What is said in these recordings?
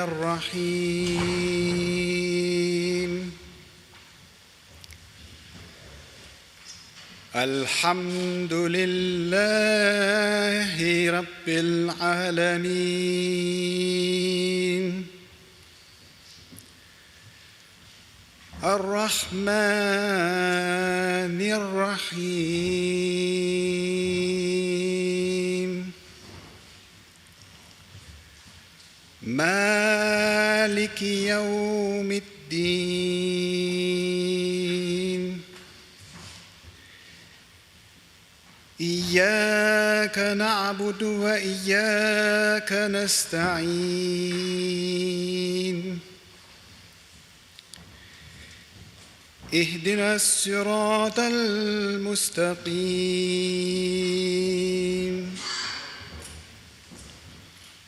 الرحيم الحمد لله رب العالمين الرحمن الرحيم مالك يوم الدين إياك نعبد وإياك نستعين اهدنا الصراط المستقيم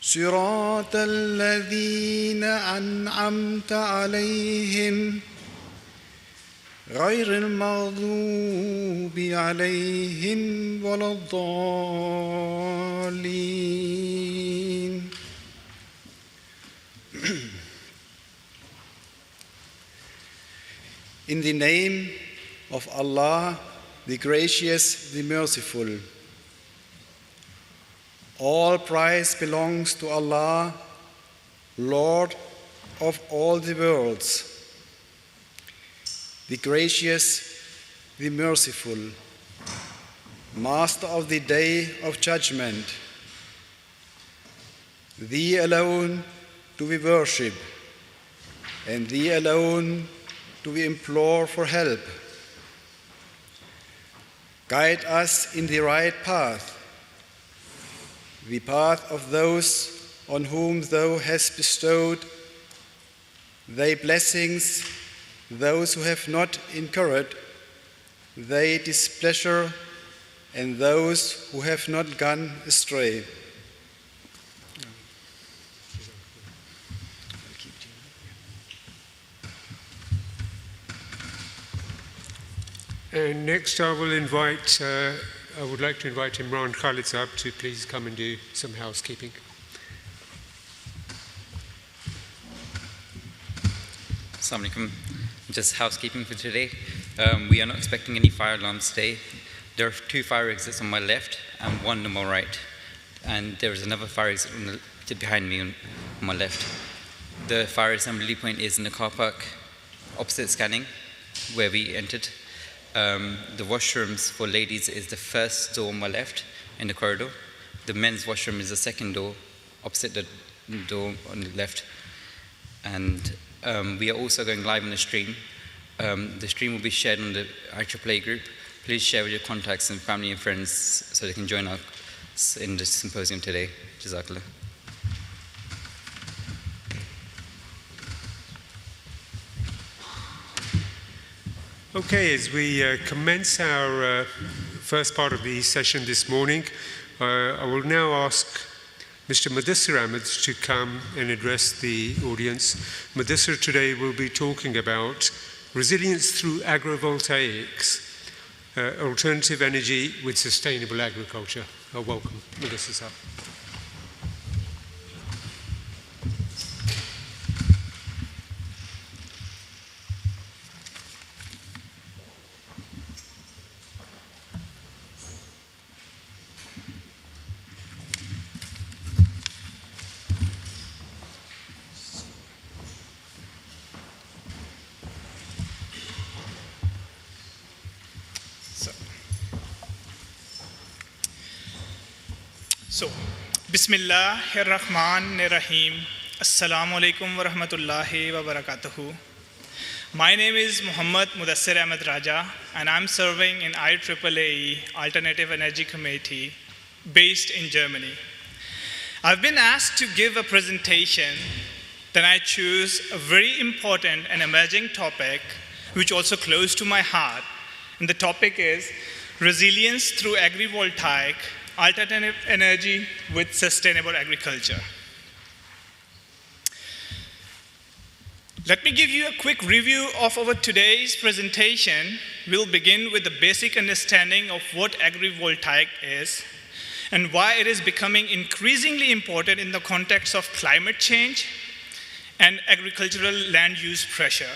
صراط الذين أنعمت عليهم غير المغضوب عليهم ولا الضالين. In the name of Allah, the Gracious, the Merciful. All praise belongs to Allah, Lord of all the worlds, the Gracious, the Merciful, Master of the Day of Judgment. Thee alone do we worship, and Thee alone do we implore for help. Guide us in the right path, the path of those on whom Thou hast bestowed Thy blessings, those who have not incurred Thy displeasure, and those who have not gone astray. And next I would like to invite Imran Khalid Saab to please come and do some housekeeping. Assalamu alaikum. Just housekeeping for today. We are not expecting any fire alarms today. There are 2 fire exits on my left and 1 on my right. And there is another fire exit behind me on my left. The fire assembly point is in the car park opposite scanning, where we entered. The washrooms for ladies is the first door on my left in the corridor. The men's washroom is the second door opposite the door on the left. And we are also going live on the stream. The stream will be shared on the IAAAE group. Please share with your contacts and family and friends so they can join us in the symposium today. Jazakallah. Okay, as we commence our first part of the session this morning, I will now ask Mr. Mudassir Ahmed to come and address the audience. Mudassir today will be talking about resilience through agrivoltaics, alternative energy with sustainable agriculture. Welcome, Mudassir Saab. So, Bismillahirrahmanirrahim. Assalamu alaikum wa rahmatullahi wa barakatuhu. My name is Muhammad Mudassir Ahmed Raja, and I'm serving in IAAAE Alternative Energy Committee based in Germany. I've been asked to give a presentation, then I choose a very important and emerging topic, which also close to my heart. And the topic is resilience through agrivoltaic, alternative energy with sustainable agriculture. Let me give you a quick review of our today's presentation. We'll begin with the basic understanding of what agrivoltaic is and why it is becoming increasingly important in the context of climate change and agricultural land use pressure.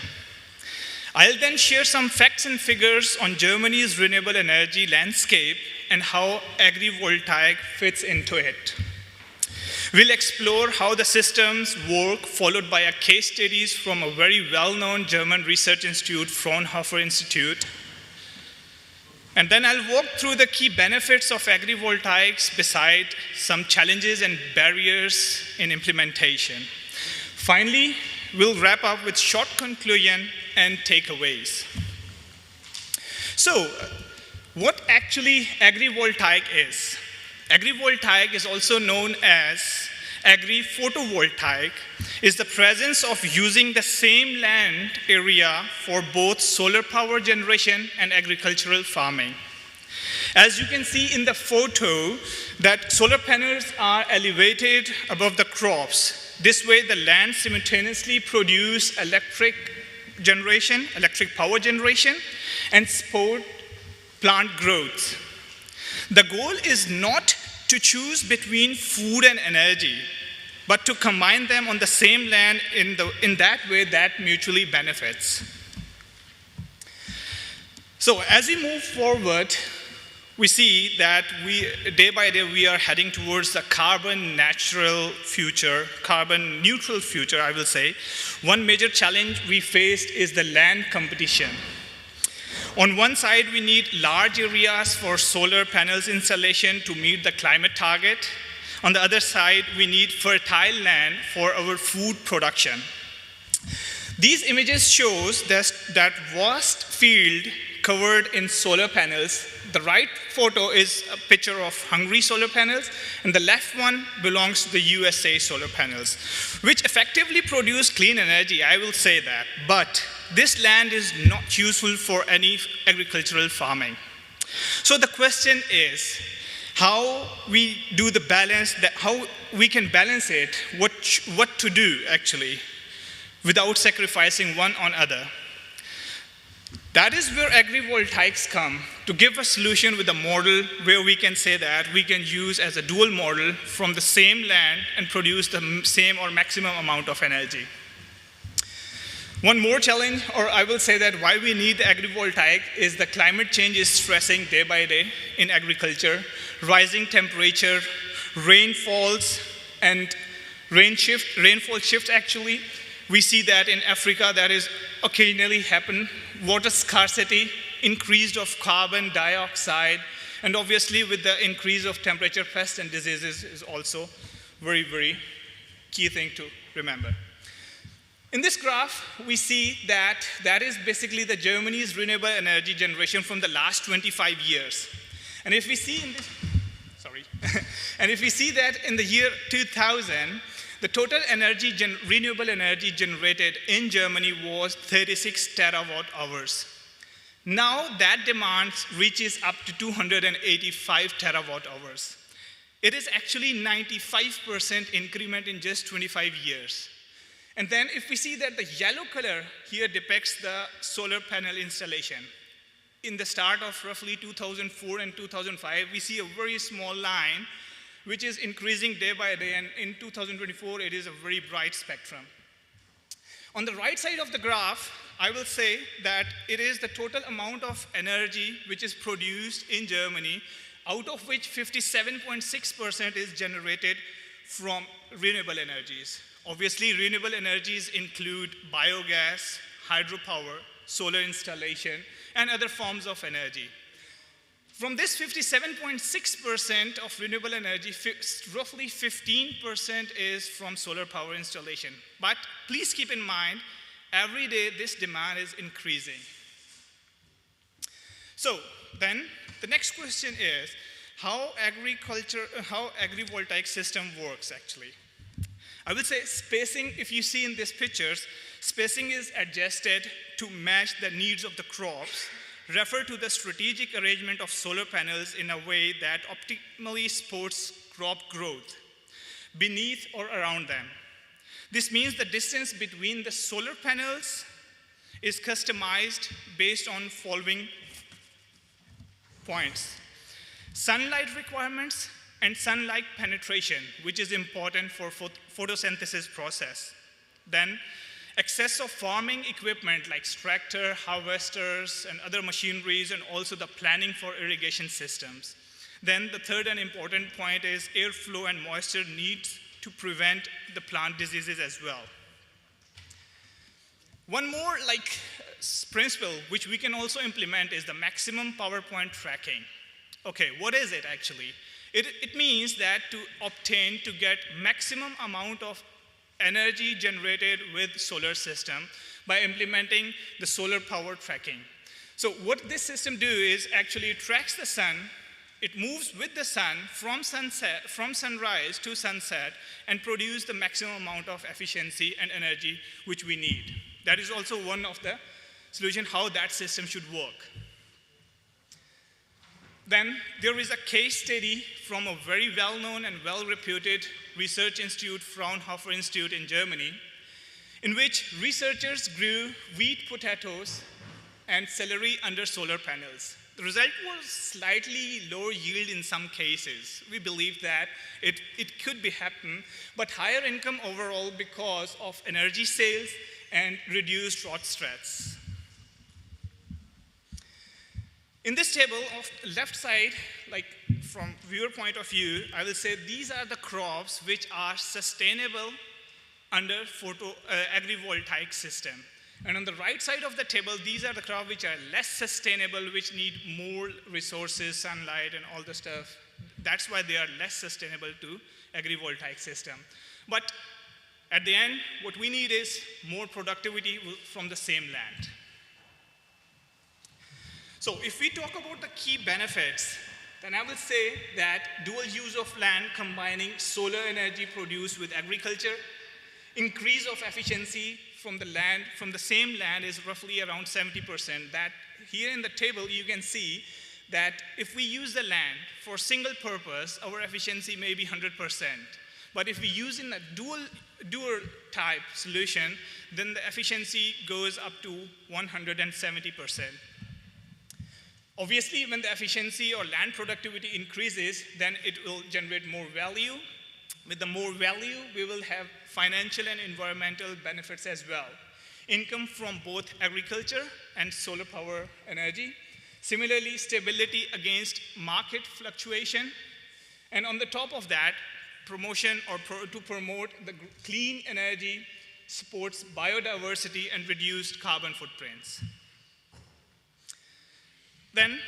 I'll then share some facts and figures on Germany's renewable energy landscape and how agrivoltaic fits into it. We'll explore how the systems work, followed by a case studies from a very well-known German research institute, Fraunhofer Institute. And then I'll walk through the key benefits of agrivoltaics beside some challenges and barriers in implementation. Finally, we'll wrap up with short conclusion and takeaways. So, what actually agrivoltaic is? Agrivoltaic is also known as agri-photovoltaic, is the presence of using the same land area for both solar power generation and agricultural farming. As you can see in the photo, that solar panels are elevated above the crops. This way, the land simultaneously produces electric power generation, and support plant growth. The goal is not to choose between food and energy, but to combine them on the same land in that way that mutually benefits. So as we move forward, we see that day by day we are heading towards the carbon neutral future, I will say. One major challenge we faced is the land competition. On one side, we need large areas for solar panels installation to meet the climate target. On the other side, we need fertile land for our food production. These images shows that vast field covered in solar panels. The right photo is a picture of Hungary solar panels, and the left one belongs to the USA solar panels, which effectively produce clean energy, I will say that. But this land is not useful for any agricultural farming. So the question is, how we do the balance, how we can balance it, what to do actually, without sacrificing one on other. That is where agrivoltaics come, to give a solution with a model where we can say that we can use as a dual model from the same land and produce the same or maximum amount of energy. One more challenge, or I will say that why we need the agrivoltaic, is the climate change is stressing day by day in agriculture. Rising temperature, rainfalls, and rainfall shifts actually. We see that in Africa that is occasionally happen. Water scarcity, increase of carbon dioxide, and obviously with the increase of temperature, pests and diseases is also very, very key thing to remember. In this graph, we see that is basically the Germany's renewable energy generation from the last 25 years. And if we see in this, and if we see that in the year 2000, the total renewable energy generated in Germany was 36 terawatt hours. Now that demand reaches up to 285 terawatt hours. It is actually 95% increment in just 25 years. And then if we see that the yellow color here depicts the solar panel installation. In the start of roughly 2004 and 2005, we see a very small line which is increasing day by day, and in 2024, it is a very bright spectrum. On the right side of the graph, I will say that it is the total amount of energy which is produced in Germany, out of which 57.6% is generated from renewable energies. Obviously, renewable energies include biogas, hydropower, solar installation, and other forms of energy. From this 57.6% of renewable energy, roughly 15% is from solar power installation. But please keep in mind, every day this demand is increasing. So then the next question is, how agrivoltaic system works actually. I would say spacing, if you see in these pictures, spacing is adjusted to match the needs of the crops. Refer to the strategic arrangement of solar panels in a way that optimally supports crop growth beneath or around them. This means the distance between the solar panels is customized based on following points: sunlight requirements and sunlight penetration, which is important for photosynthesis process. Then access of farming equipment like tractor, harvesters, and other machineries, and also the planning for irrigation systems. Then the third and important point is airflow and moisture needs to prevent the plant diseases as well. One more principle which we can also implement is the maximum power point tracking. Okay, what is it actually? It means that to get maximum amount of energy generated with solar system by implementing the solar power tracking. So what this system do is actually it tracks the sun, it moves with the sun from sunrise to sunset and produce the maximum amount of efficiency and energy which we need. That is also one of the solutions how that system should work. Then there is a case study from a very well-known and well-reputed research institute, Fraunhofer Institute in Germany, in which researchers grew wheat, potatoes, and celery under solar panels. The result was slightly lower yield in some cases. We believe that it could be happen, but higher income overall because of energy sales and reduced drought stress. In this table of left side, from viewer point of view, I will say these are the crops which are sustainable under agrivoltaic system. And on the right side of the table, these are the crops which are less sustainable, which need more resources, sunlight, and all the stuff. That's why they are less sustainable to agrivoltaic system. But at the end, what we need is more productivity from the same land. So if we talk about the key benefits, then I will say that dual use of land combining solar energy produced with agriculture, increase of efficiency from the same land is roughly around 70%. That here in the table you can see that if we use the land for single purpose, our efficiency may be 100%. But if we use in a dual type solution, then the efficiency goes up to 170%. Obviously, when the efficiency or land productivity increases, then it will generate more value. With the more value, we will have financial and environmental benefits as well. Income from both agriculture and solar power energy. Similarly, stability against market fluctuation. And on the top of that, promotion to promote the clean energy supports biodiversity and reduced carbon footprints. Then,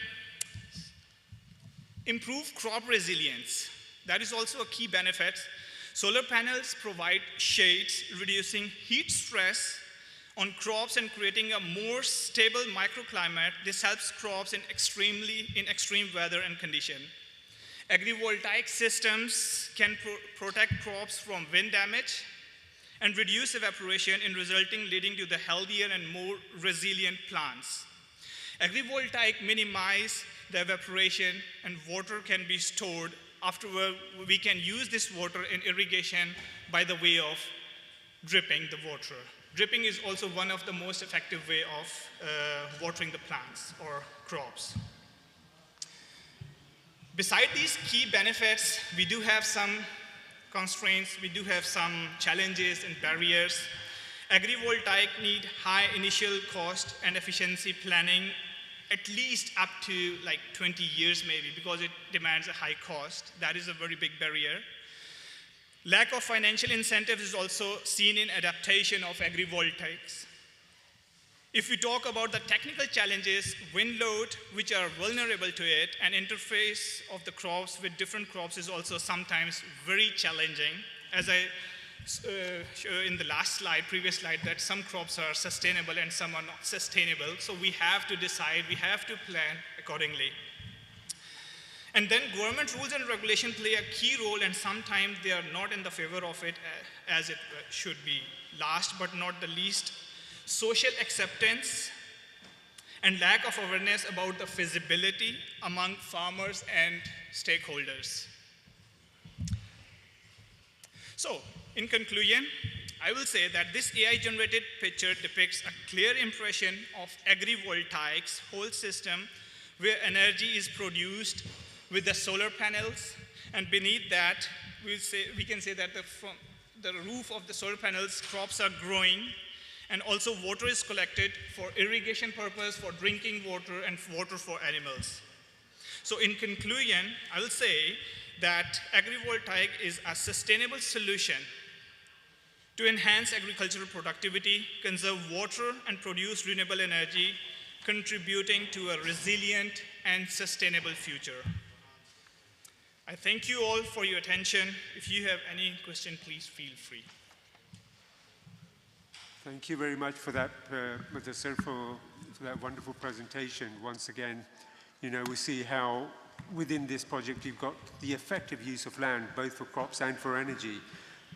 improve crop resilience. That is also a key benefit. Solar panels provide shades, reducing heat stress on crops and creating a more stable microclimate. This helps crops in extreme weather and condition. Agrivoltaic systems can protect crops from wind damage and reduce evaporation leading to the healthier and more resilient plants. Agrivoltaic minimize the evaporation and water can be stored. Afterward, we can use this water in irrigation by the way of dripping the water. Dripping is also one of the most effective way of watering the plants or crops. Beside these key benefits, we do have some constraints, we do have some challenges and barriers. Agrivoltaic need high initial cost and efficiency planning, at least up to 20 years maybe, because it demands a high cost. That is a very big barrier. Lack of financial incentives is also seen in adaptation of agrivoltaics. If we talk about the technical challenges, wind load, which are vulnerable to it, and interface of the crops with different crops is also sometimes very challenging. As I showed in the previous slide, that some crops are sustainable and some are not sustainable. So we have to decide, we have to plan accordingly. And then government rules and regulation play a key role, and sometimes they are not in the favor of it as it should be. Last but not the least, social acceptance and lack of awareness about the feasibility among farmers and stakeholders. So, in conclusion, I will say that this AI-generated picture depicts a clear impression of agrivoltaics whole system where energy is produced with the solar panels, and beneath that, we can say that the roof of the solar panels, crops are growing, and also water is collected for irrigation purpose, for drinking water, and water for animals. So in conclusion, I will say that agrivoltaic is a sustainable solution to enhance agricultural productivity, conserve water, and produce renewable energy, contributing to a resilient and sustainable future. I thank you all for your attention. If you have any question, please feel free. Thank you very much for that, Mudassir, for that wonderful presentation. Once again, you know, we see how within this project you've got the effective use of land, both for crops and for energy.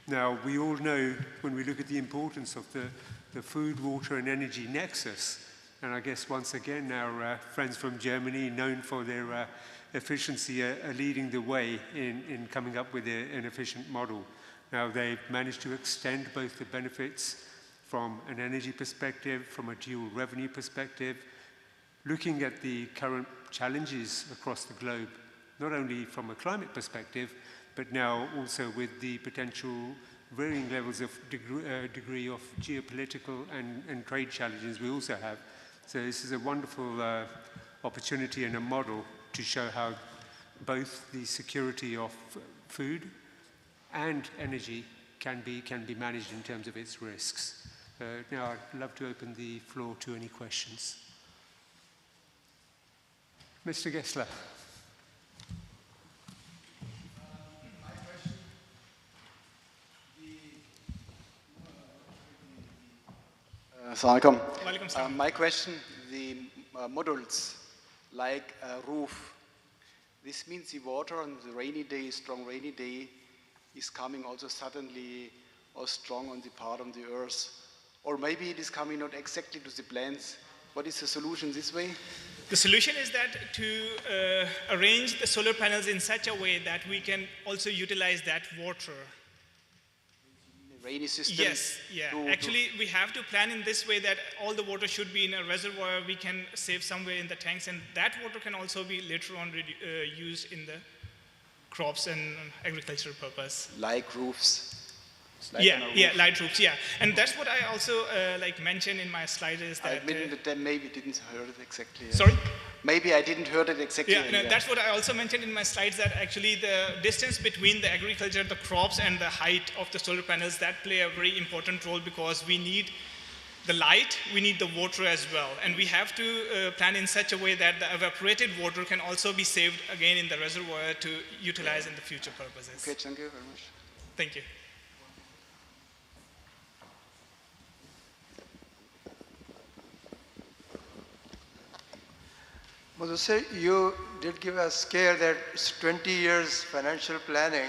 Now, we all know when we look at the importance of the food, water, and energy nexus, and I guess once again our friends from Germany, known for their efficiency, are leading the way in coming up with an efficient model. Now, they've managed to extend both the benefits from an energy perspective, from a dual revenue perspective, looking at the current challenges across the globe, not only from a climate perspective, but now also with the potential varying levels of degree of geopolitical and trade challenges we also have. So this is a wonderful opportunity and a model to show how both the security of food and energy can be managed in terms of its risks. Now I'd love to open the floor to any questions. Mr. Gessler. Assalamualaikum. My question, the modules like a roof, this means the water on the rainy day, strong rainy day, is coming also suddenly or strong on the part of the earth. Or maybe it is coming not exactly to the plants. What is the solution this way? The solution is that to arrange the solar panels in such a way that we can also utilize that water. Rainy system? Yes, yeah. Actually, we have to plan in this way that all the water should be in a reservoir. We can save somewhere in the tanks, and that water can also be later on used in the crops and agricultural purpose. Like roofs? Yeah, light roofs, yeah. And that's what I also mentioned in my slide is that... I admit that I maybe didn't hear it exactly. Sorry? Maybe I didn't hear it exactly. Yeah, no, that's what I also mentioned in my slides, that actually the distance between the agriculture, the crops, and the height of the solar panels, that play a very important role, because we need the light, we need the water as well. And we have to plan in such a way that the evaporated water can also be saved again in the reservoir to utilize in the future purposes. Okay, thank you very much. Thank you. Mudassir, you did give a scare that it's 20 years financial planning.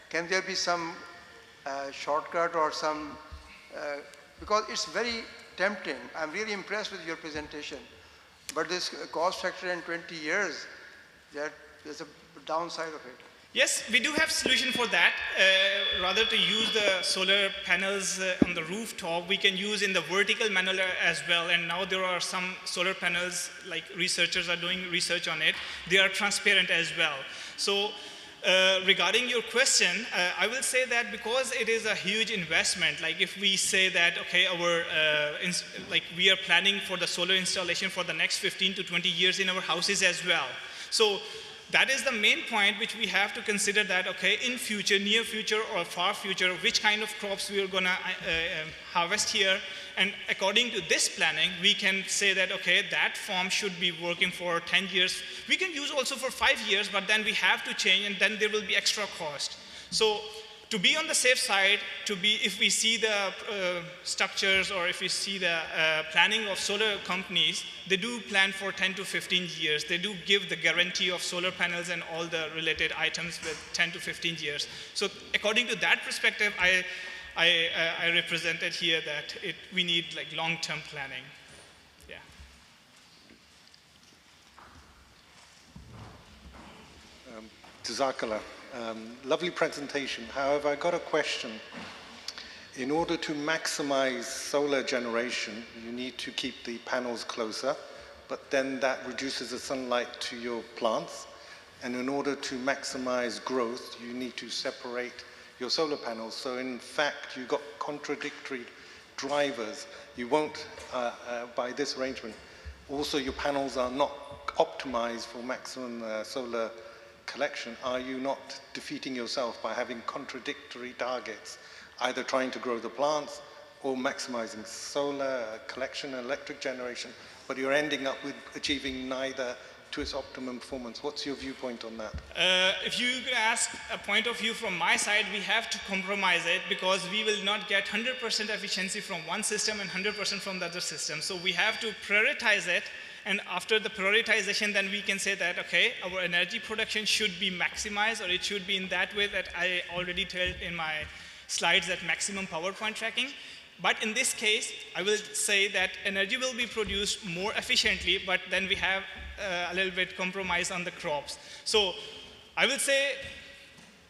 Can there be some shortcut or some, because it's very tempting. I'm really impressed with your presentation. But this cost factor in 20 years, there's a downside of it. Yes, we do have solution for that. Rather to use the solar panels on the rooftop, we can use in the vertical manner as well. And now there are some solar panels, like researchers are doing research on it. They are transparent as well. So regarding your question, I will say that because it is a huge investment, like if we say that, okay, we are planning for the solar installation for the next 15 to 20 years in our houses as well. So that is the main point which we have to consider, that, okay, in future, near future or far future, which kind of crops we are going to harvest here. And according to this planning, we can say that, okay, that farm should be working for 10 years. We can use also for 5 years, but then we have to change, and then there will be extra cost. So to be on the safe side, if we see the structures, or if we see the planning of solar companies, they do plan for 10 to 15 years. They do give the guarantee of solar panels and all the related items with 10 to 15 years. So according to that perspective, I represented here that we need like long-term planning. Yeah. Jazakallah. Lovely presentation. However, I got a question. In order to maximize solar generation, you need to keep the panels closer, but then that reduces the sunlight to your plants. And in order to maximize growth, you need to separate your solar panels. So in fact, you've got contradictory drivers. You won't, by this arrangement, also your panels are not optimized for maximum solar collection. Are you not defeating yourself by having contradictory targets, either trying to grow the plants or maximizing solar collection and electric generation, but you're ending up with achieving neither to its optimum performance? What's your viewpoint on that? If you could ask a point of view from my side, we have to compromise it because we will not get 100% efficiency from one system and 100% from the other system. So we have to prioritize it, and after the prioritization, then we can say that, okay, our energy production should be maximized, or it should be in that way that I already told in my slides, that maximum power point tracking. But in this case, I will say that energy will be produced more efficiently, but then we have a little bit compromise on the crops. So I will say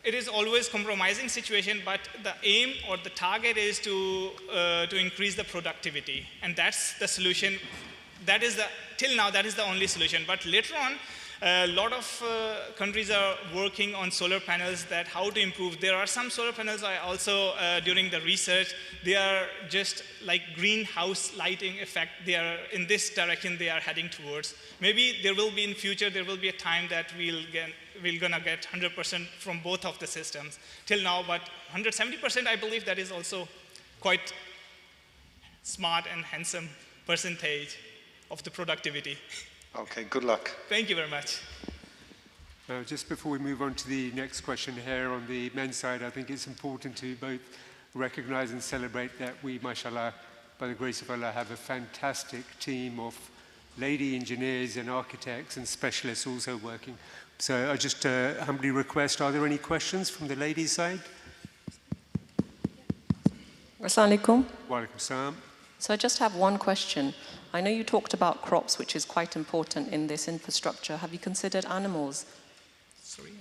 it is always compromising situation, but the aim or the target is to increase the productivity, and that's the solution. That is till now, that is the only solution. But later on, a lot of countries are working on solar panels, that how to improve. There are some solar panels I also, during the research, they are just like greenhouse lighting effect. They are in this direction they are heading towards. Maybe there will be in future, there will be a time that we're gonna get 100% from both of the systems. Till now, but 170%, I believe that is also quite smart and handsome percentage of the productivity. Okay, good luck. Thank you very much. Just before we move on to the next question here on the men's side, I think it's important to both recognize and celebrate that we, mashallah, by the grace of Allah, have a fantastic team of lady engineers and architects and specialists also working. So I just humbly request, are there any questions from the ladies' side? Assalamu alaikum. Wa alaikum salam. So I just have one question. I know you talked about crops, which is quite important in this infrastructure. Have you considered animals? Sorry?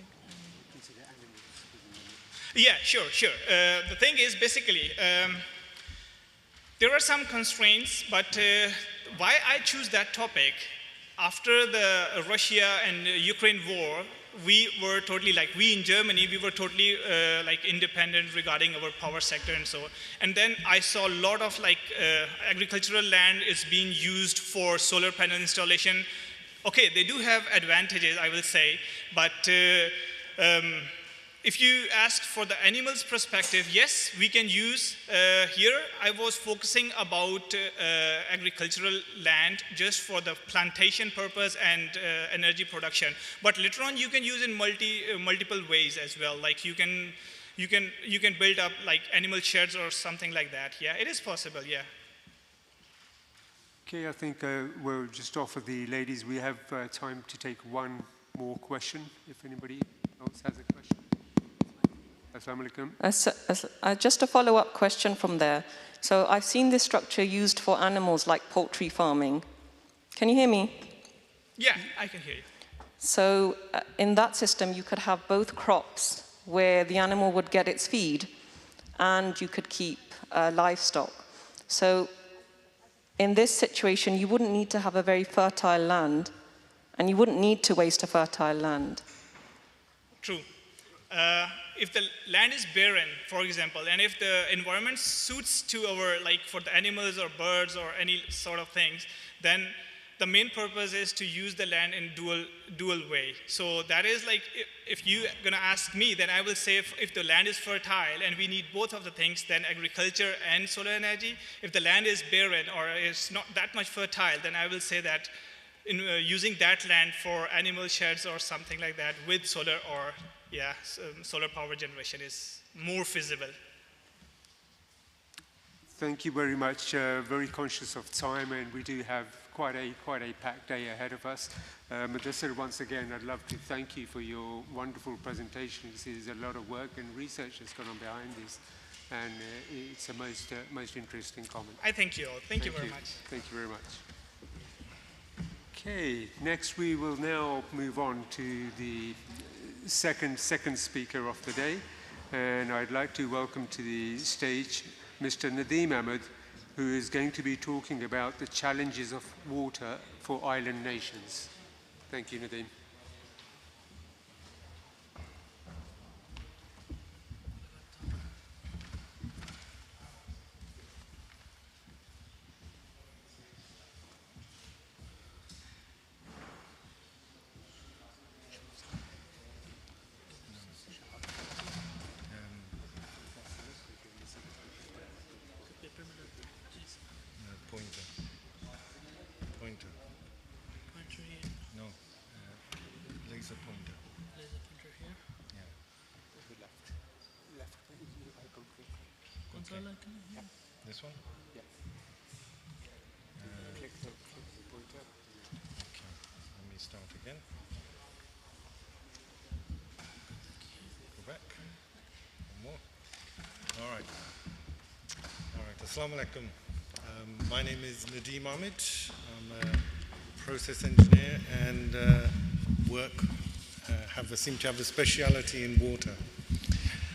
Yeah, sure. The thing is, basically, there are some constraints, but why I choose that topic, after the Russia and Ukraine war, we were totally we in Germany, we were totally independent regarding our power sector and so on. And then I saw a lot of agricultural land is being used for solar panel installation. Okay, they do have advantages, I will say, but if you ask for the animals perspective, yes, we can use, here I was focusing about agricultural land just for the plantation purpose and energy production. But later on you can use in multiple ways as well. Like you can build up like animal sheds or something like that. Yeah, it is possible, yeah. Okay, I think we'll just offer the ladies, we have time to take one more question, if anybody else has a question. Assalamu alaikum. Just a follow-up question from there. So I've seen this structure used for animals like poultry farming. Can you hear me? Yeah, I can hear you. So in that system, you could have both crops where the animal would get its feed and you could keep livestock. So in this situation, you wouldn't need to have a very fertile land and you wouldn't need to waste a fertile land. True. If the land is barren, for example, and if the environment suits to our, for the animals or birds or any sort of things, then the main purpose is to use the land in dual way. So that is if you're gonna ask me, then I will say if the land is fertile and we need both of the things, then agriculture and solar energy. If the land is barren or is not that much fertile, then I will say that in using that land for animal sheds or something like that with solar or solar power generation is more feasible. Thank you very much. Very conscious of time, and we do have quite a packed day ahead of us. Mudassir, once again, I'd love to thank you for your wonderful presentation. There's a lot of work and research that's gone on behind this, and it's a most interesting comment. I thank you all. Thank you very much. Thank you very much. Okay, next we will now move on to the second speaker of the day, and I'd like to welcome to the stage Mr. Nadeem Ahmed, who is going to be talking about the challenges of water for island nations. Thank you, Nadeem. This one? Yeah. Click the pointer. Okay, let me start again. Go back. One more. All right. Assalamu alaikum. My name is Nadeem Ahmed. I'm a process engineer and seem to have a speciality in water.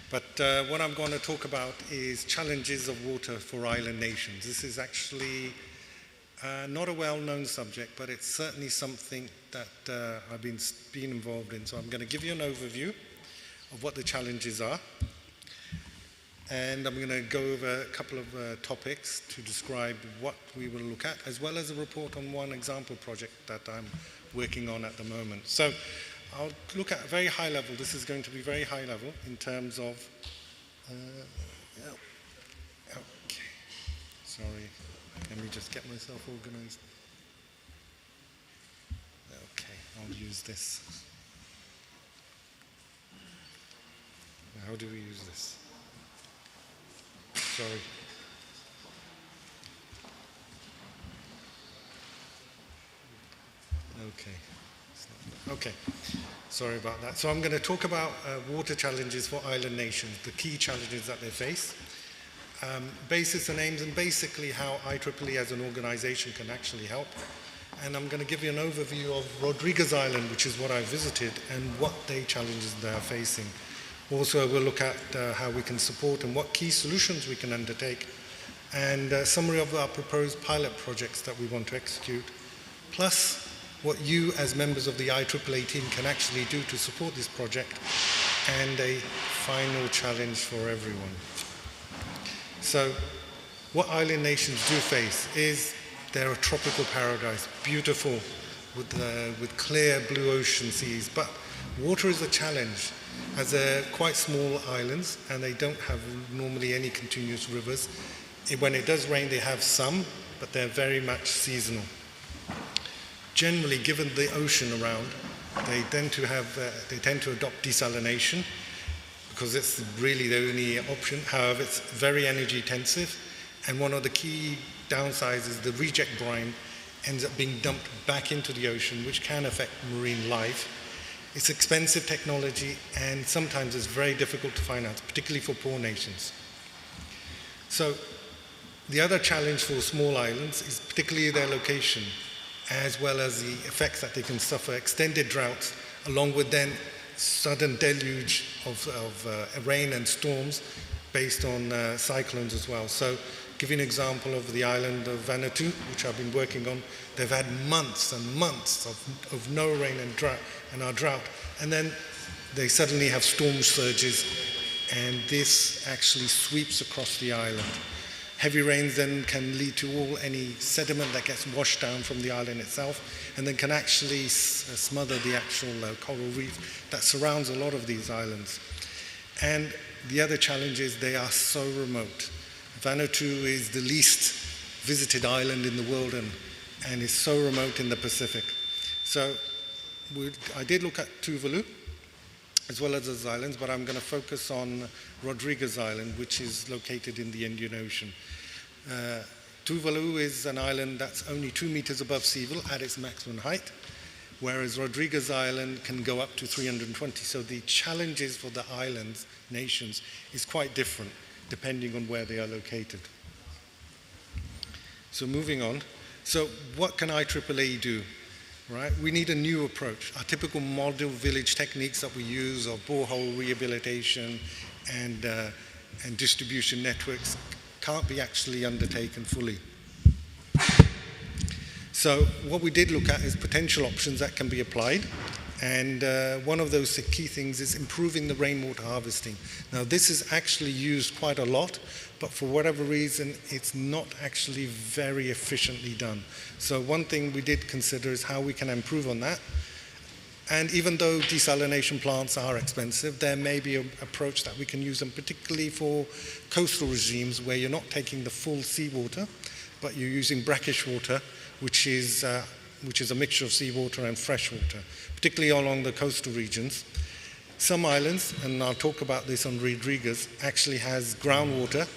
But what I'm going to talk about is challenges of water for island nations. This is actually not a well-known subject, but it's certainly something that I've been involved in. So I'm going to give you an overview of what the challenges are. And I'm going to go over a couple of topics to describe what we will look at, as well as a report on one example project that I'm working on at the moment. So I'll look at a very high level. This is going to be very high level in terms of... okay. Sorry. Let me just get myself organized. Okay, I'll use this. How do we use this? Sorry. Okay. Sorry about that. So I'm going to talk about water challenges for island nations, the key challenges that they face, basis and aims, and basically how IAAAE as an organization can actually help. And I'm going to give you an overview of Rodriguez Island, which is what I visited, and what challenges they are facing. Also, we'll look at how we can support and what key solutions we can undertake, and a summary of our proposed pilot projects that we want to execute, plus what you as members of the IAAAE team can actually do to support this project, and a final challenge for everyone. So, what island nations do face is they're a tropical paradise, beautiful with clear blue ocean seas, but water is a challenge, as they're quite small islands and they don't have normally any continuous rivers. When it does rain, they have some, but they're very much seasonal. Generally, given the ocean around, they tend to adopt desalination because it's really the only option. However, it's very energy intensive, and one of the key downsides is the reject brine ends up being dumped back into the ocean, which can affect marine life. It's expensive technology, and sometimes it's very difficult to finance, particularly for poor nations. So the other challenge for small islands is particularly their location, as well as the effects that they can suffer, extended droughts, along with then sudden deluge of rain and storms based on cyclones as well. So give you an example of the island of Vanuatu, which I've been working on. They've had months and months of no rain and drought, and then they suddenly have storm surges, and this actually sweeps across the island. Heavy rains then can lead to any sediment that gets washed down from the island itself, and then can actually smother the actual coral reef that surrounds a lot of these islands. And the other challenge is they are so remote. Vanuatu is the least visited island in the world and is so remote in the Pacific. So I did look at Tuvalu as well as those islands, but I'm going to focus on Rodriguez Island, which is located in the Indian Ocean. Tuvalu is an island that's only 2 meters above sea level at its maximum height, whereas Rodriguez Island can go up to 320. So the challenges for the islands, nations, is quite different depending on where they are located. So moving on. So what can IAAAE do? Right? We need a new approach. Our typical model village techniques that we use are borehole rehabilitation and distribution networks can't be actually undertaken fully. So what we did look at is potential options that can be applied, and one of those key things is improving the rainwater harvesting. Now this is actually used quite a lot, but for whatever reason it's not actually very efficiently done. So one thing we did consider is how we can improve on that. And even though desalination plants are expensive, there may be an approach that we can use, and particularly for coastal regimes where you're not taking the full seawater, but you're using brackish water, which is a mixture of seawater and fresh water, particularly along the coastal regions. Some islands, and I'll talk about this on Rodriguez, actually has groundwater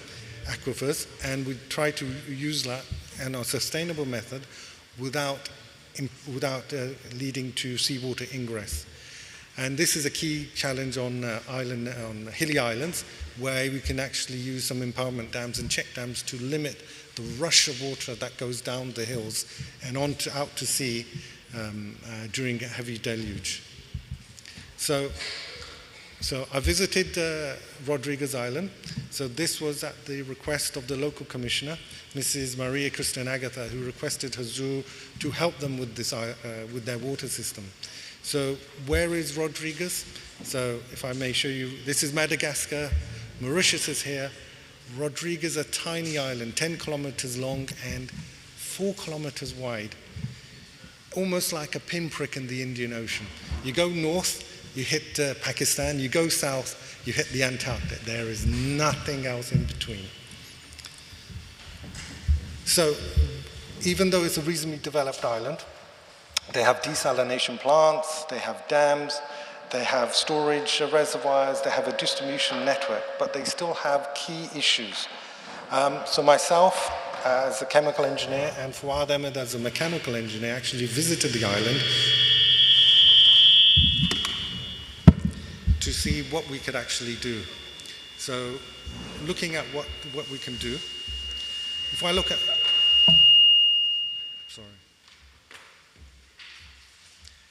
aquifers, and we try to use that in a sustainable method without leading to seawater ingress. And this is a key challenge on hilly islands, where we can actually use some impoundment dams and check dams to limit the rush of water that goes down the hills and out to sea during a heavy deluge. So I visited Rodriguez Island. So this was at the request of the local commissioner, Mrs. Maria Christian Agatha, who requested her zoo to help them with this with their water system. So where is Rodriguez? So if I may show you, this is Madagascar, Mauritius is here. Rodriguez, a tiny island, 10 kilometers long and 4 kilometers wide, almost like a pinprick in the Indian Ocean. You go north, you hit Pakistan, you go south, you hit the Antarctic. There is nothing else in between. So even though it's a reasonably developed island, they have desalination plants, they have dams, they have storage reservoirs, they have a distribution network, but they still have key issues. So myself, as a chemical engineer, and Fuad Ahmed as a mechanical engineer, actually visited the island to see what we could actually do. So looking at what we can do, if I look at,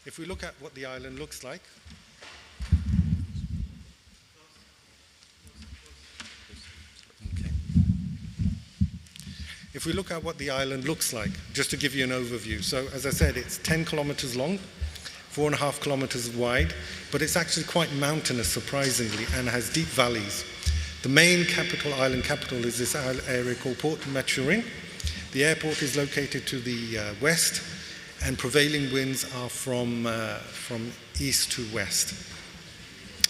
if we look at what the island looks like, if we look at what the island looks like, just to give you an overview. So as I said, it's 10 kilometers long, 4.5 kilometers wide, but it's actually quite mountainous, surprisingly, and has deep valleys. The main island capital is this area called Port Maturin. The airport is located to the west, and prevailing winds are from east to west.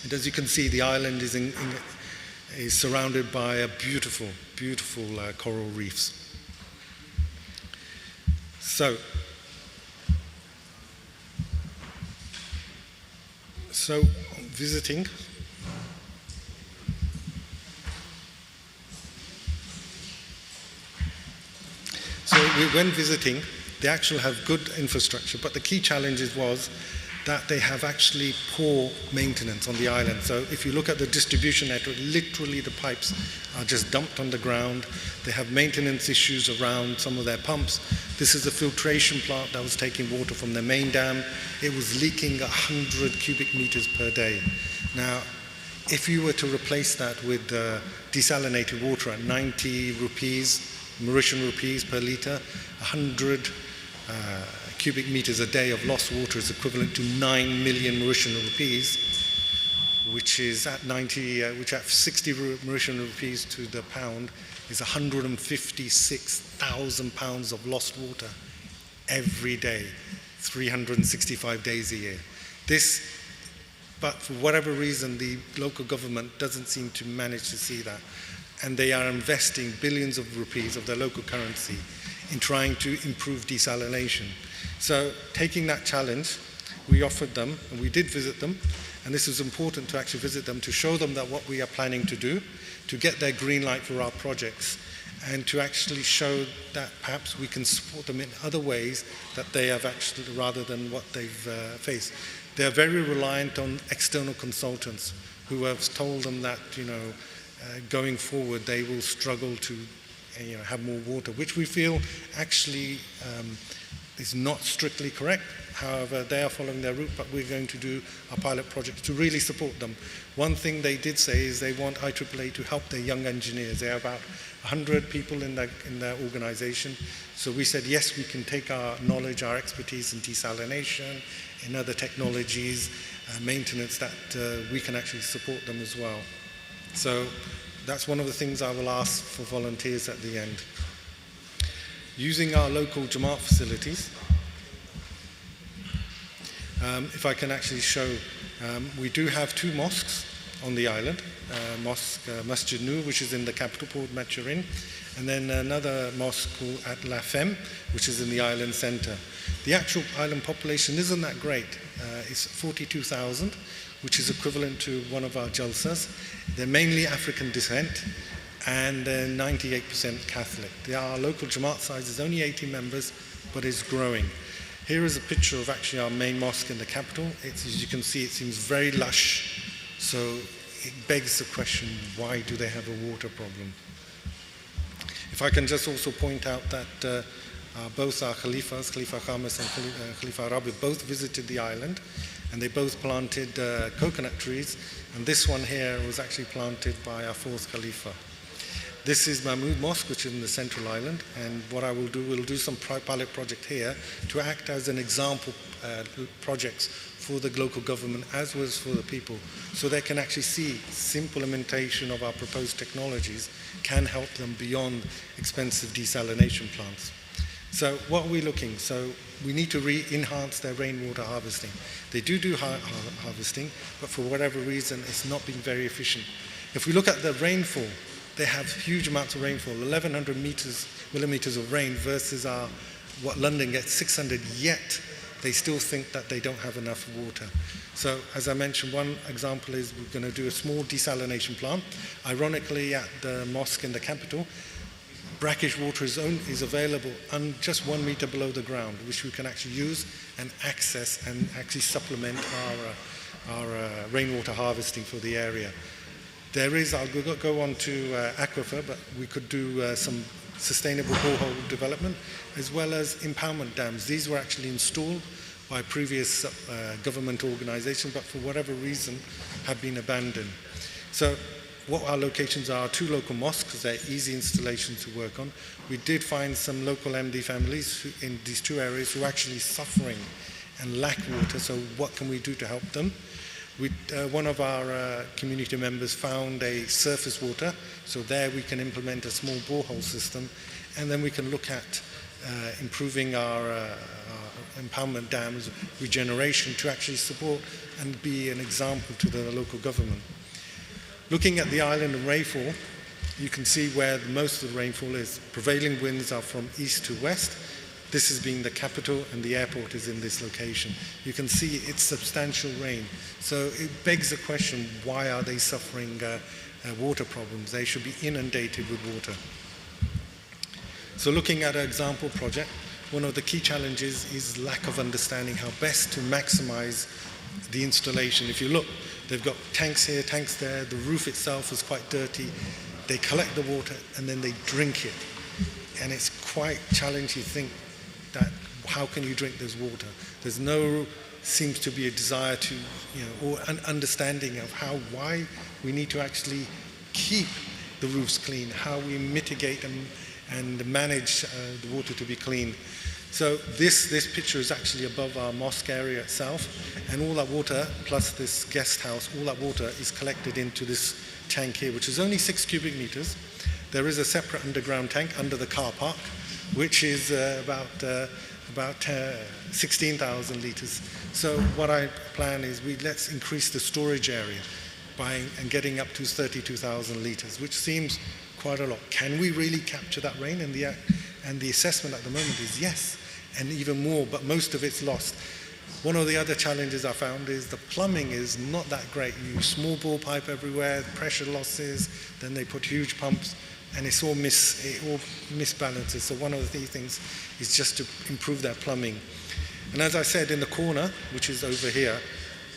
And as you can see, the island is surrounded by a beautiful, beautiful coral reefs. So visiting. So when visiting, they actually have good infrastructure, but the key challenge was that they have actually poor maintenance on the island. So if you look at the distribution network, literally the pipes are just dumped on the ground. They have maintenance issues around some of their pumps. This is a filtration plant that was taking water from their main dam. It was leaking 100 cubic meters per day. Now, if you were to replace that with desalinated water at 90 rupees, Mauritian rupees per litre, 100 cubic meters a day of lost water is equivalent to 9 million Mauritian rupees, which is at 60 Mauritian rupees to the pound is 156,000 pounds of lost water every day, 365 days a year. But for whatever reason, the local government doesn't seem to manage to see that. And they are investing billions of rupees of their local currency in trying to improve desalination. So taking that challenge, we offered them, and we did visit them, and this is important to actually visit them to show them that what we are planning to do, to get their green light for our projects, and to actually show that perhaps we can support them in other ways that they have actually, rather than what they've faced. They are very reliant on external consultants who have told them that, going forward they will struggle to have more water, which we feel actually is not strictly correct. However, they are following their route, but we're going to do a pilot project to really support them. One thing they did say is they want IAAA to help their young engineers. They have about 100 people in their organization. So we said, yes, we can take our knowledge, our expertise in desalination, in other technologies, maintenance, that we can actually support them as well. So that's one of the things I will ask for volunteers at the end. Using our local Jamaat facilities, if I can actually show, we do have 2 mosques on the island. Masjid Noor, which is in the capital Port Maturin, and then another mosque called at La Femme, which is in the island centre. The actual island population isn't that great. It's 42,000, which is equivalent to one of our jalsas. They're mainly African descent, and 98% Catholic. Our local Jamaat size is only 80 members, but is growing. Here is a picture of actually our main mosque in the capital. As you can see, it seems very lush, so it begs the question, why do they have a water problem? If I can just also point out that both our Khalifas, Khalifa Khamis and Khalifa Rabi, both visited the island, and they both planted coconut trees, and this one here was actually planted by our fourth Khalifa. This is Mahmud Mosque, which is in the central island, and what I will do, we'll do some pilot project here to act as an example projects for the local government as well as for the people, so they can actually see simple implementation of our proposed technologies can help them beyond expensive desalination plants. So what are we looking? So we need to enhance their rainwater harvesting. They do harvesting, but for whatever reason, it's not being very efficient. If we look at the rainfall, they have huge amounts of rainfall, 1,100 millimeters of rain versus what London gets, 600, yet they still think that they don't have enough water. So as I mentioned, one example is we're going to do a small desalination plant. Ironically, at the mosque in the capital, brackish water is available just 1 meter below the ground, which we can actually use and access and actually supplement our rainwater harvesting for the area. There is, I'll go on to aquifer, but we could do some sustainable borehole development as well as impoundment dams. These were actually installed by previous government organizations, but for whatever reason have been abandoned. So what our locations are 2 local mosques. They're easy installations to work on. We did find some local MD families in these 2 areas who are actually suffering and lack water, so what can we do to help them? One of our community members found a surface water, so there we can implement a small borehole system, and then we can look at improving our impoundment dams, regeneration, to actually support and be an example to the local government. Looking at the island and rainfall, you can see where most of the rainfall is. Prevailing winds are from east to west. This has been the capital, and the airport is in this location. You can see it's substantial rain. So it begs the question, why are they suffering water problems? They should be inundated with water. So looking at an example project, one of the key challenges is lack of understanding how best to maximize the installation. If you look, they've got tanks here, tanks there. The roof itself is quite dirty. They collect the water and then they drink it. And it's quite challenging to think that how can you drink this water? There's seems to be a desire to, or an understanding of why we need to actually keep the roofs clean, how we mitigate and manage the water to be clean. So this picture is actually above our mosque area itself, and all that water, plus this guest house, all that water is collected into this tank here, which is only 6 cubic meters. There is a separate underground tank under the car park, which is about 16,000 litres. So what I plan is let's increase the storage area and getting up to 32,000 litres, which seems quite a lot. Can we really capture that rain? And the assessment at the moment is yes, and even more, but most of it's lost. One of the other challenges I found is the plumbing is not that great. You use small bore pipe everywhere, pressure losses, then they put huge pumps, and it all misbalances. So one of the things is just to improve that plumbing. And as I said, in the corner, which is over here,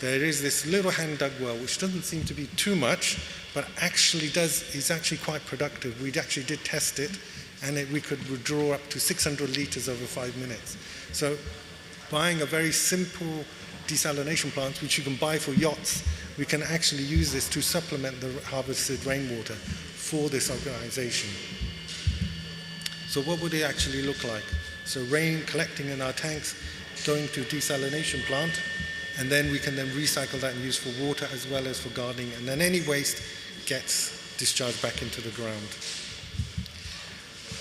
there is this little hand-dug well, which doesn't seem to be too much, but actually is actually quite productive. We actually did test it, and we could withdraw up to 600 litres over 5 minutes. So buying a very simple desalination plant, which you can buy for yachts, we can actually use this to supplement the harvested rainwater for this organization. So what would it actually look like? So rain collecting in our tanks, going to a desalination plant, and then we can then recycle that and use for water as well as for gardening, and then any waste gets discharged back into the ground.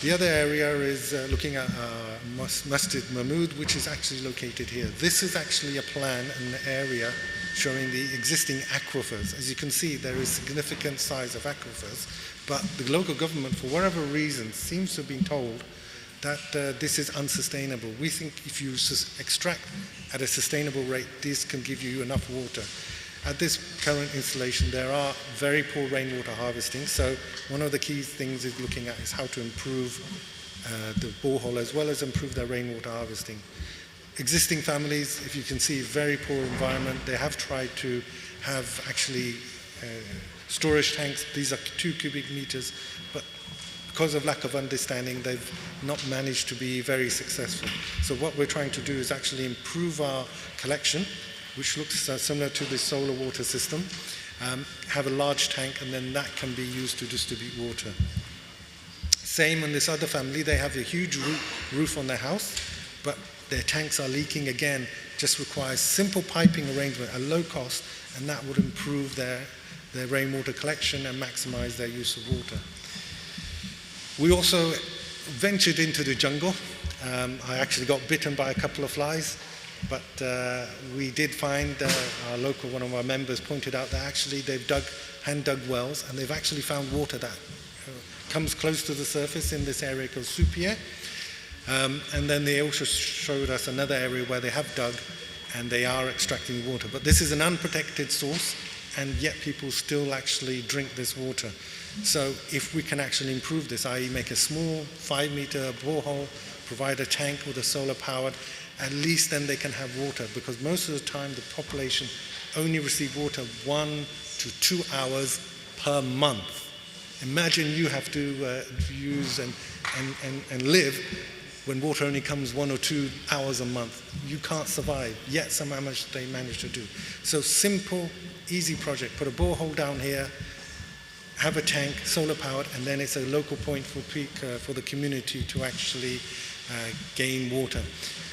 The other area is looking at Masjid Mahmud, which is actually located here. This is actually a plan and an area showing the existing aquifers. As you can see, there is significant size of aquifers, but the local government, for whatever reason, seems to have been told that this is unsustainable. We think if you extract at a sustainable rate, this can give you enough water. At this current installation, there are very poor rainwater harvesting. So one of the key things is looking at is how to improve the borehole as well as improve their rainwater harvesting. Existing families, if you can see, very poor environment. They have tried to have actually storage tanks. These are 2 cubic meters, but because of lack of understanding, they've not managed to be very successful. So what we're trying to do is actually improve our collection, which looks similar to the solar water system, have a large tank, and then that can be used to distribute water. Same on this other family, they have a huge roof on their house, but their tanks are leaking again, just requires simple piping arrangement at low cost, and that would improve their rainwater collection and maximize their use of water. We also ventured into the jungle. I actually got bitten by a couple of flies, but we did find our local, one of our members pointed out that actually they've hand-dug wells, and they've actually found water that comes close to the surface in this area called Supie. And then they also showed us another area where they have dug, and they are extracting water. But this is an unprotected source, and yet people still actually drink this water. So if we can actually improve this, i.e. make a small 5-meter borehole, provide a tank with a solar powered, at least then they can have water, because most of the time the population only receive water 1 to 2 hours per month. Imagine you have to use and live when water only comes 1 or 2 hours a month. You can't survive, yet somehow they manage to do. So simple, easy project. Put a borehole down here, have a tank, solar powered, and then it's a local point for the community to actually gain water.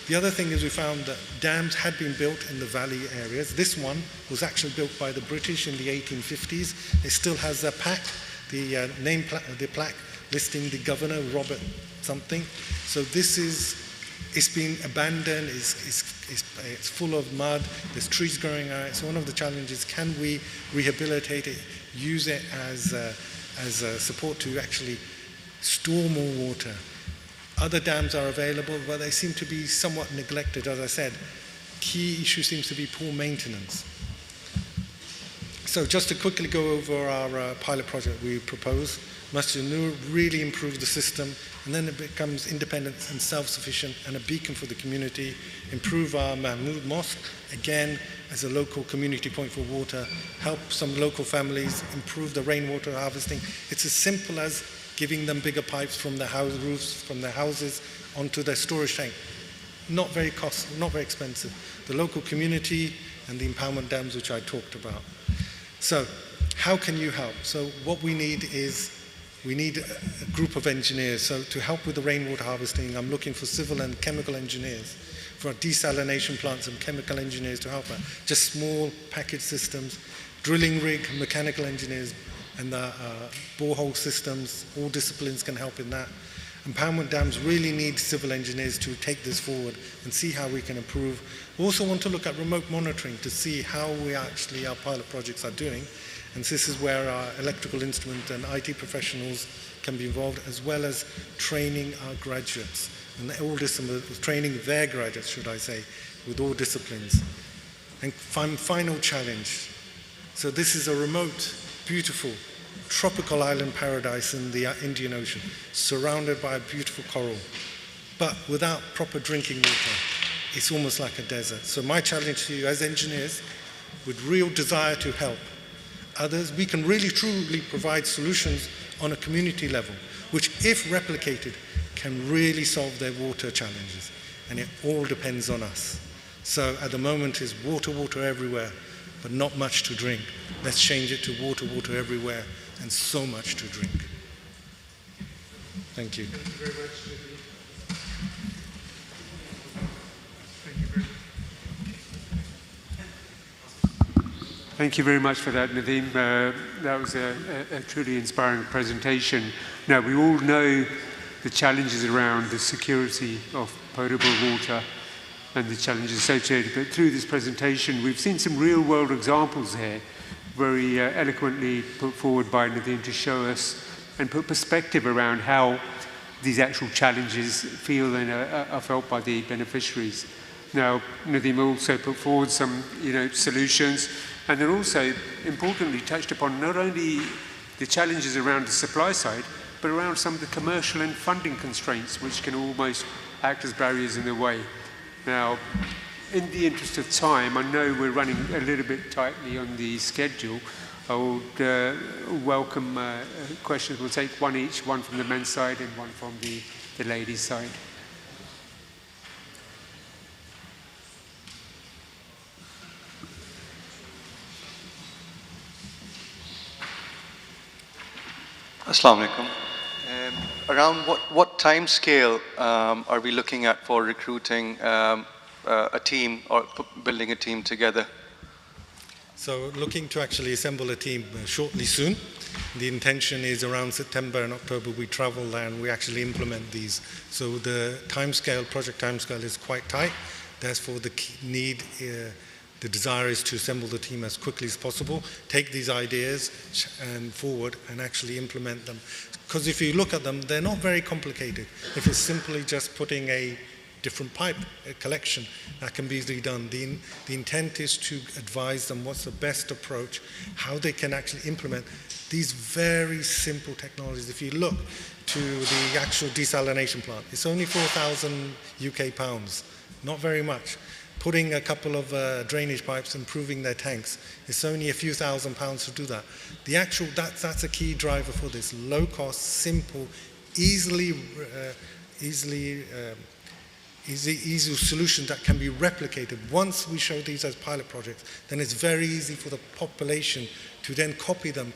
The other thing is we found that dams had been built in the valley areas. This one was actually built by the British in the 1850s. It still has a plaque, the plaque listing the governor, Robert something. So it's been abandoned, it's full of mud, there's trees growing on it. So one of the challenges, can we rehabilitate it, use it as a support to actually store more water? Other dams are available, but they seem to be somewhat neglected. As I said, key issue seems to be poor maintenance. So just to quickly go over our pilot project we propose, Masjid Nur really improve the system, and then it becomes independent and self-sufficient and a beacon for the community. Improve our Mahmoud Mosque, again, as a local community point for water. Help some local families improve the rainwater harvesting. It's as simple as giving them bigger pipes from the house roofs, from their houses, onto their storage tank. Not very expensive. The local community and the empowerment dams, which I talked about. So, how can you help? So what we need is, we need a group of engineers. So to help with the rainwater harvesting, I'm looking for civil and chemical engineers. For desalination plants, and chemical engineers to help out. Just small package systems, drilling rig, mechanical engineers, and the borehole systems. All disciplines can help in that. Empowerment dams really need civil engineers to take this forward and see how we can improve. We also want to look at remote monitoring to see how our pilot projects are doing. And this is where our electrical instrument and IT professionals can be involved, as well as training our graduates. And all disciplines, training their graduates, should I say, with all disciplines. And final challenge. So this is a remote, beautiful, tropical island paradise in the Indian Ocean, surrounded by a beautiful coral, but without proper drinking water. It's almost like a desert. So my challenge to you as engineers, with real desire to help others, we can really truly provide solutions on a community level, which if replicated, can really solve their water challenges. And it all depends on us. So at the moment is water everywhere, but not much to drink. Let's change it to water everywhere, and so much to drink. Thank you. Thank you very much. Thank you very much for that, Nadeem. That was a truly inspiring presentation. Now, we all know the challenges around the security of potable water and the challenges associated, but through this presentation, we've seen some real-world examples here, very eloquently put forward by Nadeem to show us and put perspective around how these actual challenges feel and are felt by the beneficiaries. Now, Nadeem also put forward some, solutions. And then also, importantly, touched upon not only the challenges around the supply side, but around some of the commercial and funding constraints, which can almost act as barriers in the way. Now, in the interest of time, I know we're running a little bit tightly on the schedule. I would welcome questions. We'll take one each, one from the men's side and one from the ladies' side. Assalamu alaikum. Around what time scale are we looking at for recruiting a team or building a team together? So looking to actually assemble a team shortly soon. The intention is around September and October we travel and we actually implement these. So the timescale, project timescale is quite tight. Therefore the desire is to assemble the team as quickly as possible, take these ideas and forward and actually implement them. Because if you look at them, they're not very complicated. If it's simply just putting a different pipe, a collection, that can be easily done. The intent is to advise them what's the best approach, how they can actually implement these very simple technologies. If you look to the actual desalination plant, it's only 4,000 UK pounds, not very much. Putting a couple of drainage pipes, improving their tanks, it's only a few £1,000s to do that. That's a key driver for this. Low cost, simple, easy solutions that can be replicated. Once we show these as pilot projects, then it's very easy for the population to then copy them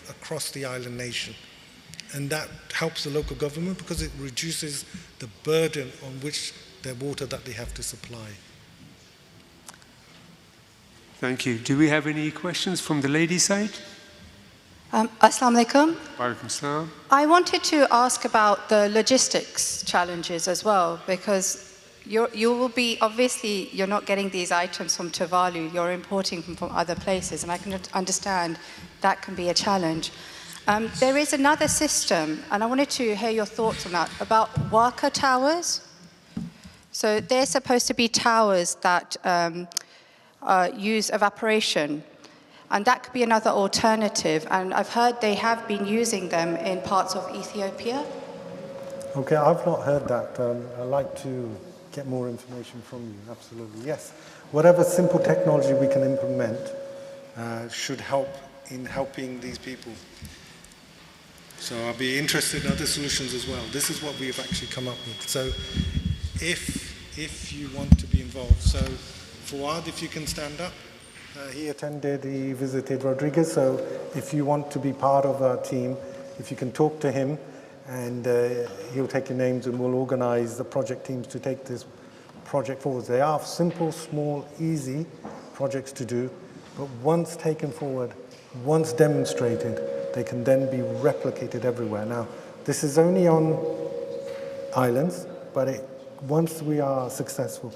across the island nation. And that helps the local government because it reduces the burden on which their water that they have to supply. Thank you. Do we have any questions from the ladies' side? Assalamu alaikum. Walaikum salam. I wanted to ask about the logistics challenges as well, because you will be, obviously, you're not getting these items from Tuvalu, you're importing them from other places, and I can understand that can be a challenge. There is another system, and I wanted to hear your thoughts on that, about worker towers. So they're supposed to be towers that use evaporation, and that could be another alternative, and I've heard they have been using them in parts of Ethiopia. Okay, I've not heard that. I'd like to get more information from you, absolutely, yes. Whatever simple technology we can implement should help in helping these people. So I'll be interested in other solutions as well. This is what we've actually come up with. So if you want to be involved, so Fuad, if you can stand up. He visited Rodriguez, so if you want to be part of our team, if you can talk to him, and he'll take your names and we'll organize the project teams to take this project forward. They are simple, small, easy projects to do, but once taken forward, once demonstrated, they can then be replicated everywhere. Now, this is only on islands, but once we are successful,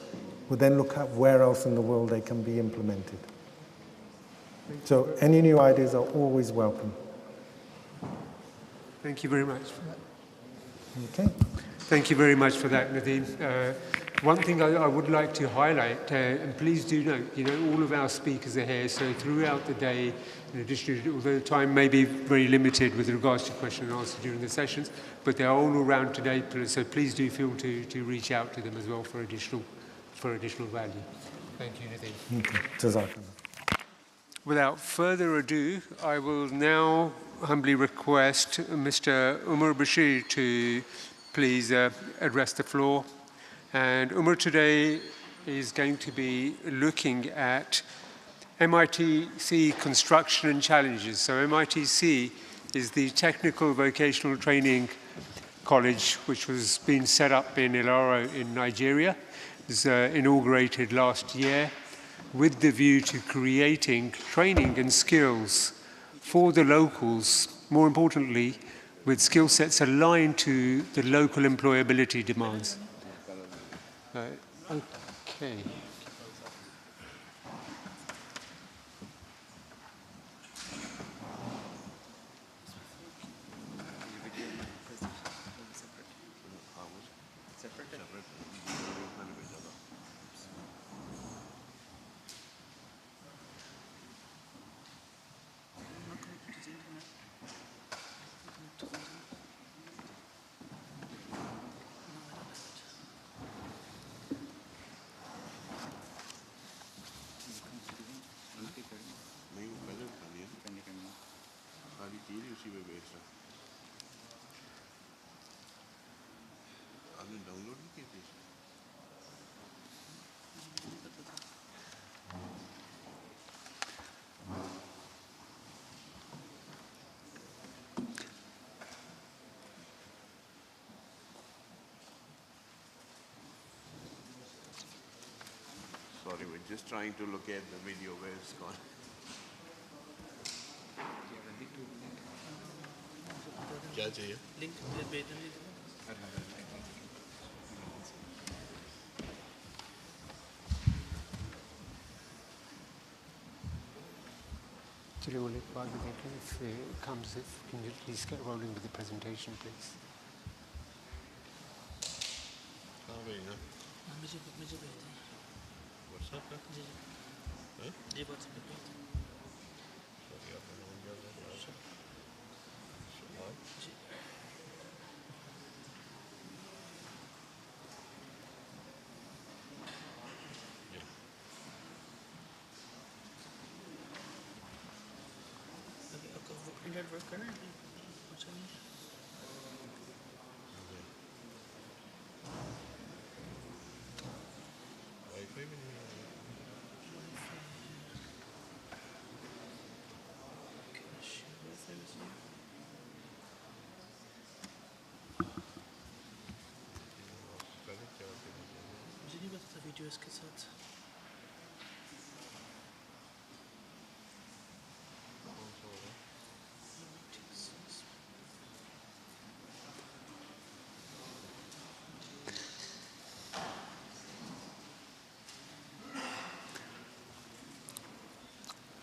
we'll then look at where else in the world they can be implemented. So any new ideas are always welcome. Thank you very much. Okay. Thank you very much for that, Nadeem. One thing I would like to highlight, and please do note, all of our speakers are here, so throughout the day, in addition to, although the time may be very limited with regards to question and answer during the sessions, but they are all around today, so please do feel to reach out to them as well for additional value. Thank you, Nadeem. Okay. Without further ado, I will now humbly request Mr. Umar Bashir to please address the floor. And Umar today is going to be looking at MITC construction and challenges. So MITC is the Technical Vocational Training College, which was being set up in Ilaro in Nigeria. It was inaugurated last year with the view to creating training and skills for the locals, more importantly, with skill sets aligned to the local employability demands. Okay. sorry, we're just trying to look at the video where it's gone. क्या चाहिए? Link if it comes, can you please get rolling with the presentation, please? Videos के साथ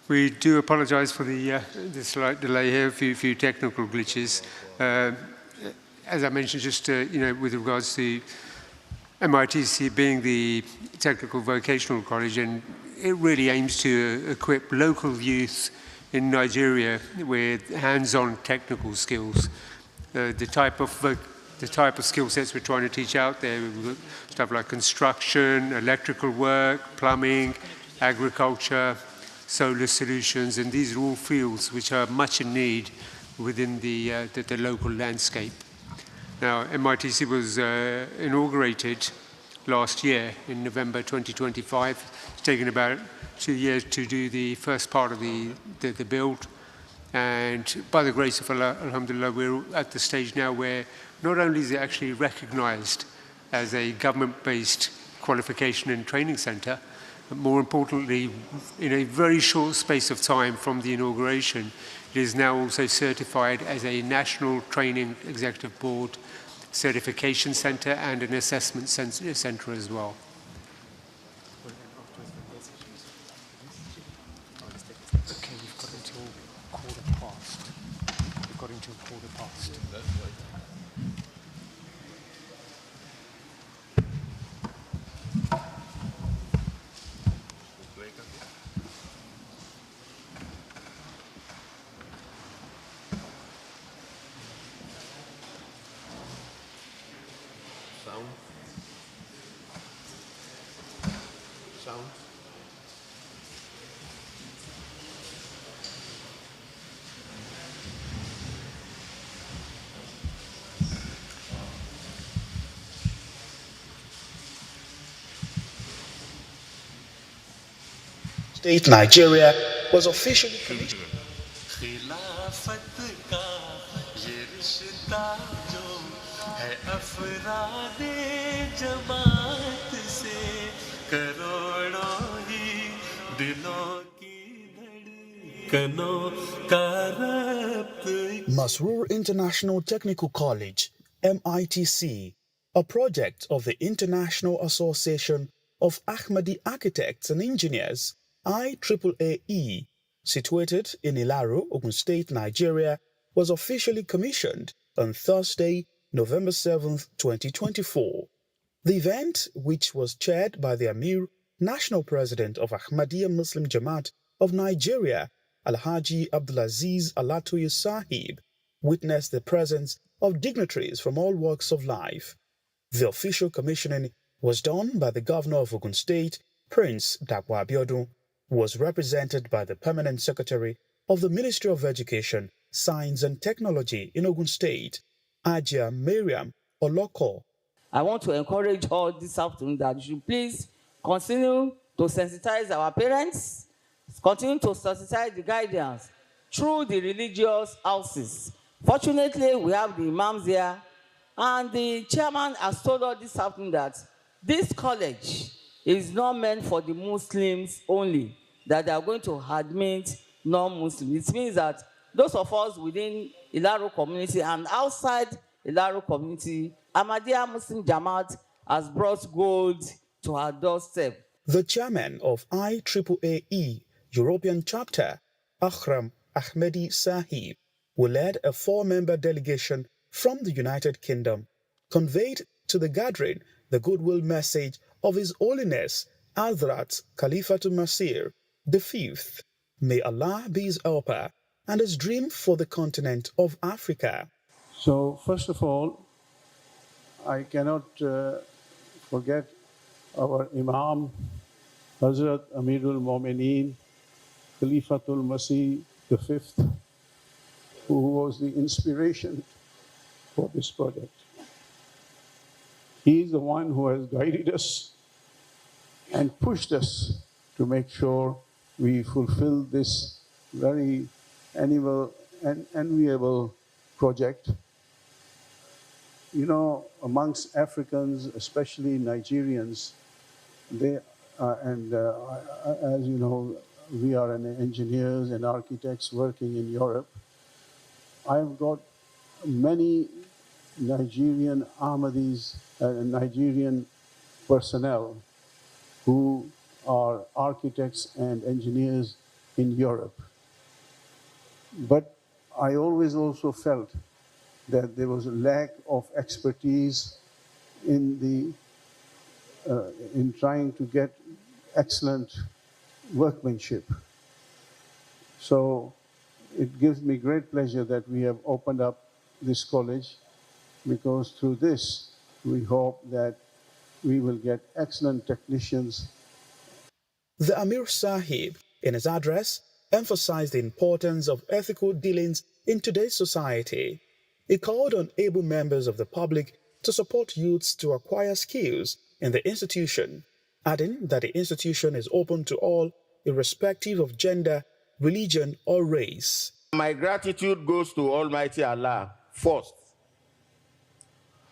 We do apologize for the slight delay here, a few technical glitches. As I mentioned, just with regards to MITC being the technical vocational college, and it really aims to equip local youth in Nigeria with hands-on technical skills. The type of skill sets we're trying to teach out there, we've got stuff like construction, electrical work, plumbing, agriculture, solar solutions, and these are all fields which are much in need within the local landscape. Now, MITC was inaugurated last year in November 2025. It's taken about 2 years to do the first part of the build. And by the grace of Allah, alhamdulillah, we're at the stage now where not only is it actually recognized as a government-based qualification and training center, but more importantly, in a very short space of time from the inauguration, it is now also certified as a National Training Executive Board certification center and an assessment center as well. Okay, we've got until 1:15. We've got until 1:15. State Nigeria was officially commissioned. Masroor International Technical College, MITC, a project of the International Association of Ahmadi Architects and Engineers, IAAAE, situated in Ilaro, Ogun State, Nigeria, was officially commissioned on Thursday, November 7, 2024. The event, which was chaired by the Amir, National President of Ahmadiyya Muslim Jamaat of Nigeria, Alhaji Abdulaziz Alatoye Sahib, witnessed the presence of dignitaries from all walks of life. The official commissioning was done by the Governor of Ogun State, Prince Dapo Abiodun, who was represented by the Permanent Secretary of the Ministry of Education, Science and Technology in Ogun State, Ajia Miriam Oloko. I want to encourage all this afternoon that you should please continue to sensitize our parents, continue to sensitize the guardians through the religious houses. Fortunately, we have the imams here, and the chairman has told us this afternoon that this college It's not meant for the Muslims only, that they are going to admit non-Muslims. It means that those of us within Ilaro community and outside Ilaro community, Ahmadiyya Muslim Jamaat has brought gold to our doorstep. The chairman of IAAAE European chapter, Akram Ahmedi Sahib, who led a 4-member delegation from the United Kingdom, conveyed to the gathering the goodwill message of His Holiness Hazrat Khalifatul Masih V. May Allah be his helper, and his dream for the continent of Africa. So, first of all, I cannot forget our Imam, Hazrat Amirul Momineen, Khalifatul Masih V, who was the inspiration for this project. He is the one who has guided us and pushed us to make sure we fulfill this very enviable project. You know, amongst Africans, especially Nigerians, as you know, we are engineers and architects working in Europe. I've got many Nigerian Ahmadis, Nigerian personnel who are architects and engineers in Europe. But I always also felt that there was a lack of expertise in trying to get excellent workmanship. So it gives me great pleasure that we have opened up this college, because through this we hope that we will get excellent technicians. The Amir Sahib, in his address, emphasized the importance of ethical dealings in today's society. He called on able members of the public to support youths to acquire skills in the institution, adding that the institution is open to all, irrespective of gender, religion, or race. My gratitude goes to Almighty Allah first,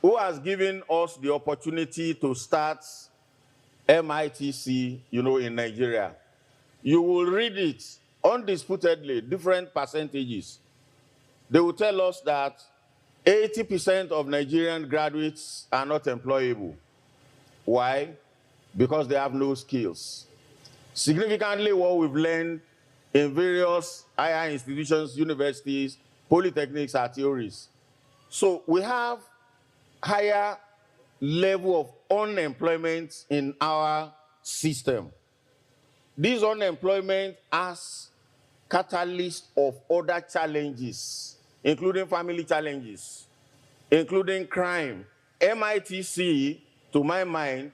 who has given us the opportunity to start MITC, in Nigeria. You will read it undisputedly, different percentages. They will tell us that 80% of Nigerian graduates are not employable. Why? Because they have no skills. Significantly, what we've learned in various higher institutions, universities, polytechnics are theories. So we have higher level of unemployment in our system. This unemployment has catalyst of other challenges, including family challenges, including crime. MITC, to my mind,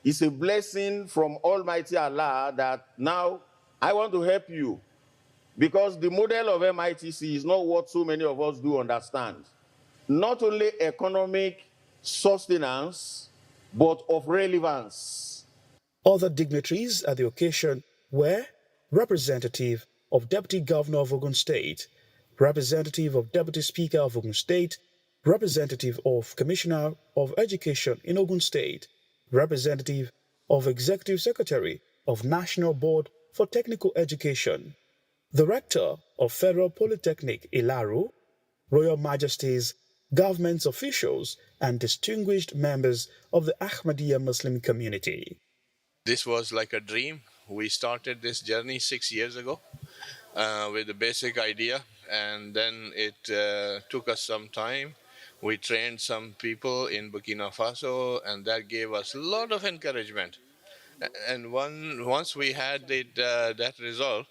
is a blessing from Almighty Allah that now I want to help you, because the model of MITC is not what so many of us do understand. Not only economic sustenance, but of relevance. Other dignitaries at the occasion were representative of Deputy Governor of Ogun State, representative of Deputy Speaker of Ogun State, representative of Commissioner of Education in Ogun State, representative of Executive Secretary of National Board for Technical Education, the Rector of Federal Polytechnic Ilaro, Royal Majesties, government officials, and distinguished members of the Ahmadiyya Muslim community. This was like a dream. We started this journey 6 years ago with the basic idea, and then it took us some time. We trained some people in Burkina Faso, and that gave us a lot of encouragement. And once we had that result,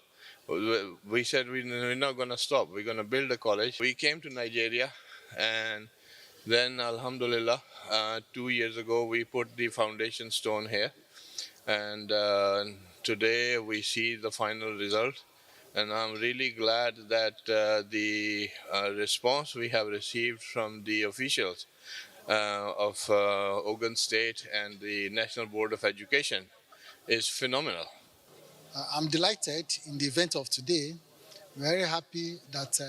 we said we're not going to stop. We're going to build a college. We came to Nigeria, and then, alhamdulillah, 2 years ago, we put the foundation stone here. And today, we see the final result. And I'm really glad that the response we have received from the officials of Ogun State and the National Board of Education is phenomenal. I'm delighted in the event of today. Very happy that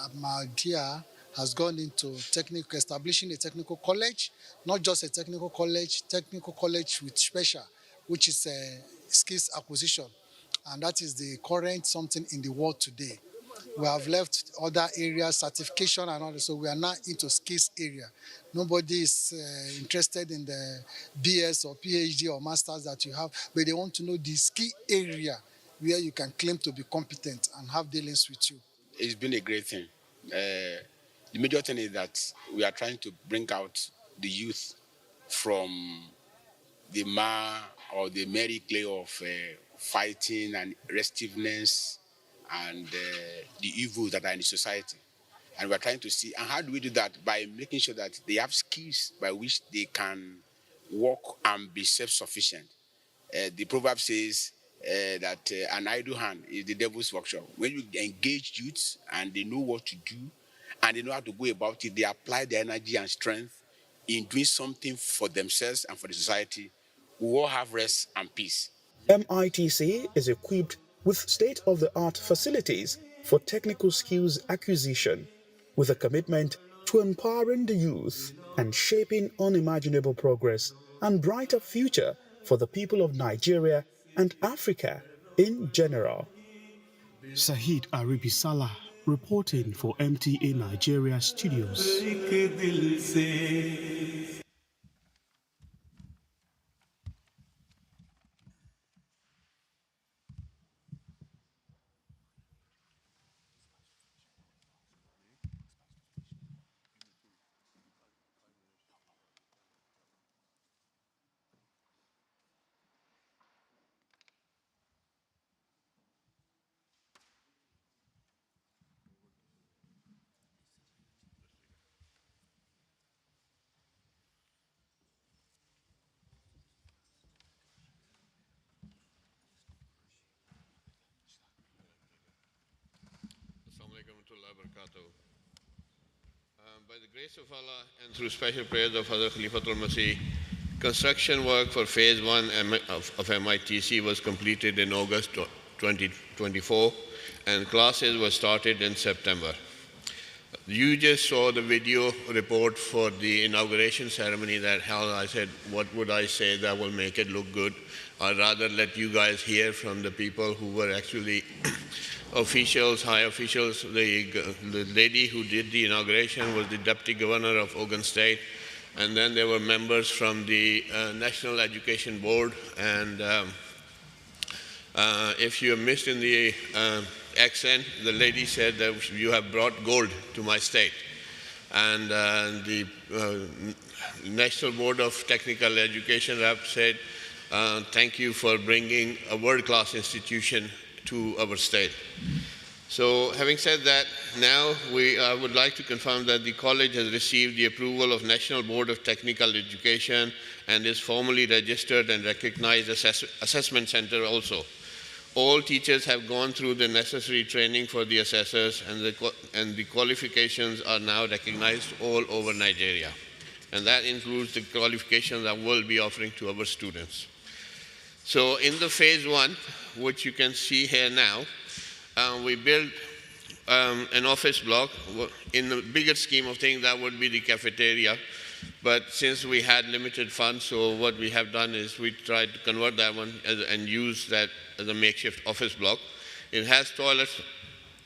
Ahmadiyya has gone into establishing a technical college, not just a technical college with special, which is skills acquisition. And that is the current something in the world today. We have left other areas, certification and all, so we are now into skills area. Nobody is interested in the BS or PhD or masters that you have, but they want to know the skill area where you can claim to be competent and have dealings with you. It's been a great thing. The major thing is that we are trying to bring out the youth from the or the merry clay of fighting and restiveness and the evils that are in the society. And we're trying to see, and how do we do that? By making sure that they have skills by which they can work and be self-sufficient. The proverb says that an idle hand is the devil's workshop. When you engage youths and they know what to do and they know how to go about it, they apply their energy and strength in doing something for themselves and for the society, we all have rest and peace. MITC is equipped with state-of-the-art facilities for technical skills acquisition, with a commitment to empowering the youth and shaping unimaginable progress and brighter future for the people of Nigeria and Africa in general. Saheed Aribisala reporting for MTA Nigeria Studios. By the grace of Allah and through special prayers of Hazrat Khalifatul Masih, construction work for phase 1 of MITC was completed in August 2024 and classes were started in September. You just saw the video report for the inauguration ceremony that held. I said, what would I say that will make it look good? I'd rather let you guys hear from the people who were actually officials, high officials. The lady who did the inauguration was the Deputy Governor of Ogun State, and then there were members from the National Education Board. And if you missed in the accent, the lady said that you have brought gold to my state. And the National Board of Technical Education rep said, thank you for bringing a world-class institution to our state. So having said that, now I would like to confirm that the college has received the approval of National Board of Technical Education and is formally registered and recognized assessment center also. All teachers have gone through the necessary training for the assessors, and the qualifications are now recognized all over Nigeria. And that includes the qualifications that we'll be offering to our students. So in the phase 1, which you can see here now, we built an office block. In the bigger scheme of things, that would be the cafeteria. But since we had limited funds, so what we have done is we tried to convert that one and use that as a makeshift office block. It has toilets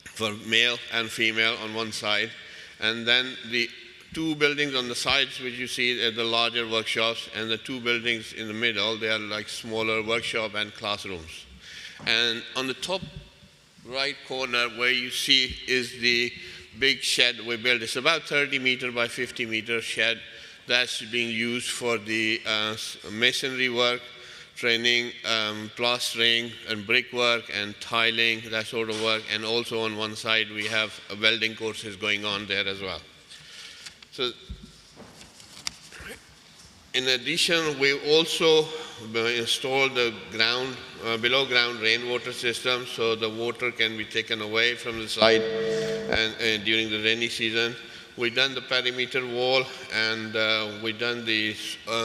for male and female on one side, and then the 2 buildings on the sides, which you see are the larger workshops, and the 2 buildings in the middle, they are like smaller workshop and classrooms. And on the top right corner where you see is the big shed we built. It's about 30 meter by 50 meter shed that's being used for the masonry work, training, plastering and brickwork and tiling, that sort of work. And also on one side we have welding courses going on there as well. So in addition, we also installed the below ground rainwater system, so the water can be taken away from the site and during the rainy season. We've done the perimeter wall, and we've done the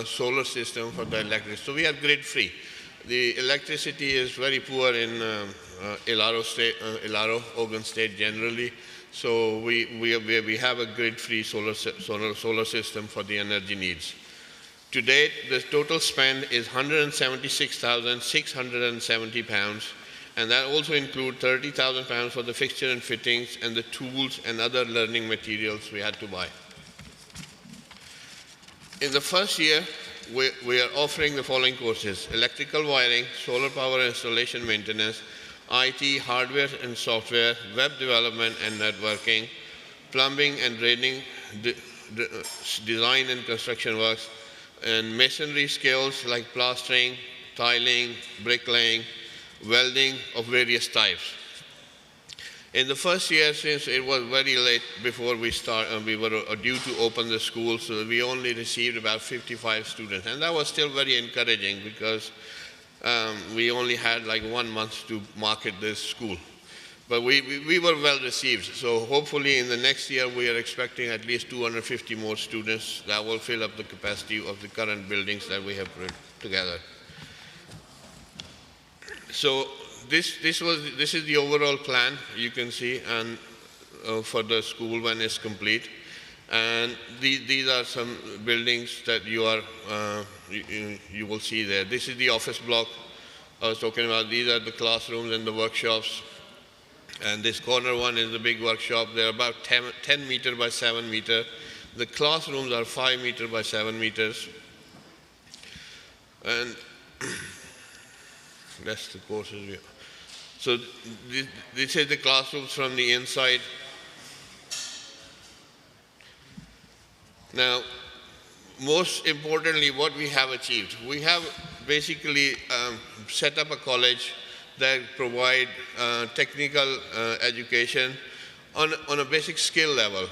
solar system for the electricity. So we are grid free. The electricity is very poor in Ilaro, Ogun State generally. So we have a grid free solar system for the energy needs. To date, the total spend is £176,670, and that also includes £30,000 for the fixture and fittings and the tools and other learning materials we had to buy. In the first year, we are offering the following courses: electrical wiring, solar power installation maintenance, IT, hardware and software, web development and networking, plumbing and draining, design and construction works, and masonry skills like plastering, tiling, bricklaying, welding of various types. In the first year, since it was very late before we were due to open the school, so we only received about 55 students. And that was still very encouraging because we only had like 1 month to market this school. But we were well received. So hopefully in the next year, we are expecting at least 250 more students that will fill up the capacity of the current buildings that we have put together. So this is the overall plan you can see, and for the school when it's complete. And these are some buildings that you will see there. This is the office block I was talking about. These are the classrooms and the workshops. And this corner one is the big workshop. They're about 10 meter by 7 meter. The classrooms are 5 meter by 7 meters. And that's the courses view. So this is the classrooms from the inside. Now, most importantly, what we have achieved. We have basically set up a college that provide technical education on a basic skill level.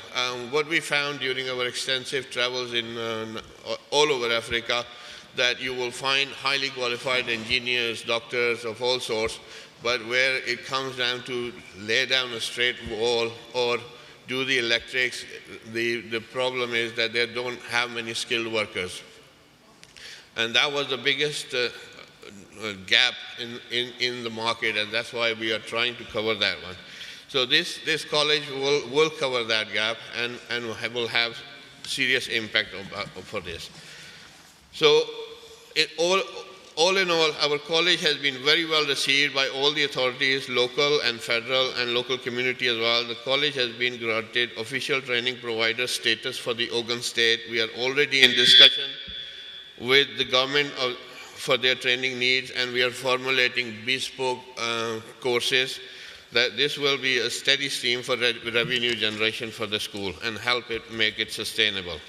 What we found during our extensive travels in all over Africa, that you will find highly qualified engineers, doctors of all sorts, but where it comes down to lay down a straight wall or do the electrics, the problem is that they don't have many skilled workers. And that was the biggest gap in the market, and that's why we are trying to cover that one. So this college will cover that gap and will have serious impact for this. So all in all, our college has been very well received by all the authorities, local and federal and local community as well. The college has been granted official training provider status for the Ogun State. We are already in discussion with the government for their training needs, and we are formulating bespoke courses that this will be a steady stream for revenue generation for the school and help it make it sustainable.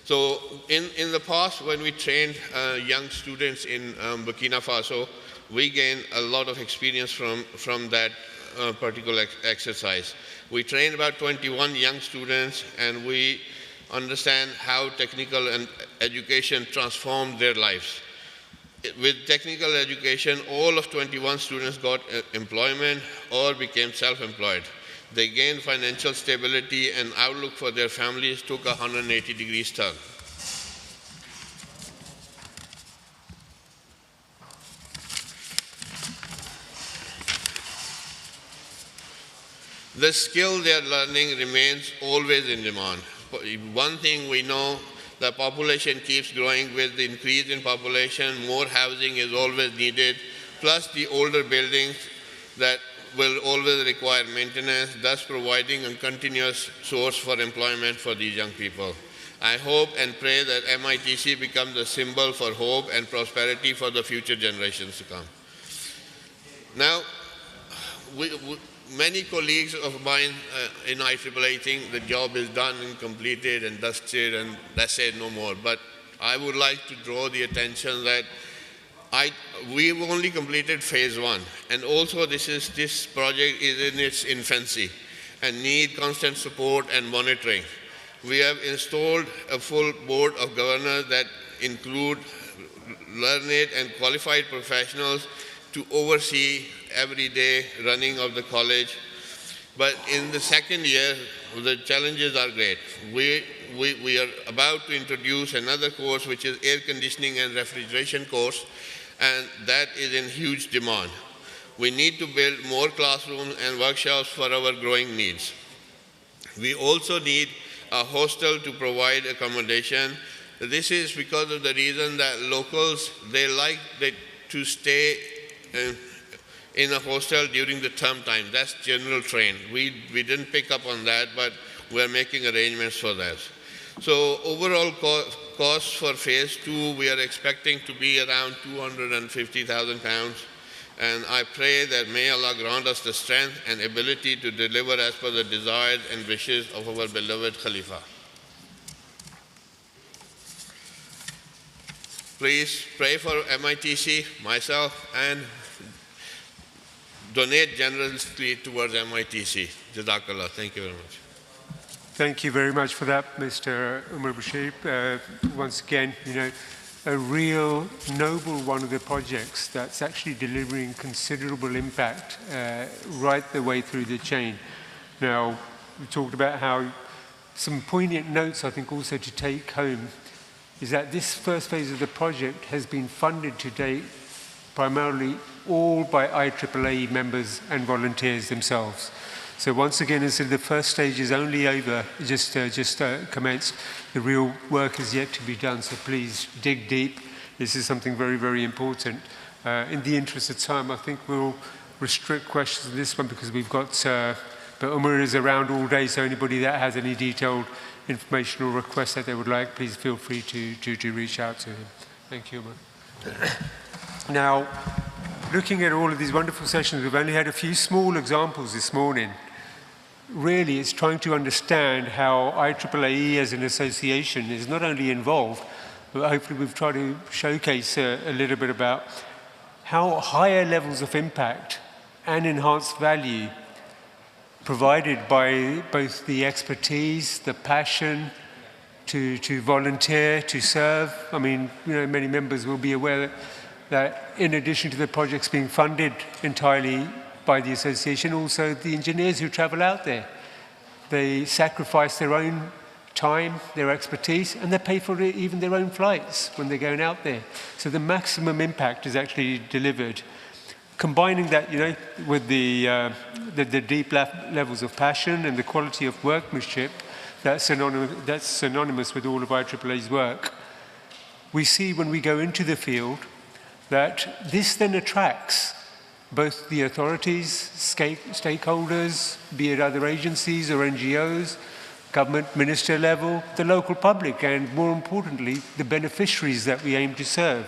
So in the past, when we trained young students in Burkina Faso, we gained a lot of experience from that particular exercise. We trained about 21 young students, and we understand how technical and education transformed their lives. With technical education, all of 21 students got employment or became self-employed. They gained financial stability, and outlook for their families took a 180-degree turn. The skill they are learning remains always in demand. One thing we know, the population keeps growing. With the increase in population, more housing is always needed, plus the older buildings that will always require maintenance, thus providing a continuous source for employment for these young people. I hope and pray that MITC becomes a symbol for hope and prosperity for the future generations to come. Now, many colleagues of mine in IAAAE think the job is done and completed and dusted and that's it, no more. But I would like to draw the attention that we've only completed phase 1, and also this project is in its infancy and need constant support and monitoring. We have installed a full board of governors that include learned and qualified professionals to oversee everyday running of the college. But in the second year, the challenges are great. We are about to introduce another course, which is air conditioning and refrigeration course, and that is in huge demand. We need to build more classrooms and workshops for our growing needs. We also need a hostel to provide accommodation This is because of the reason that locals, they like to stay in a hostel during the term time. That's general train. We didn't pick up on that, but we're making arrangements for that. So overall costs for phase 2, we are expecting to be around 250,000 pounds. And I pray that may Allah grant us the strength and ability to deliver as per the desires and wishes of our beloved Khalifa. Please pray for MITC, myself, and donate generously towards MITC. Jazakallah. Thank you very much. Thank you very much for that, Mr. Umar Bashir. Once again, a real noble one of the projects that's actually delivering considerable impact right the way through the chain. Now, we talked about how some poignant notes, I think, also to take home is that this first phase of the project has been funded to date primarily all by IAAAE members and volunteers themselves. So once again, as the first stage is only over, just commenced, the real work is yet to be done, so please dig deep. This is something very, very important. In the interest of time, I think we'll restrict questions to this one because we've got, but Umar is around all day, so anybody that has any detailed information or requests that they would like, please feel free to reach out to him. Thank you, Umar. Now, looking at all of these wonderful sessions, we've only had a few small examples this morning. Really, it's trying to understand how IAAAE as an association is not only involved, but hopefully we've tried to showcase a little bit about how higher levels of impact and enhanced value provided by both the expertise, the passion to volunteer, to serve. I mean, many members will be aware that in addition to the projects being funded entirely by the association, also the engineers who travel out there, they sacrifice their own time, their expertise, and they pay for even their own flights when they're going out there. So the maximum impact is actually delivered. Combining that, with the deep levels of passion and the quality of workmanship that's synonymous with all of IAAAE's work, we see when we go into the field that this then attracts both the authorities, stakeholders, be it other agencies or NGOs, government minister level, the local public, and more importantly, the beneficiaries that we aim to serve.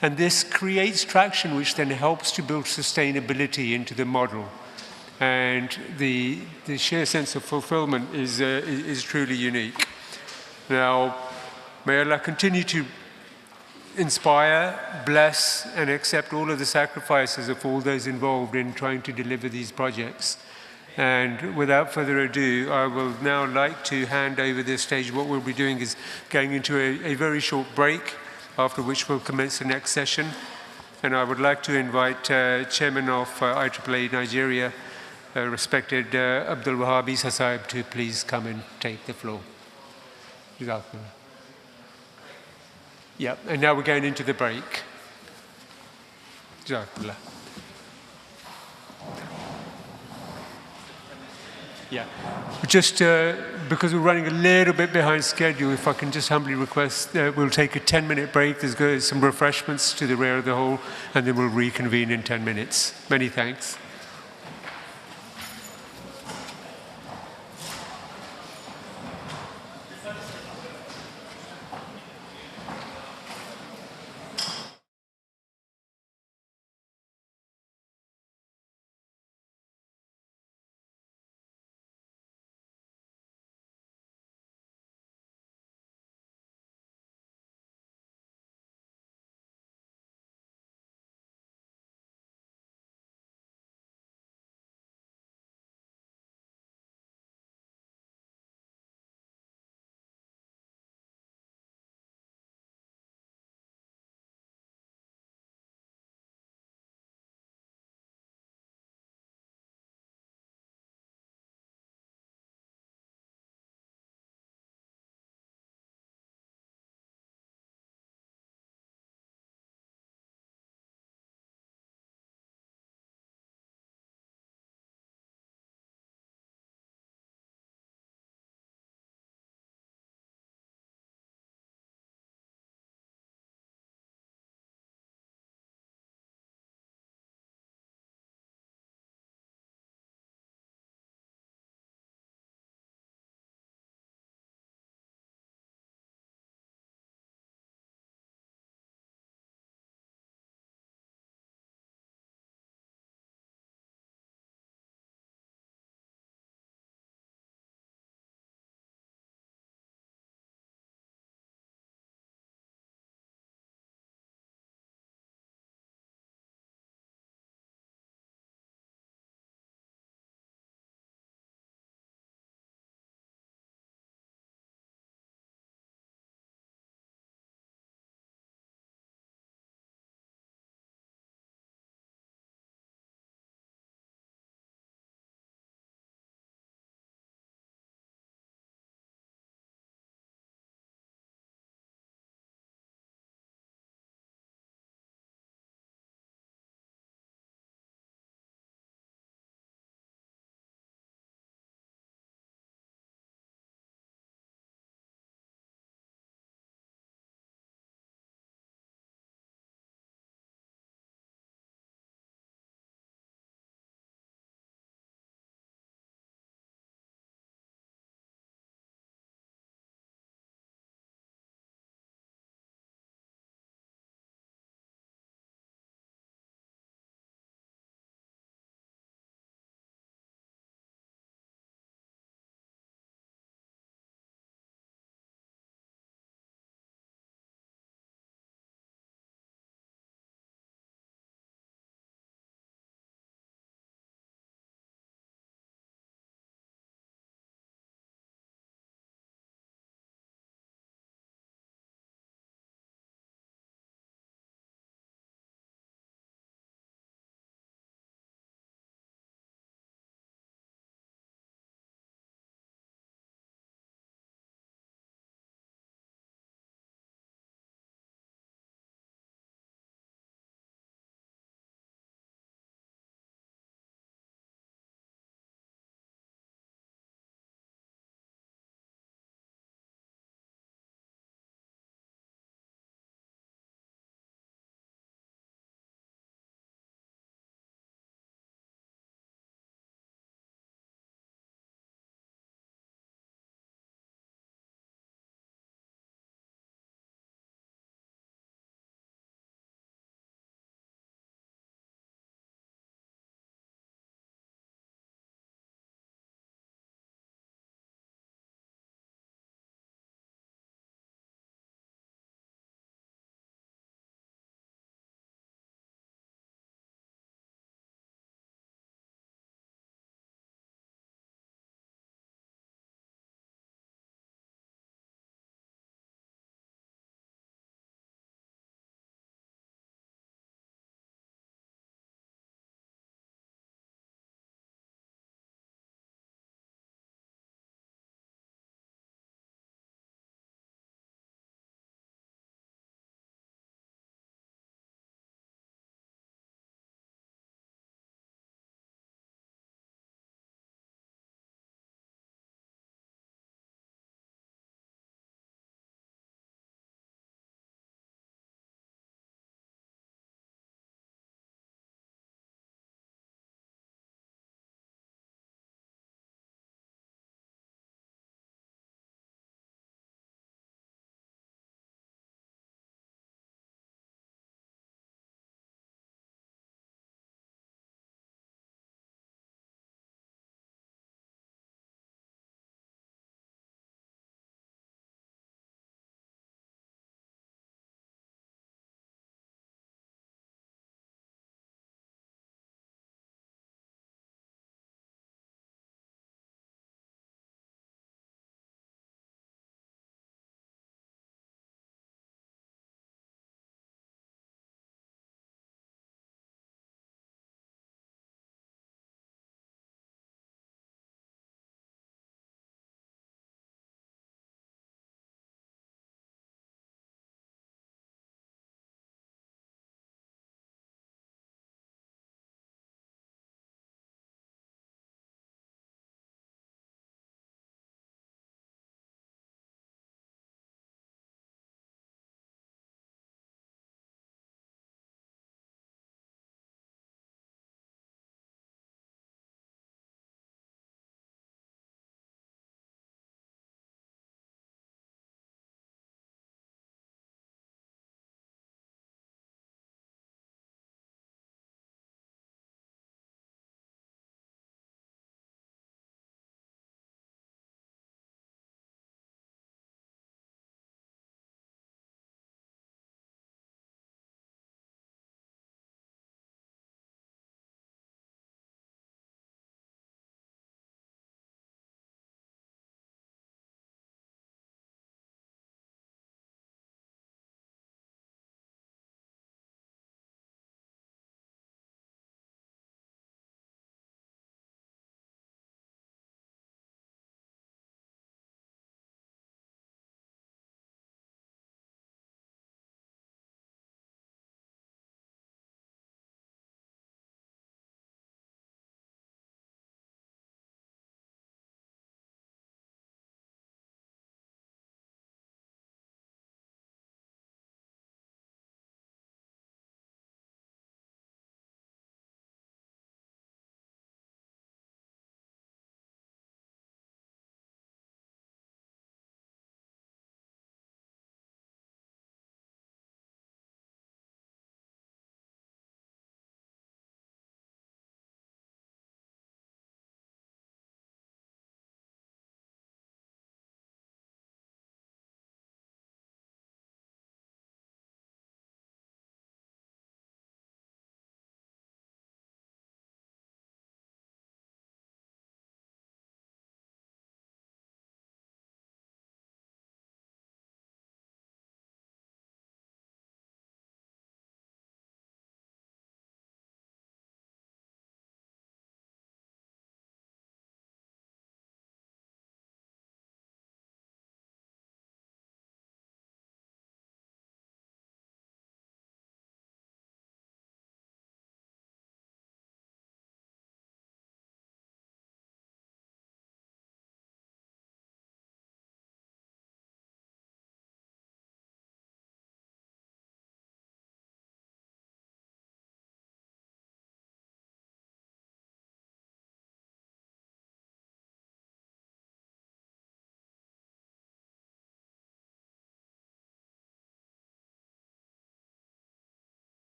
And this creates traction, which then helps to build sustainability into the model. And the sheer sense of fulfillment is truly unique. Now, may Allah continue to inspire, bless, and accept all of the sacrifices of all those involved in trying to deliver these projects. And without further ado, I will now like to hand over this stage. What we'll be doing is going into a very short break, after which we'll commence the next session. And I would like to invite Chairman of IAAAE Nigeria, respected Abdul Wahab Isa Sahib, to please come and take the floor. Yeah, and now we're going into the break. Jazakallah. Yeah, just because we're running a little bit behind schedule, if I can just humbly request that we'll take a 10-minute break. There's some refreshments to the rear of the hall, and then we'll reconvene in 10 minutes. Many thanks.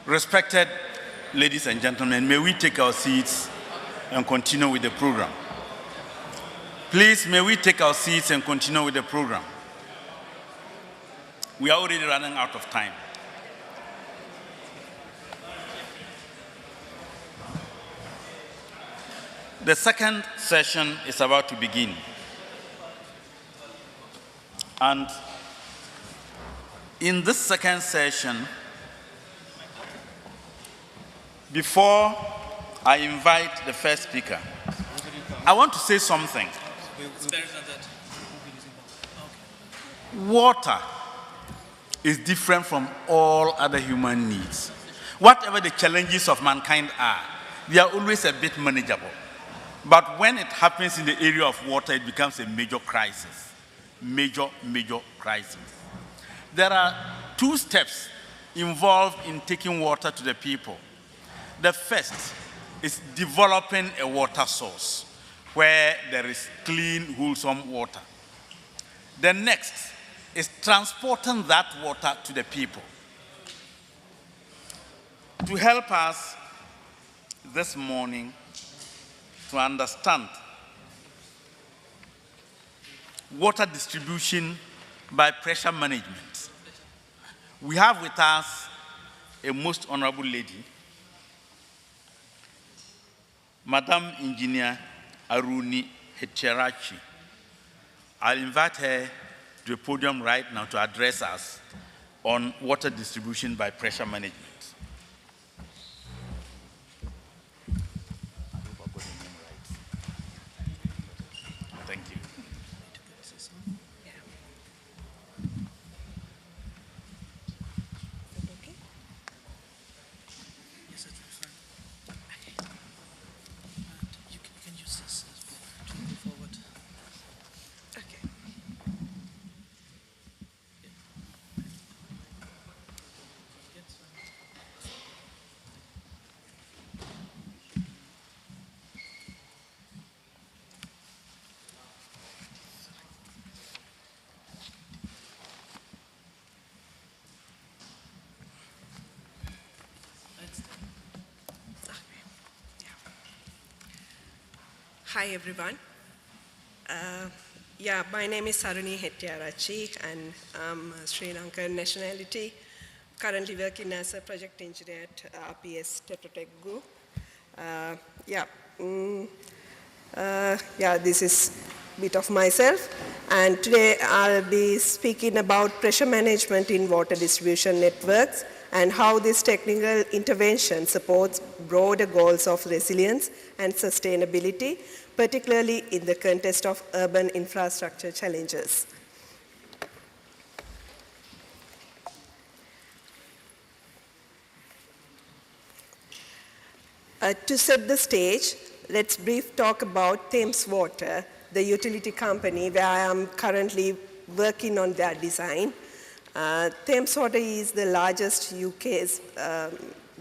Respected ladies and gentlemen, may we take our seats and continue with the program. Please, may we take our seats and continue with the program. We are already running out of time. The second session is about to begin. And in this second session, before I invite the first speaker, I want to say something. Water is different from all other human needs. Whatever the challenges of mankind are, they are always a bit manageable. But when it happens in the area of water, it becomes a major crisis. Major crisis. There are two steps involved in taking water to the people. The first is developing a water source where there is clean, wholesome water. The next is transporting that water to the people. To help us this morning to understand water distribution by pressure management, we have with us a most honorable lady, Madam Engineer Aruni Heterachi. I'll invite her to the podium right now to address us on water distribution by pressure management. Thank you. Hi, everyone. My name is Saruni Hettiarachi, and I'm Sri Lankan nationality. Currently working as a project engineer at RPS Tetra Tech Group. This is a bit of myself. And today I'll be speaking about pressure management in water distribution networks and how this technical intervention supports broader goals of resilience and sustainability, particularly in the context of urban infrastructure challenges. To set the stage, let's brief talk about Thames Water, the utility company where I am currently working on their design. Thames Water is the largest UK's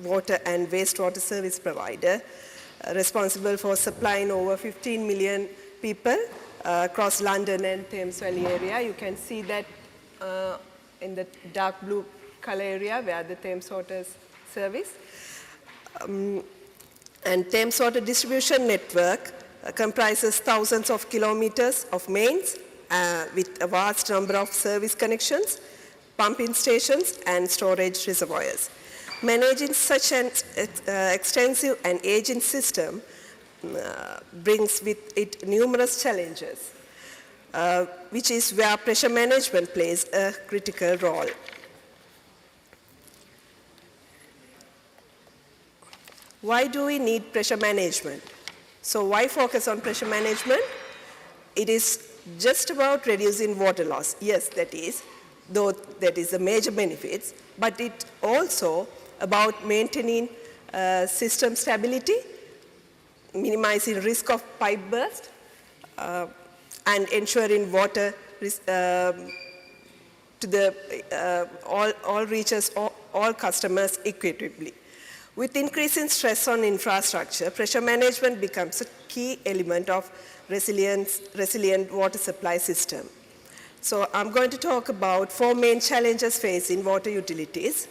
water and wastewater service provider, responsible for supplying over 15 million people across London and Thames Valley area. You can see that in the dark blue color area where the Thames Water service. And Thames Water distribution network comprises thousands of kilometers of mains with a vast number of service connections, pumping stations, and storage reservoirs. Managing such an extensive and aging system brings with it numerous challenges, which is where pressure management plays a critical role. Why do we need pressure management? So why focus on pressure management? It is just about reducing water loss. Yes, that is, though that is a major benefit, but it also about maintaining system stability, minimizing risk of pipe burst, and ensuring water to the all reaches all customers equitably. With increasing stress on infrastructure, pressure management becomes a key element of resilient water supply system. So I'm going to talk about 4 main challenges facing water utilities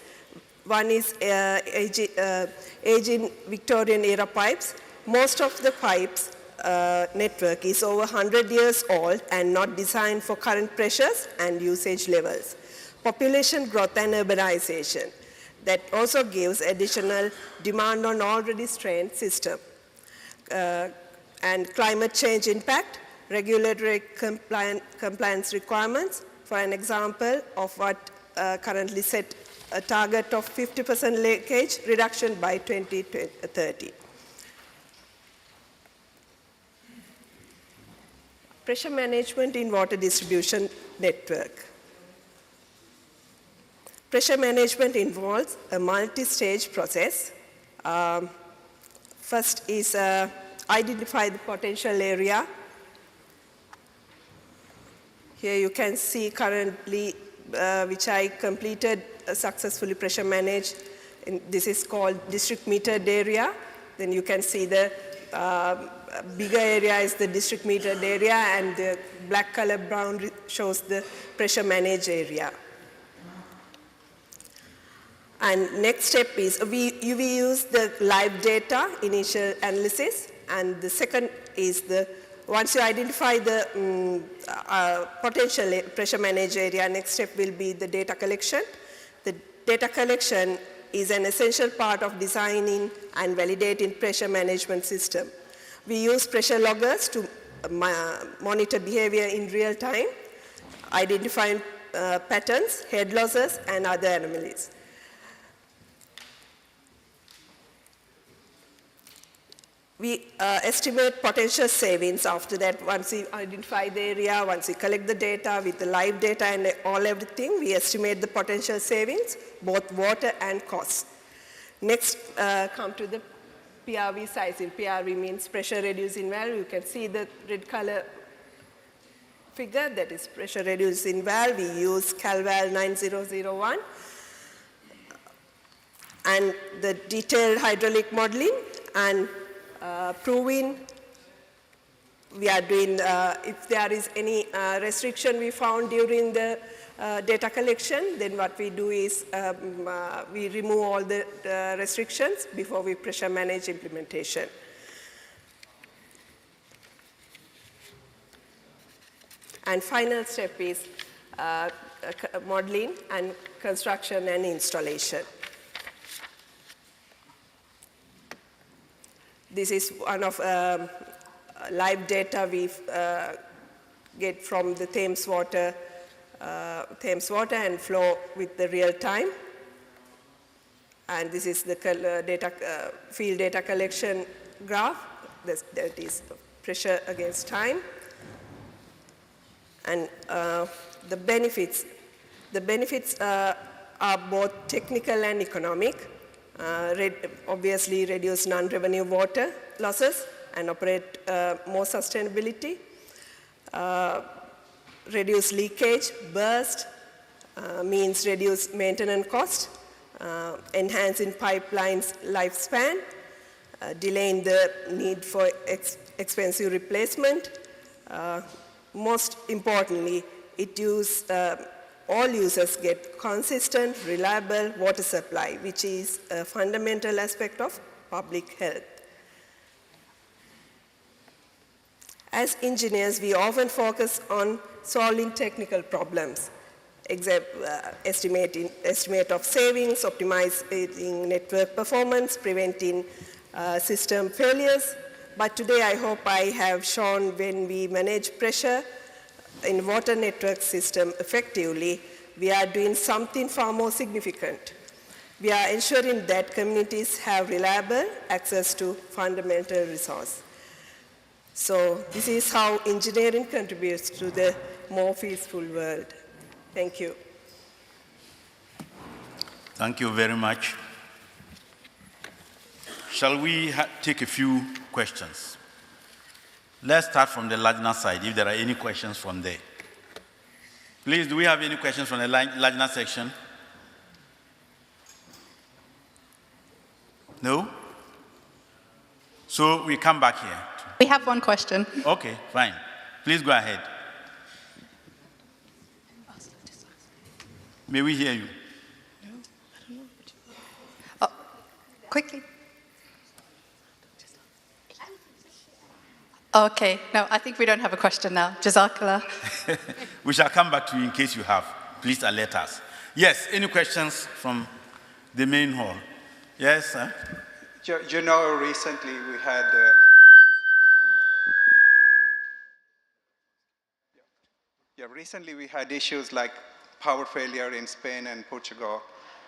One is aging Victorian era pipes. Most of the pipes network is over 100 years old and not designed for current pressures and usage levels. Population growth and urbanization. That also gives additional demand on already strained system. And climate change impact, regulatory compliance requirements. For an example of what currently set a target of 50% leakage reduction by 2030. Pressure management in water distribution network. Pressure management involves a multi-stage process. First is identify the potential area. Here you can see currently, which I completed successfully pressure managed. This is called district metered area. Then you can see the bigger area is the district metered area, and the black color brown shows the pressure managed area. And next step is we use the live data initial analysis, and the second is once you identify the potential pressure managed area, next step will be the data collection. The data collection is an essential part of designing and validating pressure management system. We use pressure loggers to monitor behavior in real time, identifying patterns, head losses, and other anomalies. We estimate potential savings after that. Once we identify the area, once we collect the data with the live data and everything, we estimate the potential savings, both water and cost. Next, come to the PRV sizing. PRV means pressure reducing valve. You can see the red color figure, that is pressure reducing valve. We use CalVal 9001. And the detailed hydraulic modeling and proving we are doing, if there is any restriction we found during the data collection, then what we do is we remove all the restrictions before we pressure manage implementation. And final step is modeling and construction and installation. This is one of live data we get from the Thames water and flow with the real time. And this is the field data collection graph. That is pressure against time. And the benefits are both technical and economic. Obviously reduce non-revenue water losses and operate more sustainability. Reduce leakage, burst, means reduce maintenance cost, enhancing pipelines lifespan, delaying the need for expensive replacement. Most importantly, all users get consistent, reliable water supply, which is a fundamental aspect of public health. As engineers, we often focus on solving technical problems, estimate of savings, optimizing network performance, preventing system failures. But today, I hope I have shown when we manage pressure in water network system effectively, we are doing something far more significant. We are ensuring that communities have reliable access to fundamental resource. So this is how engineering contributes to the more peaceful world. Thank you. Thank you very much. Shall we take a few questions? Let's start from the Lajna side, if there are any questions from there. Please, do we have any questions from the Lajna section? No? So we come back here. We have one question. Okay, fine. Please go ahead. May we hear you? quickly. Okay, no, I think we don't have a question now. Jazakallah. We shall come back to you in case you have. Please alert us. Yes, any questions from the main hall? Yes, sir? You know, recently we had issues like power failure in Spain and Portugal,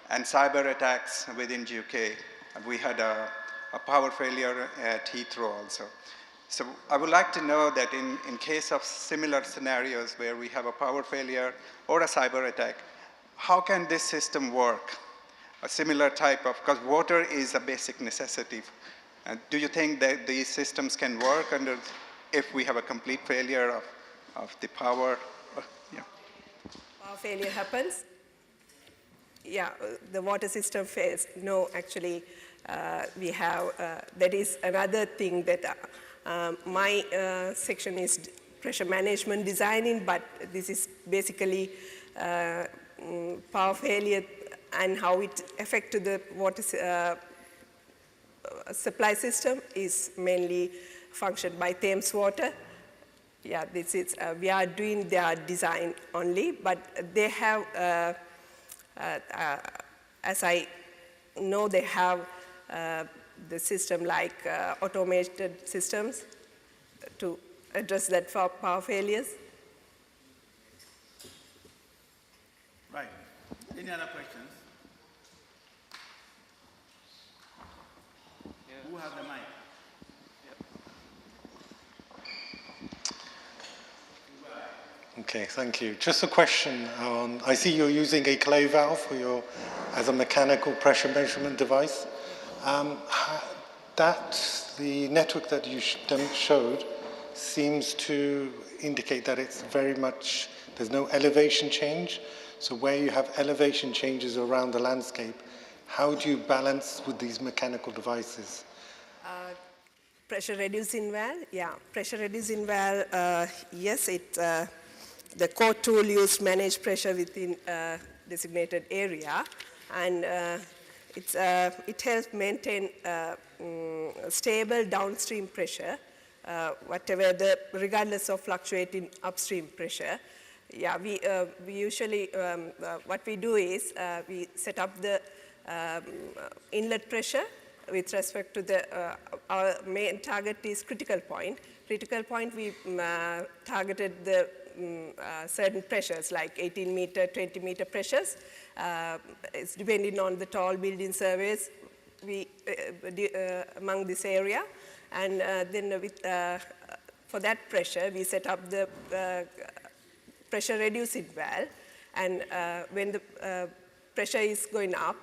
and cyber attacks within UK. We had a power failure at Heathrow also. So I would like to know that in case of similar scenarios where we have a power failure or a cyber attack, how can this system work? A similar type of, because water is a basic necessity. Do you think that these systems can work if we have a complete failure of the power? Power failure happens? Yeah, the water system fails. No, actually, we have, that is another thing that my section is pressure management designing, but this is basically power failure and how it affects the water supply system is mainly functioned by Thames Water. Yeah, this is, we are doing their design only, but they have, as I know, they have the system like automated systems to address that for power failures. Right. Any other questions? Yeah. Who has the mic? Okay, thank you. Just a question on, I see you're using a clay valve for as a mechanical pressure measurement device. The network that you showed seems to indicate that it's very much, there's no elevation change. So where you have elevation changes around the landscape, how do you balance with these mechanical devices? Pressure reducing valve, yeah. Pressure reducing valve, yes, the core tool used to manage pressure within a designated area, and it helps maintain stable downstream pressure, regardless of fluctuating upstream pressure. Yeah, we usually, what we do is we set up the inlet pressure with respect to our main target is critical point. Critical point, we targeted the certain pressures like 18 meter, 20 meter pressures. It's depending on the tall building surveys among this area. And then for that pressure, we set up the pressure reducing valve. And when the pressure is going up,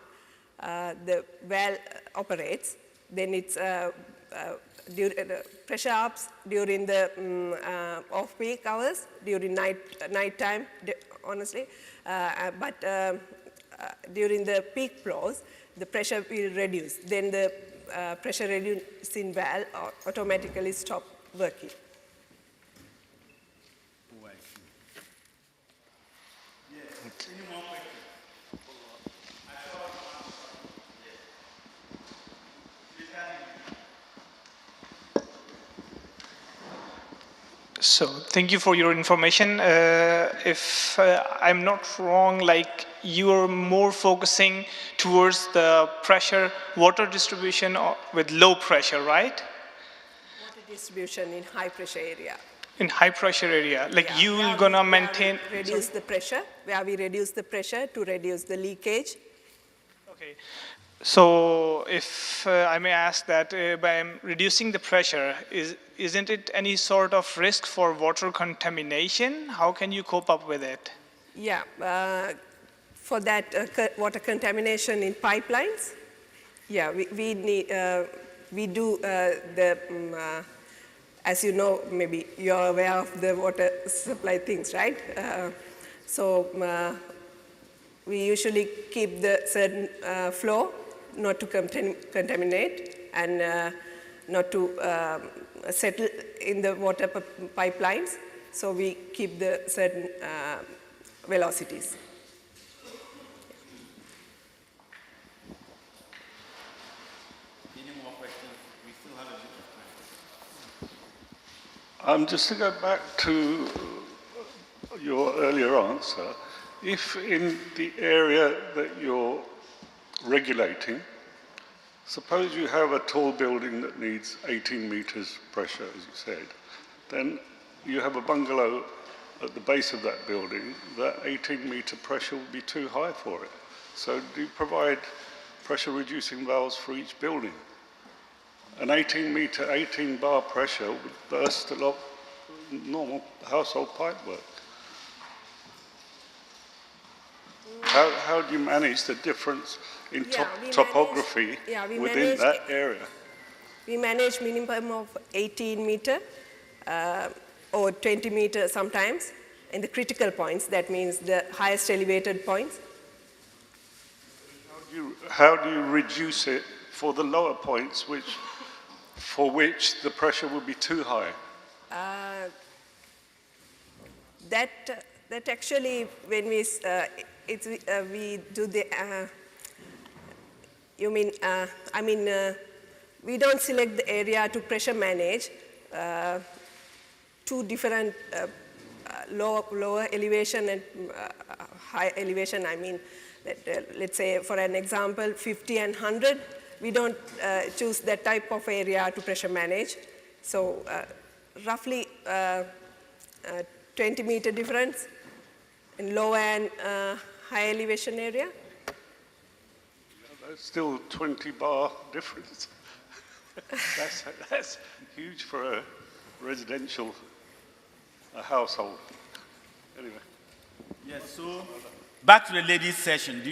the valve operates. Then it's pressure ups during the off-peak hours, during night time, honestly. But during the peak flows, the pressure will reduce. Then the pressure reducing valve automatically stop working. So thank you for your information. If I'm not wrong, like you're more focusing towards the pressure, water distribution with low pressure, right? Water distribution in high pressure area. In high pressure area, like you're gonna maintain. Reduce the pressure, where we reduce the pressure to reduce the leakage. Okay. So if I may ask that by reducing the pressure, isn't it any sort of risk for water contamination? How can you cope up with it? Yeah, for that water contamination in pipelines, yeah, we do as you know, maybe you're aware of the water supply things, right? So we usually keep the certain flow not to contaminate and not to settle in the water pipelines. So we keep the certain velocities. Just to go back to your earlier answer, if in the area that you're regulating, suppose you have a tall building that needs 18 meters pressure, as you said, then you have a bungalow at the base of that building, that 18-meter pressure will be too high for it. So do you provide pressure-reducing valves for each building? An 18-meter, 18-bar pressure would burst a lot of normal household pipework. How do you manage the difference in topography within that area? We manage minimum of 18 meter or 20 meter sometimes in the critical points. That means the highest elevated points. How do you reduce it for the lower points, for which the pressure would be too high? That actually, when we we do the. We don't select the area to pressure manage. Two different lower elevation and high elevation. Let's say, for an example, 50 and 100. We don't choose that type of area to pressure manage. So roughly 20-meter difference in low and high elevation area. That's still 20-bar difference. That's huge for a residential household. Anyway. Yes, so back to the ladies' section.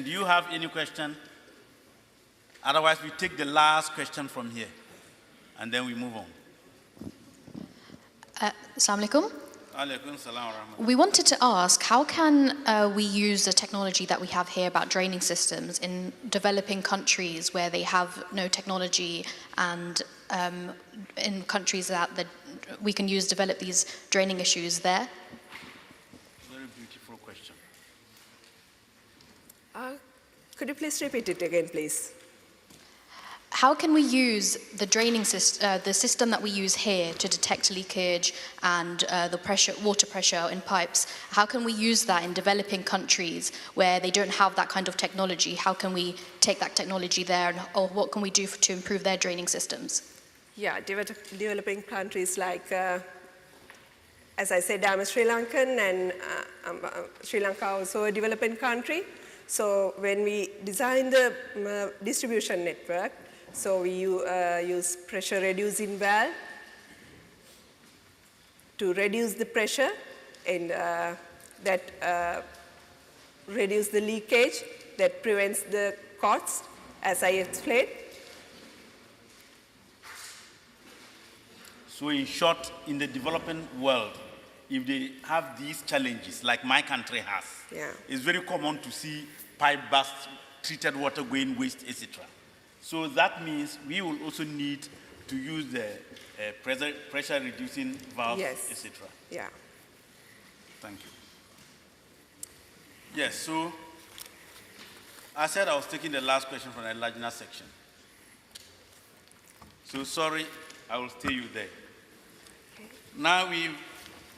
Do you have any question? Otherwise, we take the last question from here, and then we move on. Assalamu alaikum. Alaikum salam wa rahmatullah. We wanted to ask, how can we use the technology that we have here about draining systems in developing countries where they have no technology, and in countries that we can develop these draining issues there? Very beautiful question. Could you please repeat it again, please? How can we use the draining system, the system that we use here to detect leakage and the water pressure in pipes? How can we use that in developing countries where they don't have that kind of technology? How can we take that technology there, or what can we do to improve their draining systems? Yeah, developing countries like, as I said, I'm a Sri Lankan, and Sri Lanka also a developing country. So when we design the distribution network, so we use pressure reducing valve to reduce the pressure, and that reduce the leakage, that prevents the cuts, as I explained. So in short, in the developing world, if they have these challenges, like my country has, it's very common to see pipe bursts, treated water going waste, etc. So that means we will also need to use the pressure-reducing valves, etc. Yeah. Thank you. Yes, so I said I was taking the last question from the Lajna section. So sorry, I will stay you there. Okay. Now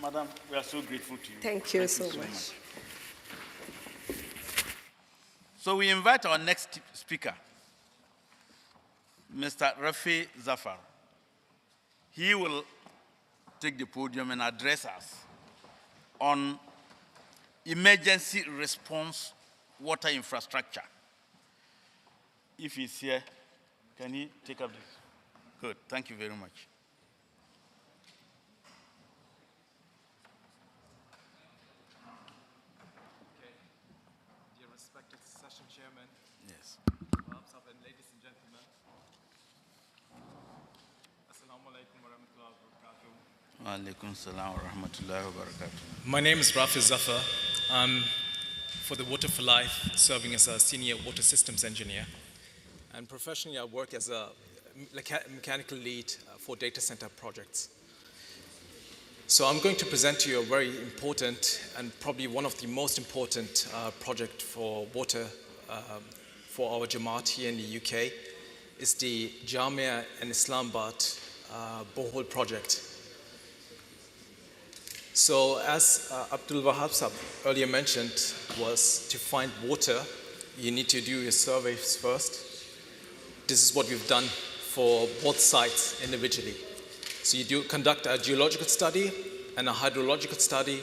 Madam, we are so grateful to you. Thank you so much. So we invite our next speaker, Mr. Rafi Zafar. He will take the podium and address us on emergency response water infrastructure. If he's here, can he take up this? Good, thank you very much. Okay. Dear respected session chairman. Yes. And ladies and gentlemen. Assalamu alaikum wa rahmatullahi wa barakatuh. Wa alaikum salam wa rahmatullahi wa barakatuh. My name is Rafi Zafar. I'm for the Water for Life, serving as a senior water systems engineer. And professionally, I work as a mechanical lead for data center projects. So I'm going to present to you a very important and probably one of the most important project for water for our Jamaat here in the UK. Is the Jamia and Islamabad borehole project. So as Abdul Wahab Sahab earlier mentioned, was to find water, you need to do your surveys first. This is what we've done for both sites individually. So you conduct a geological study and a hydrological study,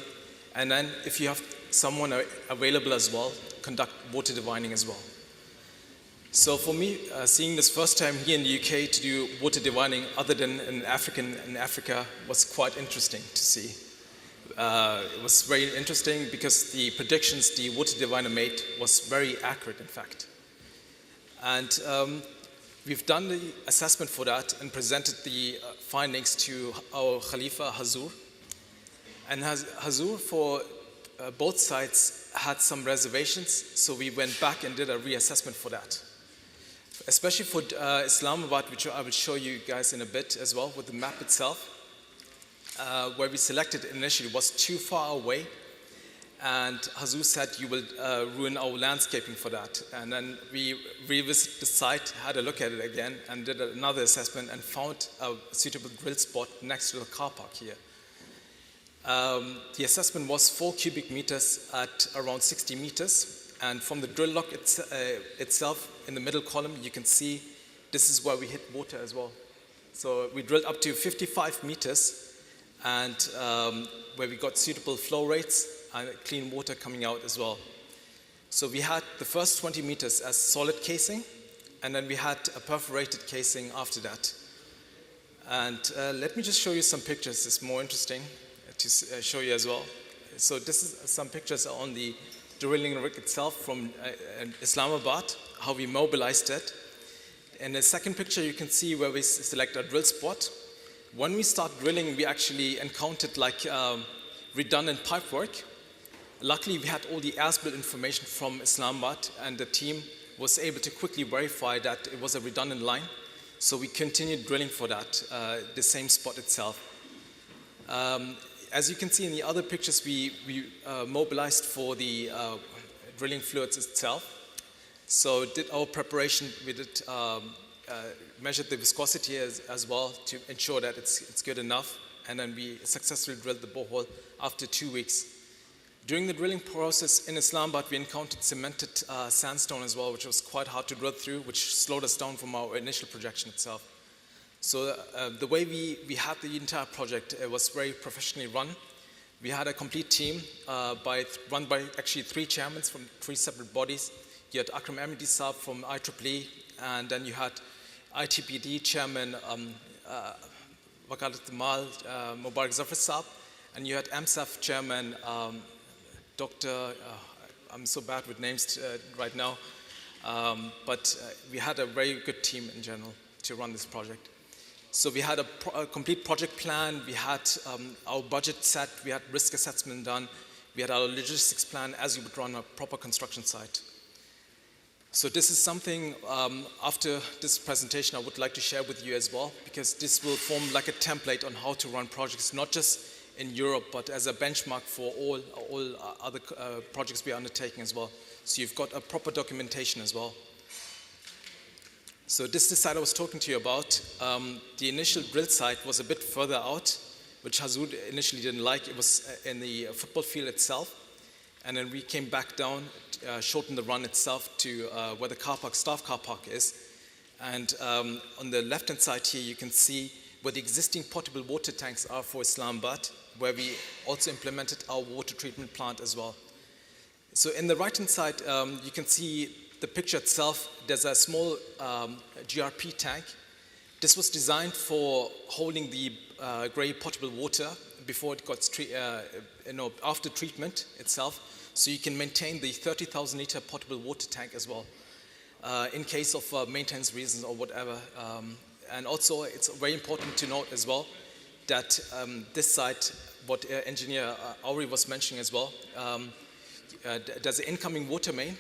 and then if you have someone available as well, conduct water divining as well. So for me, seeing this first time here in the UK to do water divining other than in Africa was quite interesting to see. It was very interesting because the predictions the water diviner made was very accurate, in fact. And we've done the assessment for that and presented the findings to our Khalifa Hazur. And Hazur for both sites had some reservations, so we went back and did a reassessment for that. Especially for Islamabad, which I will show you guys in a bit as well with the map itself, where we selected initially was too far away, and Hazur said you will ruin our landscaping for that. And then we revisited the site, had a look at it again, and did another assessment and found a suitable drill spot next to the car park here. The assessment was 4 cubic meters at around 60 meters. And from the drill log itself, in the middle column, you can see this is where we hit water as well. So we drilled up to 55 meters, and where we got suitable flow rates and clean water coming out as well. So we had the first 20 meters as solid casing, and then we had a perforated casing after that. And let me just show you some pictures. It's more interesting to show you as well. So this is some pictures on the drilling rig itself from Islamabad, how we mobilized it. In the second picture, you can see where we select a drill spot. When we start drilling, we actually encountered like redundant pipe work. Luckily, we had all the as-built information from Islamabad, and the team was able to quickly verify that it was a redundant line. So we continued drilling for that, the same spot itself. As you can see in the other pictures, we mobilized for the drilling fluids itself. So did our preparation, we did measured the viscosity as well to ensure that it's good enough. And then we successfully drilled the borehole after 2 weeks. During the drilling process in Islamabad, we encountered cemented sandstone as well, which was quite hard to drill through, which slowed us down from our initial projection itself. So the way we had the entire project, it was very professionally run. We had a complete team run by actually 3 chairmen from 3 separate bodies. You had Akram Ahmadi Saab from IAAAE, and then you had ITPD chairman Wakalat Mal Mubarak Zafar Saab, and you had MSAF chairman Dr. I'm so bad with names right now, but we had a very good team in general to run this project. So we had a complete project plan, we had our budget set, we had risk assessment done, we had our logistics plan as you would run a proper construction site. So this is something, after this presentation, I would like to share with you as well, because this will form like a template on how to run projects, not just in Europe, but as a benchmark for all other projects we are undertaking as well. So you've got a proper documentation as well. So this is the site I was talking to you about. The initial drill site was a bit further out, which Hazur initially didn't like. It was in the football field itself. And then we came back down, shortened the run itself to where the car park, staff car park is. And on the left-hand side here, you can see where the existing potable water tanks are for Islamabad, where we also implemented our water treatment plant as well. So in the right-hand side, you can see the picture itself. There's a small GRP tank. This was designed for holding the grey potable water before it got after treatment itself, so you can maintain the 30,000 liter potable water tank as well, in case of maintenance reasons or whatever. And also, it's very important to note as well that this site, what engineer Auri was mentioning as well, there's an incoming water main,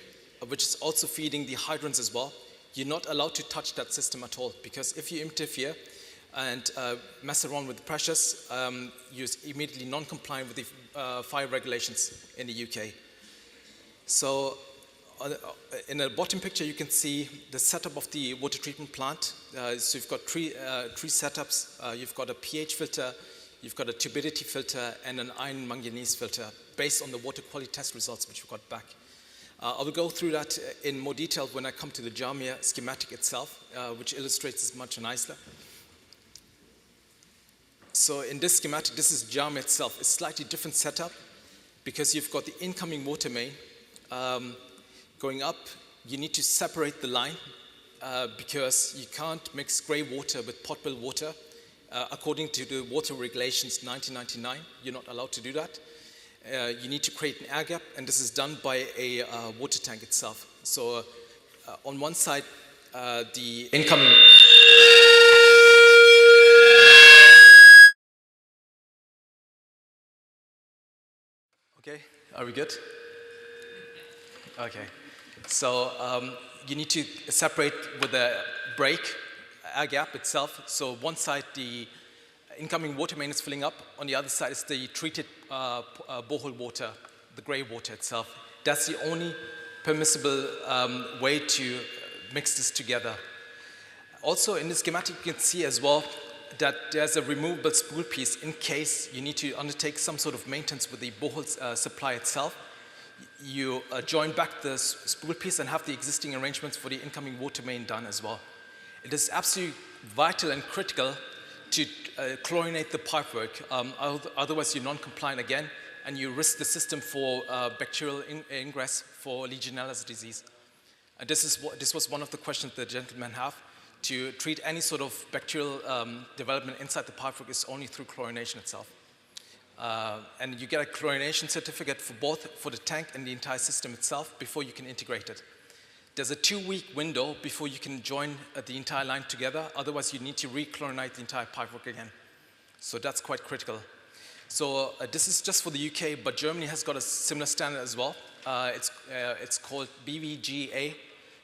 which is also feeding the hydrants as well. You're not allowed to touch that system at all, because if you interfere and mess around with the pressures, you're immediately non-compliant with the fire regulations in the UK. So in the bottom picture, you can see the setup of the water treatment plant. So you've got three setups. You've got a pH filter, you've got a turbidity filter and an iron manganese filter based on the water quality test results which we got back. I will go through that in more detail when I come to the Jamia schematic itself, which illustrates this much nicer. So in this schematic, this is Jamia itself. It's a slightly different setup because you've got the incoming water main going up. You need to separate the line because you can't mix grey water with potable water. According to the water regulations 1999, you're not allowed to do that. You need to create an air gap, and this is done by a water tank itself. So on one side, the incoming... Okay, are we good? Okay, so you need to separate with a break, air gap itself. So one side, the incoming water main is filling up. On the other side is the treated borehole water, the grey water itself. That's the only permissible way to mix this together. Also in the schematic you can see as well that there's a removable spool piece in case you need to undertake some sort of maintenance with the borehole supply itself. You join back the spool piece and have the existing arrangements for the incoming water main done as well. It is absolutely vital and critical to chlorinate the pipework, otherwise you're non-compliant again and you risk the system for bacterial ingress for Legionella disease. And this was one of the questions the gentlemen have. To treat any sort of bacterial development inside the pipework is only through chlorination itself. And you get a chlorination certificate for both for the tank and the entire system itself before you can integrate it. There's a 2-week window before you can join the entire line together, otherwise you need to re-chlorinate the entire pipework again. So that's quite critical. So this is just for the UK, but Germany has got a similar standard as well. It's called BVGA.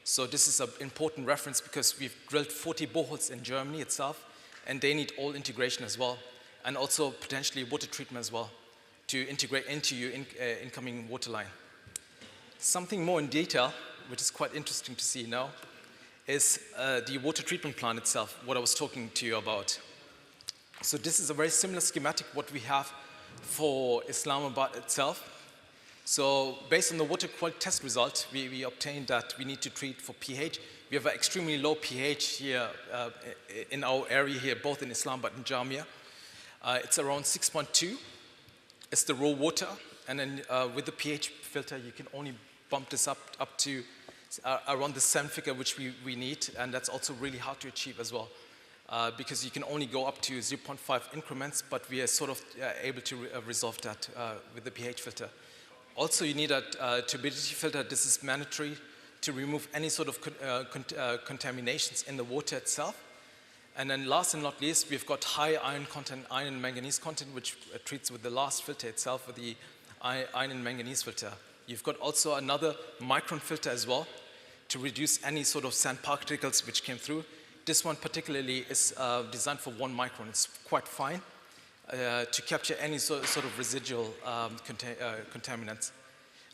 So this is an important reference because we've drilled 40 boreholes in Germany itself, and they need all integration as well, and also potentially water treatment as well to integrate into your incoming water line. Something more in detail, which is quite interesting to see now, is the water treatment plant itself, what I was talking to you about. So this is a very similar schematic what we have for Islamabad itself. So based on the water quality test result, we obtained that we need to treat for pH. We have an extremely low pH here in our area here, both in Islamabad and Jamia. It's around 6.2. It's the raw water. And then with the pH filter, you can only bump this up to around the 7 figure, which we need. And that's also really hard to achieve as well. Because you can only go up to 0.5 increments, but we are sort of able to resolve that with the pH filter. Also, you need a turbidity filter. This is mandatory to remove any sort of contaminations in the water itself. And then last and not least, we've got high iron content, iron and manganese content, which treats with the last filter itself, with the iron and manganese filter. You've got also another micron filter as well to reduce any sort of sand particles which came through. This one particularly is designed for 1 micron. It's quite fine. To capture any sort of residual contaminants.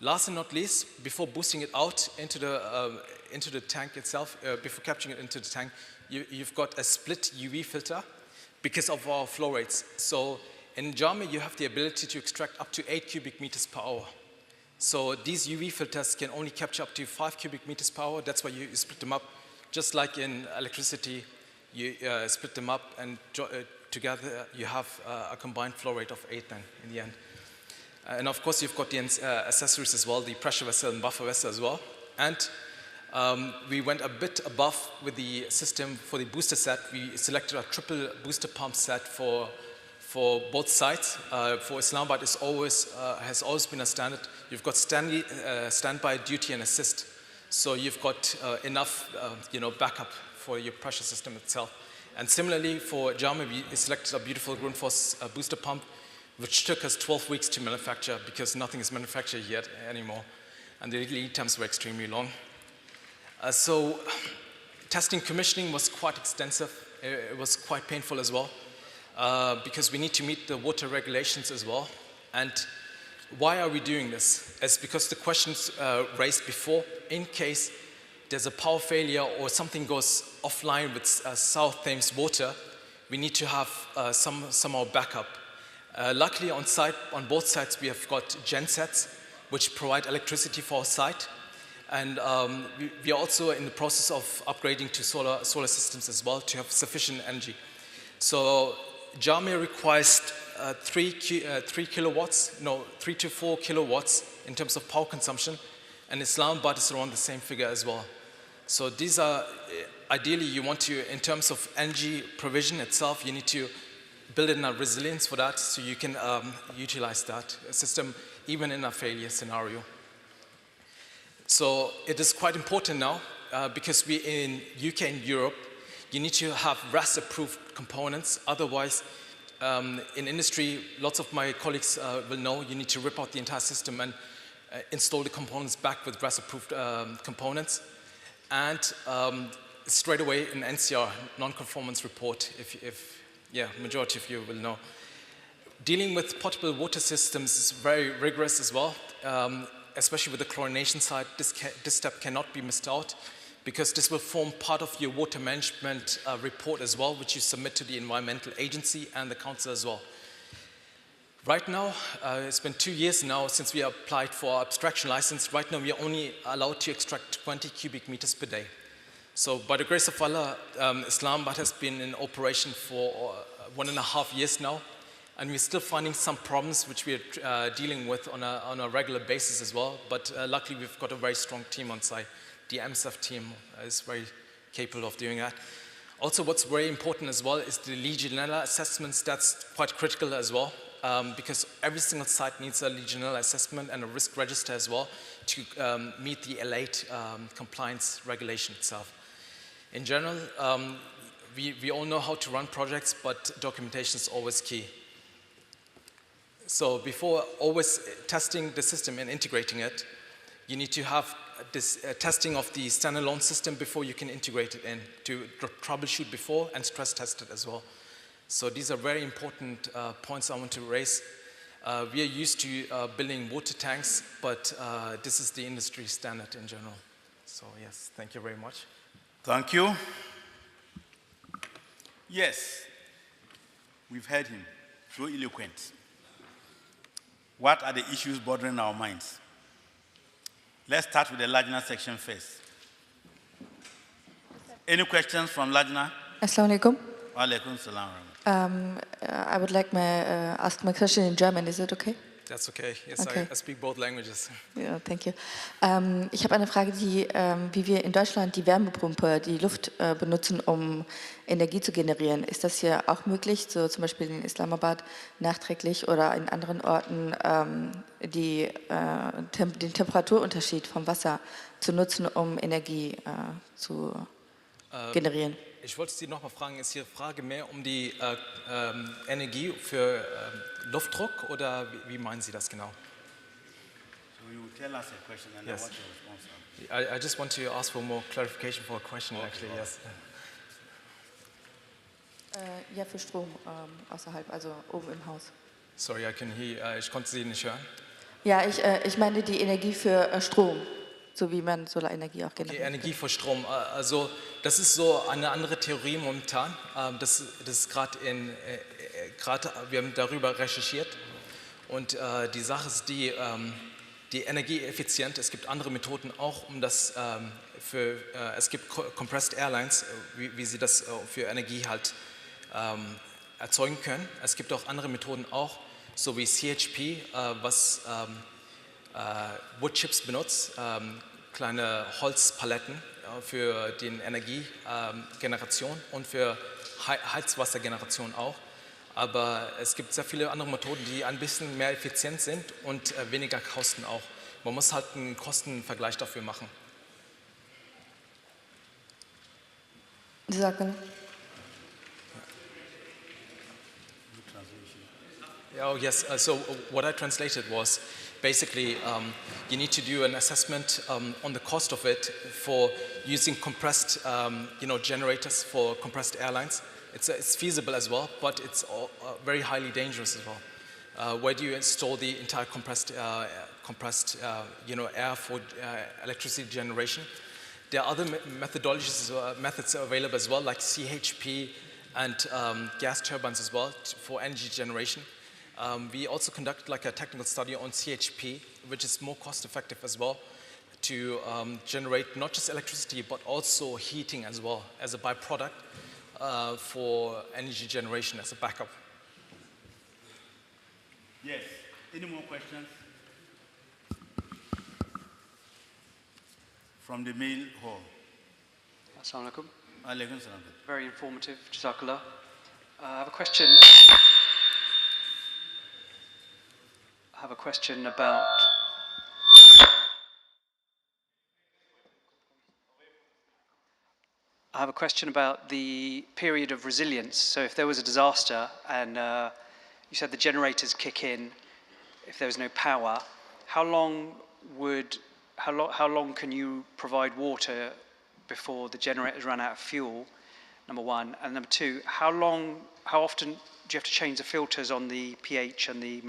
Last and not least, before boosting it out into the tank itself, before capturing it into the tank, you've got a split UV filter because of our flow rates. So in Jamia, you have the ability to extract up to 8 cubic meters per hour. So these UV filters can only capture up to 5 cubic meters per hour. That's why you split them up. Just like in electricity, you split them up and together you have a combined flow rate of 8 then in the end. And of course you've got the accessories as well, the pressure vessel and buffer vessel as well. And we went a bit above with the system for the booster set. We selected a triple booster pump set for both sides. For Islamabad has always been a standard. You've got standby, duty and assist. So you've got enough backup for your pressure system itself. And similarly for Jamia, we selected a beautiful Grundfos booster pump, which took us 12 weeks to manufacture because nothing is manufactured yet anymore. And the lead times were extremely long. So testing commissioning was quite extensive. It was quite painful as well because we need to meet the water regulations as well. And why are we doing this? It's because the questions raised before, in case there's a power failure or something goes offline with South Thames water, we need to have somehow backup. Luckily on site, on both sides, we have got gensets which provide electricity for our site. And we are also in the process of upgrading to solar systems as well to have sufficient energy. So Jamia requires 3 to 4 kilowatts in terms of power consumption, and Islamabad is around the same figure as well. So these are, ideally you want to, in terms of energy provision itself, you need to build in a resilience for that so you can utilize that system even in a failure scenario. So it is quite important now because we in UK and Europe, you need to have RAS-approved components. Otherwise, in industry, lots of my colleagues will know you need to rip out the entire system and install the components back with RAS-approved components. And straight away an NCR, non-conformance report, majority of you will know. Dealing with potable water systems is very rigorous as well, especially with the chlorination side. This step cannot be missed out because this will form part of your water management report as well, which you submit to the environmental agency and the council as well. Right now, it's been 2 years now since we applied for our abstraction license. Right now, we are only allowed to extract 20 cubic meters per day. So by the grace of Allah, Islamabad has been in operation for 1.5 years now, and we're still finding some problems which we are dealing with on a regular basis as well. But luckily, we've got a very strong team on site. The MSF team is very capable of doing that. Also, what's very important as well is the Legionella assessments. That's quite critical as well, because every single site needs a Legionella assessment and a risk register as well to meet the IAAAE compliance regulation itself. In general, we all know how to run projects, but documentation is always key. So before always testing the system and integrating it, you need to have this testing of the standalone system before you can integrate it in, to troubleshoot before and stress test it as well. So these are very important points I want to raise. We are used to building water tanks, but this is the industry standard in general. So yes, thank you very much. Thank you. Yes, we've heard him, so eloquent. What are the issues bothering our minds? Let's start with the Lajna section first. Any questions from Lajna? Assalamu alaikum. Wa alaikum salam. I would like ask my question in German. Is it okay? That's okay. Yes, okay. I speak both languages. Yeah, thank you. Ich habe eine Frage, wie wir in Deutschland die Wärmepumpe, die Luft benutzen, um Energie zu generieren. Ist das hier auch möglich, so zum Beispiel in Islamabad nachträglich oder in anderen Orten, den Temperaturunterschied vom Wasser zu nutzen, um Energie zu generieren? Ich wollte Sie nochmal fragen, ist hier Frage mehr um die Energie für Luftdruck oder wie meinen Sie das genau? So you tell us a question and yes. Then what's your response? I just want to ask for more clarification for a question actually, yes. Ja, für Strom außerhalb, also oben im Haus. Sorry, ich konnte Sie nicht hören. Ja, ich meine die Energie für Strom. So wie man Solarenergie auch generiert. Okay, Energie für Strom. Also das ist so eine andere Theorie momentan. Das ist gerade wir haben darüber recherchiert. Und die Sache ist die Energieeffizient. Es gibt andere Methoden auch, um das es gibt Compressed Airlines, wie sie das für Energie halt erzeugen können. Es gibt auch andere Methoden auch, so wie CHP, was Woodchips benutzt, kleine Holzpaletten für die Energiegeneration und für Heizwassergeneration auch. Aber es gibt sehr viele andere Methoden, die ein bisschen mehr effizient sind und weniger kosten auch. Man muss halt einen Kostenvergleich dafür machen. Sie sagen. Oh yes, so what I translated was basically you need to do an assessment on the cost of it for using compressed generators for compressed airlines. It's feasible as well, but it's very highly dangerous as well. Where do you install the entire compressed air for electricity generation? There are other methods available as well, like CHP and gas turbines as well for energy generation. We also conducted like a technical study on CHP, which is more cost effective as well, to generate not just electricity, but also heating as well as a byproduct for energy generation as a backup. Yes, any more questions? From the main hall. Assalamu alaikum. Alaikum salam. Very informative, Jazakallah. I have a question. About the period of resilience. So if there was a disaster and you said the generators kick in if there was no power, how long can you provide water before the generators run out of fuel? Number one. And number two, how often do you have to change the filters on the pH and the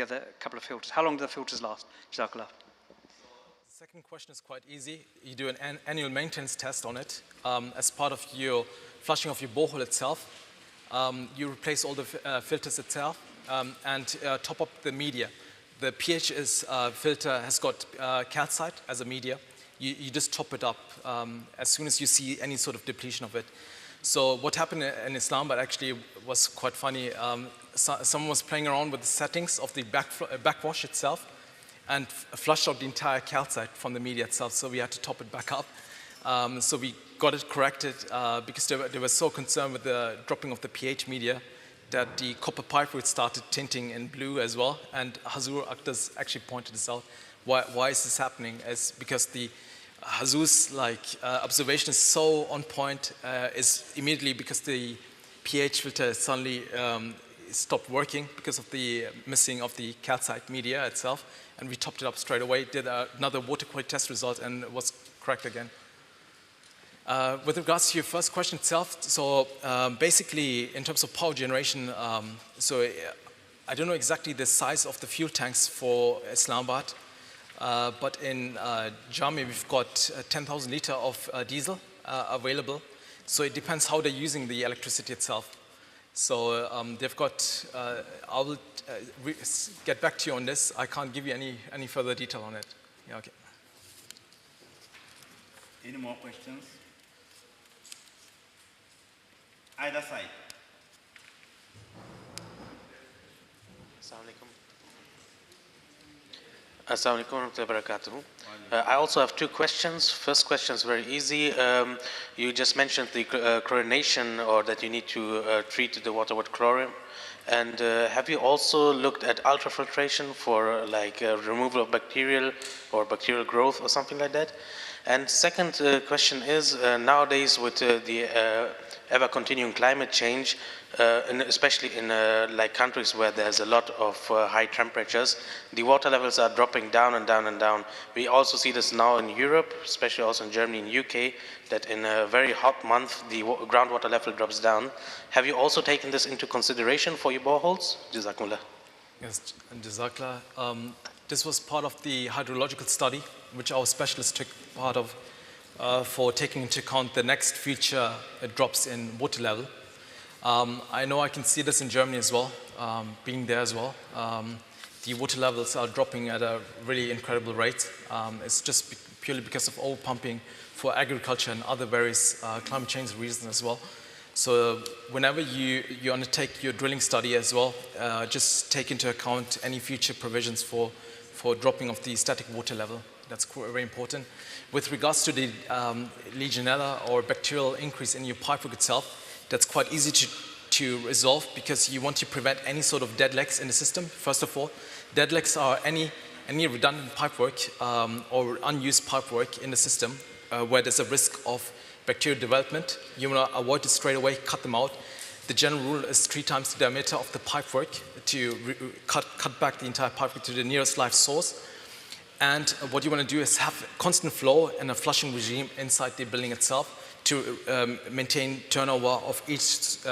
other couple of filters? How long do the filters last? Jazakallah. Second question is quite easy. You do an annual maintenance test on it. As part of your flushing of your borehole itself, you replace all the filters itself and top up the media. The pH filter has got calcite as a media. You just top it up as soon as you see any sort of depletion of it. So what happened in Islamabad actually was quite funny. Someone was playing around with the settings of the backwash itself and flushed out the entire calcite from the media itself, so we had to top it back up. So we got it corrected because they were so concerned with the dropping of the pH media that the copper pipework started tinting in blue as well. And Hazur Akhtar's actually pointed this out. Why is this happening? It's because the Hazur's observation is so on point is immediately because the pH filter suddenly stopped working because of the missing of the calcite media itself. And we topped it up straight away, did another water quality test result, and it was correct again. With regards to your first question itself, so basically in terms of power generation, I don't know exactly the size of the fuel tanks for Islamabad, but in Jamia we've got 10,000 litre of diesel available. So it depends how they're using the electricity itself. So they've got, I will get back to you on this. I can't give you any further detail on it. Yeah, okay. Any more questions? Either side. Assalamu alaikum wa rahmatullahi wa barakatuh. I also have two questions. First question is very easy. You just mentioned the chlorination, or that you need to treat the water with chlorine. And have you also looked at ultrafiltration for removal of bacterial growth or something like that? And second question is, nowadays with the ever continuing climate change, and especially in countries where there's a lot of high temperatures, the water levels are dropping down and down and down. We also see this now in Europe, especially also in Germany and UK, that in a very hot month, the groundwater level drops down. Have you also taken this into consideration for your boreholes? Jazakumullah. Yes, Jazakallah. This was part of the hydrological study, which our specialists took part of for taking into account the next future drops in water level. I know I can see this in Germany as well, being there as well. The water levels are dropping at a really incredible rate. It's just purely because of over-pumping for agriculture and other various climate change reasons as well. So whenever you undertake your drilling study as well, just take into account any future provisions for dropping of the static water level. That's very important. With regards to the Legionella or bacterial increase in your pipework itself, that's quite easy to resolve because you want to prevent any sort of dead legs in the system. First of all, dead legs are any redundant pipework or unused pipework in the system where there's a risk of bacterial development. You want to avoid it straight away, cut them out. The general rule is 3 times the diameter of the pipework to cut back the entire pipework to the nearest live source. And what you want to do is have constant flow and a flushing regime inside the building itself to maintain turnover of each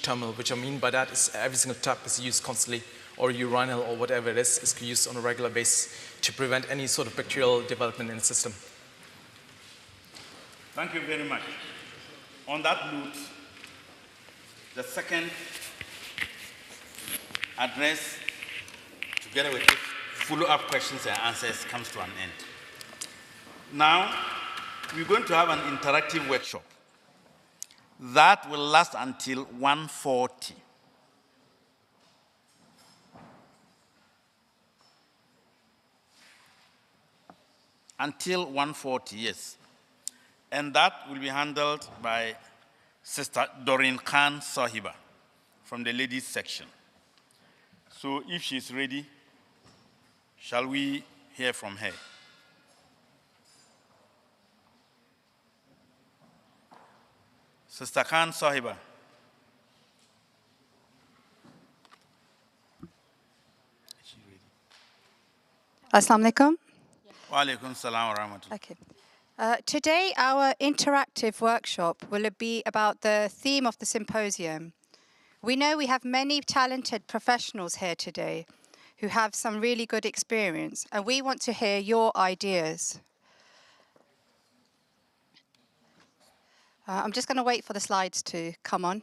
terminal. Which I mean by that is every single tap is used constantly, or urinal or whatever it is used on a regular basis to prevent any sort of bacterial development in the system. Thank you very much. On that note, the second address, together with follow-up questions and answers, comes to an end. Now, we're going to have an interactive workshop that will last until 1:40. Until 1:40, yes. And that will be handled by Sister Doreen Khan Sahiba from the ladies section. So if she's ready, shall we hear from her? Sister Khan Sahiba. Assalamu alaikum. Wa alaikum salam wa rahmatullah. Okay. Today, our interactive workshop will be about the theme of the symposium. We know we have many talented professionals here today who have some really good experience, and we want to hear your ideas. I'm just going to wait for the slides to come on.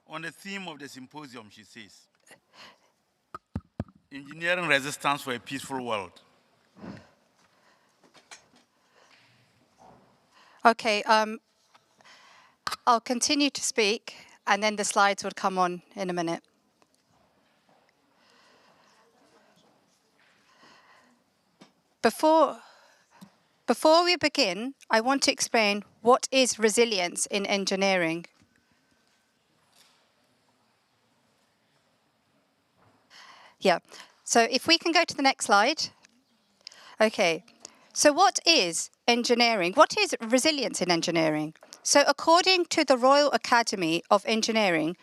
On the theme of the symposium, she says, engineering resistance for a peaceful world. Okay, I'll continue to speak, and then the slides will come on in a minute. Before we begin, I want to explain what is resilience in engineering. Yeah, so if we can go to the next slide. Okay, so what is engineering? What is resilience in engineering? So according to the Royal Academy of Engineering,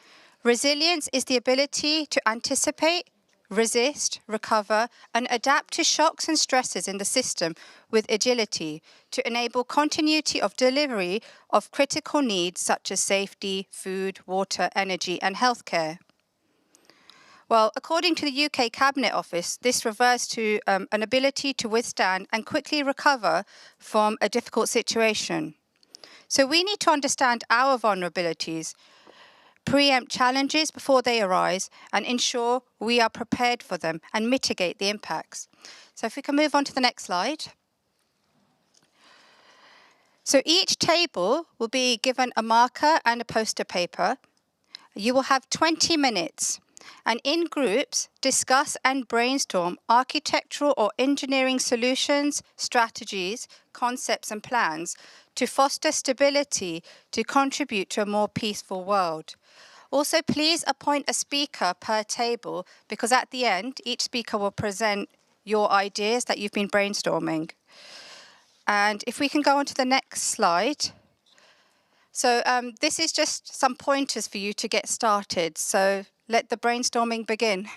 resilience is the ability to anticipate, resist, recover, and adapt to shocks and stresses in the system with agility to enable continuity of delivery of critical needs such as safety, food, water, energy, and healthcare. Well, according to the UK Cabinet Office, this refers to an ability to withstand and quickly recover from a difficult situation. So we need to understand our vulnerabilities, preempt challenges before they arise, and ensure we are prepared for them and mitigate the impacts. So if we can move on to the next slide. So each table will be given a marker and a poster paper. You will have 20 minutes. And in groups, discuss and brainstorm architectural or engineering solutions, strategies, concepts and plans to foster stability to contribute to a more peaceful world. Also, please appoint a speaker per table because at the end, each speaker will present your ideas that you've been brainstorming. And if we can go on to the next slide. So this is just some pointers for you to get started. So let the brainstorming begin.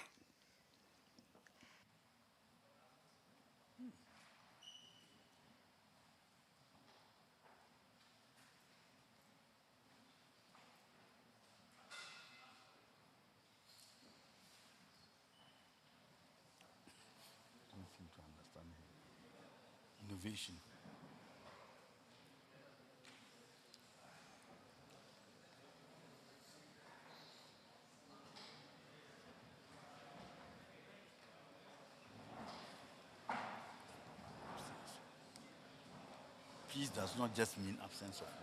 Innovation. Peace does not just mean absence of war.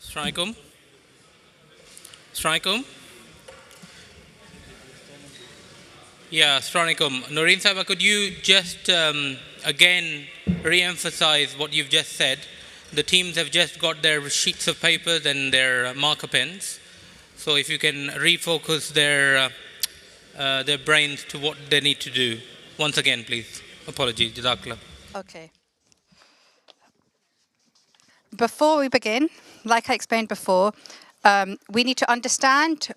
Assalamualaikum. Assalamualaikum. Yeah, Assalamualaikum. Noreen Sahaba, could you just again re-emphasize what you've just said? The teams have just got their sheets of papers and their marker pens. So if you can refocus their brains to what they need to do. Once again, please. Apologies. Jazakallah. Okay. Before we begin, like I explained before, we need to understand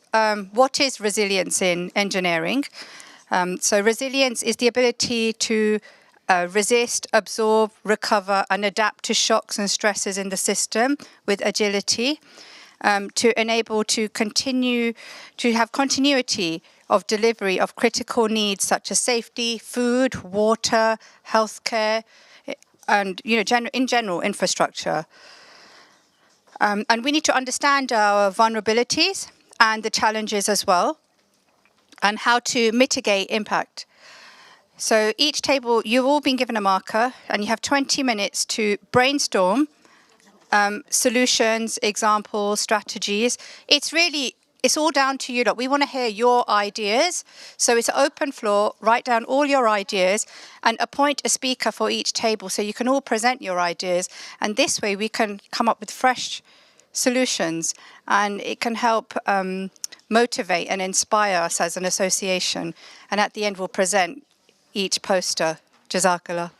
what is resilience in engineering. So resilience is the ability to resist, absorb, recover, and adapt to shocks and stresses in the system with agility, to enable to continue to have continuity of delivery of critical needs such as safety, food, water, healthcare, and in general infrastructure. And we need to understand our vulnerabilities and the challenges as well, and how to mitigate impact. So each table, you've all been given a marker, and you have 20 minutes to brainstorm solutions, examples, strategies. It's all down to you. Look, we want to hear your ideas. So it's an open floor. Write down all your ideas and appoint a speaker for each table so you can all present your ideas. And this way we can come up with fresh solutions, and it can help motivate and inspire us as an association. And at the end, we'll present each poster. Jazakallah.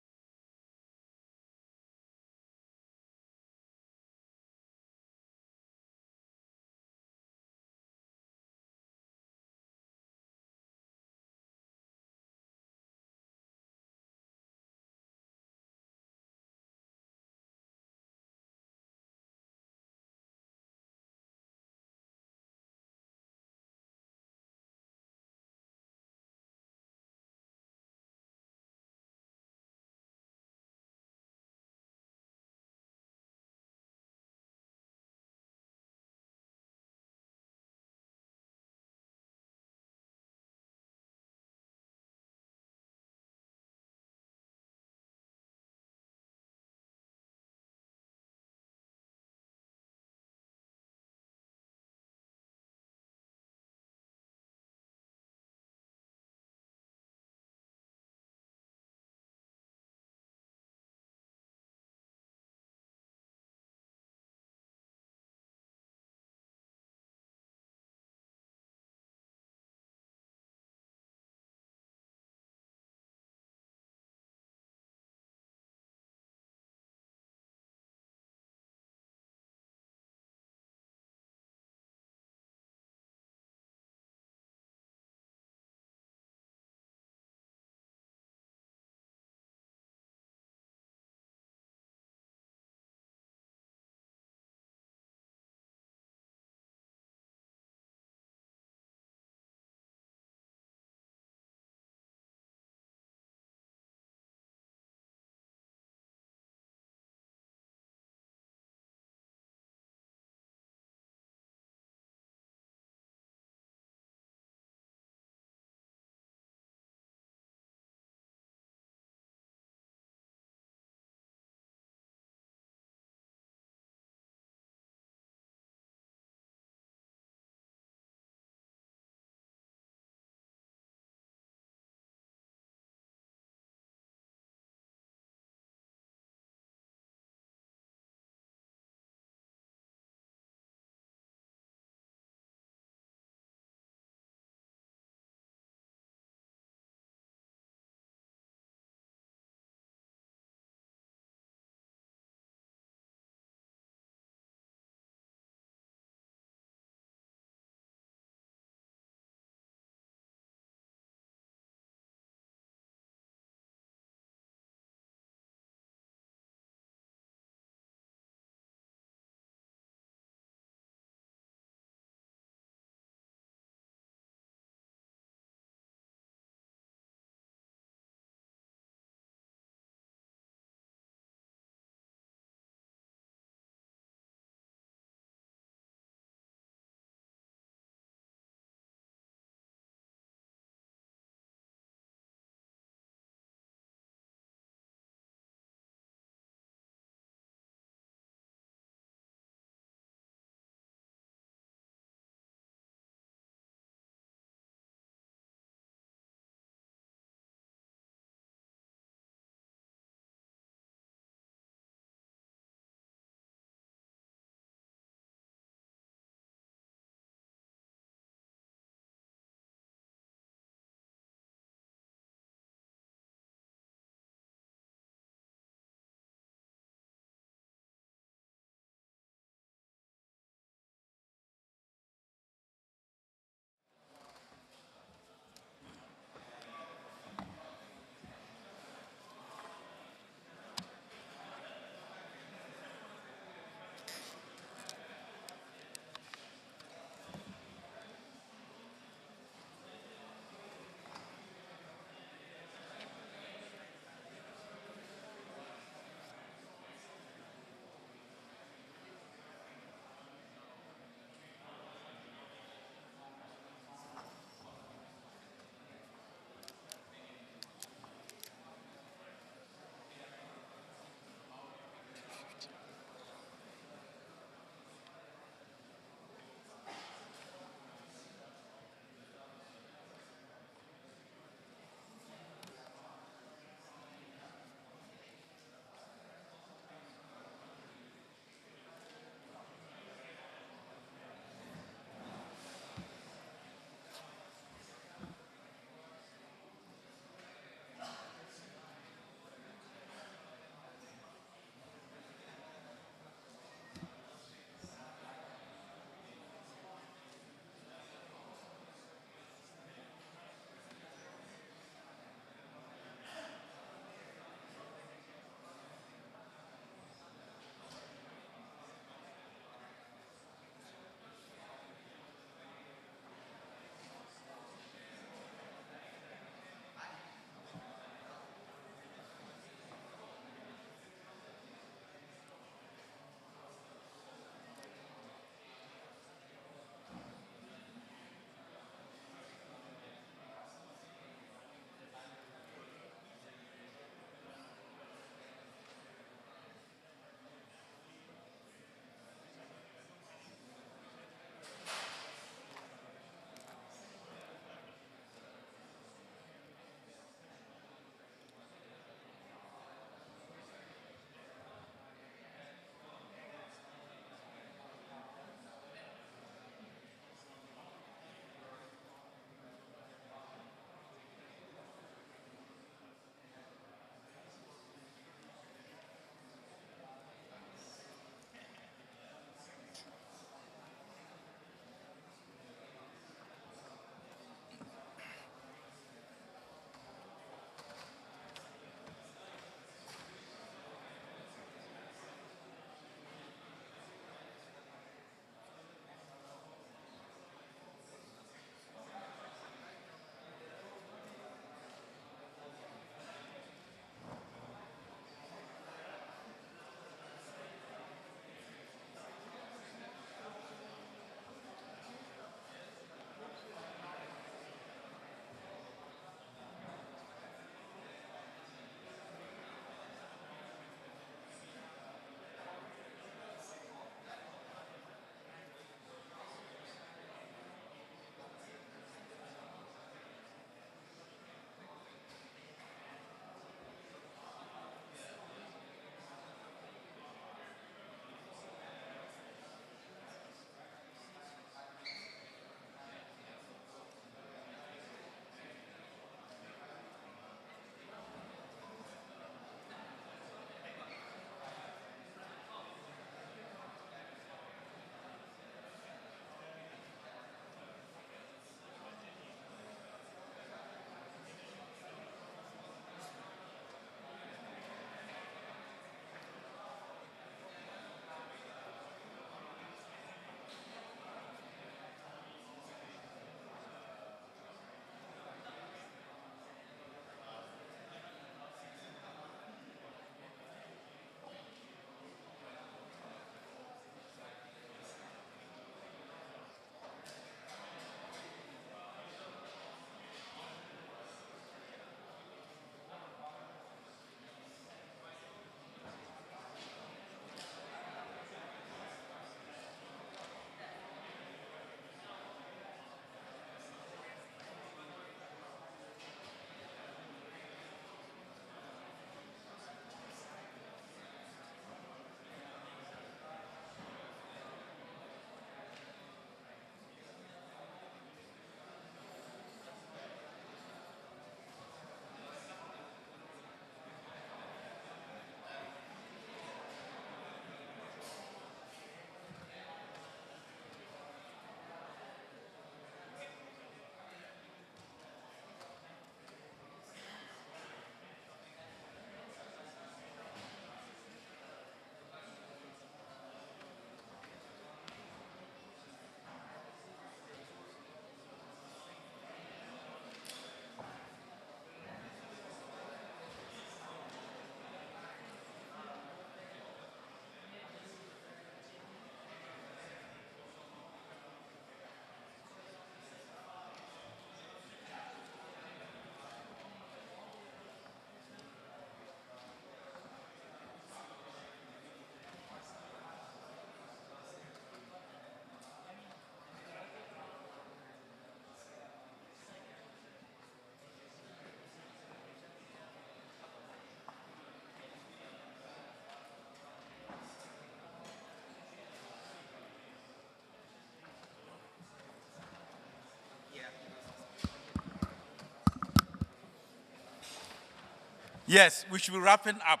Yes, we should be wrapping up.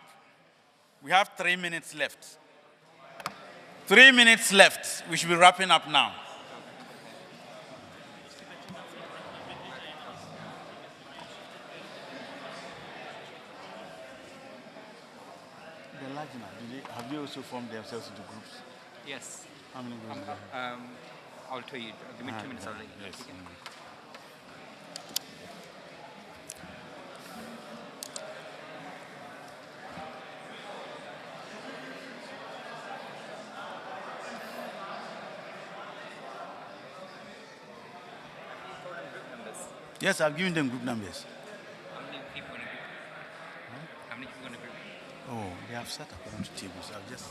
We have 3 minutes left. 3 minutes left. We should be wrapping up now. The large now, have they also formed themselves into groups? Yes. How many groups do they have? I'll tell you. Give me 2 minutes. I'll let you know. Yes. Yes, I've given them group numbers. How many people in a group? How many people in a group? Oh, they have sat according to tables. I've just.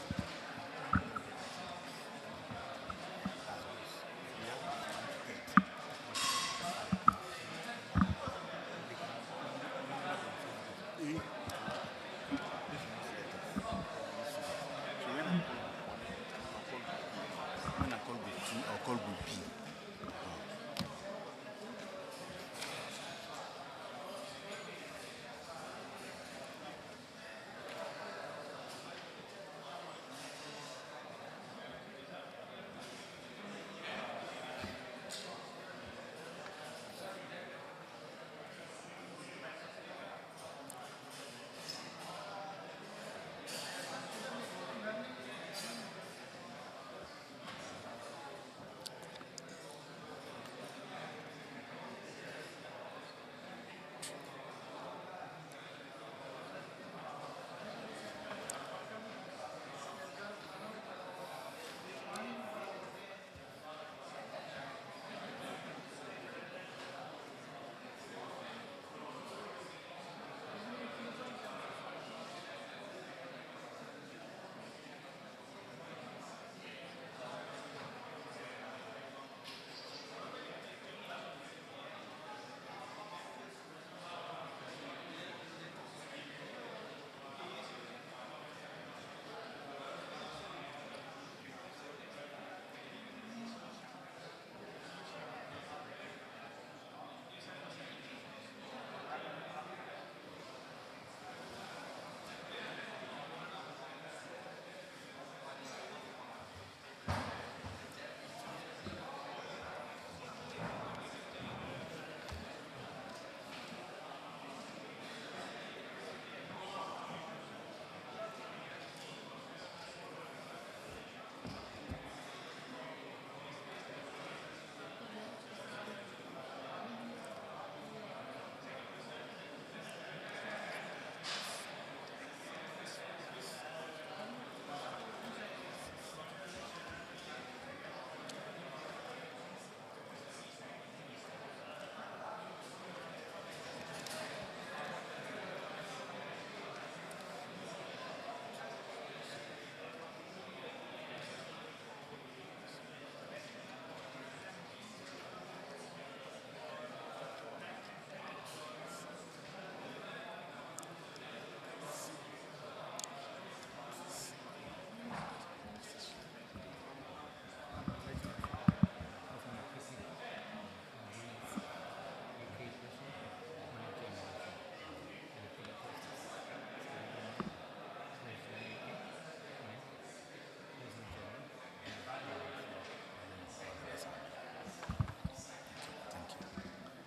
When I call group 2, I'll call group P.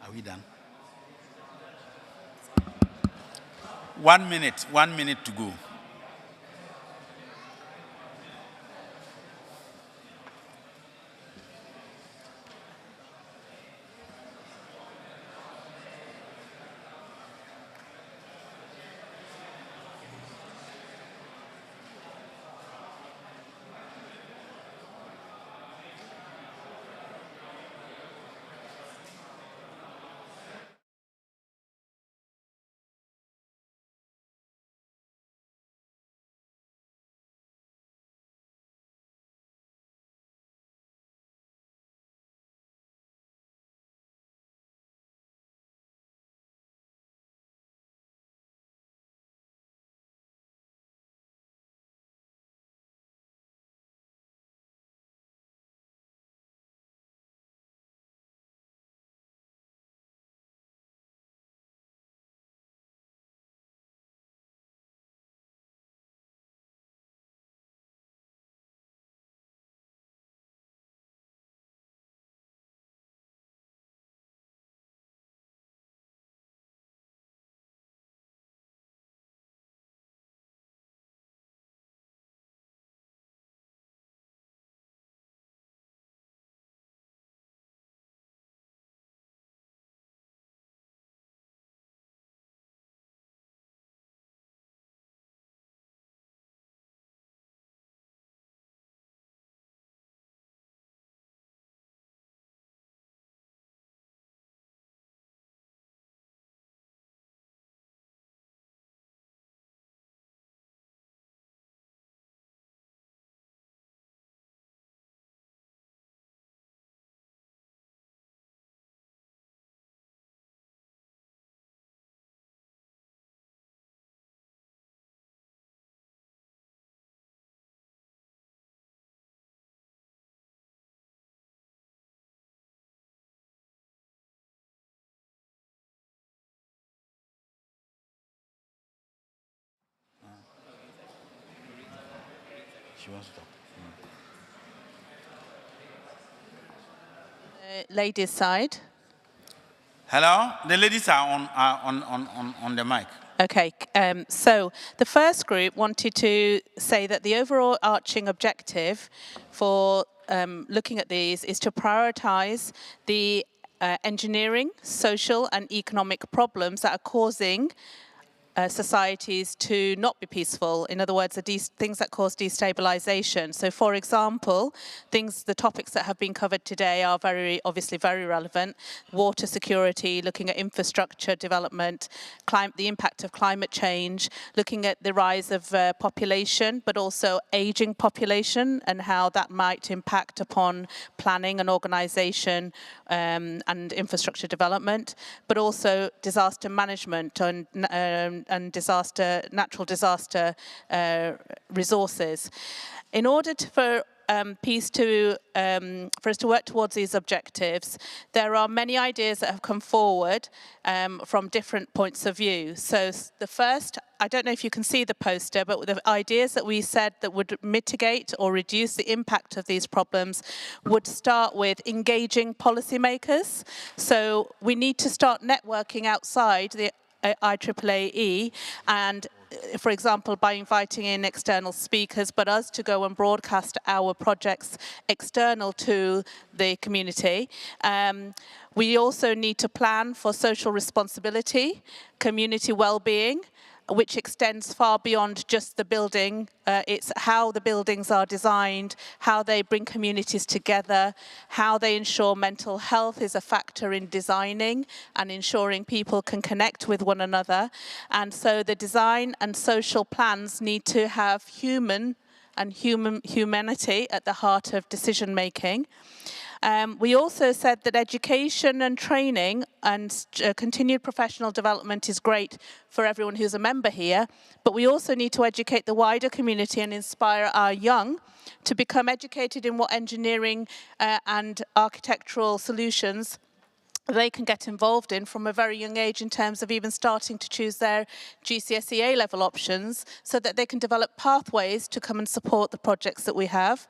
Are we done? 1 minute, 1 minute to go. she wants to talk. Ladies' side. Hello, the ladies are on the mic. Okay, so the first group wanted to say that the overall arching objective for looking at these is to prioritize the engineering, social and economic problems that are causing societies to not be peaceful. In other words, things that cause destabilization. So, for example, the topics that have been covered today are obviously very relevant. Water security, looking at infrastructure development, the impact of climate change, looking at the rise of population, but also aging population and how that might impact upon planning and organization and infrastructure development, but also disaster management and natural disaster resources. In order for for us to work towards these objectives, there are many ideas that have come forward from different points of view. So the first, I don't know if you can see the poster, but the ideas that we said that would mitigate or reduce the impact of these problems would start with engaging policymakers. So we need to start networking outside the IAAAE, and for example, by inviting in external speakers, but us to go and broadcast our projects external to the community. We also need to plan for social responsibility, community well-being, which extends far beyond just the building. It's how the buildings are designed, how they bring communities together, how they ensure mental health is a factor in designing and ensuring people can connect with one another. And so the design and social plans need to have humanity at the heart of decision making. We also said that education and training and continued professional development is great for everyone who's a member here, but we also need to educate the wider community and inspire our young to become educated in what engineering and architectural solutions they can get involved in from a very young age, in terms of even starting to choose their GCSE A-level options, so that they can develop pathways to come and support the projects that we have,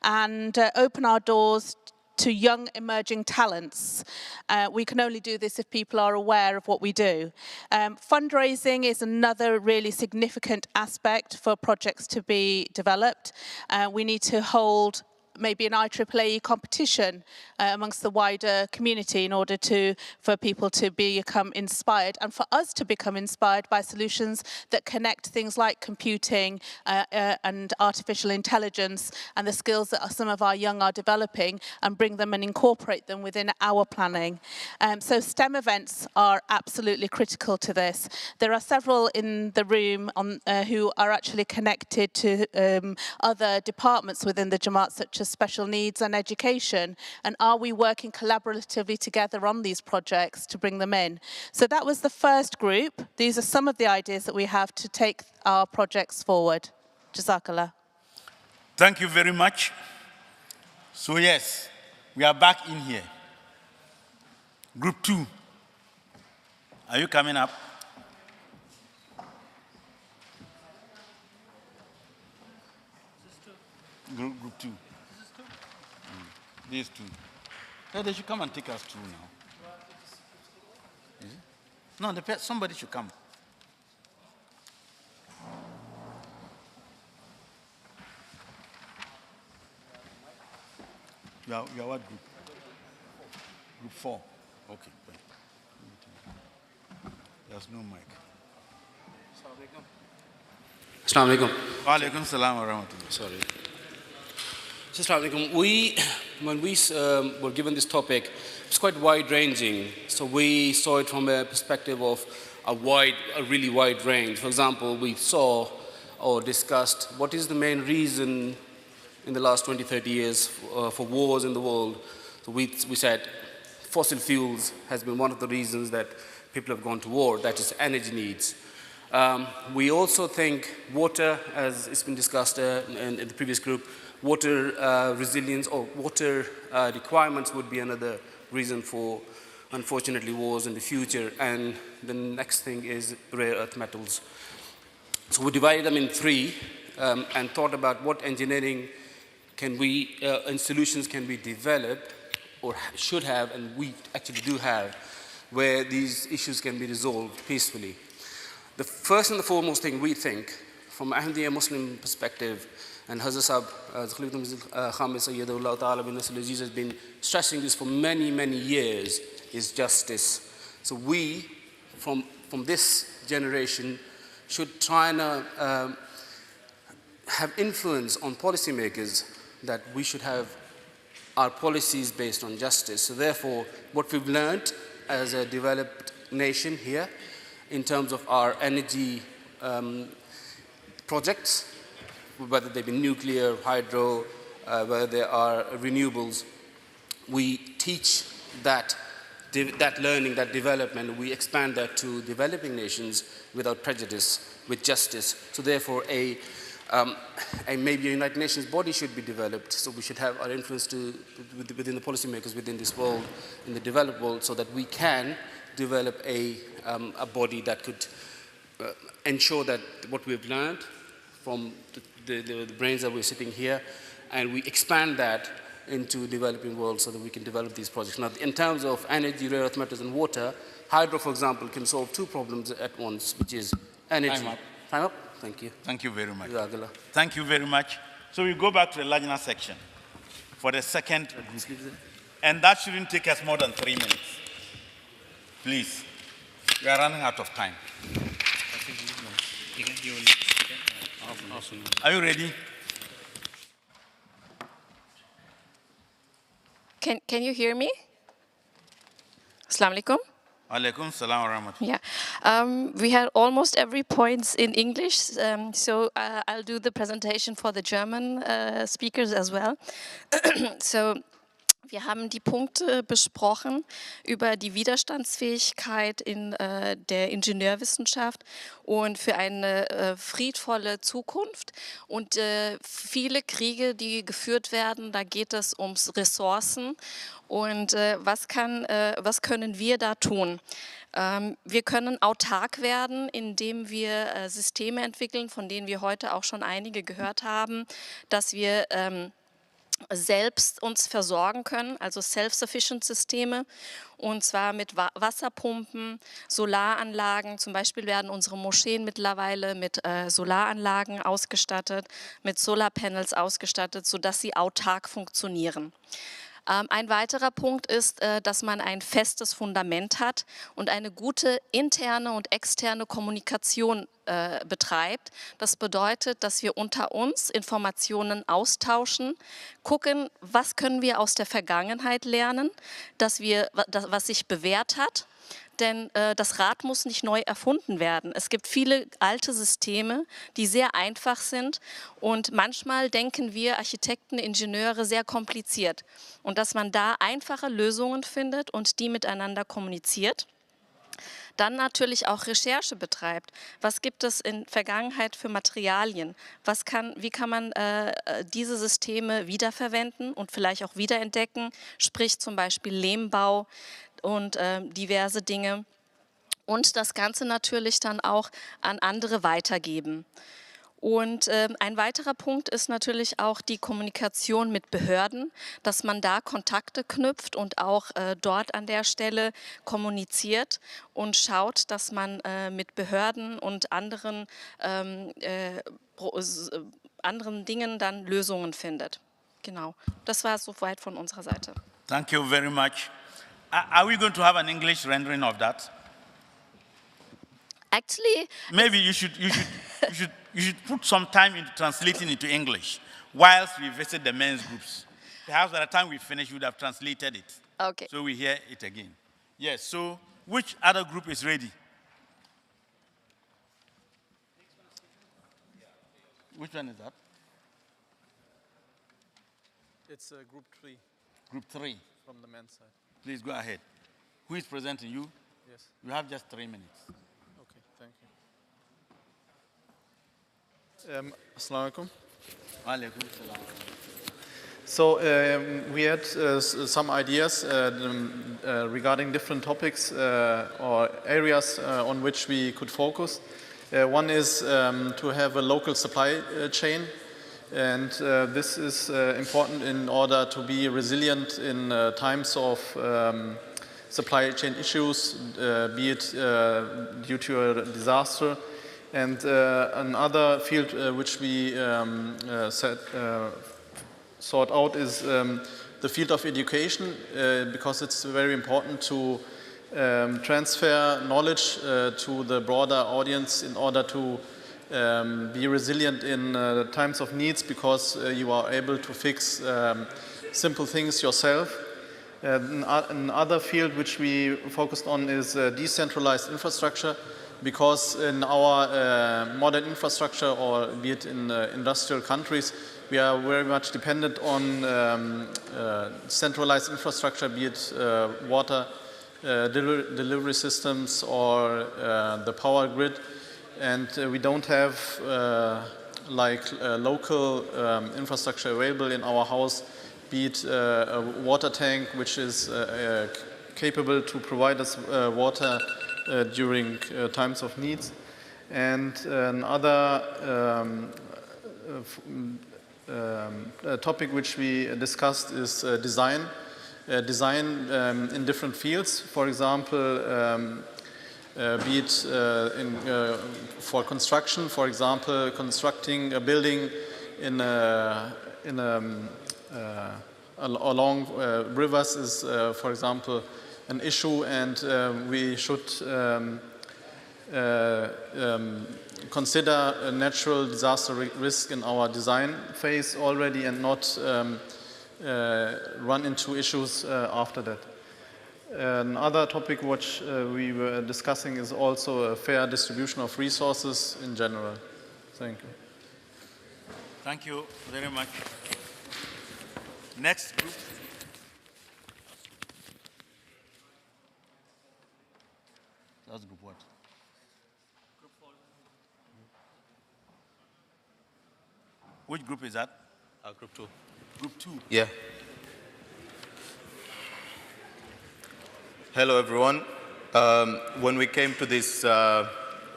and open our doors to young emerging talents. We can only do this if people are aware of what we do. Fundraising is another really significant aspect for projects to be developed. We need to hold maybe an IAAAE competition amongst the wider community in order for people to become inspired, and for us to become inspired by solutions that connect things like computing and artificial intelligence and the skills that some of our young are developing, and bring them and incorporate them within our planning. So STEM events are absolutely critical to this. There are several in the room who are actually connected to other departments within the Jamaat, such as special needs and education, and are we working collaboratively together on these projects to bring them in? So that was the first group. These are some of the ideas that we have to take our projects forward. Jazakallah. Thank you very much. So yes, we are back in here. Group 2. Are you coming up? Group 2. These two. Yeah, they should come and take us through now. Is it? No, somebody should come. You are what group? Group 4. Okay, fine. There's no mic. Assalamu alaikum. Wa alaikum salam wa rahmatullah. Sorry. Assalamu alaikum. When we were given this topic, it's quite wide-ranging. So we saw it from a perspective of a really wide range. For example, we saw or discussed what is the main reason in the last 20, 30 years for wars in the world. So we said fossil fuels has been one of the reasons that people have gone to war, that is energy needs. We also think water, as it's been discussed in the previous group, water resilience or water requirements would be another reason for, unfortunately, wars in the future. And the next thing is rare earth metals. So we divided them in 3. and thought about what engineering can we, and solutions can we develop or should have, and we actually do have, where these issues can be resolved peacefully. The first and the foremost thing we think, from Ahmadiyya Muslim perspective, and Hazrat Sahib, Khamis Sayyidullah Ta'ala bin Nasir Aziz has been stressing this for many, many years, is justice. So we, from this generation, should try and have influence on policymakers that we should have our policies based on justice. So therefore, what we've learned as a developed nation here, in terms of our energy projects, whether they be nuclear, hydro, whether they are renewables, we teach that learning, that development, we expand that to developing nations without prejudice, with justice. So therefore, maybe a United Nations body should be developed, so we should have our influence within the policymakers within this world, in the developed world, so that we can develop a body that could ensure that what we've learned from the brains that we're sitting here, and we expand that into developing world so that we can develop these projects. Now, in terms of energy, rare earth metals, and water, hydro, for example, can solve two problems at once, which is energy. Time up. Time up? Thank you. Thank you very much. Thank you very much. So we go back to the Lajna section for the second, and that shouldn't take us more than 3 minutes. Please, we are running out of time. Are you ready? Can you hear me? Assalamu alaikum. Alaikum salam wa rahmatullah. Yeah, we had almost every point in English, so I'll do the presentation for the German speakers as well. So, wir haben die Punkte besprochen über die Widerstandsfähigkeit in der Ingenieurwissenschaft und für eine friedvolle Zukunft. Und viele Kriege, die geführt werden, da geht es ums Ressourcen. Und was können wir da tun? Wir können autark werden, indem wir Systeme entwickeln, von denen wir heute auch schon einige gehört haben, dass wir selbst uns versorgen können, also Self-Sufficient-Systeme, und zwar mit Wasserpumpen, Solaranlagen. Zum Beispiel werden unsere Moscheen mittlerweile mit Solaranlagen ausgestattet, mit Solarpanels ausgestattet, sodass sie autark funktionieren. Ein weiterer Punkt ist, dass man ein festes Fundament hat und eine gute interne und externe Kommunikation betreibt. Das bedeutet, dass wir unter uns Informationen austauschen, gucken, was können wir aus der Vergangenheit lernen, was sich bewährt hat. Denn das Rad muss nicht neu erfunden werden. Es gibt viele alte Systeme, die sehr einfach sind, und manchmal denken wir Architekten, Ingenieure sehr kompliziert. Und dass man da einfache Lösungen findet und die miteinander kommuniziert. Dann natürlich auch Recherche betreibt. Was gibt es in Vergangenheit für Materialien? Wie kann man diese Systeme wiederverwenden und vielleicht auch wiederentdecken? Sprich zum Beispiel Lehmbau und diverse Dinge. Und das Ganze natürlich dann auch an andere weitergeben. Und ein weiterer Punkt ist natürlich auch die Kommunikation mit Behörden, dass man da Kontakte knüpft und auch dort an der Stelle kommuniziert und schaut, dass man mit Behörden und anderen Dingen dann Lösungen findet. Genau, das war soweit von unserer Seite. Thank you very much. Are we going to have an English rendering of that? Actually, maybe you should put some time into translating into English whilst we visit the men's groups. Perhaps by the time we finish, you would have translated it. Okay. So we hear it again. Yes, so which other group is ready? Which one is that? It's group 3. Group 3. From the men's side. Please go ahead. Who is presenting you? Yes. You have just 3 minutes. Okay, thank you. Assalamu alaikum. Alaikum salam. So we had some ideas regarding different topics or areas on which we could focus. One is to have a local supply chain, and this is important in order to be resilient in times of supply chain issues, be it due to a disaster. And another field which we sought out is the field of education, because it's very important to transfer knowledge to the broader audience in order to be resilient in times of needs, because you are able to fix simple things yourself. Another field which we focused on is decentralized infrastructure, because in our modern infrastructure, or be it in industrial countries, we are very much dependent on centralized infrastructure, be it water delivery systems or the power grid, and we don't have local infrastructure available in our house, be it a water tank which is capable to provide us water during times of needs. And another topic which we discussed is design. Design in different fields, for example, be it for construction, for example, constructing a building along rivers is, for example, an issue, and we should consider a natural disaster risk in our design phase already, and not run into issues after that. Another topic which we were discussing is also a fair distribution of resources in general. Thank you. Thank you very much. Next group. That's group what? Group 4. Which group is that? Group 2. Group 2? Yeah. Hello, everyone. When we came to this,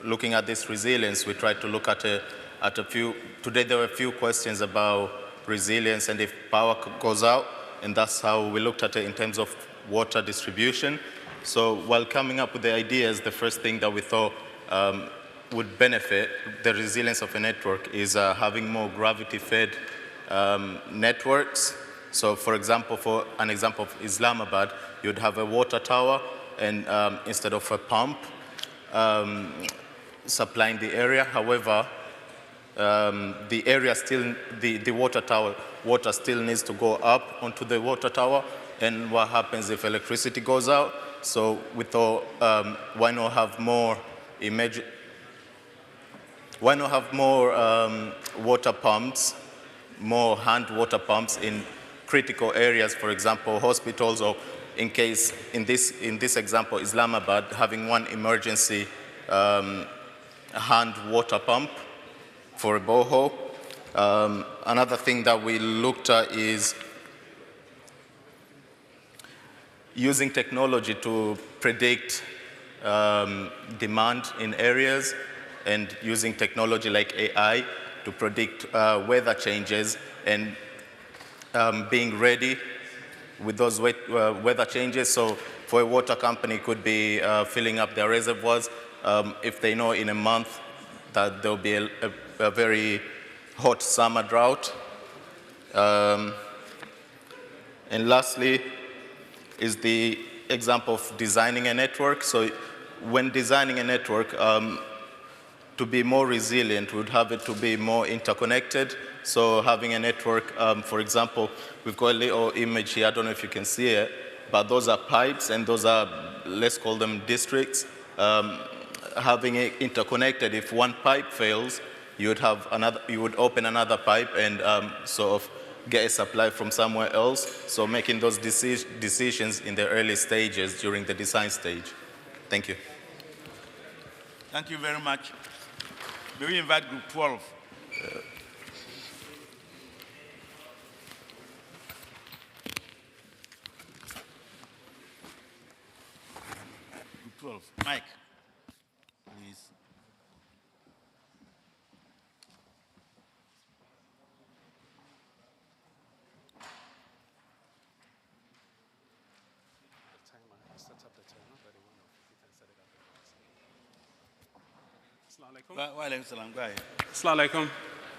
looking at this resilience, we tried to look at a few. Today there were a few questions about resilience and if power goes out, and that's how we looked at it in terms of water distribution. So while coming up with the ideas, the first thing that we thought would benefit the resilience of a network is having more gravity-fed networks. So for example, for an example of Islamabad, you'd have a water tower, and instead of a pump supplying the area. However, the area still, the water still needs to go up onto the water tower. And what happens if electricity goes out? So we thought, why not have more water pumps, more hand water pumps in critical areas, for example, hospitals, or in case, in this example, Islamabad, having one emergency hand water pump for a borehole. Another thing that we looked at is using technology to predict demand in areas, and using technology like AI to predict weather changes, and being ready with those weather changes. So for a water company, it could be filling up their reservoirs if they know in a month that there'll be a very hot summer drought. And lastly is the example of designing a network. So when designing a network, to be more resilient, we would have it to be more interconnected. So having a network, for example, we've got a little image here, I don't know if you can see it, but those are pipes, and those are, let's call them districts. Having it interconnected, if one pipe fails, you would open another pipe and sort of get a supply from somewhere else. So making those decisions in the early stages during the design stage. Thank you. Thank you very much. May we invite group 12? Group 12, Mike, please. Assalamu alaikum.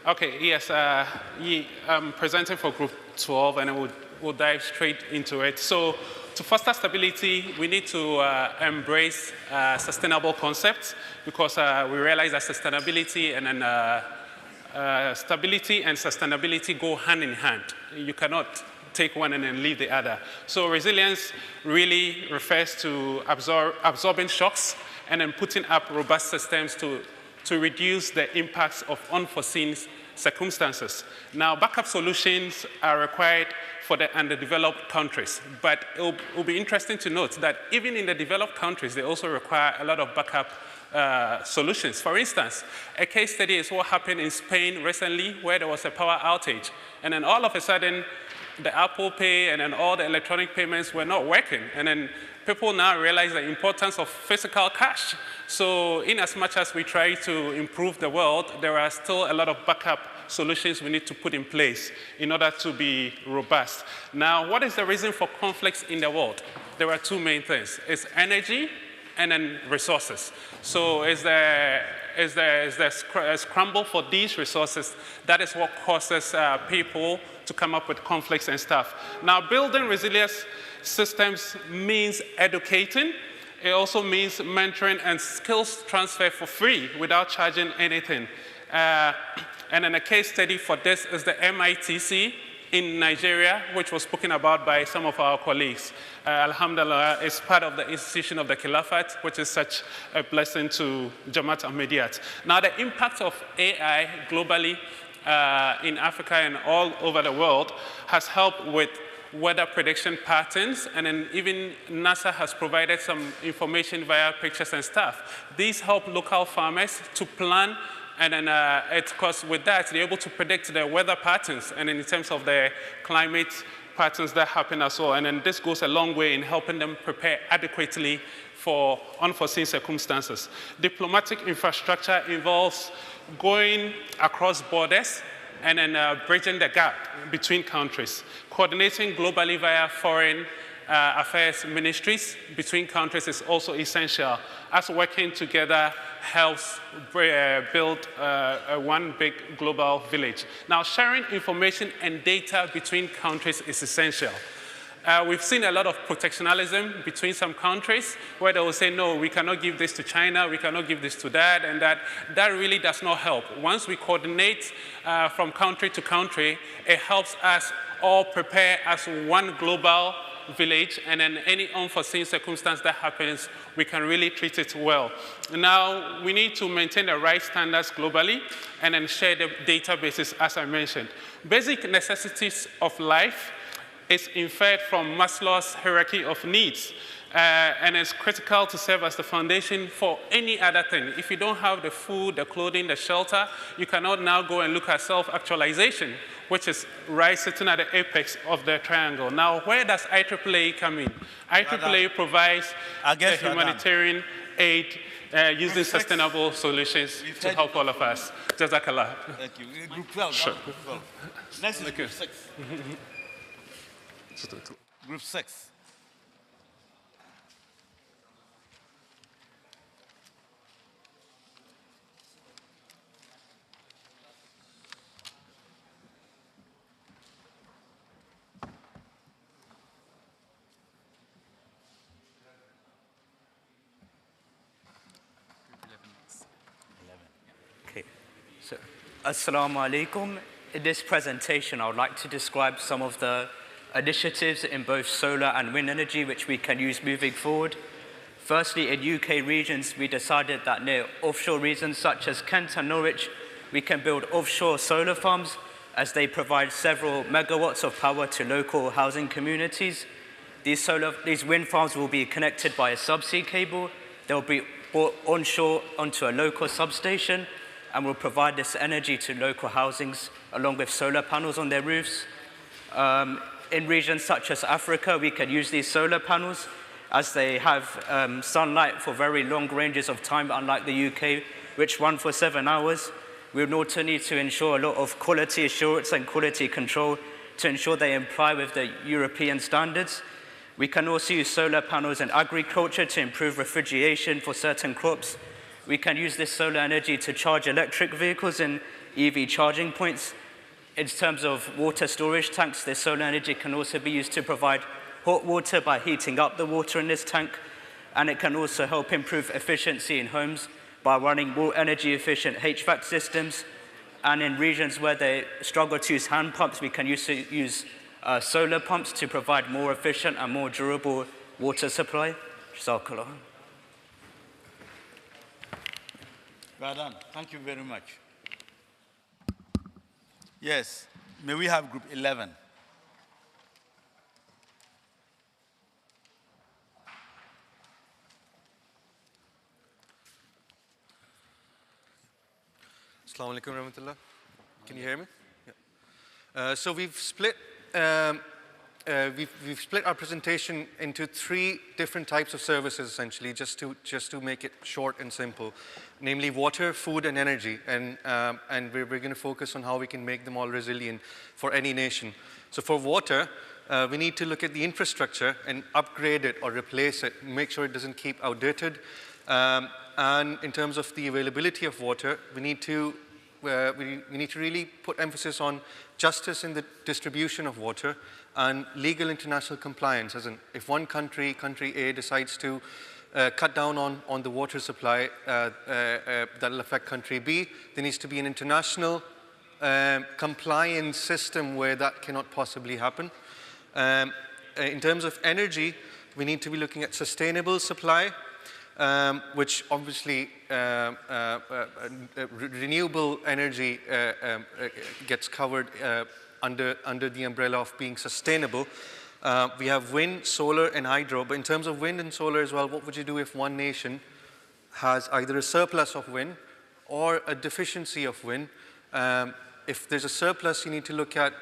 Okay, yes, I'm presenting for Group 12 and we'll dive straight into it. So to foster stability, we need to embrace sustainable concepts because we realize that sustainability and then stability and sustainability go hand in hand. You cannot take one and then leave the other. So resilience really refers to absorbing shocks and then putting up robust systems to reduce the impacts of unforeseen circumstances. Now, backup solutions are required for the underdeveloped countries, but it will be interesting to note that even in the developed countries, they also require a lot of backup solutions. For instance, a case study is what happened in Spain recently where there was a power outage, and then all of a sudden, the Apple Pay and then all the electronic payments were not working, and then people now realize the importance of physical cash. So in as much as we try to improve the world, there are still a lot of backup solutions we need to put in place in order to be robust. Now, what is the reason for conflicts in the world? There are two main things. It's energy and then resources. So is there a scramble for these resources? That is what causes people to come up with conflicts and stuff. Now, building resilience systems means educating. It also means mentoring and skills transfer for free without charging anything. And then a case study for this is the MITC in Nigeria, which was spoken about by some of our colleagues. Alhamdulillah, it's part of the institution of the Khilafat, which is such a blessing to Jamaat Ahmadiyat. Now, the impact of AI globally in Africa and all over the world has helped with weather prediction patterns, and then even NASA has provided some information via pictures and stuff. These help local farmers to plan, and then because with that, they're able to predict the weather patterns, and in terms of the climate patterns that happen as well. And then this goes a long way in helping them prepare adequately for unforeseen circumstances. Diplomatic infrastructure involves going across borders and then bridging the gap between countries. Coordinating globally via foreign affairs ministries between countries is also essential, as working together helps build one big global village. Now, sharing information and data between countries is essential. We've seen a lot of protectionism between some countries where they will say, no, we cannot give this to China, we cannot give this to that, and that really does not help. Once we coordinate from country to country, it helps us all prepare as one global village, and then any unforeseen circumstance that happens, we can really treat it well. Now, we need to maintain the right standards globally and then share the databases, as I mentioned. Basic necessities of life is inferred from Maslow's hierarchy of needs, and it's critical to serve as the foundation for any other thing. If you don't have the food, the clothing, the shelter, you cannot now go and look at self-actualization, which is right sitting at the apex of the triangle. Now, where does IAAAE come in? IAAAE provides the humanitarian aid using sustainable solutions to help all of us. Jazakallah. Thank you. Group 12. Sure. Group 12. Next is Group 6. Group 6. Okay. So, Assalamu alaikum. In this presentation, I would like to describe some of the initiatives in both solar and wind energy which we can use moving forward. Firstly, in UK regions, we decided that near offshore regions such as Kent and Norwich, we can build offshore solar farms as they provide several megawatts of power to local housing communities. These wind farms will be connected by a subsea cable. They'll be brought onshore onto a local substation and will provide this energy to local housings along with solar panels on their roofs. In regions such as Africa, we can use these solar panels as they have sunlight for very long ranges of time, unlike the UK, which run for 7 hours. We would also need to ensure a lot of quality assurance and quality control to ensure they comply with the European standards. We can also use solar panels in agriculture to improve refrigeration for certain crops. we can use this solar energy to charge electric vehicles and EV charging points. In terms of water storage tanks, this solar energy can also be used to provide hot water by heating up the water in this tank, and it can also help improve efficiency in homes by running more energy efficient HVAC systems. And in regions where they struggle to use hand pumps, we can use solar pumps to provide more efficient and more durable water supply. Jazakallah. Well done. Thank you very much. Yes, may we have group 11? Assalamu alaikum warahmatullah. Can you hear me? Yeah. So we've split our presentation into 3 different types of services, essentially, just to make it short and simple, namely water, food, and energy. And we're going to focus on how we can make them all resilient for any nation. So for water, we need to look at the infrastructure and upgrade it or replace it, make sure it doesn't keep outdated. And in terms of the availability of water, we need to really put emphasis on justice in the distribution of water and legal international compliance. As in, if one country A, decides to cut down on the water supply that will affect country B, there needs to be an international compliance system where that cannot possibly happen. In terms of energy, we need to be looking at sustainable supply, which obviously renewable energy gets covered under the umbrella of being sustainable. We have wind, solar, and hydro. But in terms of wind and solar as well, what would you do if one nation has either a surplus of wind or a deficiency of wind? If there's a surplus, you need to look at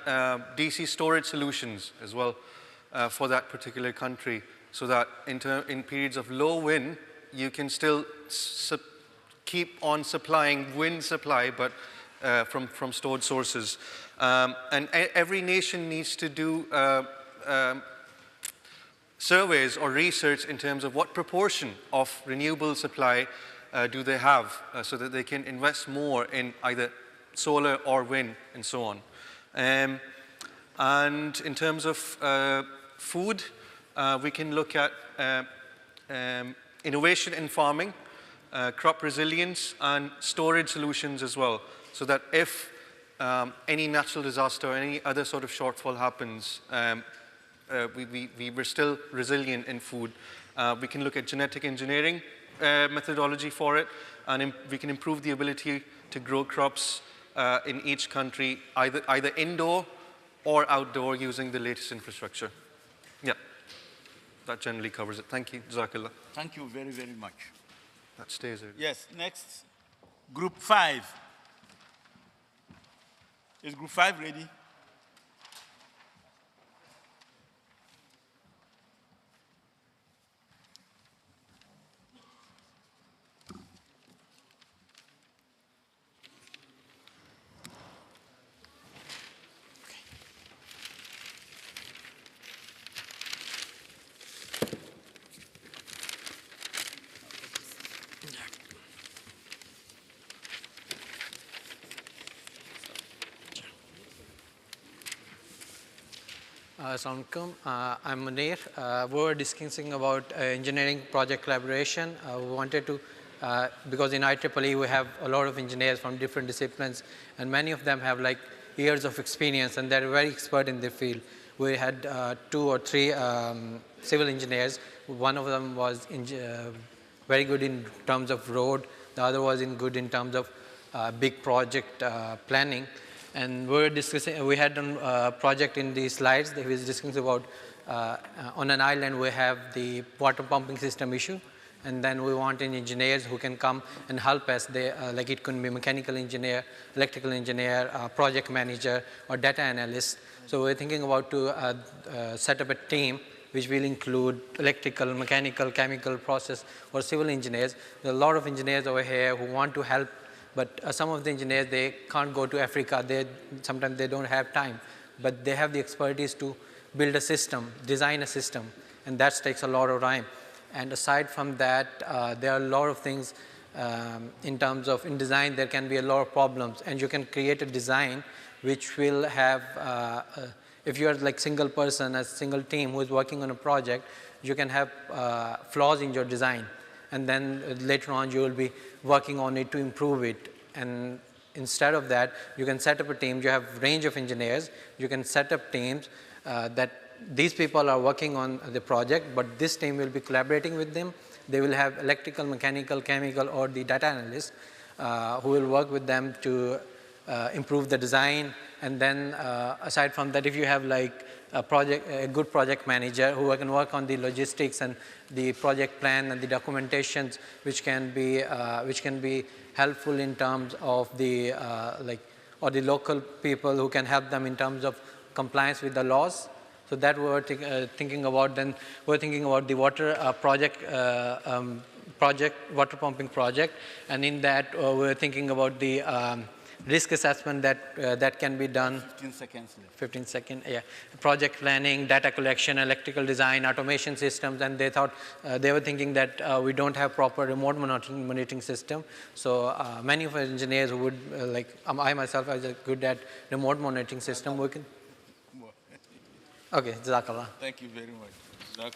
DC storage solutions as well for that particular country, so that in periods of low wind, you can still keep on supplying wind supply, but from stored sources. And every nation needs to do surveys or research in terms of what proportion of renewable supply do they have, so that they can invest more in either solar or wind and so on. And in terms of food, we can look at innovation in farming, crop resilience, and storage solutions as well, so that if any natural disaster or any other sort of shortfall happens, we're still resilient in food. We can look at genetic engineering methodology for it, and we can improve the ability to grow crops in each country, either indoor or outdoor, using the latest infrastructure. Yeah. That generally covers it. Thank you. Jazakallah. Thank you very, very much. That stays there. Yes, next. Group 5. Is group 5 ready? Assalamu alaikum. I'm Munir. We were discussing about engineering project collaboration. We wanted to, because in IEEE we have a lot of engineers from different disciplines, and many of them have like years of experience, and they're very expert in their field. We had 2 or 3 civil engineers. One of them was very good in terms of road. The other was good in terms of big project planning. And we were discussing, we had a project in the slides that was discussing about on an island we have the water pumping system issue, and then we want engineers who can come and help us. They, like it could be mechanical engineer, electrical engineer, project manager, or data analyst. So we're thinking about to set up a team which will include electrical, mechanical, chemical, process, or civil engineers. There are a lot of engineers over here who want to help, but some of the engineers, they can't go to Africa. Sometimes they don't have time, but they have the expertise to build a system, design a system, and that takes a lot of time. And aside from that, there are a lot of things in terms of in design, there can be a lot of problems, and you can create a design which will have, if you are like single person, a single team who is working on a project, you can have flaws in your design, and then later on you will be working on it to improve it. And instead of that, you can set up a team. You have a range of engineers. You can set up teams that these people are working on the project, but this team will be collaborating with them. They will have electrical, mechanical, chemical, or the data analyst who will work with them to improve the design. And then aside from that, if you have like a good project manager who can work on the logistics and the project plan and the documentations, which can be helpful in terms of the or the local people who can help them in terms of compliance with the laws. So that we're thinking about. Then we're thinking about the water water pumping project, and in that we're thinking about the risk assessment that can be done. 15 seconds left. 15 seconds, yeah. Project planning, data collection, electrical design, automation systems, and they thought, they were thinking that we don't have proper remote monitoring system. So many of our engineers who would, I myself was good at remote monitoring system working. Okay, Jazakallah. Thank you very much.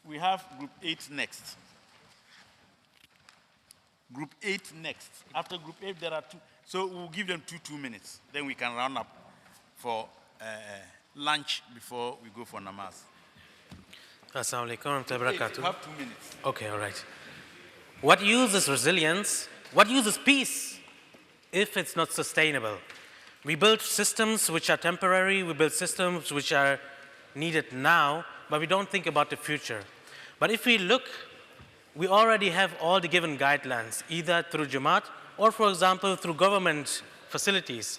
We have group 8 next. Group 8 next. After group 8, there are 2. So we'll give them 2 minutes. Then we can round up for lunch before we go for namaz. Assalamu alaikum wa rahmatullahi wa barakatuh. You have 2 minutes. Okay, all right. What use is resilience? What use is peace if it's not sustainable? We build systems which are temporary. We build systems which are needed now, but we don't think about the future. But if we look, we already have all the given guidelines, either through Jamaat or, for example, through government facilities.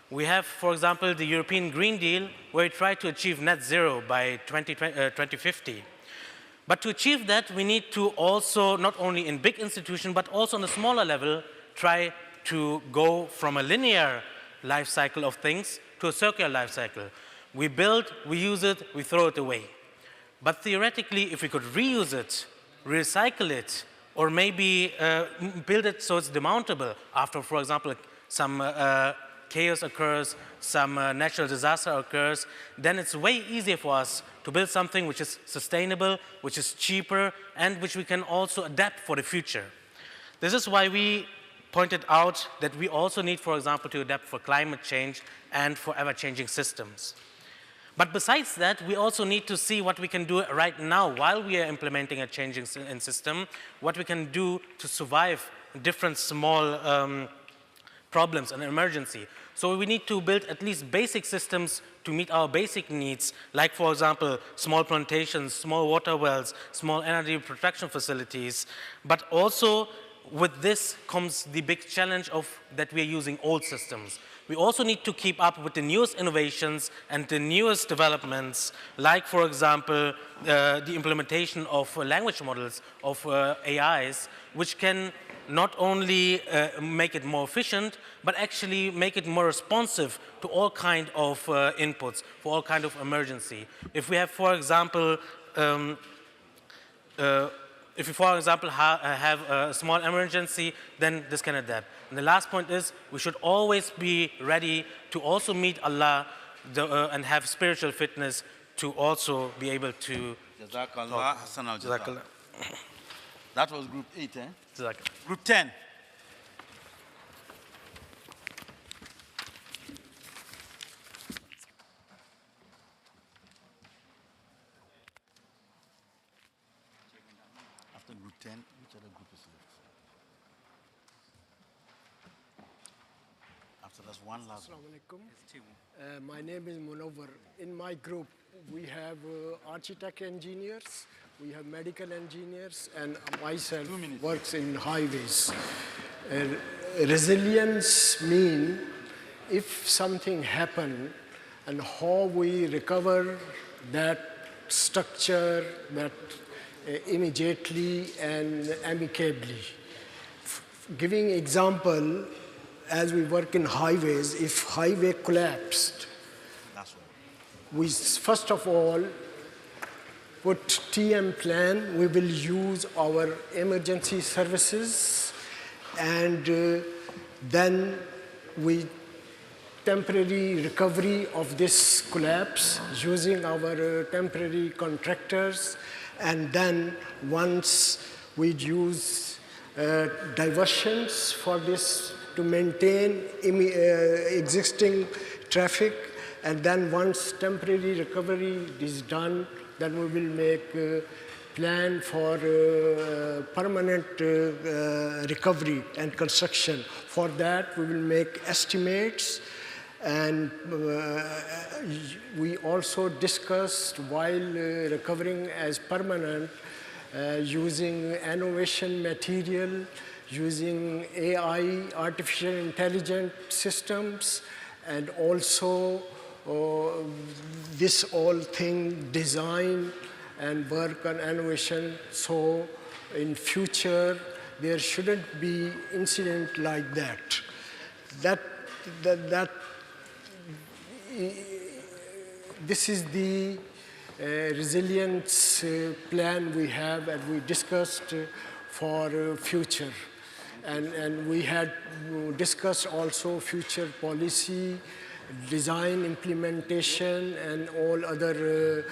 We have, for example, the European Green Deal, where we try to achieve net zero by 2050. But to achieve that, we need to also, not only in big institutions, but also on a smaller level, try to go from a linear life cycle of things to a circular life cycle. We build, we use it, we throw it away. But theoretically, if we could reuse it, recycle it, or maybe build it so it's demountable after, for example, some chaos occurs, some natural disaster occurs, then it's way easier for us to build something which is sustainable, which is cheaper, and which we can also adapt for the future. This is why we pointed out that we also need, for example, to adapt for climate change and for ever-changing systems. But besides that, we also need to see what we can do right now while we are implementing a changing system, what we can do to survive different small problems and emergency. So we need to build at least basic systems to meet our basic needs, like, for example, small plantations, small water wells, small energy protection facilities. But also, with this comes the big challenge of that we are using old systems. We also need to keep up with the newest innovations and the newest developments, like, for example, the implementation of language models, of AIs, which can not only make it more efficient, but actually make it more responsive to all kind of inputs, for all kind of emergency. If we have, for example, have a small emergency, then this can adapt. And the last point is, we should always be ready to also meet Allah and have spiritual fitness to also be able to Jazakallah. Jazakallah. That was group 8, eh? Jazakallah. Group 10. After group 10, which other group is left? After that's one last one. Assalamu alaikum. My name is Munawar. In my group, we have architect engineers, we have medical engineers, and myself works in highways. Resilience means if something happens and how we recover that structure, that immediately and amicably. Giving example, as we work in highways, if highway collapsed, we first of all put TM plan, we will use our emergency services, and then we temporary recovery of this collapse using our temporary contractors, and then once we use diversions for this to maintain existing traffic, and then once temporary recovery is done, then we will make a plan for permanent recovery and construction. For that, we will make estimates, and we also discussed while recovering as permanent using innovation material, using AI, artificial intelligence systems, and also this all thing design and work on innovation, so in future there shouldn't be incident like that. This is the resilience plan we have, and we discussed for future. And we had discussed also future policy, design, implementation, and all other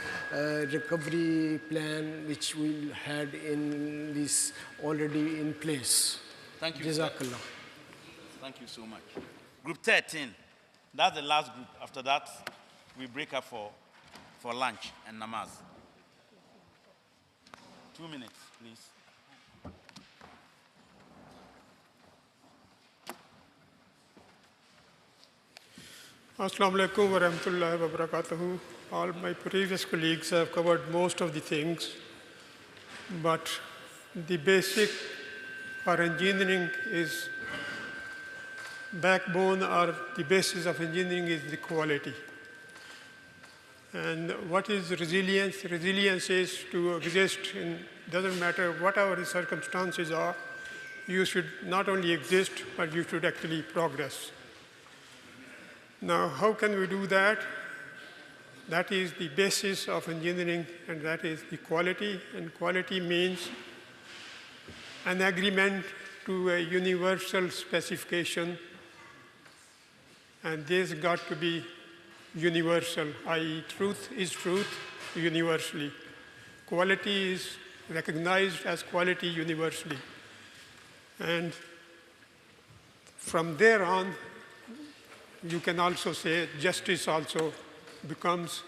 recovery plan which we had in this already in place. Thank you. Jazakallah. Thank you so much. Group 13, that's the last group. After that, we break up for lunch and namaz. 2 minutes, please. Assalamu alaikum wa rahmatullahi wa barakatuhu. All my previous colleagues have covered most of the things, but the basic for engineering is backbone, or the basis of engineering is the quality. And what is resilience? Resilience is to exist in, doesn't matter whatever the circumstances are, you should not only exist, but you should actually progress. Now, how can we do that? That is the basis of engineering, and that is the quality. And quality means an agreement to a universal specification, and this got to be universal, i.e. truth is truth universally. Quality is recognized as quality universally. And from there on, you can also say justice also becomes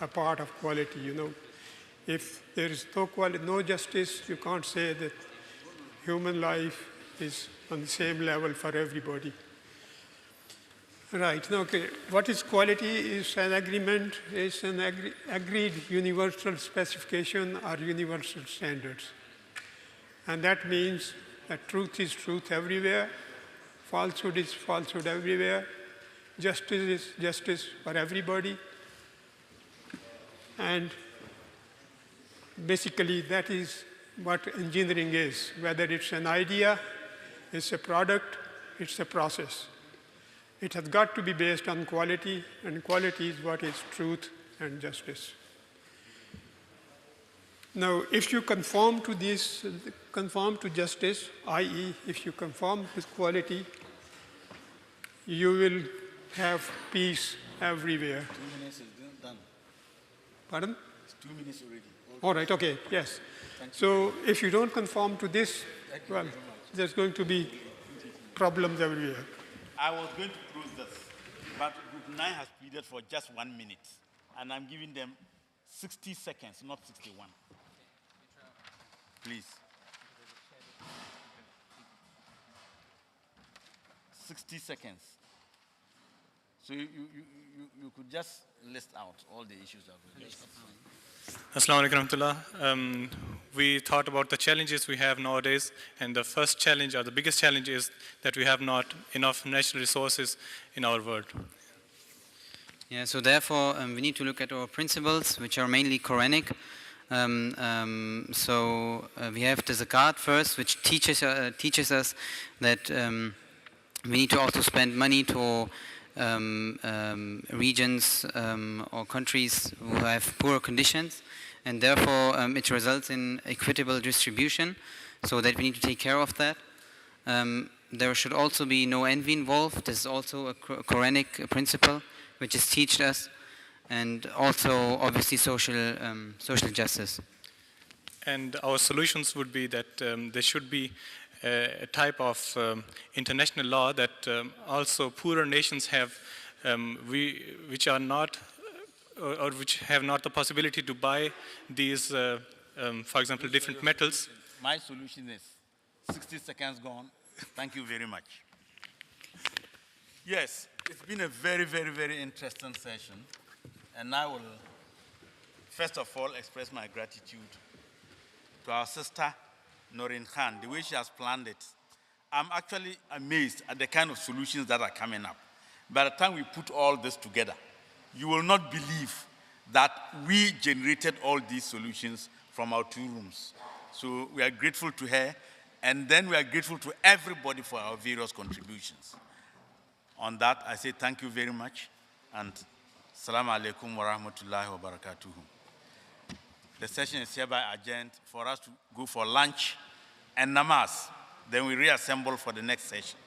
a part of quality, you know. If there is no justice, you can't say that human life is on the same level for everybody. Right, now, okay, what is quality? Is an agreement, is an agreed universal specification or universal standards. And that means that truth is truth everywhere, falsehood is falsehood everywhere, justice is justice for everybody. And basically that is what engineering is, whether it's an idea, it's a product, it's a process. It has got to be based on quality, and quality is what is truth and justice. Now, if you conform to this, conform to justice, i.e., if you conform with quality, you will have peace everywhere. 2 minutes is done. Pardon? It's 2 minutes already. All right, okay, yes. So if you don't conform to this, well, there's going to be problems everywhere. I was going to close this, but Group 9 has pleaded for just 1 minute, and I'm giving them 60 seconds, not 61. Please. 60 seconds. So you could just list out all the issues that we discussed. Assalamu alaikum. We thought about the challenges we have nowadays, and the first challenge, or the biggest challenge, is that we have not enough natural resources in our world. Yeah, so therefore we need to look at our principles, which are mainly Quranic. We have the zakat first, which teaches us that we need to also spend money to regions or countries who have poor conditions. and therefore it results in equitable distribution, so that we need to take care of that. There should also be no envy involved. This is also a Quranic principle which is taught us, and also obviously social justice. And our solutions would be that there should be a type of international law that also poorer nations have, which are not, or which have not the possibility to buy these, for example, different metals. My solution is 60 seconds gone. Thank you very much. Yes, it's been a very, very, very interesting session. And I will, first of all, express my gratitude to our sister, Noreen Khan, the way she has planned it. I'm actually amazed at the kind of solutions that are coming up. By the time we put all this together, you will not believe that we generated all these solutions from our 2 rooms. So we are grateful to her, and then we are grateful to everybody for our various contributions. On that, I say thank you very much, and Assalamu alaikum wa rahmatullahi wa barakatuhu. The session is hereby adjourned for us to go for lunch and namaz. Then we reassemble for the next session.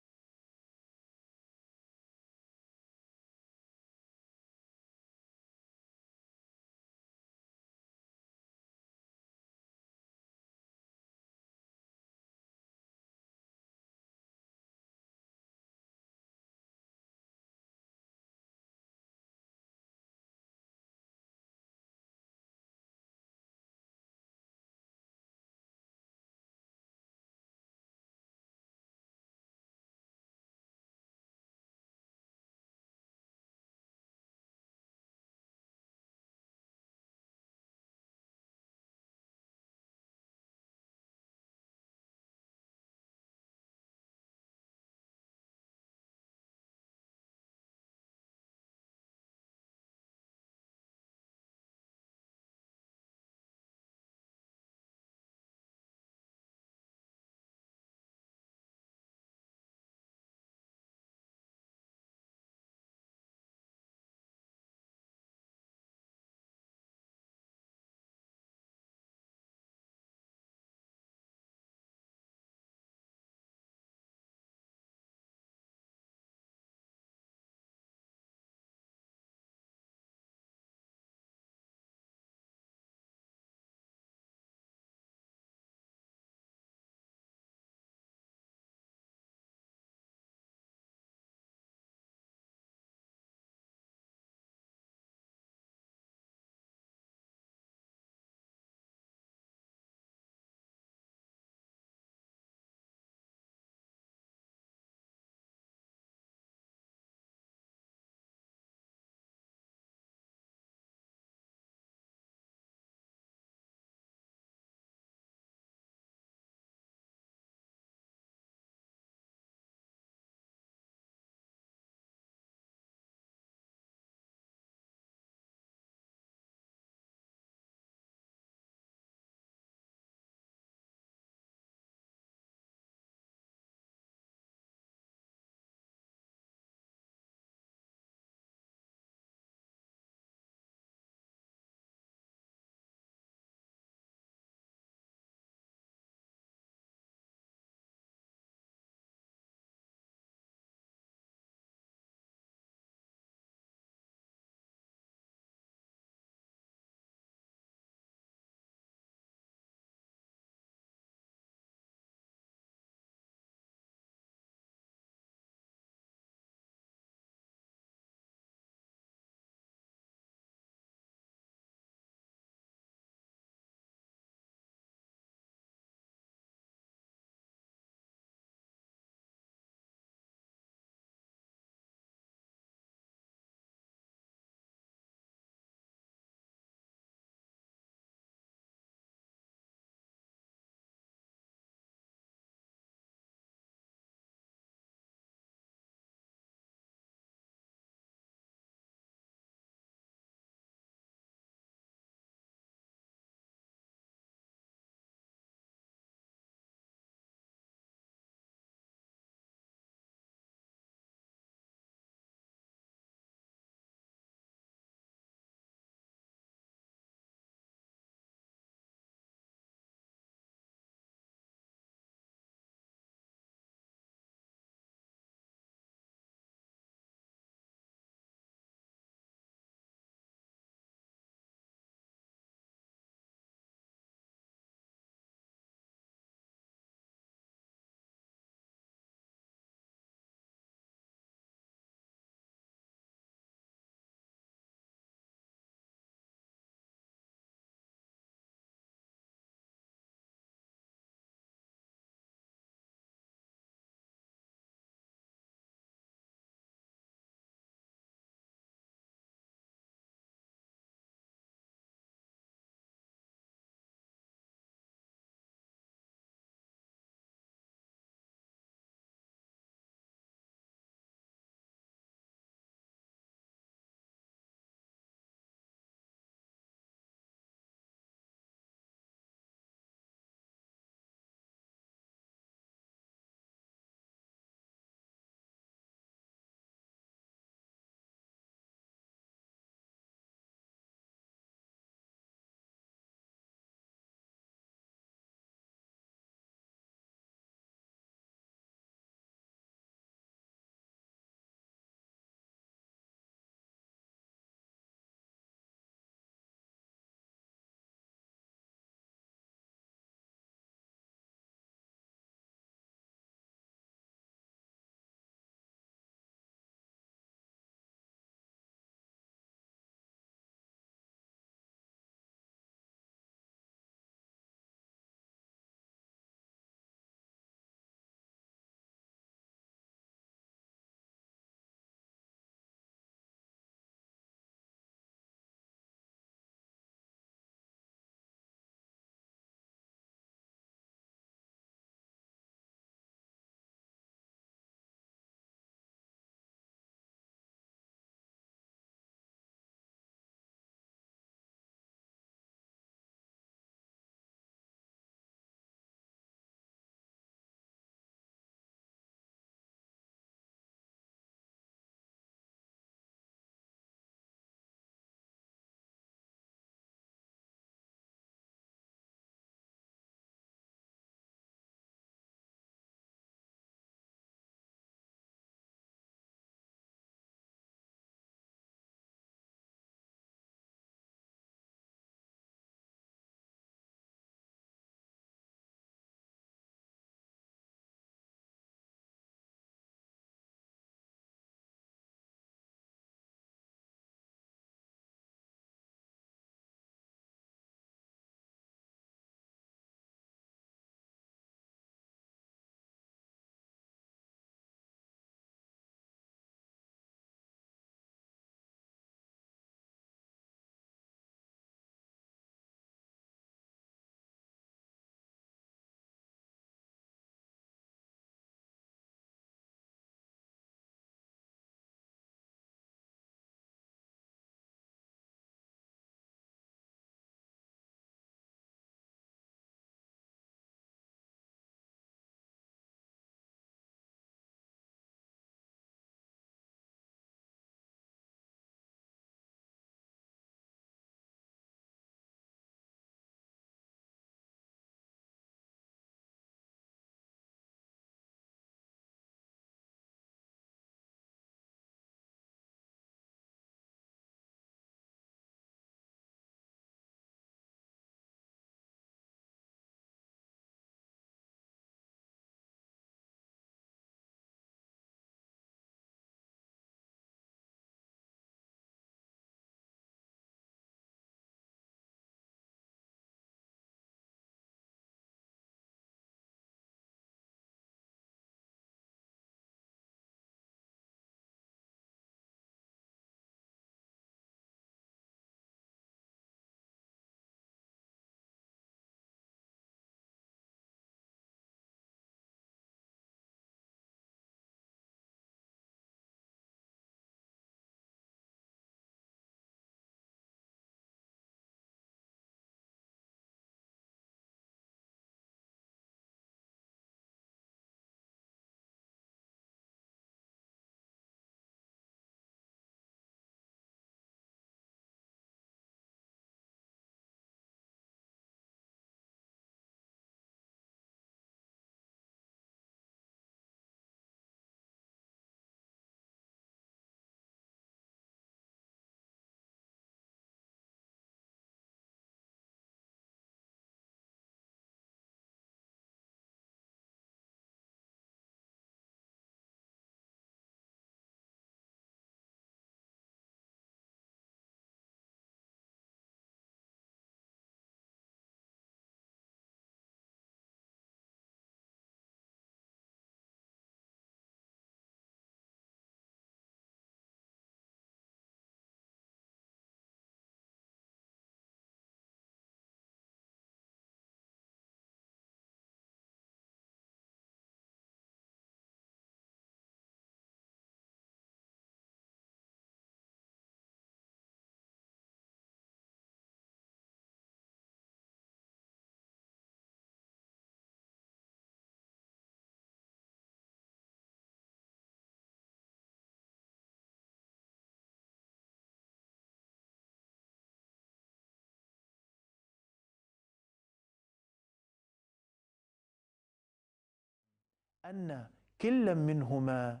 أن كل منهما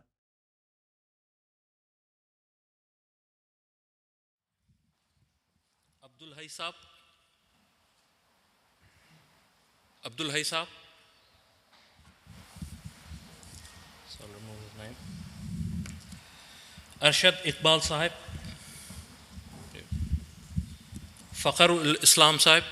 Abdul Hai Saab. Abdul Hai Saab. So I'll remove his name. Arshad Iqbal Sahib. Fakhrul Islam Sahib.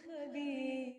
خبير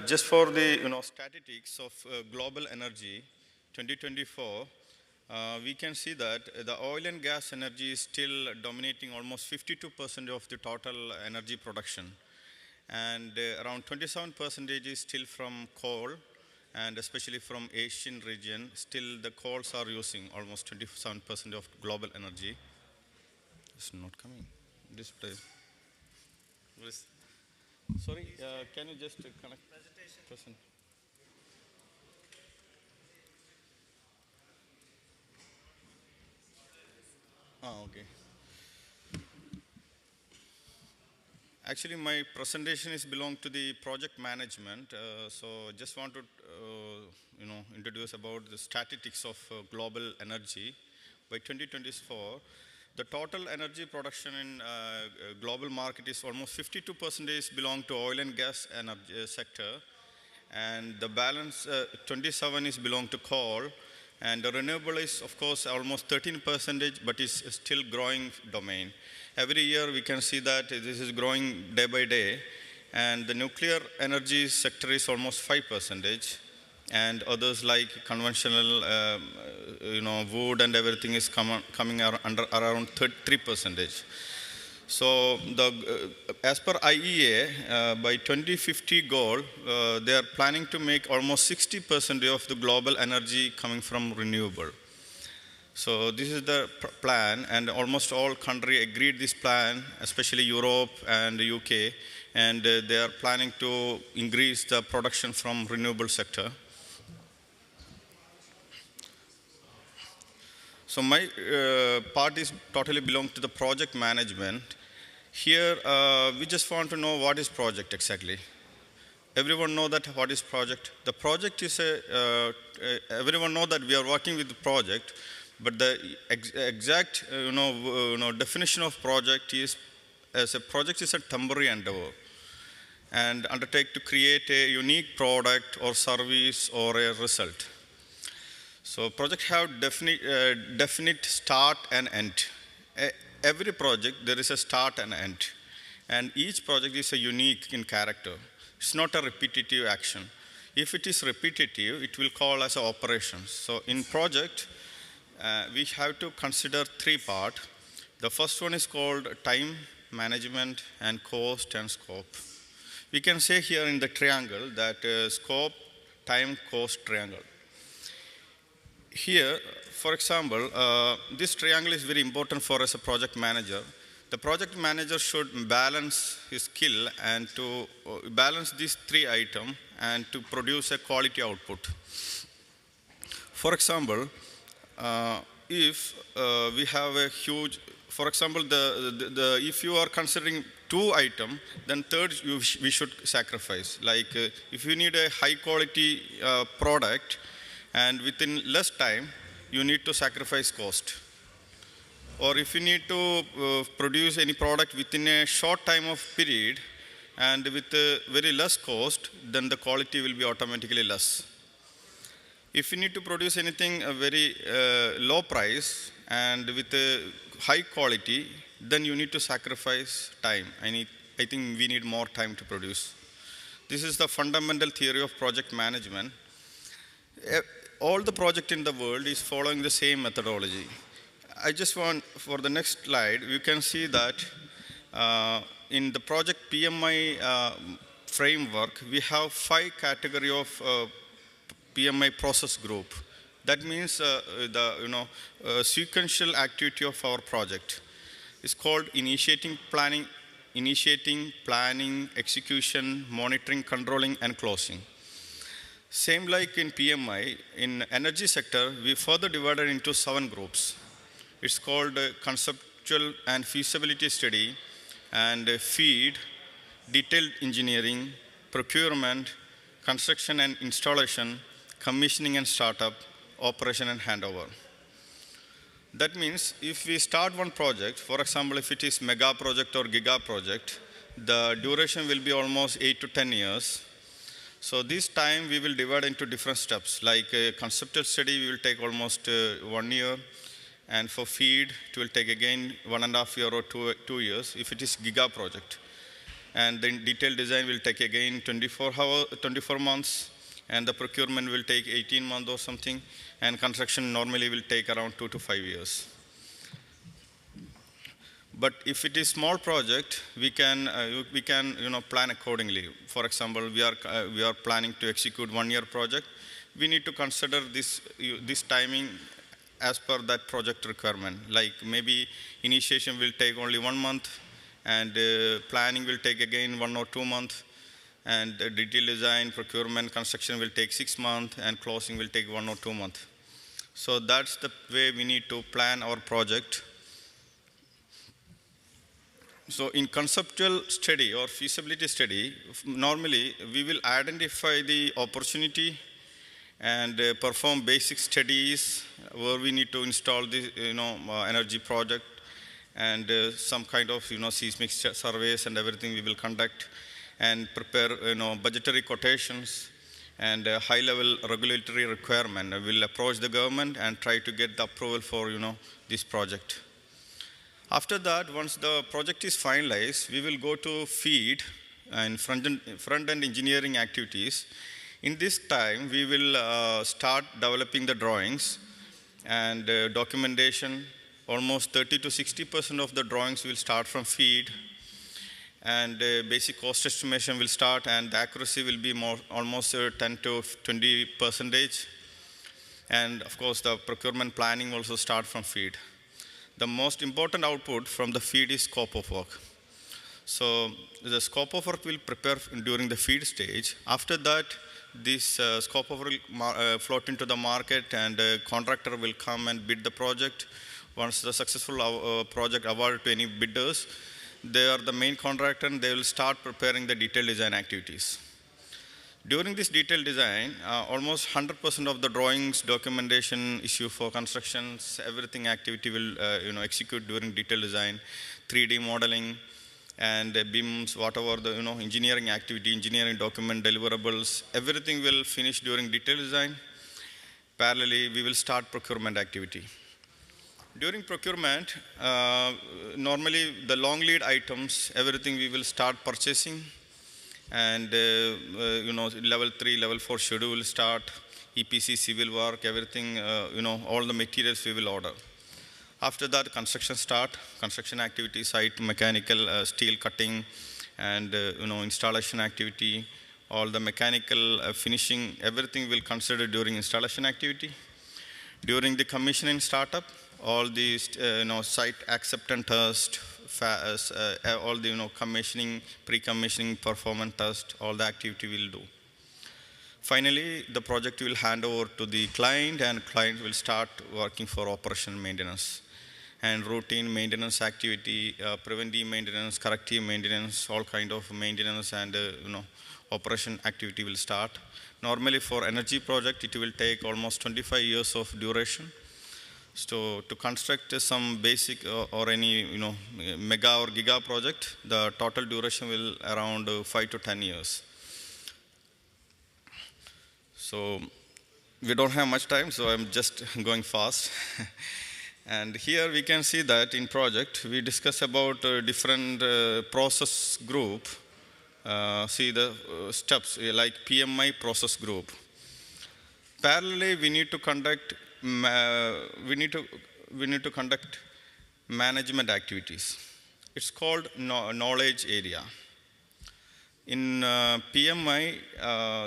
just for the statistics of global energy 2024, we can see that the oil and gas energy is still dominating almost 52% of the total energy production. And around 27% is still from coal, and especially from Asian region, still the coals are using almost 27% of global energy. It's not coming. Display. Sorry, can you just connect? Presentation. Okay. Actually, my presentation is belong to the project management. So just want to, introduce about the statistics of global energy. By 2024, the total energy production in global market is almost 52% belong to oil and gas energy sector, and the balance 27 is belong to coal, and the renewable is of course almost 13%, but is still growing domain. Every year we can see that this is growing day by day, and the nuclear energy sector is almost 5%, and others like conventional, wood and everything is coming under around 3%. So as per IEA, by 2050 goal, they are planning to make almost 60% of the global energy coming from renewable. So this is the plan, and almost all countries agreed this plan, especially Europe and the UK, and they are planning to increase the production from renewable sector. So my part is totally belong to the project management. Here, we just want to know what is project exactly. Everyone know that what is project? The project is everyone know that we are working with the project, but the exact definition of project is, as a project is a temporary endeavor and undertake to create a unique product or service or a result. So projects have definite start and end. Every project, there is a start and end. And each project is a unique in character. It's not a repetitive action. If it is repetitive, it will call as an operation. So in project, we have to consider three parts. The first one is called time management and cost and scope. We can say here in the triangle that scope, time, cost triangle. Here, for example, this triangle is very important for us as a project manager. The project manager should balance his skill and to balance these three items and to produce a quality output. For example, if we have a huge, for example, if you are considering two items, then third we should sacrifice. Like if you need a high quality product, and within less time, you need to sacrifice cost. Or if you need to produce any product within a short time of period and with very less cost, then the quality will be automatically less. If you need to produce anything very low price and with a high quality, then you need to sacrifice time. I think we need more time to produce. This is the fundamental theory of project management. All the project in the world is following the same methodology. I just want, for the next slide, you can see that in the project PMI framework, we have 5 categories of PMI process group. That means the sequential activity of our project. It's called initiating, planning, execution, monitoring, controlling, and closing. Same like in PMI, in energy sector, we further divided into 7 groups. It's called conceptual and feasibility study, and FEED, detailed engineering, procurement, construction and installation, commissioning and startup, operation and handover. That means if we start one project, for example, if it is mega project or giga project, the duration will be almost 8 to 10 years. So this time we will divide into different steps. Like a conceptual study, we will take almost 1 year. And for FEED, it will take again 1.5 years or 2 years if it is giga project. and then detailed design will take again 24 months, and the procurement will take 18 months or something, and construction normally will take around 2 to 5 years. But if it is small project, we can plan accordingly. For example, we are planning to execute 1 year project. We need to consider this timing as per that project requirement. Like maybe initiation will take only 1 month, and planning will take again 1 or 2 months, and detail design, procurement, construction will take 6 months, and closing will take 1 or 2 months. So that's the way we need to plan our project. So in conceptual study or feasibility study, normally we will identify the opportunity and perform basic studies where we need to install the energy project, and some kind of seismic surveys and everything we will conduct, and prepare budgetary quotations and high-level regulatory requirement. We will approach the government and try to get the approval for this project. After that, once the project is finalized, we will go to FEED and front-end engineering activities. In this time, we will start developing the drawings and documentation. Almost 30 to 60% of the drawings will start from FEED, and basic cost estimation will start, and the accuracy will be almost 10 to 20%. And of course, the procurement planning also start from FEED. The most important output from the FEED is scope of work. So the scope of work will prepare during the FEED stage. After that, this scope of work will float into the market, and the contractor will come and bid the project. Once the successful project awarded to any bidders, they are the main contractor, and they will start preparing the detailed design activities. During this detailed design, almost 100% of the drawings, documentation, issue for constructions, everything activity will execute during detailed design, 3D modeling, and BIMs, whatever the engineering activity, engineering document, deliverables, everything will finish during detailed design. Parallelly, we will start procurement activity. During procurement, normally the long lead items, everything we will start purchasing, and level 3, level 4 schedule will start, EPC, civil work, everything, all the materials we will order. After that, construction activity, site, mechanical, steel cutting, and installation activity, all the mechanical finishing, everything will consider during installation activity. During the commissioning startup, all these site acceptance test, all the commissioning, pre-commissioning, performance test, all the activity we'll do. Finally, the project will hand over to the client, and client will start working for operation maintenance and routine maintenance activity, preventive maintenance, corrective maintenance, all kind of maintenance and operation activity will start. Normally for energy project, it will take almost 25 years of duration. So to construct some basic or any mega or giga project, the total duration will around 5 to 10 years. So we don't have much time, so I'm just going fast. And here we can see that in project we discuss about different process group. See the steps like PMI process group. Parallelly, we need to conduct management activities. It's called knowledge area. In PMI,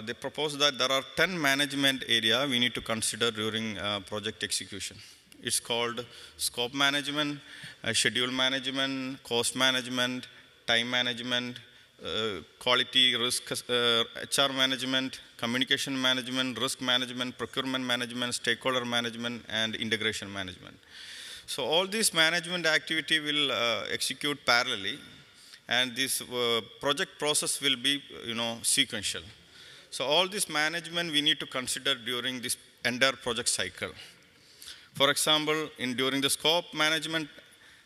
they propose that there are 10 management areas we need to consider during project execution. It's called scope management, schedule management, cost management, time management, quality, risk, HR management, communication management, risk management, procurement management, stakeholder management, and integration management. So all this management activity will execute parallelly, and this project process will be sequential. So all this management we need to consider during this entire project cycle. For example, during the scope management,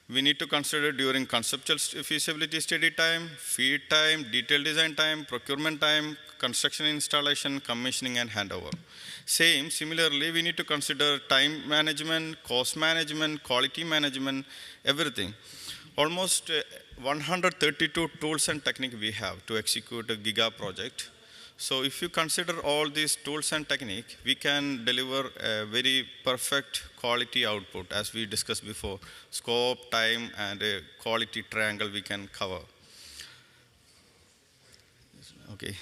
we need to consider during conceptual feasibility study time, FEED time, detailed design time, procurement time, construction installation, commissioning, and handover. Similarly, we need to consider time management, cost management, quality management, everything. Almost 132 tools and techniques we have to execute a Giga project. So if you consider all these tools and technique, we can deliver a very perfect quality output, as we discussed before. Scope, time, and a quality triangle we can cover. Okay,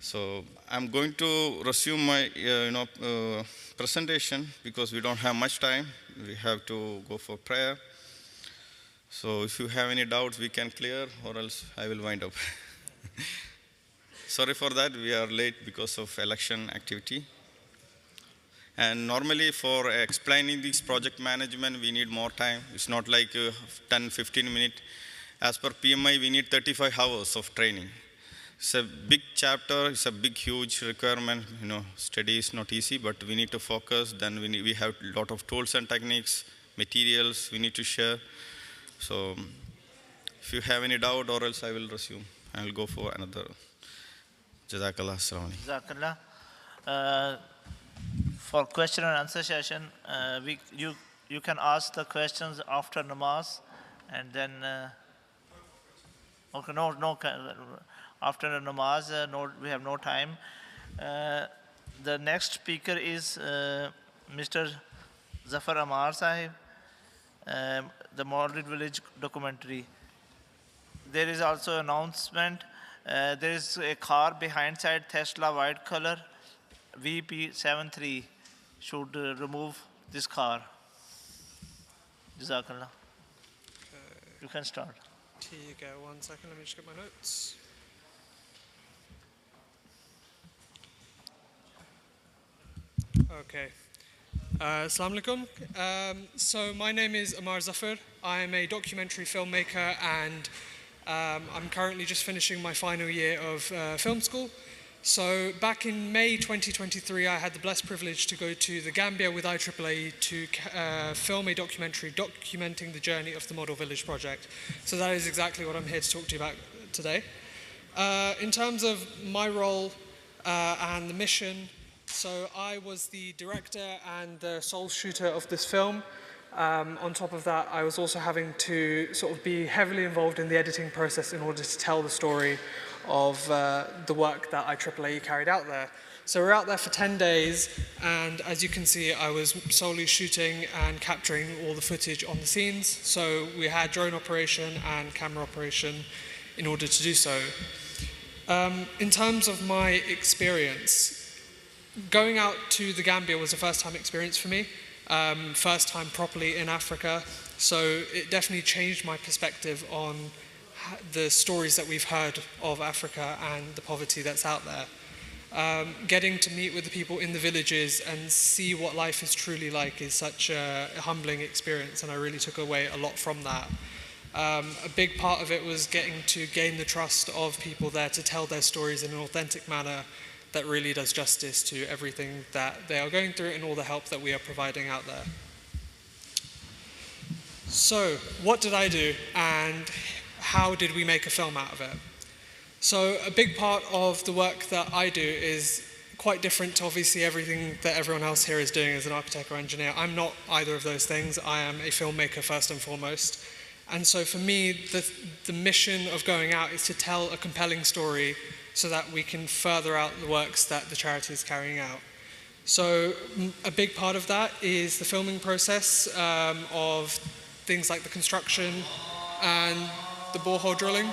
so I'm going to resume my presentation because we don't have much time. We have to go for prayer. So if you have any doubts, we can clear, or else I will wind up. Sorry for that, we are late because of election activity. And normally for explaining this project management, we need more time. It's not like 10, 15 minutes. As per PMI, we need 35 hours of training. It's a big chapter, it's a big, huge requirement. Study is not easy, but we need to focus. Then we have a lot of tools and techniques, materials we need to share. So if you have any doubt, or else I will resume. I will go for another. Jazakallah. Jazakallah. For question and answer session, you can ask the questions after namaz, and then okay, no, after the namaz, we have no time. The next speaker is Mr. Zafar Amar Sahib, the Molded Village documentary. There is also an announcement. There is a car behind side, Tesla white color, VP73. Should remove this car. Jazakallah. You can start. Here you go. 1 second, let me just get my notes. Okay. Assalamu alaikum. So my name is Amar Zafar. I am a documentary filmmaker, and I'm currently just finishing my final year of film school. So back in May 2023, I had the blessed privilege to go to the Gambia with IAAAE to film a documentary documenting the journey of the Model Village project. So that is exactly what I'm here to talk to you about today. In terms of my role and the mission, so I was the director and the sole shooter of this film. On top of that, I was also having to sort of be heavily involved in the editing process in order to tell the story of the work that IAAAE carried out there. So we're out there for 10 days, and as you can see, I was solely shooting and capturing all the footage on the scenes. So we had drone operation and camera operation in order to do so. In terms of my experience, going out to the Gambia was a first-time experience for me. First time properly in Africa, so it definitely changed my perspective on the stories that we've heard of Africa and the poverty that's out there. Getting to meet with the people in the villages and see what life is truly like is such a humbling experience, and I really took away a lot from that. A big part of it was getting to gain the trust of people there to tell their stories in an authentic manner that really does justice to everything that they are going through and all the help that we are providing out there. So, what did I do, and how did we make a film out of it? So, a big part of the work that I do is quite different to obviously everything that everyone else here is doing as an architect or engineer. I'm not either of those things. I am a filmmaker first and foremost. And so for me, the mission of going out is to tell a compelling story so that we can further out the works that the charity is carrying out. So a big part of that is the filming process of things like the construction and the borehole drilling.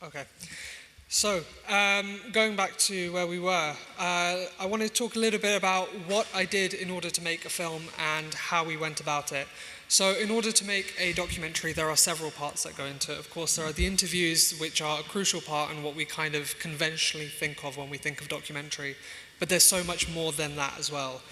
Okay. So, going back to where we were, I want to talk a little bit about what I did in order to make a film and how we went about it. So, in order to make a documentary, there are several parts that go into it. Of course, there are the interviews, which are a crucial part and what we kind of conventionally think of when we think of documentary. But there's so much more than that as well.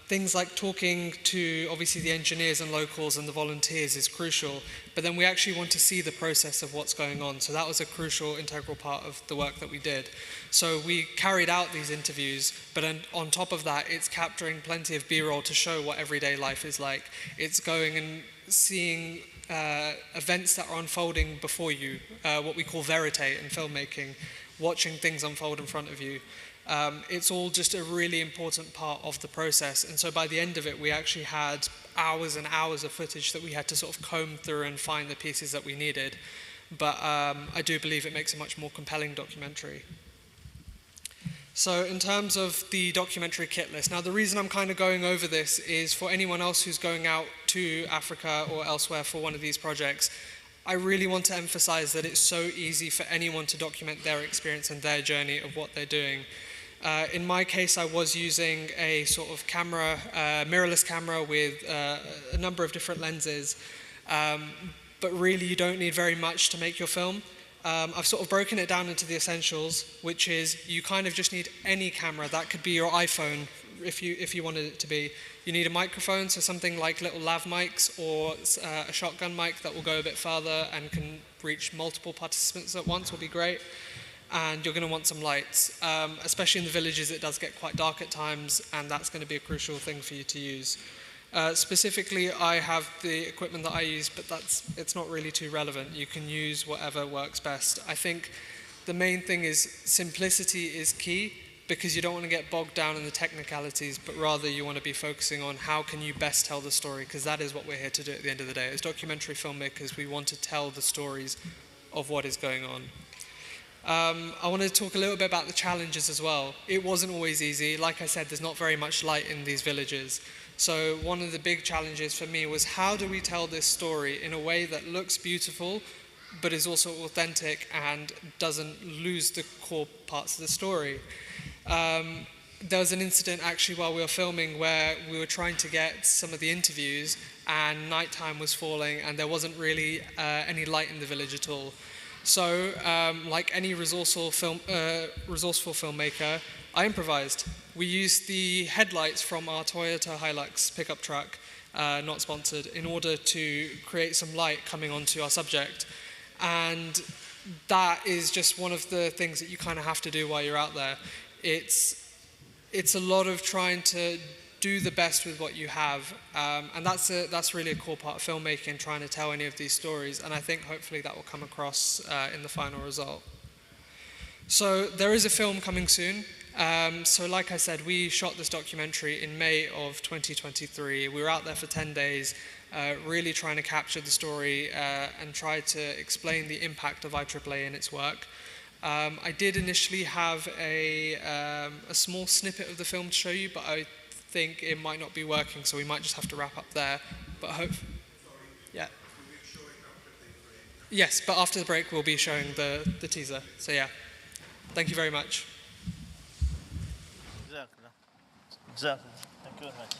Things like talking to, obviously, the engineers and locals and the volunteers is crucial, but then we actually want to see the process of what's going on. So that was a crucial, integral part of the work that we did. So we carried out these interviews, but on top of that, it's capturing plenty of B-roll to show what everyday life is like. It's going and seeing events that are unfolding before you, what we call verite in filmmaking, watching things unfold in front of you. It's all just a really important part of the process. And so by the end of it, we actually had hours and hours of footage that we had to sort of comb through and find the pieces that we needed. But I do believe it makes a much more compelling documentary. So in terms of the documentary kit list, now the reason I'm kind of going over this is for anyone else who's going out to Africa or elsewhere for one of these projects, I really want to emphasize that it's so easy for anyone to document their experience and their journey of what they're doing. In my case, I was using a sort of camera, mirrorless camera with a number of different lenses, but really you don't need very much to make your film. I've sort of broken it down into the essentials, which is you kind of just need any camera. That could be your iPhone if you wanted it to be. You need a microphone, so something like little lav mics or a shotgun mic that will go a bit farther and can reach multiple participants at once will be great. And you're going to want some lights. Especially in the villages, it does get quite dark at times, and that's going to be a crucial thing for you to use. Specifically, I have the equipment that I use, but it's not really too relevant. You can use whatever works best. I think the main thing is simplicity is key, because you don't want to get bogged down in the technicalities, but rather you want to be focusing on how can you best tell the story, because that is what we're here to do at the end of the day. As documentary filmmakers, we want to tell the stories of what is going on. I want to talk a little bit about the challenges as well. It wasn't always easy. Like I said, there's not very much light in these villages. So one of the big challenges for me was how do we tell this story in a way that looks beautiful, but is also authentic and doesn't lose the core parts of the story. There was an incident actually while we were filming where we were trying to get some of the interviews and nighttime was falling and there wasn't really any light in the village at all. So, like any resourceful filmmaker, I improvised. We used the headlights from our Toyota Hilux pickup truck, not sponsored, in order to create some light coming onto our subject. And that is just one of the things that you kind of have to do while you're out there. It's a lot of trying to do the best with what you have, and that's really a core part of filmmaking, trying to tell any of these stories, and I think hopefully that will come across in the final result. So there is a film coming soon. So like I said, we shot this documentary in May of 2023. We were out there for 10 days, really trying to capture the story and try to explain the impact of IAAA in its work. I did initially have a small snippet of the film to show you, but I think it might not be working, so we might just have to wrap up there. But yeah. Yes, but after the break we'll be showing the teaser. So yeah, thank you very much. Exactly. Thank you very much.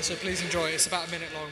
So please enjoy. It's about a minute long.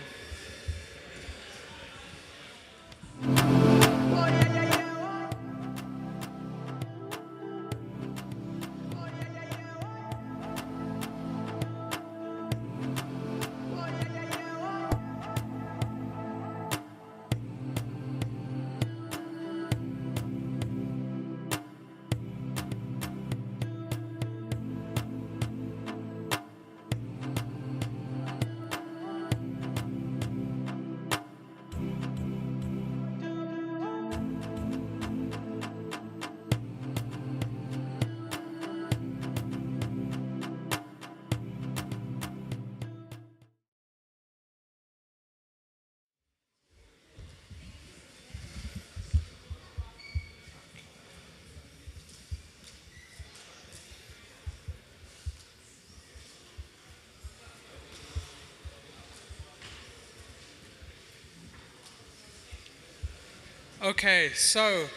Okay, so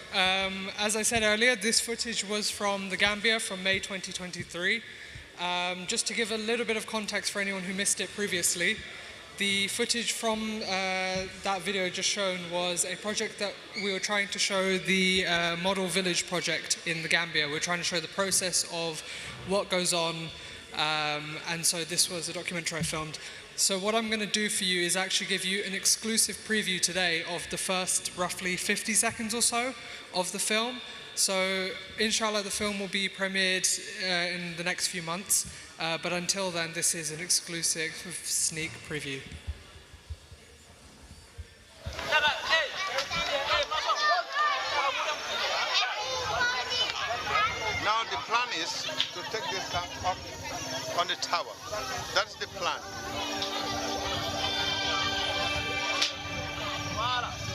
as I said earlier, this footage was from the Gambia from May 2023. Just to give a little bit of context for anyone who missed it previously, the footage from that video just shown was a project that we were trying to show, the model village project in the Gambia. We're trying to show the process of what goes on, and so this was a documentary I filmed. So what I'm going to do for you is actually give you an exclusive preview today of the first roughly 50 seconds or so of the film. So inshallah the film will be premiered in the next few months, but until then this is an exclusive sneak preview. Now the plan is to take this tank up on the tower. That's the plan.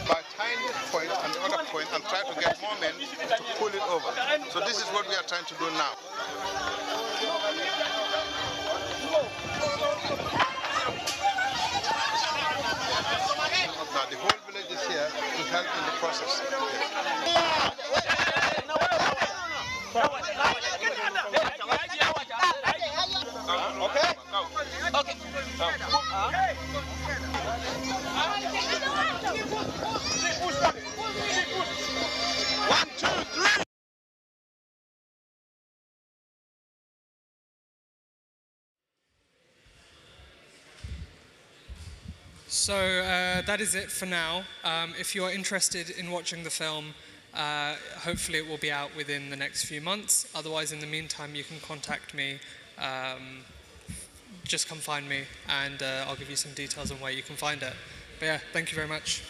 By tying this point and the other point and try to get more men to pull it over. So this is what we are trying to do now. Now the whole village is here to help in the process. So that is it for now. If you are interested in watching the film, hopefully it will be out within the next few months. Otherwise, in the meantime, you can contact me. Just come find me, and I'll give you some details on where you can find it. But yeah, thank you very much.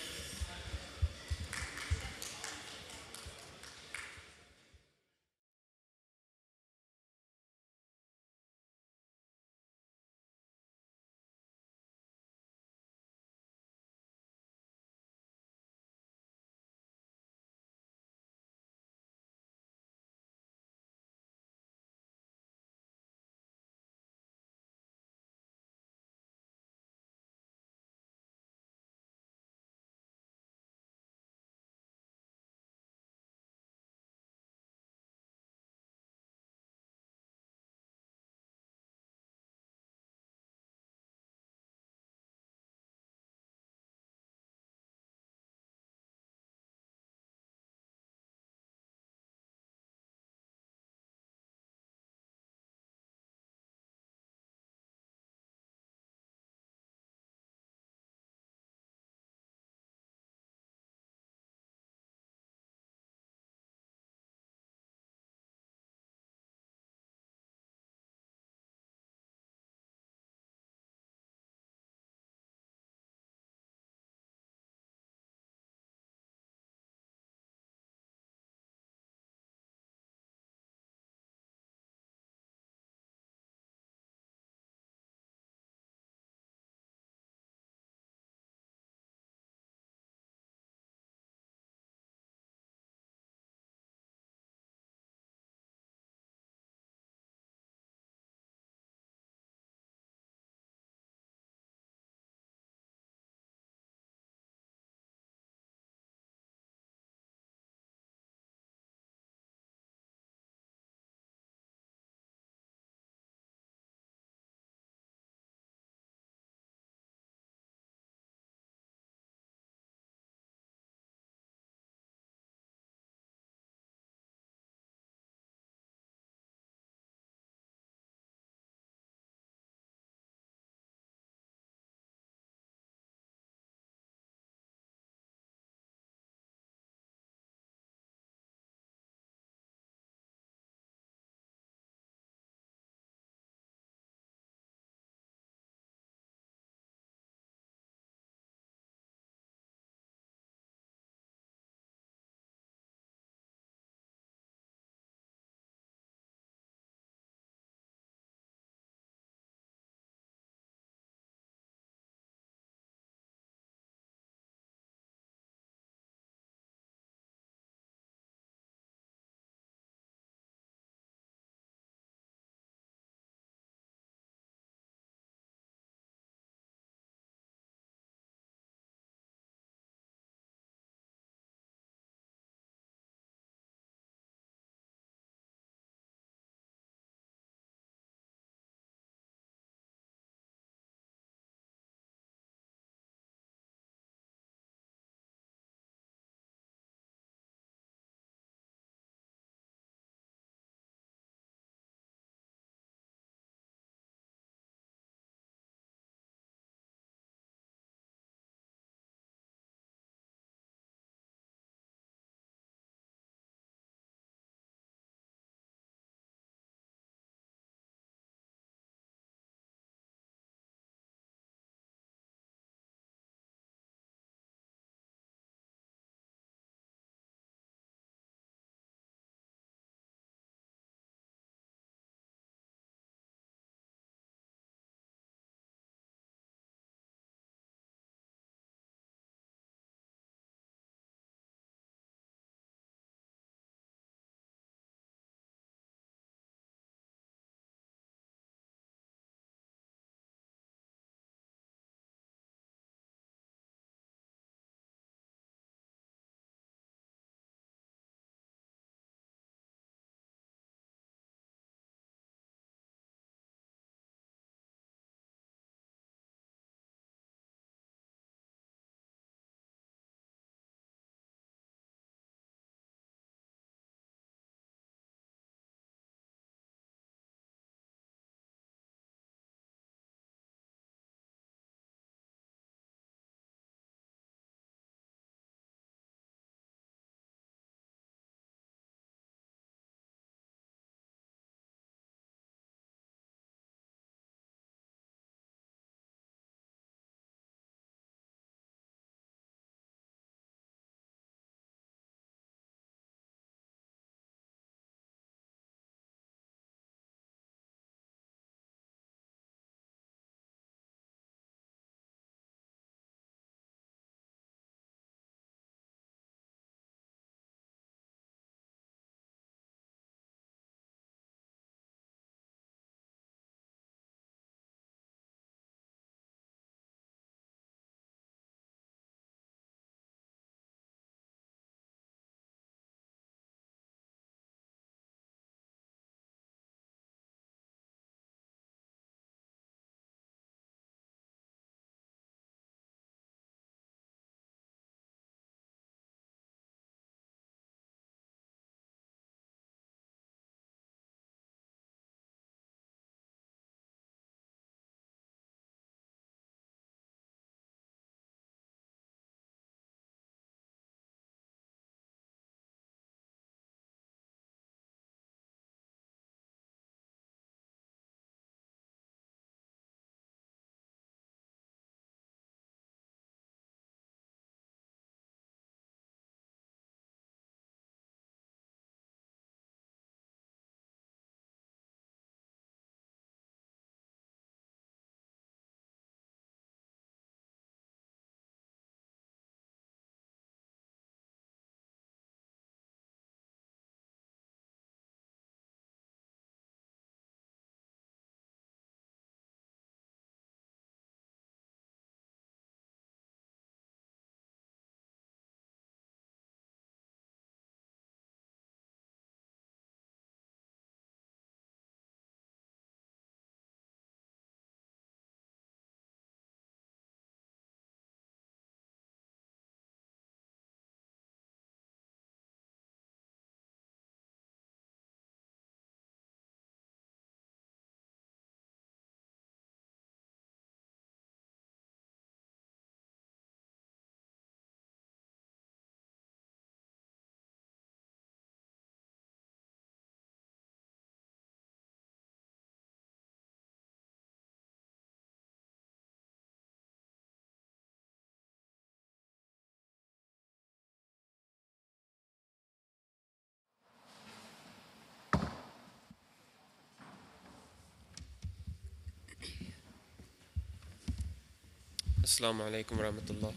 Assalamu alaikum wa rahmatullah.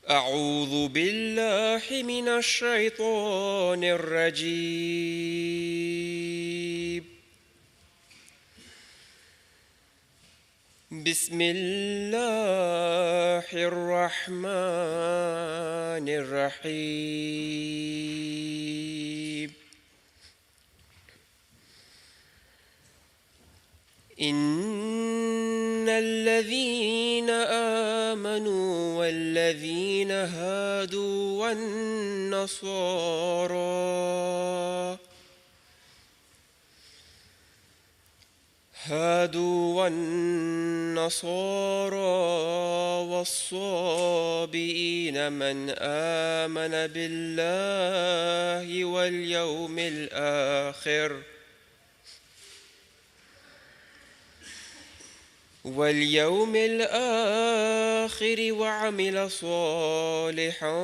أعوذ بالله من الشيطان الرجيم. بسم الله الرحمن الرحيم. إن الذين آمنوا والذين هادوا والنصارى والصابئين من آمن بالله واليوم الآخر وعمل صالحا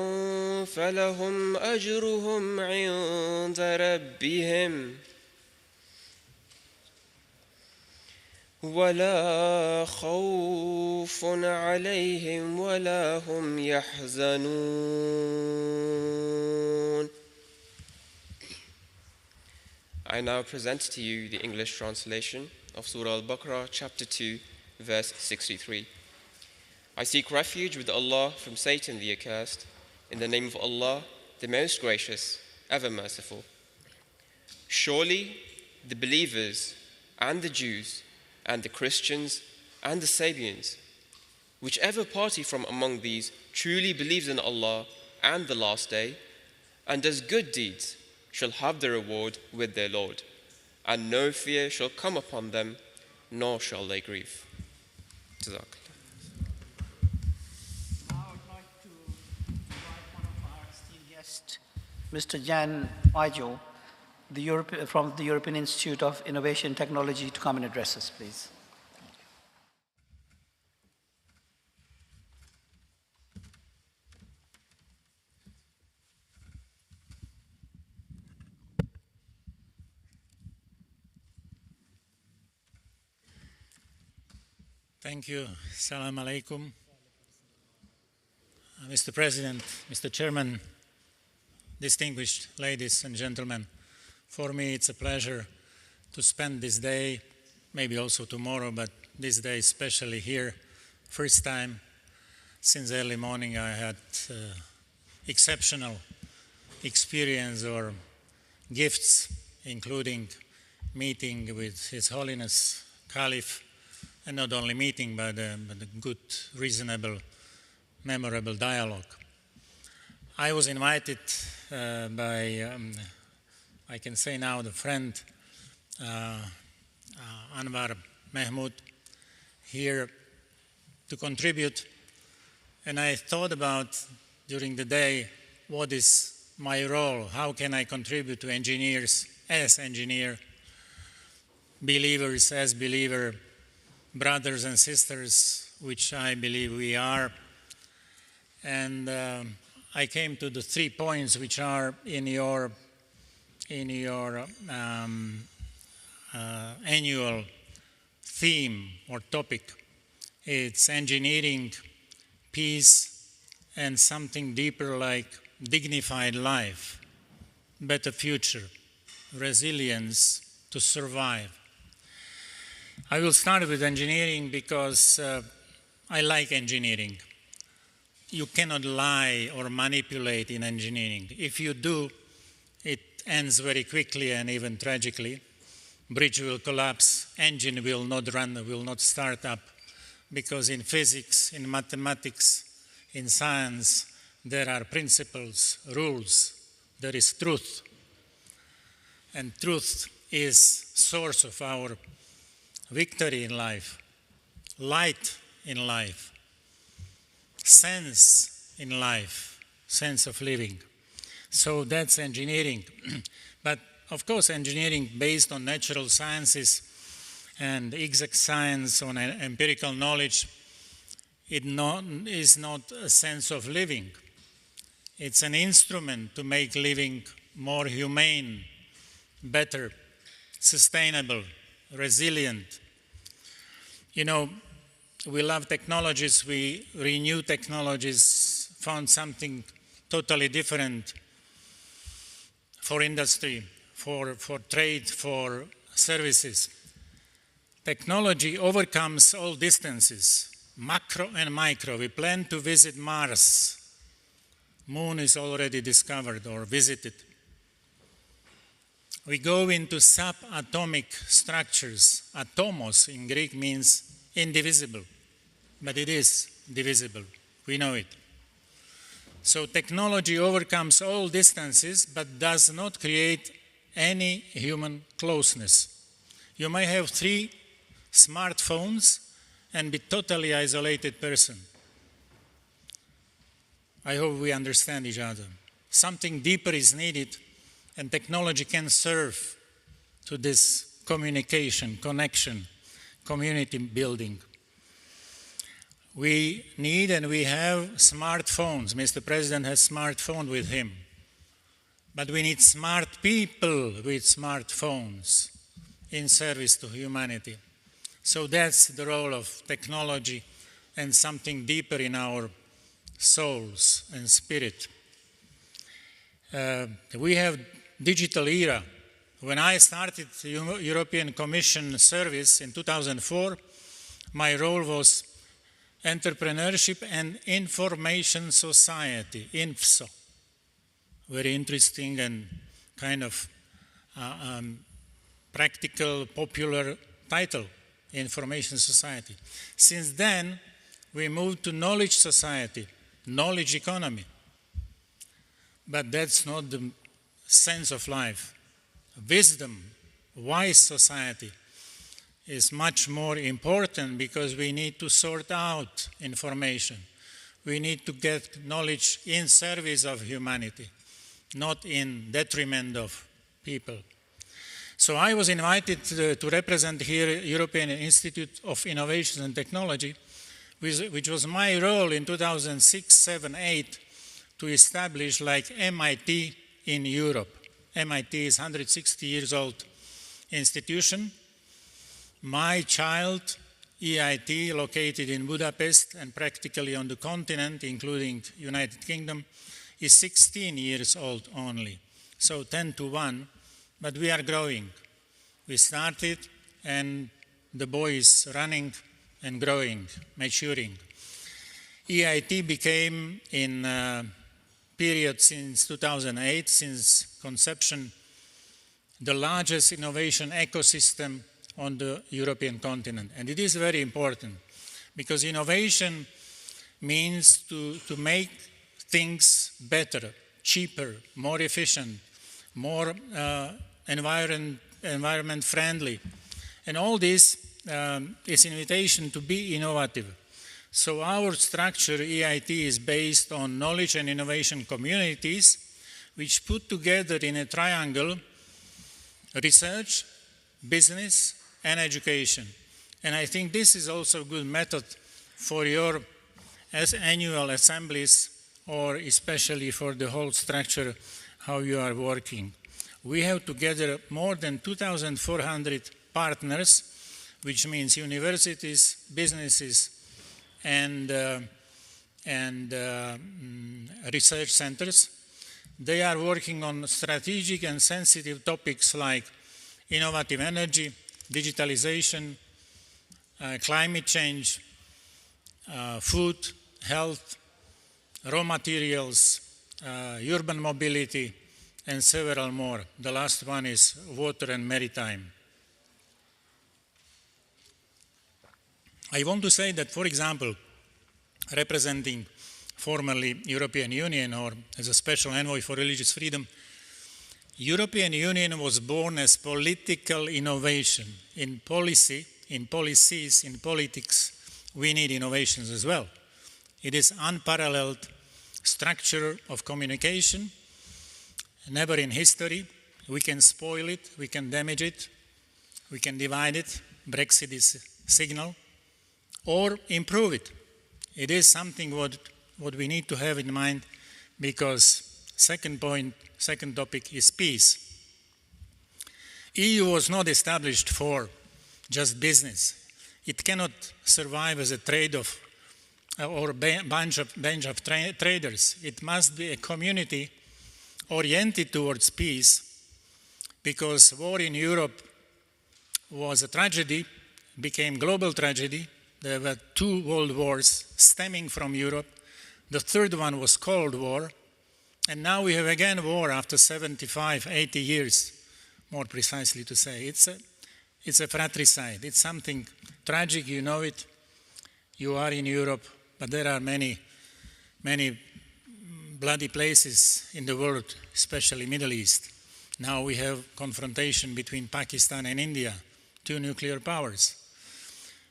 فلهم أجرهم عند ربهم ولا خوف عليهم ولا هم يحزنون. I now present to you the English translation of Surah Al-Baqarah, chapter 2, verse 63. I seek refuge with Allah from Satan the accursed, in the name of Allah, the most gracious, ever merciful. Surely the believers and the Jews and the Christians and the Sabians, whichever party from among these truly believes in Allah and the last day and does good deeds, shall have their reward with their Lord, and no fear shall come upon them, nor shall they grieve. Jazakallah. Now I would like to invite one of our esteemed guests, Mr. Jan Majo, from the European Institute of Innovation and Technology, to come and address us, please. Thank you. Assalamu alaikum. Mr. President, Mr. Chairman, distinguished ladies and gentlemen, for me it's a pleasure to spend this day, maybe also tomorrow, but this day especially here. First time since early morning I had exceptional experience or gifts, including meeting with His Holiness Caliph, and not only meeting, but a good, reasonable, memorable dialogue. I was invited by, I can say now, the friend Anwar Mahmoud here to contribute. And I thought about during the day, what is my role? How can I contribute to engineers as engineer, believers as believer, brothers and sisters, which I believe we are. And I came to the 3 points which are in your annual theme or topic. It's engineering, peace, and something deeper like dignified life, better future, resilience to survive. I will start with engineering because I like engineering. You cannot lie or manipulate in engineering. If you do, it ends very quickly and even tragically. Bridge will collapse, engine will not run, will not start up, because in physics, in mathematics, in science, there are principles, rules, there is truth. And truth is source of our victory in life, light in life, sense in life, sense of living. So that's engineering. But of course, engineering based on natural sciences and exact science on empirical knowledge, is not a sense of living. It's an instrument to make living more humane, better, sustainable, resilient. You know, we love technologies, we renew technologies, found something totally different for industry, for trade, for services. Technology overcomes all distances, macro and micro. We plan to visit Mars. Moon is already discovered or visited. We go into subatomic structures. Atomos in Greek means indivisible, but it is divisible. We know it. So technology overcomes all distances, but does not create any human closeness. You may have 3 smartphones and be totally isolated person. I hope we understand each other. Something deeper is needed, and technology can serve to this communication, connection, community building. We need and we have smartphones. Mr. President has smartphone with him. But we need smart people with smartphones in service to humanity. So that's the role of technology and something deeper in our souls and spirit. We have digital era. When I started the European Commission service in 2004, my role was entrepreneurship and information society, INFSO. Very interesting and kind of practical, popular title, information society. Since then, we moved to knowledge society, knowledge economy. But that's not the sense of life. Wisdom, wise society is much more important because we need to sort out information. We need to get knowledge in service of humanity, not in detriment of people. So I was invited to represent here European Institute of Innovation and Technology, which was my role in 2006, 7, 8 to establish like MIT in Europe. MIT is 160 years old institution. My child, EIT, located in Budapest and practically on the continent, including United Kingdom, is 16 years old only. So 10 to 1, but we are growing. We started and the boy is running and growing, maturing. EIT became in period since 2008, since conception, the largest innovation ecosystem on the European continent. And it is very important because innovation means to make things better, cheaper, more efficient, more environment friendly. And all this is an invitation to be innovative. So our structure, EIT, is based on knowledge and innovation communities, which put together in a triangle research, business, and education. And I think this is also a good method for your annual assemblies, or especially for the whole structure, how you are working. We have together more than 2,400 partners, which means universities, businesses, and research centers. They are working on strategic and sensitive topics like innovative energy, digitalization, climate change, food, health, raw materials, urban mobility, and several more. The last one is water and maritime. I want to say that, for example, representing formerly European Union or as a special envoy for religious freedom, European Union was born as political innovation. In policy, in policies, in politics, we need innovations as well. It is unparalleled structure of communication. Never in history. We can spoil it, we can damage it, we can divide it. Brexit is a signal. Or improve it. It is something what we need to have in mind because Second topic is peace. EU was not established for just business. It cannot survive as a trade of or bunch of traders. It must be a community oriented towards peace, because war in Europe was a tragedy, became global tragedy. There were 2 world wars stemming from Europe. The third one was Cold War. And now we have again war after 75, 80 years, more precisely to say. It's a fratricide. It's something tragic, you know it. You are in Europe, but there are many bloody places in the world, especially Middle East. Now we have confrontation between Pakistan and India, 2 nuclear powers.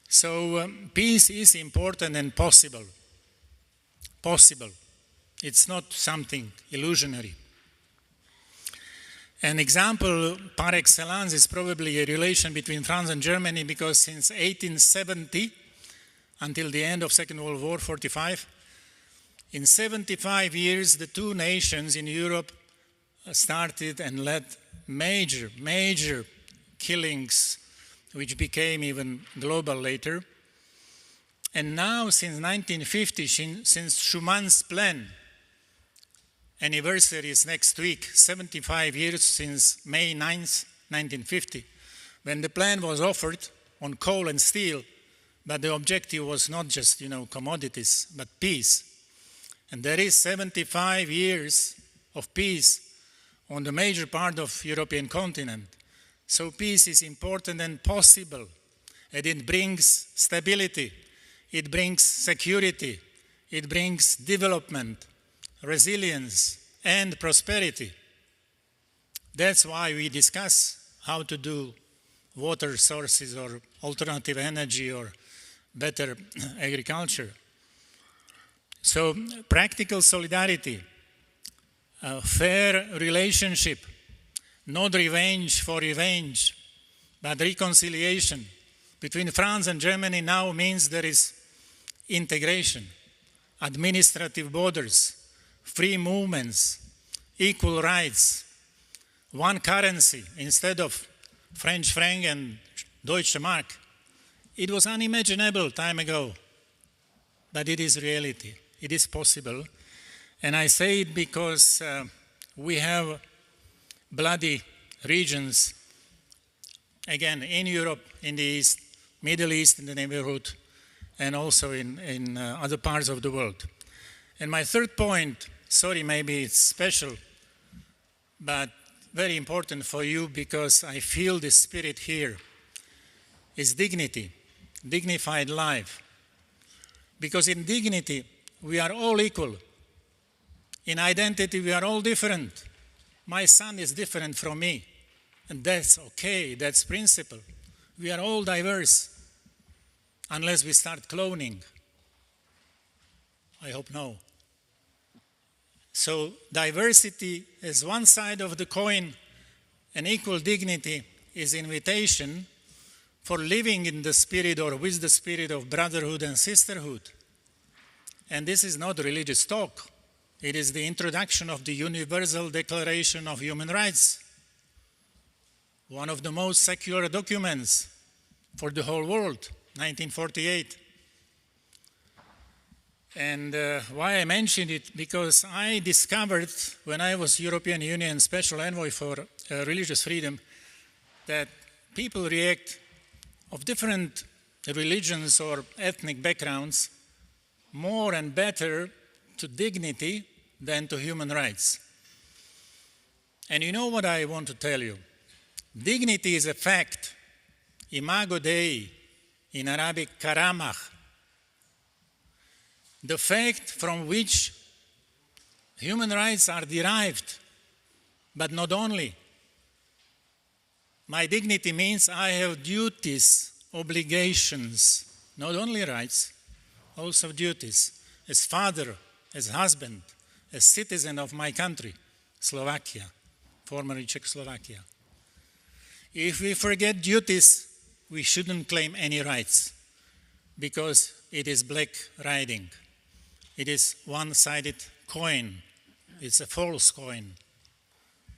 So peace is important and possible. Possible. It's not something illusionary. An example par excellence is probably a relation between France and Germany, because since 1870 until the end of Second World War, 45, in 75 years, the 2 nations in Europe started and led major killings, which became even global later. And now, since 1950, since Schumann's plan, anniversary is next week, 75 years since May 9th, 1950, when the plan was offered on coal and steel, but the objective was not just, commodities, but peace. And there is 75 years of peace on the major part of European continent. So peace is important and possible, and it brings stability, it brings security, it brings development, resilience, and prosperity. That's why we discuss how to do water sources or alternative energy or better agriculture. So practical solidarity, a fair relationship, not revenge for revenge, but reconciliation between France and Germany now means there is integration, administrative borders, free movements, equal rights, one currency instead of French franc and Deutsche Mark. It was unimaginable time ago, but it is reality. It is possible. And I say it because we have bloody regions, again, in Europe, in the East, Middle East, in the neighborhood, and also in other parts of the world. And my third point, sorry, maybe it's special, but very important for you because I feel the spirit here, is dignity, dignified life. Because in dignity, we are all equal. In identity, we are all different. My son is different from me, and that's okay, that's principle. We are all diverse, unless we start cloning. I hope no. So diversity is one side of the coin, and equal dignity is invitation for living in the spirit or with the spirit of brotherhood and sisterhood. And this is not religious talk. It is the introduction of the Universal Declaration of Human Rights, one of the most secular documents for the whole world, 1948. And why I mentioned it, because I discovered when I was European Union Special Envoy for Religious Freedom that people react of different religions or ethnic backgrounds more and better to dignity than to human rights. And you know what I want to tell you? Dignity is a fact. Imago Dei, in Arabic, karamah. The fact from which human rights are derived, but not only. My dignity means I have duties, obligations, not only rights, also duties, as father, as husband, as citizen of my country, Slovakia, formerly Czechoslovakia. If we forget duties, we shouldn't claim any rights, because it is black riding. It is one-sided coin. It's a false coin.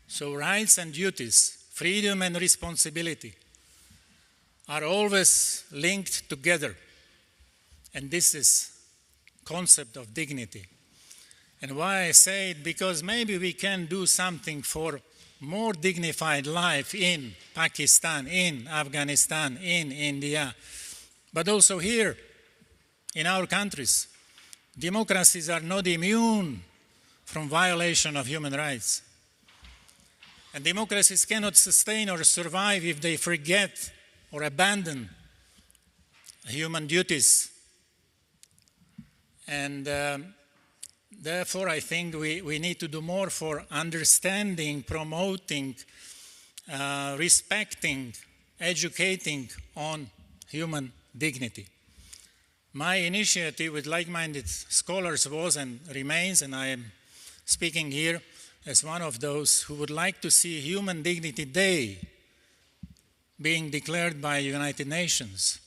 So rights and duties, freedom and responsibility are always linked together. And this is concept of dignity. And why I say it, because maybe we can do something for more dignified life in Pakistan, in Afghanistan, in India, but also here in our countries. Democracies are not immune from violation of human rights. And democracies cannot sustain or survive if they forget or abandon human duties. And therefore, I think we need to do more for understanding, promoting, respecting, educating on human dignity. My initiative with like-minded scholars was and remains, and I am speaking here as one of those who would like to see Human Dignity Day being declared by the United Nations,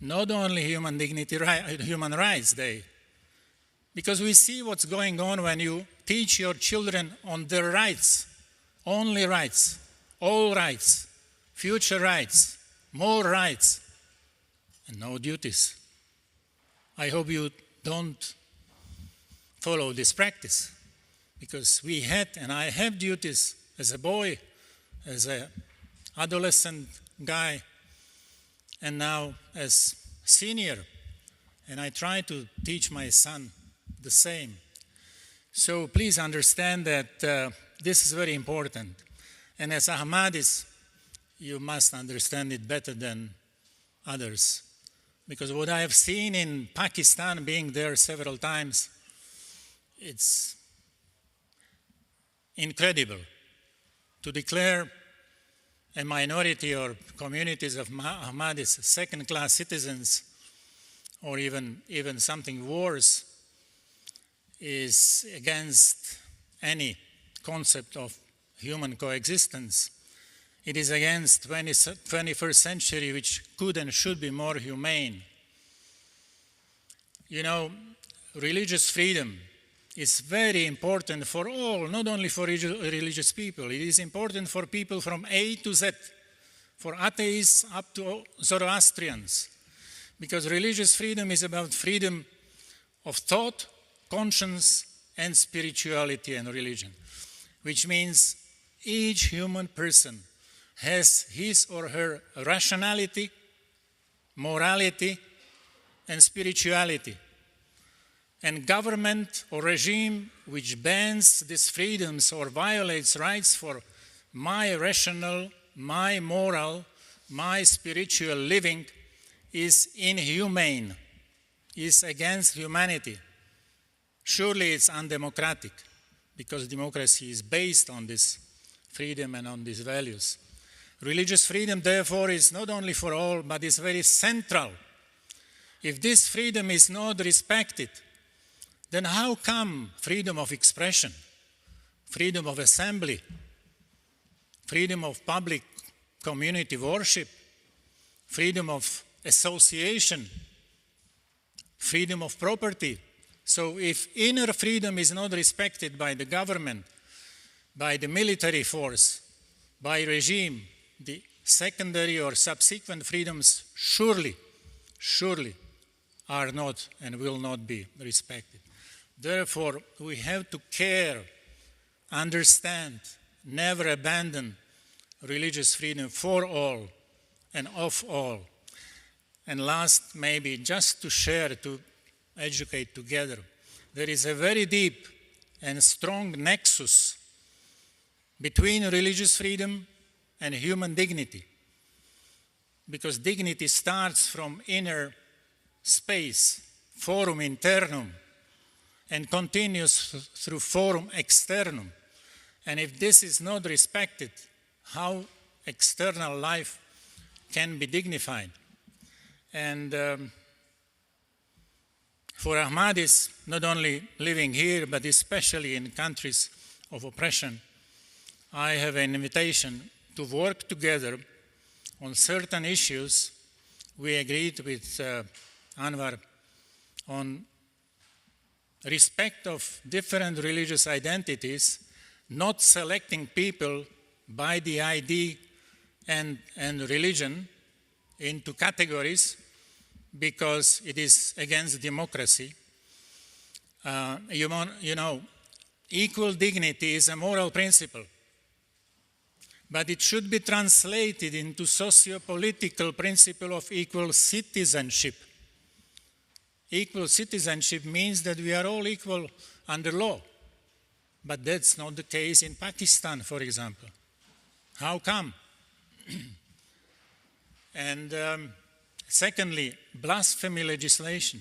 not only Human Rights Day, because we see what's going on when you teach your children on their rights, only rights, all rights, future rights, more rights, and no duties. I hope you don't follow this practice, because we had, and I have duties as a boy, as an adolescent guy, and now as senior, and I try to teach my son the same. So please understand that this is very important. And as Ahmadis, you must understand it better than others. Because what I have seen in Pakistan, being there several times, it's incredible to declare a minority or communities of Ahmadis second-class citizens, or even something worse, is against any concept of human coexistence. It is against 21st century, which could and should be more humane. You know, religious freedom is very important for all, not only for religious people. It is important for people from A to Z, for atheists up to Zoroastrians, because religious freedom is about freedom of thought, conscience, and spirituality and religion, which means each human person has his or her rationality, morality, and spirituality. And government or regime which bans these freedoms or violates rights for my rational, my moral, my spiritual living is inhumane, is against humanity. Surely it's undemocratic, because democracy is based on this freedom and on these values. Religious freedom, therefore, is not only for all, but is very central. If this freedom is not respected, then how come freedom of expression, freedom of assembly, freedom of public community worship, freedom of association, freedom of property? So if inner freedom is not respected by the government, by the military force, by regime, the secondary or subsequent freedoms surely are not and will not be respected. Therefore, we have to care, understand, never abandon religious freedom for all and of all. And last, maybe just to share, to educate together, there is a very deep and strong nexus between religious freedom and human dignity, because dignity starts from inner space, forum internum, and continues through forum externum. And if this is not respected, how external life can be dignified? And for Ahmadis, not only living here, but especially in countries of oppression, I have an invitation to work together on certain issues. We agreed with Anwar on respect of different religious identities, not selecting people by the ID and religion into categories because it is against democracy. You know, equal dignity is a moral principle, but it should be translated into socio-political principle of equal citizenship. Equal citizenship means that we are all equal under law, but that's not the case in Pakistan, for example. How come? And secondly, blasphemy legislation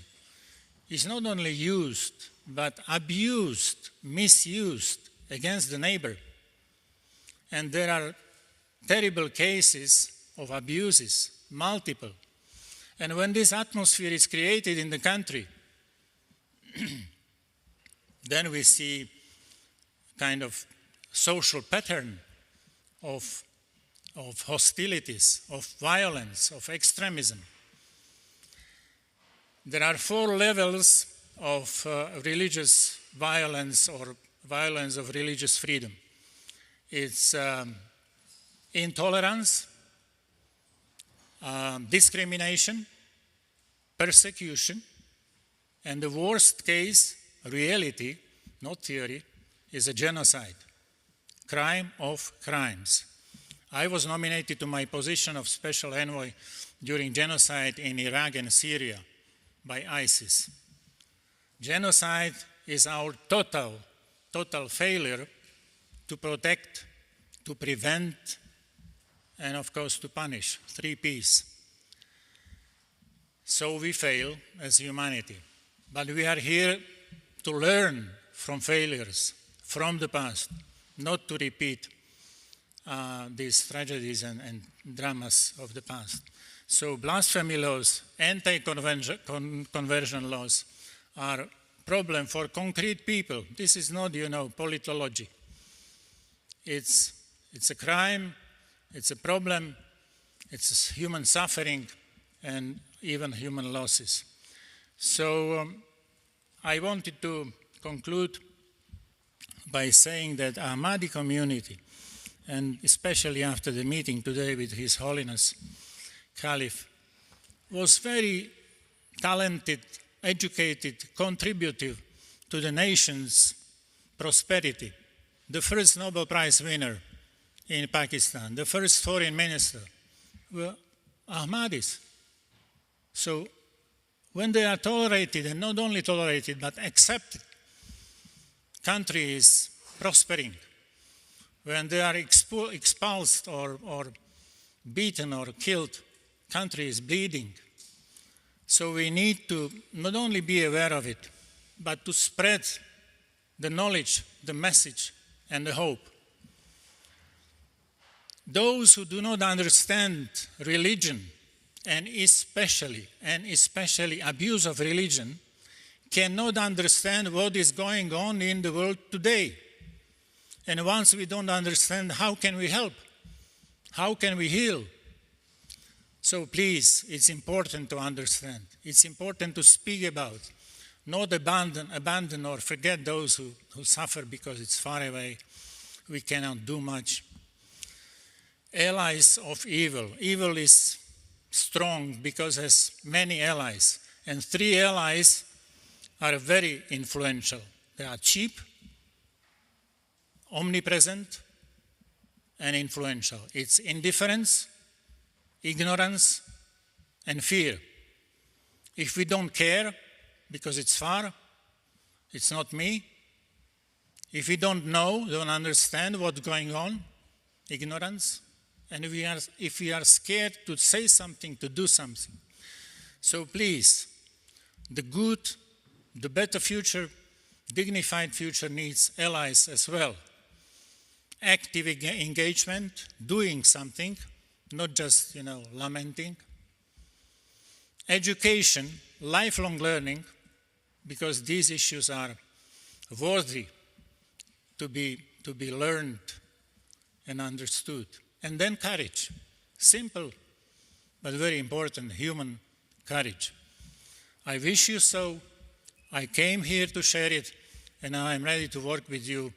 is not only used, but abused, misused against the neighbor. And there are terrible cases of abuses, multiple. And when this atmosphere is created in the country, then we see kind of social pattern of hostilities, of violence, of extremism. There are 4 levels of religious violence or violence of religious freedom. It's intolerance, discrimination, persecution, and the worst case, reality, not theory, is a genocide, crime of crimes. I was nominated to my position of special envoy during genocide in Iraq and Syria by ISIS. Genocide is our total failure to protect, to prevent, and of course to punish. 3 Ps. So we fail as humanity. But we are here to learn from failures, from the past, not to repeat these tragedies and dramas of the past. So blasphemy laws, anti-conversion laws are a problem for concrete people. This is not, politology. It's a crime, it's a problem, it's human suffering and even human losses. So I wanted to conclude by saying that Ahmadi community, and especially after the meeting today with His Holiness Caliph, was very talented, educated, contributive to the nation's prosperity. The first Nobel Prize winner in Pakistan, the first foreign minister, were Ahmadis. So when they are tolerated, and not only tolerated, but accepted, country is prospering. When they are expulsed or beaten or killed, country is bleeding. So we need to not only be aware of it, but to spread the knowledge, the message, and the hope. Those who do not understand religion, and especially abuse of religion, cannot understand what is going on in the world today. And once we don't understand, how can we help? How can we heal? So please, it's important to understand. It's important to speak about, not abandon or forget those who suffer because it's far away. We cannot do much. Allies of evil. Evil is strong because it has many allies. And 3 allies are very influential. They are cheap, omnipresent, and influential. It's indifference, ignorance, and fear. If we don't care, because it's far, it's not me. If we don't know, don't understand what's going on, ignorance. And if we are scared to say something, to do something. So please, the good, the better future, dignified future needs allies as well. Active engagement, doing something, not just, lamenting. Education, lifelong learning, because these issues are worthy to be learned and understood. And then courage, simple but very important, human courage. I wish you so. I came here to share it, and now I'm ready to work with you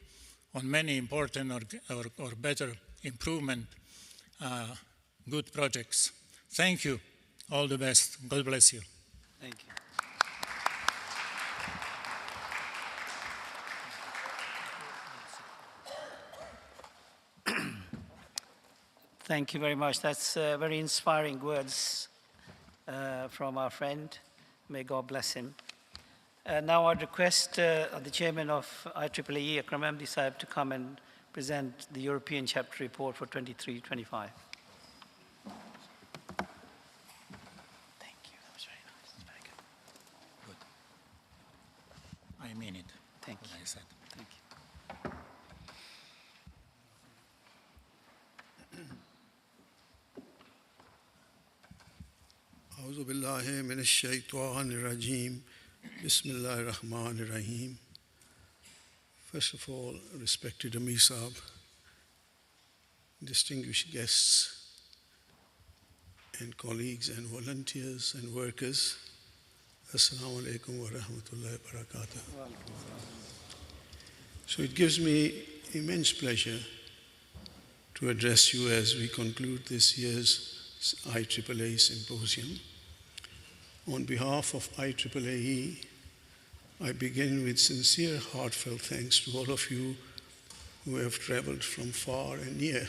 on many important or better improvement, good projects. Thank you. All the best. God bless you. Thank you. Thank you very much. That's very inspiring words from our friend. May God bless him. Now I'd request the chairman of IAAAE, Akram Ahmadi Sahib, to come and present the European chapter report for 23-25. I mean it. Thank you. I said. Thank you. أعوذ بالله من الشيطان الرجيم. Bismillah ar-Rahman ar-Rahim. First of all, respected Amir Saab, distinguished guests and colleagues and volunteers and workers, Assalamu alaikum wa rahmatullahi wa barakatuh. So it gives me immense pleasure to address you as we conclude this year's IAAAE Symposium. On behalf of IAAAE, I begin with sincere, heartfelt thanks to all of you who have traveled from far and near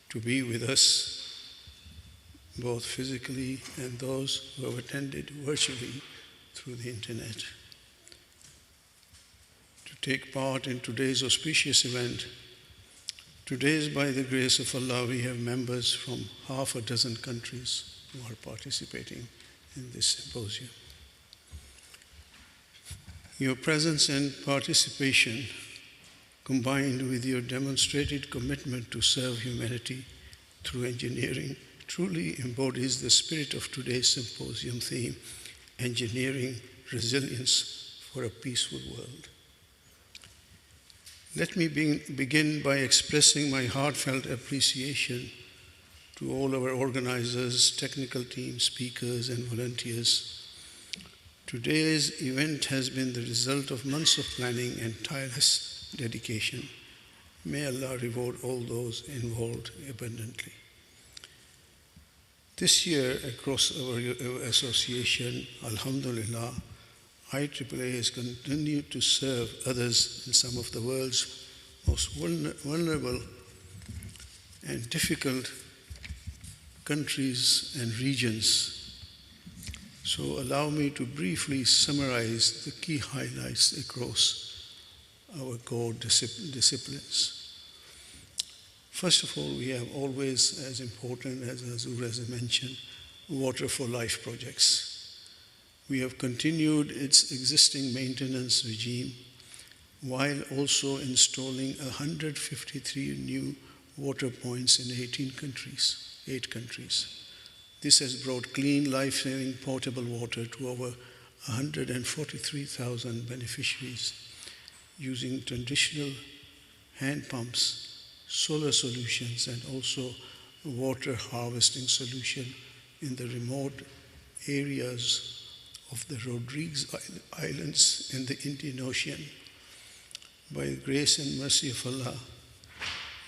to be with us, both physically and those who have attended virtually through the internet. To take part in today's auspicious event, today, by the grace of Allah, we have members from half a dozen countries who are participating in this symposium. Your presence and participation, combined with your demonstrated commitment to serve humanity through engineering, truly embodies the spirit of today's symposium theme, Engineering Resilience for a Peaceful World. Let me begin by expressing my heartfelt appreciation to all our organizers, technical team, speakers, and volunteers. Today's event has been the result of months of planning and tireless dedication. May Allah reward all those involved abundantly. This year, across our association, Alhamdulillah, IAAA has continued to serve others in some of the world's most vulnerable and difficult countries and regions. So allow me to briefly summarize the key highlights across our core disciplines. First of all, we have always, as important as Azur has mentioned, Water for Life projects. We have continued its existing maintenance regime while also installing 153 new water points in 8 countries. This has brought clean, life-saving potable water to over 143,000 beneficiaries using traditional hand pumps, solar solutions, and also water harvesting solution in the remote areas of the Rodrigues Islands in the Indian Ocean. By the grace and mercy of Allah,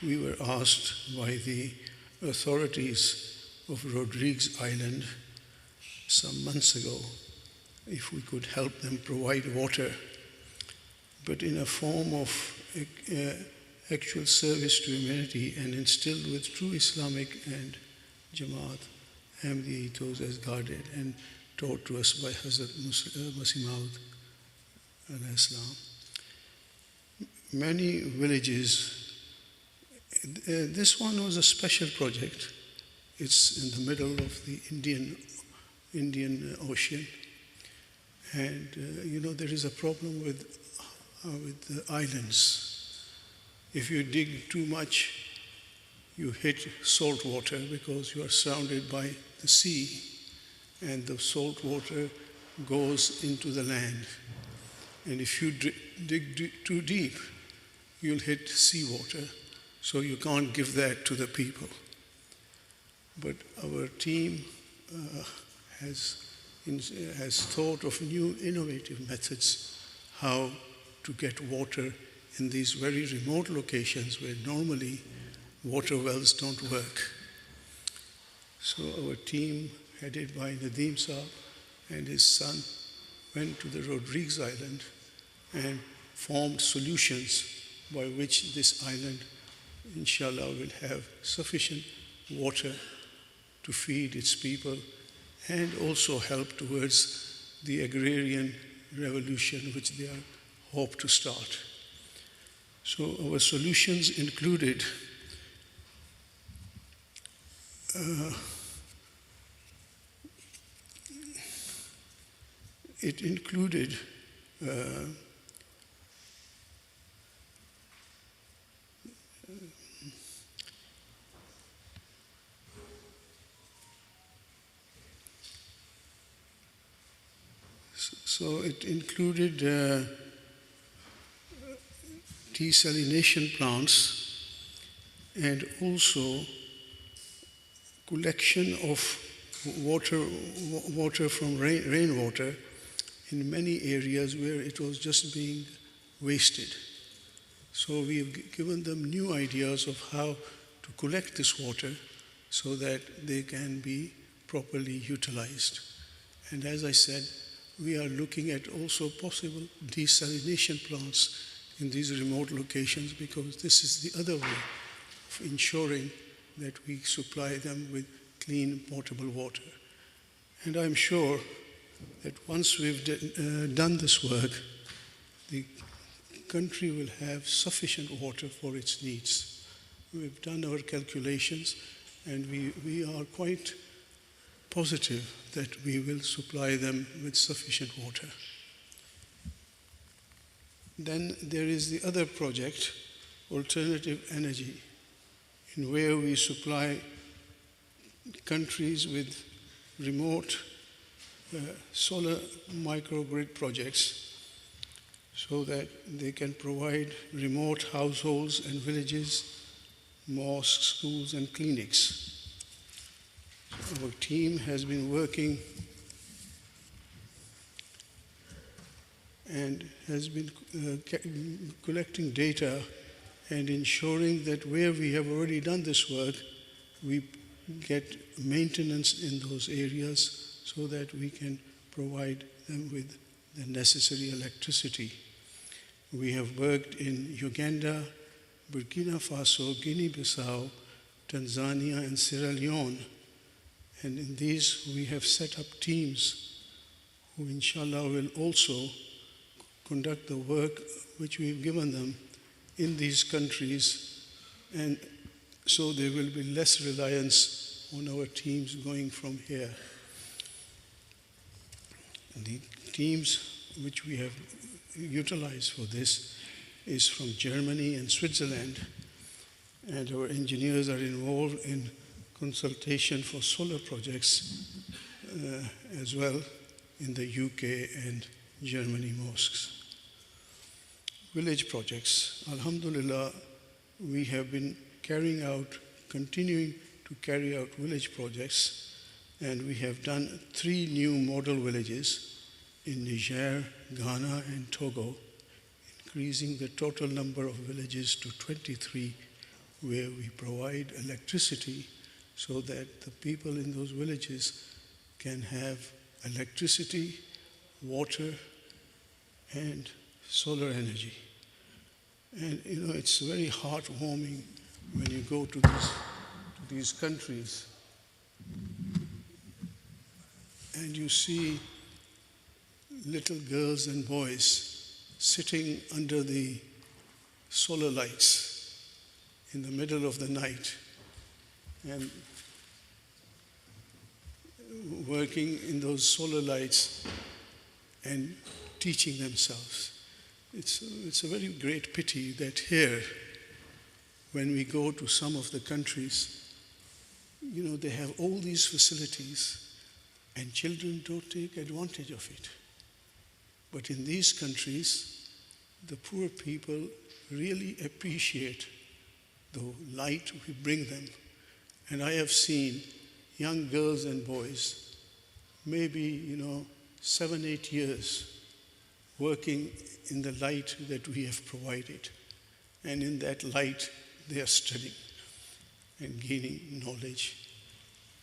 we were asked by the authorities of Rodrigues Island some months ago if we could help them provide water, but in a form of actual service to humanity and instilled with true Islamic and Jamaat Ahmadi ethos as guarded and taught to us by Hazrat Masih Maud alayhi salam. Many villages, this one was a special project. It's in the middle of the Indian Ocean. And, there is a problem with the islands. If you dig too much, you hit salt water because you are surrounded by the sea, and the salt water goes into the land. And if you dig too deep, you'll hit seawater, so you can't give that to the people. But our team has has thought of new innovative methods how to get water in these very remote locations where normally water wells don't work. So our team, headed by Nadeem Saab and his son, went to the Rodrigues Island and formed solutions by which this island, inshallah, will have sufficient water to feed its people and also help towards the agrarian revolution which they are hope to start. So our solutions included desalination plants and also collection of water from rainwater in many areas where it was just being wasted. So we've given them new ideas of how to collect this water so that they can be properly utilized. And as I said, we are looking at also possible desalination plants in these remote locations because this is the other way of ensuring that we supply them with clean, potable water. And I'm sure that once we've done this work, the country will have sufficient water for its needs. We've done our calculations and we are quite positive that we will supply them with sufficient water. Then there is the other project, alternative energy, in where we supply countries with remote solar microgrid projects so that they can provide remote households and villages, mosques, schools, and clinics. Our team has been working and has been collecting data and ensuring that where we have already done this work, we get maintenance in those areas so that we can provide them with the necessary electricity. We have worked in Uganda, Burkina Faso, Guinea-Bissau, Tanzania, and Sierra Leone. And in these, we have set up teams who, inshallah, will also conduct the work which we've given them in these countries, and so there will be less reliance on our teams going from here. And the teams which we have utilized for this is from Germany and Switzerland, and our engineers are involved in consultation for solar projects as well in the UK and Germany mosques. Village projects. Alhamdulillah, we have been continuing to carry out village projects, and we have done 3 new model villages in Niger, Ghana, and Togo, increasing the total number of villages to 23, where we provide electricity so that the people in those villages can have electricity, water, and solar energy. And you know, it's very heartwarming when you go to these countries and you see little girls and boys sitting under the solar lights in the middle of the night and working in those solar lights and teaching themselves. It's a very great pity that here, when we go to some of the countries, you know, they have all these facilities and children don't take advantage of it. But in these countries, the poor people really appreciate the light we bring them. And I have seen young girls and boys maybe, 7, 8 years working in the light that we have provided. And in that light, they are studying and gaining knowledge.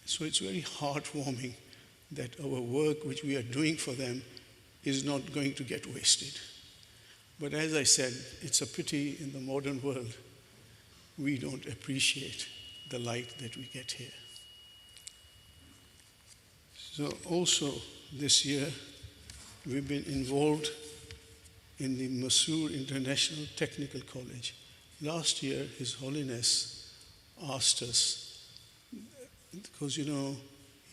So it's very heartwarming that our work which we are doing for them is not going to get wasted. But as I said, it's a pity in the modern world we don't appreciate the light that we get here. So also this year, we've been involved in the Mysore International Technical College. Last year, His Holiness asked us, because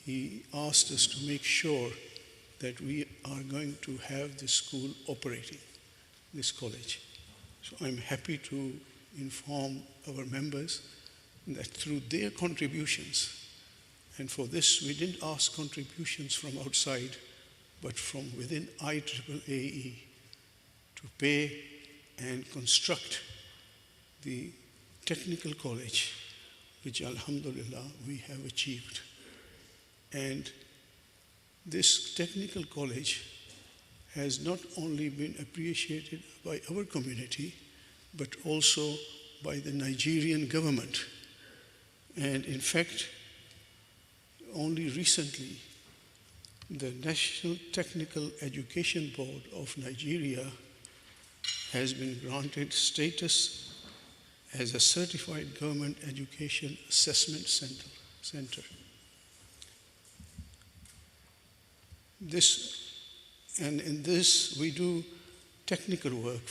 he asked us to make sure that we are going to have this school operating, this college. So I'm happy to inform our members that through their contributions, and for this we didn't ask contributions from outside, but from within IAAAE, to pay and construct the technical college, which alhamdulillah we have achieved. And this technical college has not only been appreciated by our community, but also by the Nigerian government. And in fact, only recently, the National Technical Education Board of Nigeria has been granted status as a certified government education assessment center. And in this, we do technical work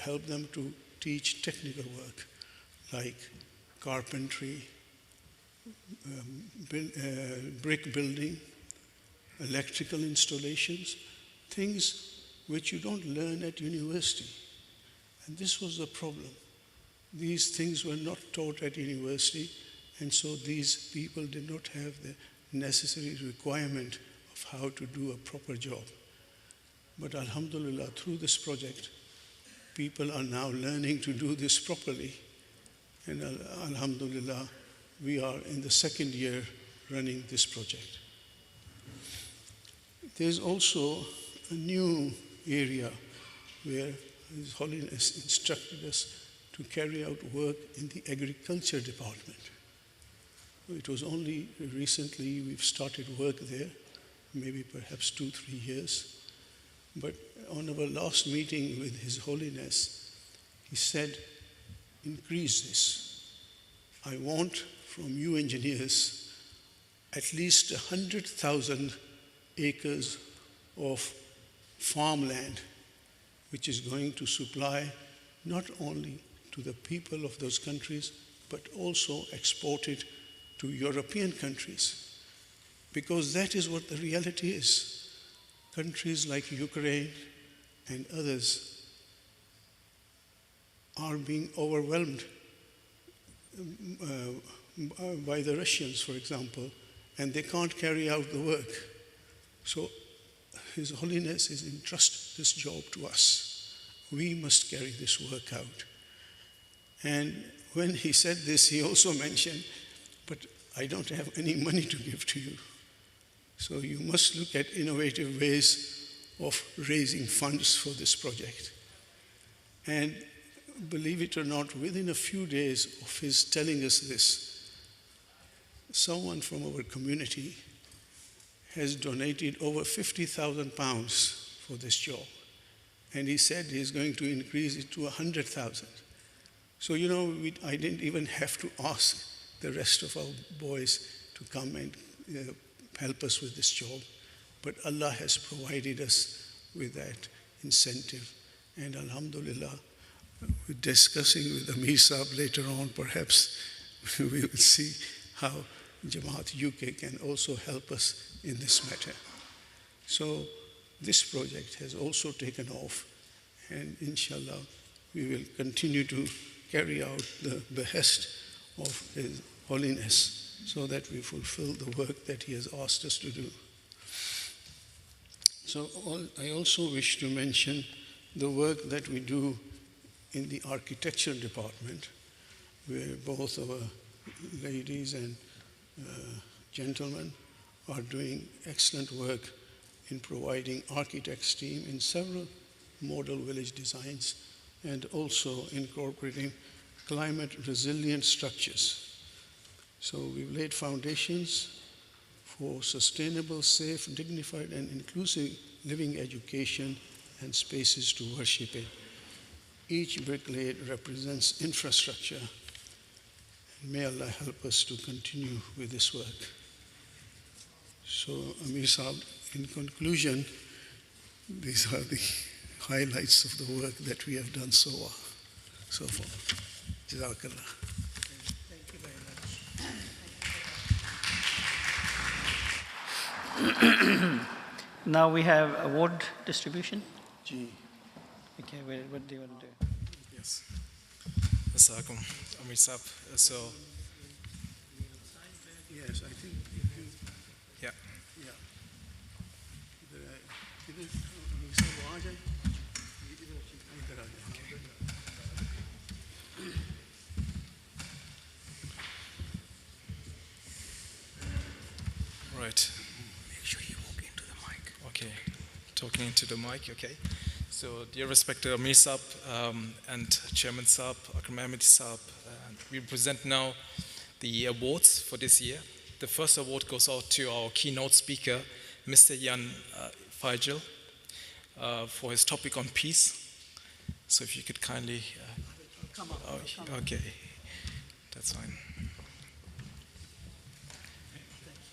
help them to teach technical work like carpentry, brick building, electrical installations, things which you don't learn at university. And this was the problem. These things were not taught at university, and so these people did not have the necessary requirement of how to do a proper job. But alhamdulillah, through this project, people are now learning to do this properly. And alhamdulillah, we are in the second year running this project. There's also a new area where His Holiness instructed us to carry out work in the agriculture department. It was only recently we've started work there, maybe perhaps 2-3 years. But on our last meeting with His Holiness, he said, increase this. I want from you engineers at least 100,000 acres of farmland, which is going to supply not only to the people of those countries, but also export it to European countries. Because that is what the reality is. Countries like Ukraine and others are being overwhelmed by the Russians, for example, and they can't carry out the work. So His Holiness has entrusted this job to us. We must carry this work out. And when he said this, he also mentioned, but I don't have any money to give to you. So you must look at innovative ways of raising funds for this project. And believe it or not, within a few days of his telling us this, someone from our community has donated over £50,000 for this job. And he said he's going to increase it to 100,000. So, I didn't even have to ask the rest of our boys to come and help us with this job. But Allah has provided us with that incentive. And alhamdulillah, we're discussing with Amir Saab later on, perhaps we will see how Jamaat UK can also help us in this matter. So this project has also taken off, and inshallah, we will continue to carry out the behest of His Holiness so that we fulfill the work that he has asked us to do. So I also wish to mention the work that we do in the architecture department, where both our ladies and gentlemen are doing excellent work in providing architects team in several model village designs and also incorporating climate resilient structures. So we've laid foundations for sustainable, safe, dignified, and inclusive living education and spaces to worship in. Each brick laid represents infrastructure. And may Allah help us to continue with this work. So, Amir Saab, in conclusion, these are the highlights of the work that we have done so far. Jazakallah. Thank you very much. Now we have award distribution. Okay, what do you want to do? Yes. Assalamualaikum, Amir Saab. So, yes, I think. Yeah. Right. Make sure you walk into the mic. Okay. Talking into the mic, okay. So, dear respected Amir Saab and Chairman Saab, Akram Ahmed Saab, we present now the awards for this year. The first award goes out to our keynote speaker, Mr. Jan Feigl, for his topic on peace. So if you could kindly... Come on. Okay, that's fine.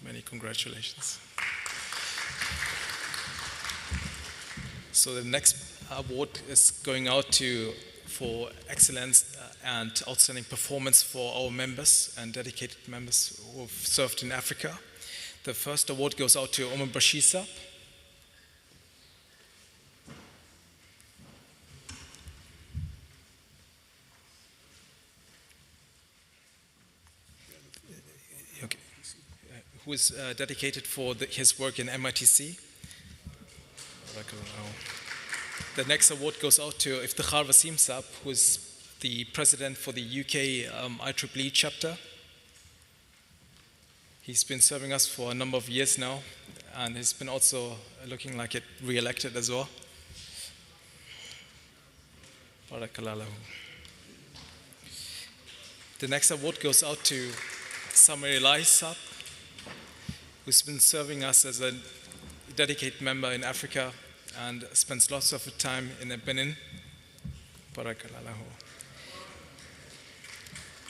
Many congratulations. So the next award is going out for excellence and outstanding performance for our members and dedicated members who have served in Africa. The first award goes out to Omar Bashir Saab. Okay. Who is dedicated for his work in MITC. The next award goes out to Iftikhar Wasim Saab, who is the president for the UK IAAAE chapter. He's been serving us for a number of years now, and he's been also looking like it re-elected as well. Barakallahu. The next award goes out to Samir Ilahi Saab, who's been serving us as a dedicated member in Africa and spends lots of time in Benin. Barakallahu.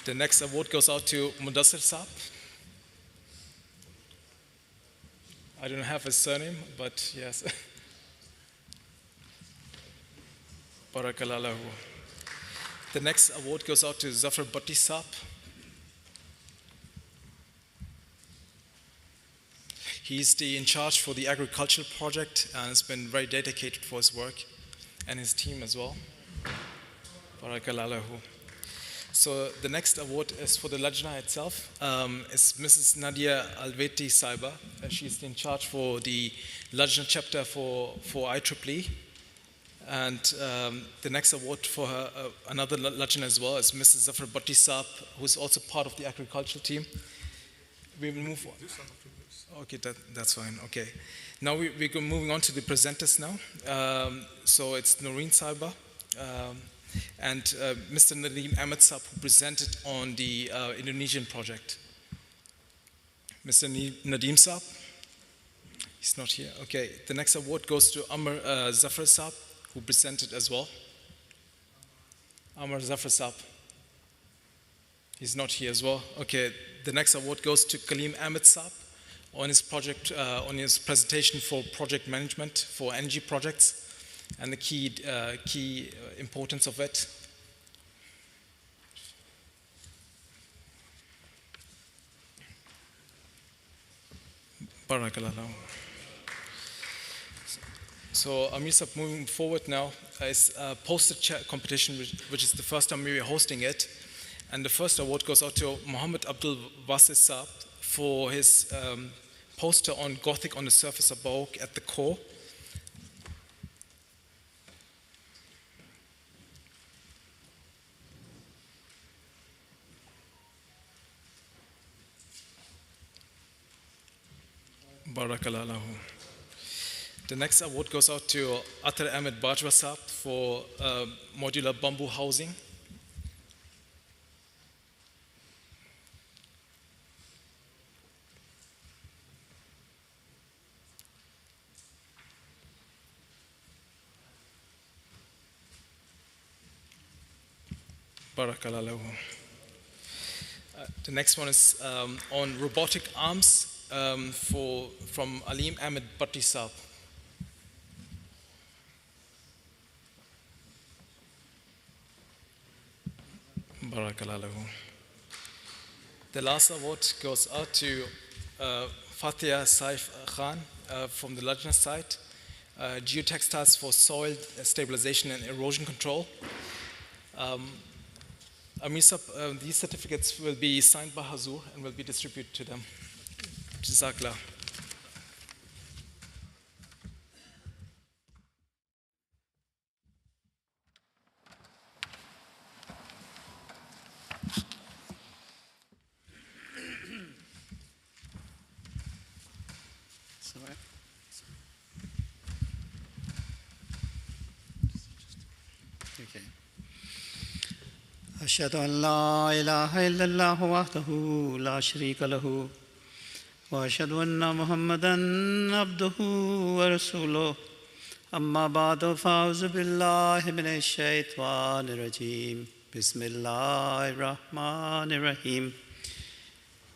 The next award goes out to Mudassir Saab. I don't have his surname, but yes. Barakallahu. The next award goes out to Zafar Bhatti Saab. He's in charge for the agricultural project and has been very dedicated for his work and his team as well. Barakallahu. So the next award is for the Lajna itself. It's Mrs. Nadia Alveti Saiba. She's in charge for the Lajna chapter for IAAAE. And the next award for her, another Lajna as well, is Mrs. Zafar Bhatti Saab, who's also part of the agricultural team. We will move on. Okay, that's fine. Okay. Now we're moving on to the presenters now. So it's Noreen Saiba and Mr. Nadeem Ahmed Saab, who presented on the Indonesian project. Mr. Nadeem Saab? He's not here. Okay. The next award goes to Amar Zafar Saab, who presented as well. Amar Zafar Saab. He's not here as well. Okay. The next award goes to Kaleem Ahmed Saab on his project, on his presentation for project management for energy projects and the key importance of it. Barakallahu. So Amir Saab, moving forward now is a poster competition, which is the first time we are hosting it. And the first award goes out to Muhammad Abdul Wasis Saab for his poster on Gothic on the surface of Baroque at the core. Barakallah lahu. The next award goes out to Atar Ahmed Bajwa Saab for modular bamboo housing. Barakallah lahu. The next one is on robotic arms from Alim Ahmed Bhatti Saab. Barakallah lahu. The last award goes out to Fatia Saif Khan from the Lajna side, geotextiles for soil stabilization and erosion control. These certificates will be signed by Hazur and will be distributed to them. Jazakallah. أشهد أن لا إله إلا الله وحده لا شريك له وأشهد أن محمدا عبده ورسوله أما بعد فأعوذ بالله من الشيطان الرجيم بسم الله الرحمن الرحيم.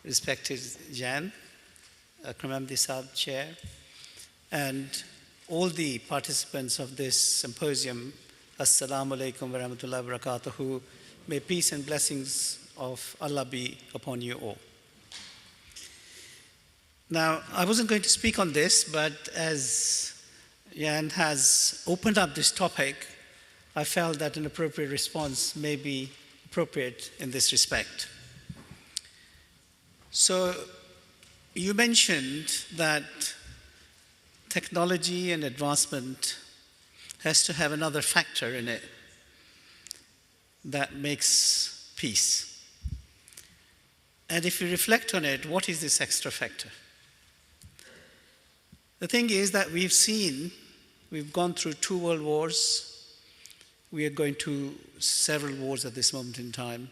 Respected Jan, Akram Saab Chair, and all the participants of this symposium, Assalamu alaikum wa rahmatullahi wa barakatuhu. May peace and blessings of Allah be upon you all. Now, I wasn't going to speak on this, but as Jan has opened up this topic, I felt that an appropriate response may be appropriate in this respect. So, you mentioned that technology and advancement has to have another factor in it that makes peace. And if you reflect on it, what is this extra factor? The thing is that we've gone through 2 world wars. We are going to several wars at this moment in time,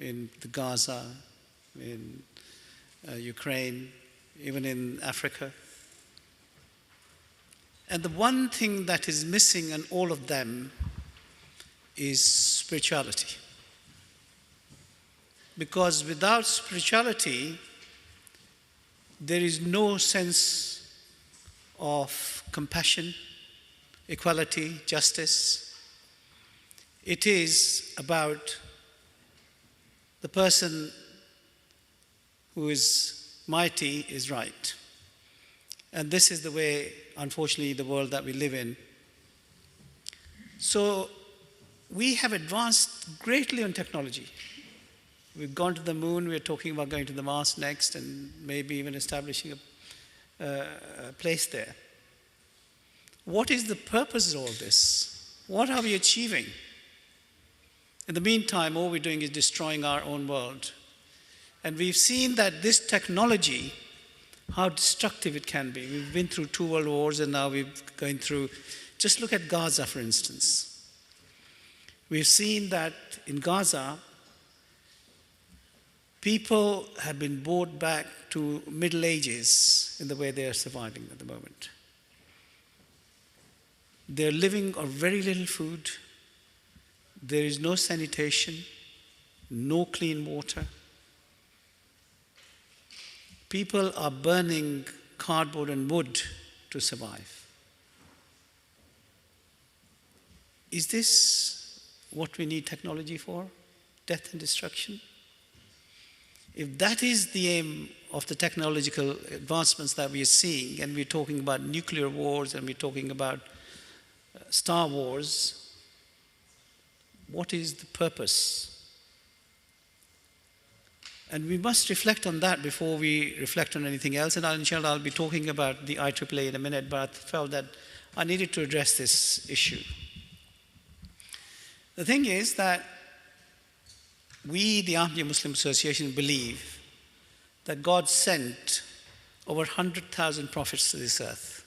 in the Gaza, in Ukraine, even in Africa. And the one thing that is missing in all of them is spirituality. Because without spirituality, there is no sense of compassion, equality, justice. It is about the person who is mighty is right. And this is the way, unfortunately, the world that we live in. So we have advanced greatly on technology. We've gone to the moon, we're talking about going to the Mars next, and maybe even establishing a place there. What is the purpose of all this? What are we achieving? In the meantime, all we're doing is destroying our own world. And we've seen that this technology, how destructive it can be. We've been through 2 world wars, and now we're going through, just look at Gaza, for instance. We've seen that in Gaza, people have been brought back to Middle Ages in the way they are surviving at the moment. They're living on very little food. There is no sanitation, no clean water. People are burning cardboard and wood to survive. Is this what we need technology for? Death and destruction? If that is the aim of the technological advancements that we are seeing, and we're talking about nuclear wars, and we're talking about Star Wars, what is the purpose? And we must reflect on that before we reflect on anything else. And inshallah, I'll be talking about the IAAAE in a minute, but I felt that I needed to address this issue. The thing is that we, the Ahmadiyya Muslim Association, believe that God sent over 100,000 prophets to this earth.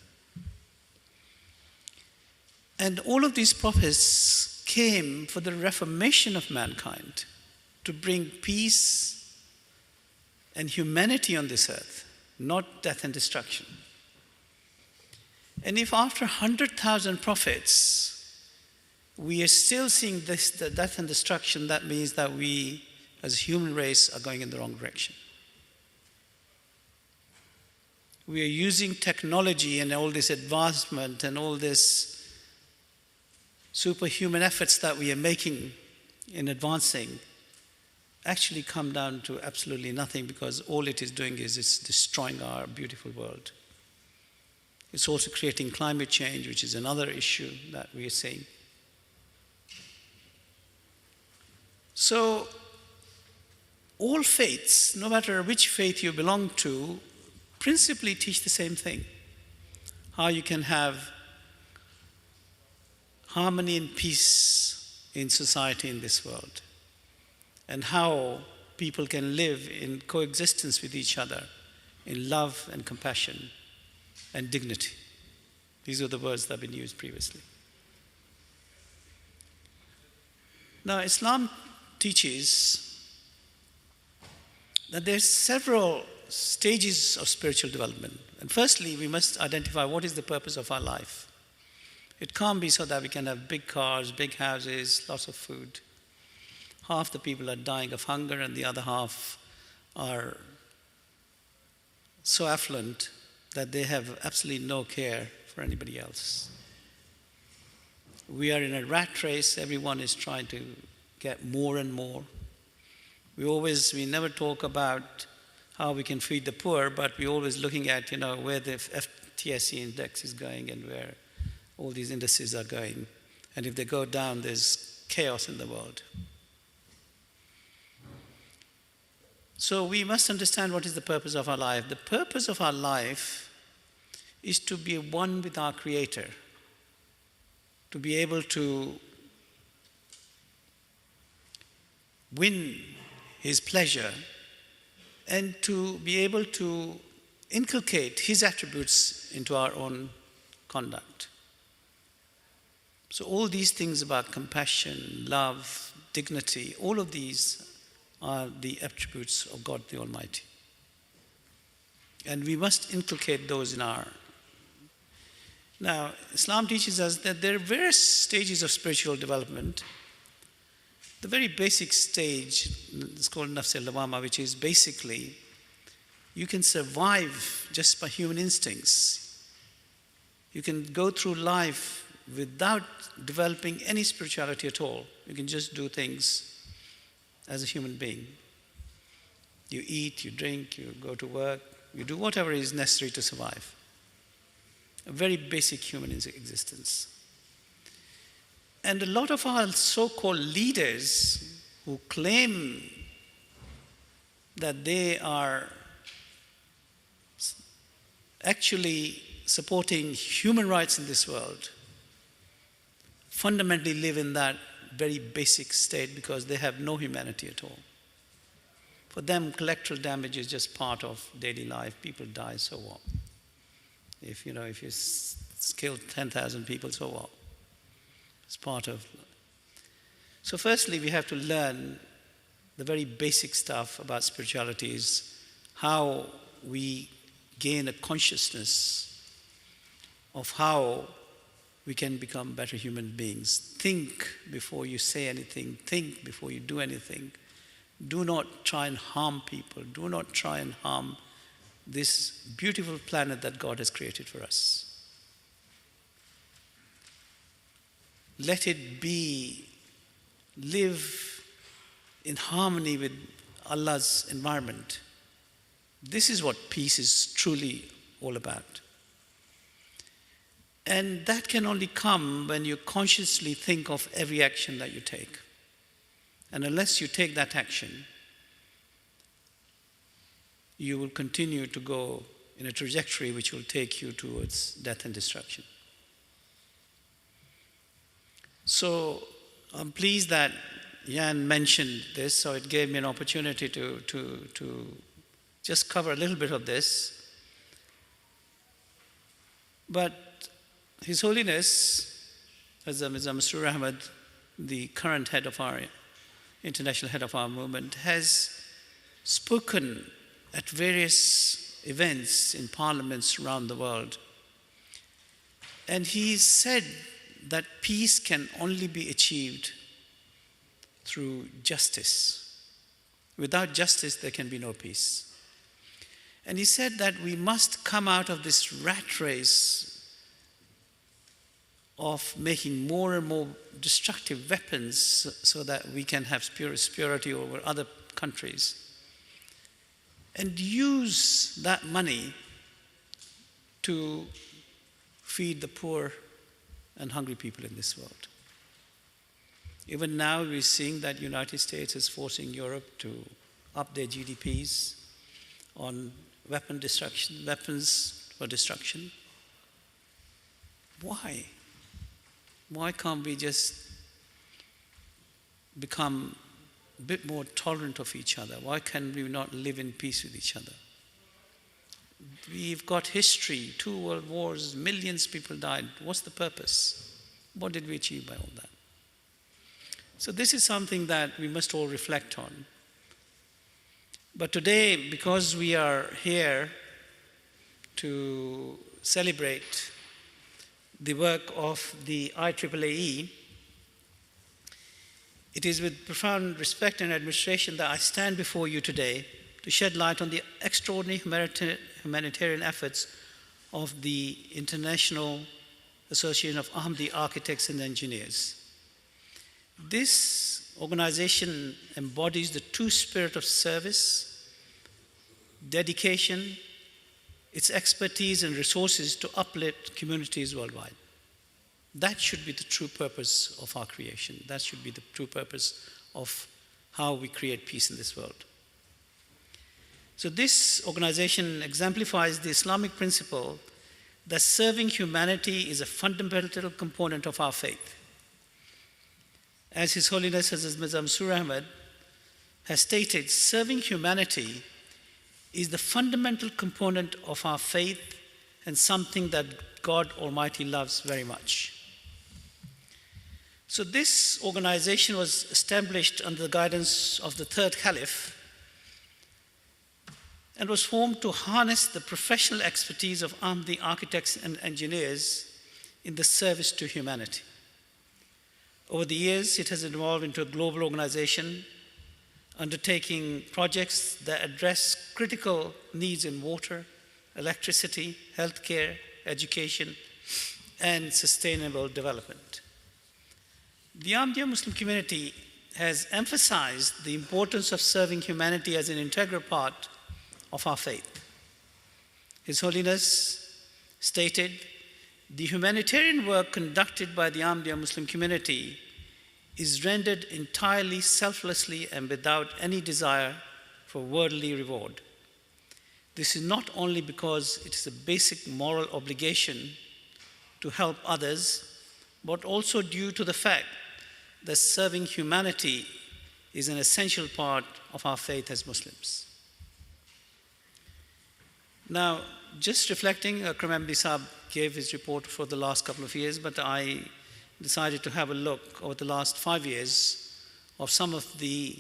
And all of these prophets came for the reformation of mankind, to bring peace and humanity on this earth, not death and destruction. And if after 100,000 prophets, we are still seeing this, the death and destruction, that means that we, as a human race, are going in the wrong direction. We are using technology and all this advancement and all this superhuman efforts that we are making in advancing actually come down to absolutely nothing, because all it is doing is it's destroying our beautiful world. It's also creating climate change, which is another issue that we are seeing. So, all faiths, no matter which faith you belong to, principally teach the same thing. How you can have harmony and peace in society in this world, and how people can live in coexistence with each other in love and compassion and dignity. These are the words that have been used previously. Now, Islam teaches that there's several stages of spiritual development. And firstly, we must identify what is the purpose of our life. It can't be so that we can have big cars, big houses, lots of food. Half the people are dying of hunger and the other half are so affluent that they have absolutely no care for anybody else. We are in a rat race. Everyone is trying to get more and more. We never talk about how we can feed the poor, but we're always looking at, where the FTSE index is going and where all these indices are going. And if they go down, there's chaos in the world. So we must understand what is the purpose of our life. The purpose of our life is to be one with our Creator, to be able to win His pleasure, and to be able to inculcate His attributes into our own conduct. So all these things about compassion, love, dignity, all of these are the attributes of God the Almighty. And we must inculcate those in our... Now, Islam teaches us that there are various stages of spiritual development. The very basic stage is called Nafs al-Lawama, which is basically you can survive just by human instincts. You can go through life without developing any spirituality at all. You can just do things as a human being. You eat, you drink, you go to work, you do whatever is necessary to survive. A very basic human existence. And a lot of our so-called leaders who claim that they are actually supporting human rights in this world fundamentally live in that very basic state because they have no humanity at all. For them, collateral damage is just part of daily life. People die, so what? If you kill 10,000 people, so what? It's part of... So firstly, we have to learn the very basic stuff about spirituality, is how we gain a consciousness of how we can become better human beings. Think before you say anything. Think before you do anything. Do not try and harm people. Do not try and harm this beautiful planet that God has created for us. Let it be, live in harmony with Allah's environment. This is what peace is truly all about. And that can only come when you consciously think of every action that you take. And unless you take that action, you will continue to go in a trajectory which will take you towards death and destruction. So I'm pleased that Jan mentioned this, so it gave me an opportunity to just cover a little bit of this. But His Holiness, Hazrat Mirza Masroor Ahmad, the current head of our international head of our movement, has spoken at various events in parliaments around the world. And he said that peace can only be achieved through justice. Without justice, there can be no peace. And he said that we must come out of this rat race of making more and more destructive weapons so that we can have superiority over other countries, and use that money to feed the poor and hungry people in this world. Even now we're seeing that the United States is forcing Europe to up their GDPs on weapons for destruction. Why? Why can't we just become a bit more tolerant of each other? Why can we not live in peace with each other? We've got history, 2 world wars, millions of people died. What's the purpose? What did we achieve by all that? So this is something that we must all reflect on. But today, because we are here to celebrate the work of the IAAAE, it is with profound respect and admiration that I stand before you today to shed light on the extraordinary humanitarian efforts of the International Association of Ahmadi Architects and Engineers. This organization embodies the true spirit of service, dedication, its expertise and resources to uplift communities worldwide. That should be the true purpose of our creation. That should be the true purpose of how we create peace in this world. So this organization exemplifies the Islamic principle that serving humanity is a fundamental component of our faith. As His Holiness Hazrat Mirza Masroor Ahmad has stated, serving humanity is the fundamental component of our faith and something that God Almighty loves very much. So this organization was established under the guidance of the third Caliph and was formed to harness the professional expertise of Ahmadi architects and engineers in the service to humanity. Over the years, it has evolved into a global organization undertaking projects that address critical needs in water, electricity, healthcare, education, and sustainable development. The Ahmadiyya Muslim community has emphasized the importance of serving humanity as an integral part of our faith. His Holiness stated, the humanitarian work conducted by the Ahmadiyya Muslim community is rendered entirely selflessly and without any desire for worldly reward. This is not only because it is a basic moral obligation to help others, but also due to the fact that serving humanity is an essential part of our faith as Muslims. Now, just reflecting, Akram Ahmadi Saab gave his report for the last couple of years, but I decided to have a look over the last 5 years of some of the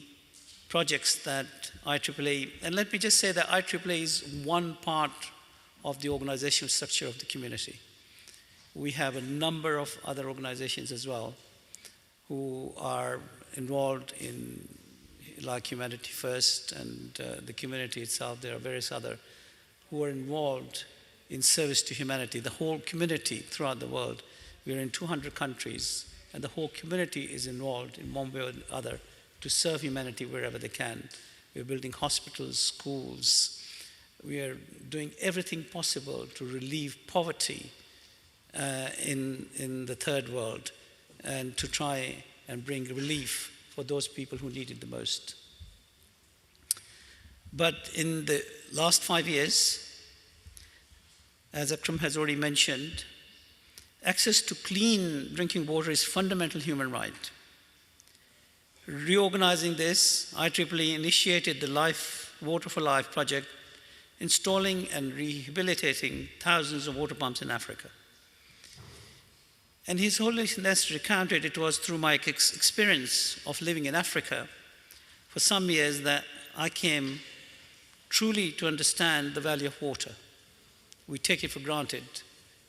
projects that IAAAE, and let me just say that IAAAE is one part of the organizational structure of the community. We have a number of other organizations as well who are involved in, like Humanity First and the community itself. There are various other who are involved in service to humanity. The whole community throughout the world. We are in 200 countries, and the whole community is involved in one way or the other to serve humanity wherever they can. We are building hospitals, schools. We are doing everything possible to relieve poverty in the third world and to try and bring relief for those people who need it the most. But in the last 5 years, as Akram has already mentioned, access to clean drinking water is a fundamental human right. Reorganizing this, IAAAE initiated the Water for Life project, installing and rehabilitating thousands of water pumps in Africa. And His Holiness recounted it was through my experience of living in Africa for some years that I came truly to understand the value of water. We take it for granted,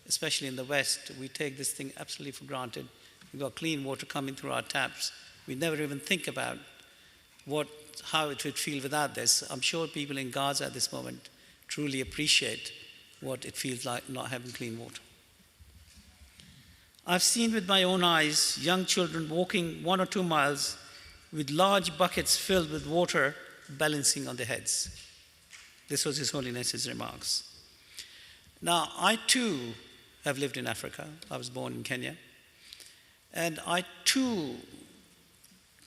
especially in the West. We take this thing absolutely for granted. We've got clean water coming through our taps. We never even think about how it would feel without this. I'm sure people in Gaza at this moment truly appreciate what it feels like not having clean water. I've seen with my own eyes young children walking 1 or 2 miles with large buckets filled with water balancing on their heads. This was His Holiness's remarks. Now, I too have lived in Africa. I was born in Kenya. And I too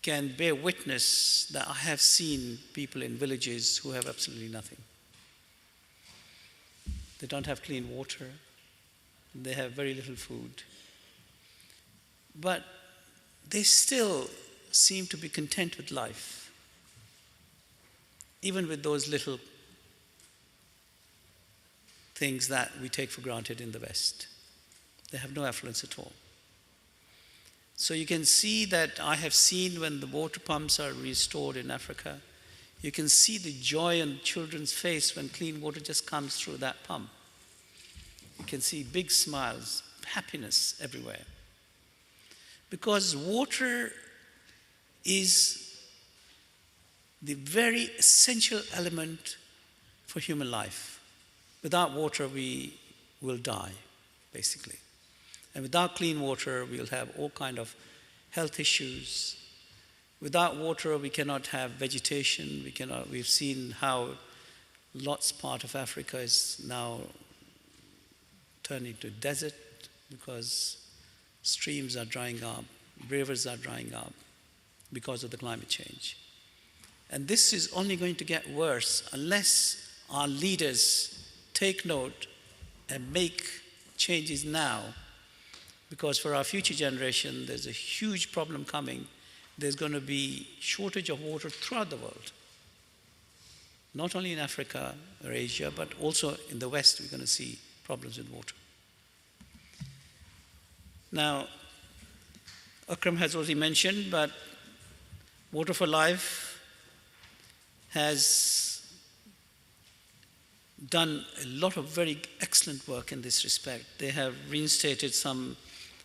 can bear witness that I have seen people in villages who have absolutely nothing. They don't have clean water. They have very little food. But they still seem to be content with life, even with those little things that we take for granted in the West. They have no affluence at all. So you can see that I have seen when the water pumps are restored in Africa, you can see the joy on children's face when clean water just comes through that pump. You can see big smiles, happiness everywhere. Because water is the very essential element for human life. Without water, we will die, basically. And without clean water, we'll have all kinds of health issues. Without water, we cannot have vegetation. We've seen how part of Africa is now turning to desert because streams are drying up, rivers are drying up because of the climate change. And this is only going to get worse unless our leaders take note and make changes now, because for our future generation, there's a huge problem coming. There's going to be shortage of water throughout the world. Not only in Africa or Asia, but also in the West, we're going to see problems with water. Now, Akram has already mentioned, but Water for Life has done a lot of very excellent work in this respect. They have reinstated some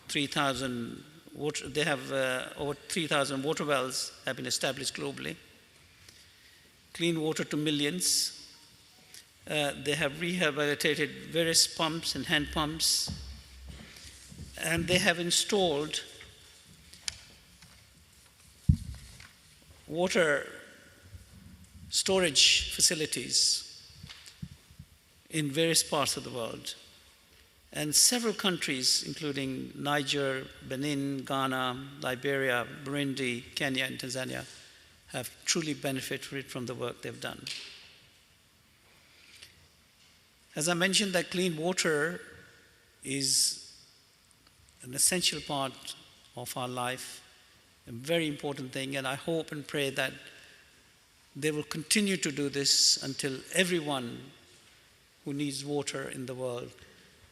3,000 water, they have over 3,000 water wells have been established globally. Clean water to millions. They have rehabilitated various pumps and hand pumps. And they have installed water storage facilities in various parts of the world. And several countries, including Niger, Benin, Ghana, Liberia, Burundi, Kenya, and Tanzania, have truly benefited from the work they've done. As I mentioned, that clean water is an essential part of our life, a very important thing, and I hope and pray that they will continue to do this until everyone who needs water in the world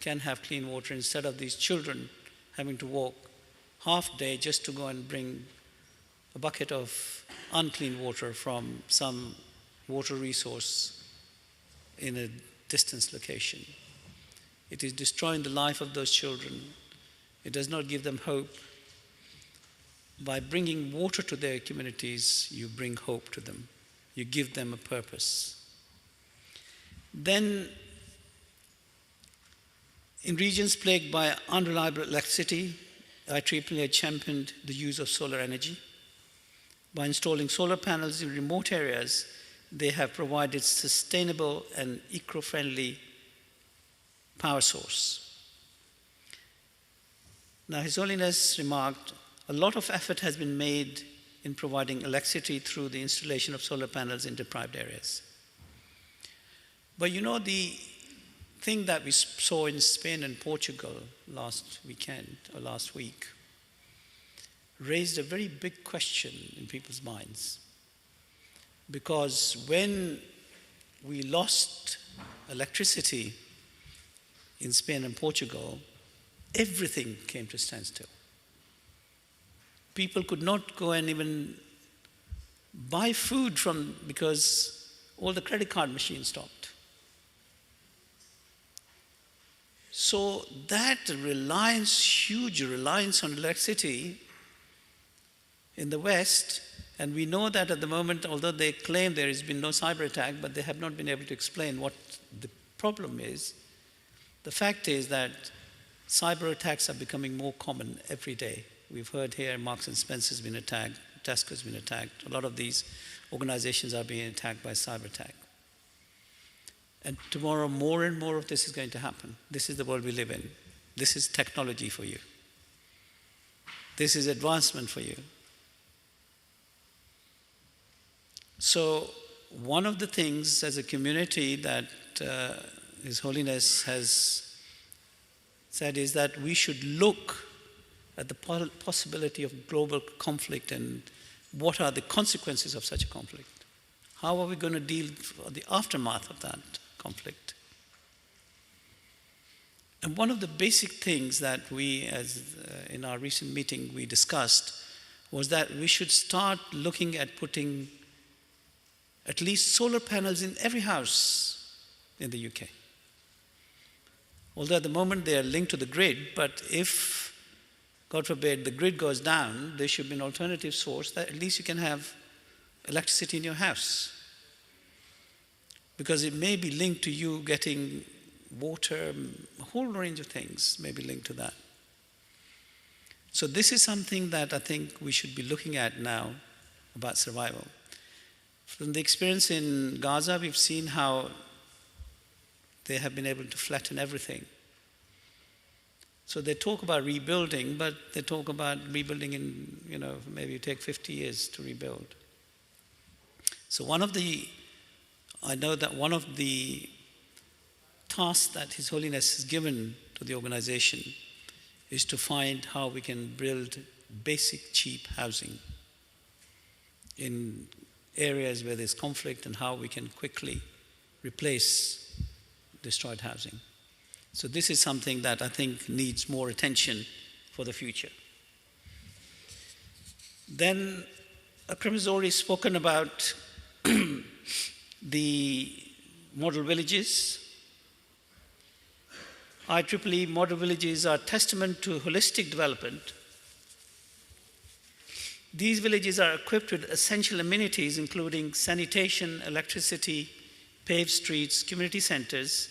can have clean water, instead of these children having to walk half day just to go and bring a bucket of unclean water from some water resource in a distant location. It is destroying the life of those children. It does not give them hope. By bringing water to their communities, you bring hope to them. You give them a purpose. Then, in regions plagued by unreliable electricity, IAAA championed the use of solar energy. By installing solar panels in remote areas, they have provided sustainable and eco-friendly power source. Now, His Holiness remarked, a lot of effort has been made in providing electricity through the installation of solar panels in deprived areas. But you know, the thing that we saw in Spain and Portugal last week raised a very big question in people's minds. Because when we lost electricity in Spain and Portugal, everything came to standstill. People could not go and even buy food because all the credit card machines stopped. So that reliance, huge reliance on electricity in the West, and we know that at the moment, although they claim there has been no cyber attack, but they have not been able to explain what the problem is. The fact is that cyber attacks are becoming more common every day. We've heard here Marks and Spencer has been attacked, Tesco has been attacked. A lot of these organizations are being attacked by cyber attack. And tomorrow, more and more of this is going to happen. This is the world we live in. This is technology for you. This is advancement for you. So one of the things as a community that His Holiness has said is that we should look at the possibility of global conflict and what are the consequences of such a conflict. How are we going to deal with the aftermath of that conflict? And one of the basic things that we, as in our recent meeting, we discussed was that we should start looking at putting at least solar panels in every house in the UK. Although at the moment they are linked to the grid, but if, God forbid, the grid goes down, there should be an alternative source that at least you can have electricity in your house. Because it may be linked to you getting water, a whole range of things may be linked to that. So this is something that I think we should be looking at now about survival. From the experience in Gaza, we've seen how they have been able to flatten everything. So they talk about rebuilding, but they talk about rebuilding in, maybe you take 50 years to rebuild. So I know that one of the tasks that His Holiness has given to the organization is to find how we can build basic, cheap housing in areas where there's conflict and how we can quickly replace destroyed housing. So this is something that I think needs more attention for the future. Then Akram has already spoken about the model villages. IAAAE model villages are testament to holistic development. These villages are equipped with essential amenities, including sanitation, electricity, paved streets, community centers.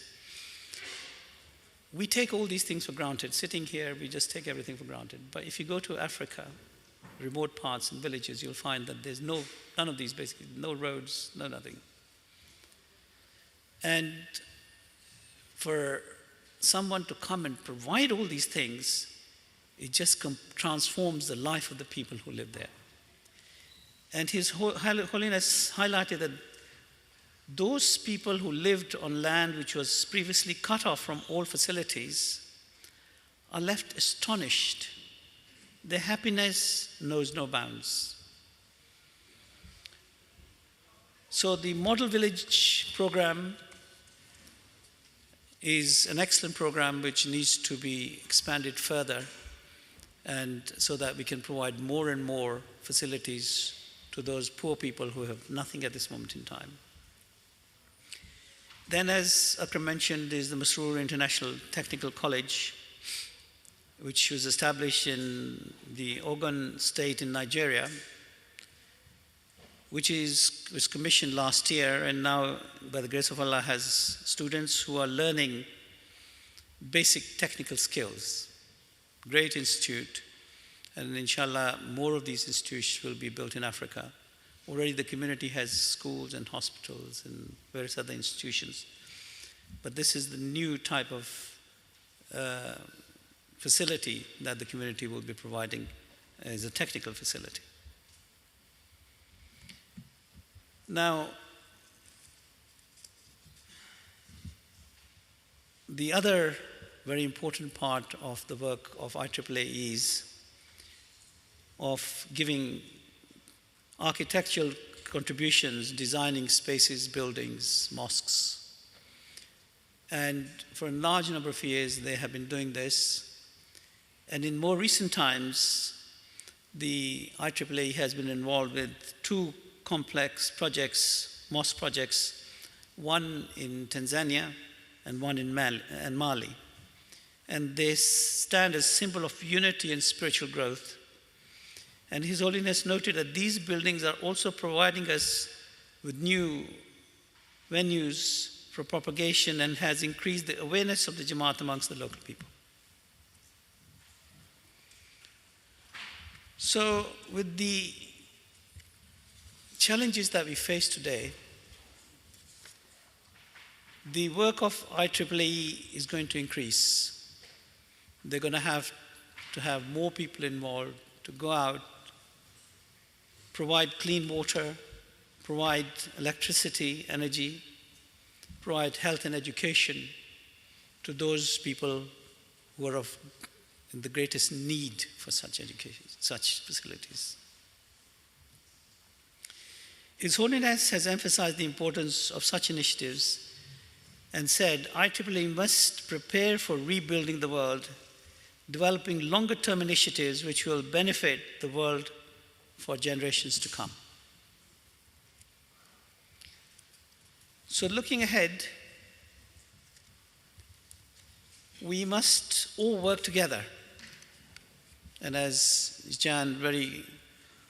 We take all these things for granted. Sitting here, we just take everything for granted. But if you go to Africa, remote parts and villages, you'll find that there's none of these, basically, no roads, no nothing. And for someone to come and provide all these things, it just transforms the life of the people who live there. And His Holiness highlighted that those people who lived on land which was previously cut off from all facilities are left astonished. Their happiness knows no bounds. So the Model Village program is an excellent program which needs to be expanded further, and so that we can provide more and more facilities to those poor people who have nothing at this moment in time. Then, as Akram mentioned, is the Masroor International Technical College, which was established in the Ogun state in Nigeria, which was commissioned last year, and now, by the grace of Allah, has students who are learning basic technical skills. Great institute, and inshallah, more of these institutions will be built in Africa. Already the community has schools and hospitals and various other institutions. But this is the new type of facility that the community will be providing as a technical facility. Now, the other very important part of the work of IAAAE is of giving architectural contributions, designing spaces, buildings, mosques. And for a large number of years, they have been doing this. And in more recent times, the IAAA has been involved with two complex projects, mosque projects, one in Tanzania and one in Mali. And they stand as symbol of unity and spiritual growth. And His Holiness noted that these buildings are also providing us with new venues for propagation and has increased the awareness of the Jamaat amongst the local people. So with the challenges that we face today, the work of IAAE is going to increase. They're going to have more people involved to go out, provide clean water, provide electricity, energy, provide health and education to those people who are in the greatest need for such education, such facilities. His Holiness has emphasized the importance of such initiatives and said IAAE must prepare for rebuilding the world, developing longer-term initiatives which will benefit the world for generations to come. So looking ahead, we must all work together. And as Jan very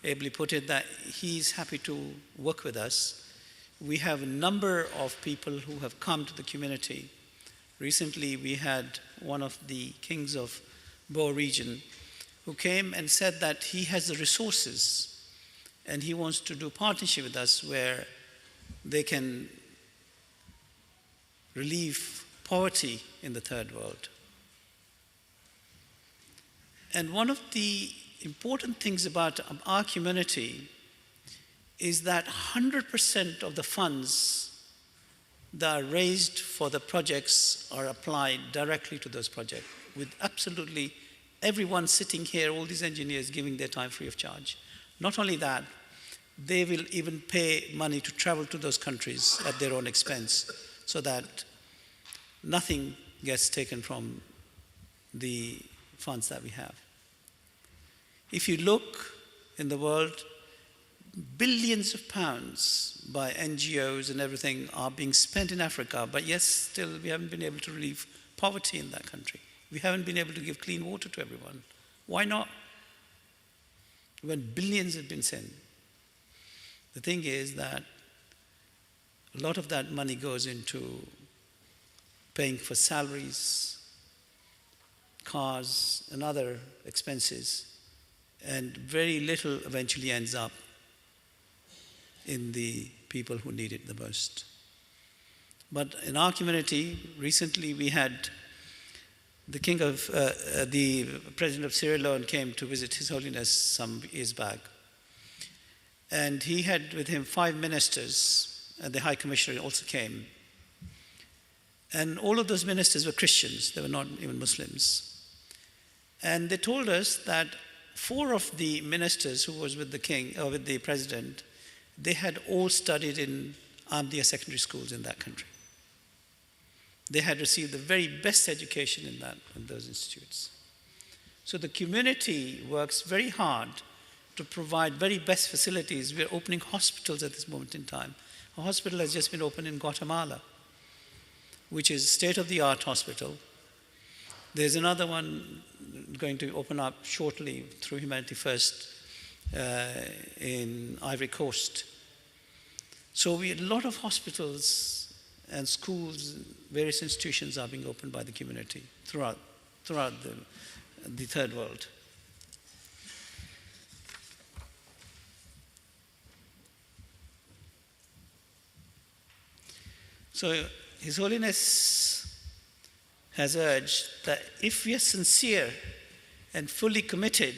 ably put it, that he's happy to work with us. We have a number of people who have come to the community. Recently, we had one of the kings of Bo region who came and said that he has the resources and he wants to do partnership with us where they can relieve poverty in the third world. And one of the important things about our community is that 100% of the funds that are raised for the projects are applied directly to those projects, with absolutely everyone sitting here, all these engineers giving their time free of charge. Not only that, they will even pay money to travel to those countries at their own expense so that nothing gets taken from the funds that we have. If you look in the world, billions of pounds by NGOs and everything are being spent in Africa, but yes, still we haven't been able to relieve poverty in that country. We haven't been able to give clean water to everyone. Why not? When billions have been sent. The thing is that a lot of that money goes into paying for salaries, cars, and other expenses, and very little eventually ends up in the people who need it the most. But in our community, recently we had the President of Sierra Leone came to visit His Holiness some years back. And he had with him 5 ministers, and the High Commissioner also came. And all of those ministers were Christians, they were not even Muslims. And they told us that 4 of the ministers who was with the king, or with the president, they had all studied in Ahmadiyya secondary schools in that country. They had received the very best education in those institutes. So the community works very hard to provide very best facilities. We're opening hospitals at this moment in time. A hospital has just been opened in Guatemala, which is a state-of-the-art hospital. There's another one going to open up shortly through Humanity First in Ivory Coast. So a lot of hospitals and schools, various institutions are being opened by the community throughout the third world. So His Holiness has urged that if we are sincere and fully committed,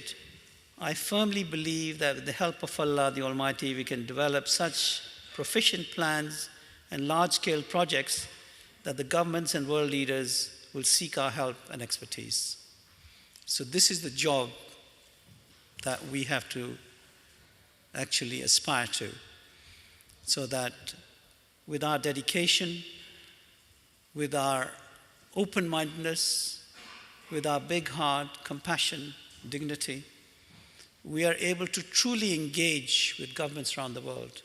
I firmly believe that with the help of Allah the Almighty, we can develop such proficient plans and large-scale projects that the governments and world leaders will seek our help and expertise. So this is the job that we have to actually aspire to, so that with our dedication, with our open-mindedness, with our big heart, compassion, dignity, we are able to truly engage with governments around the world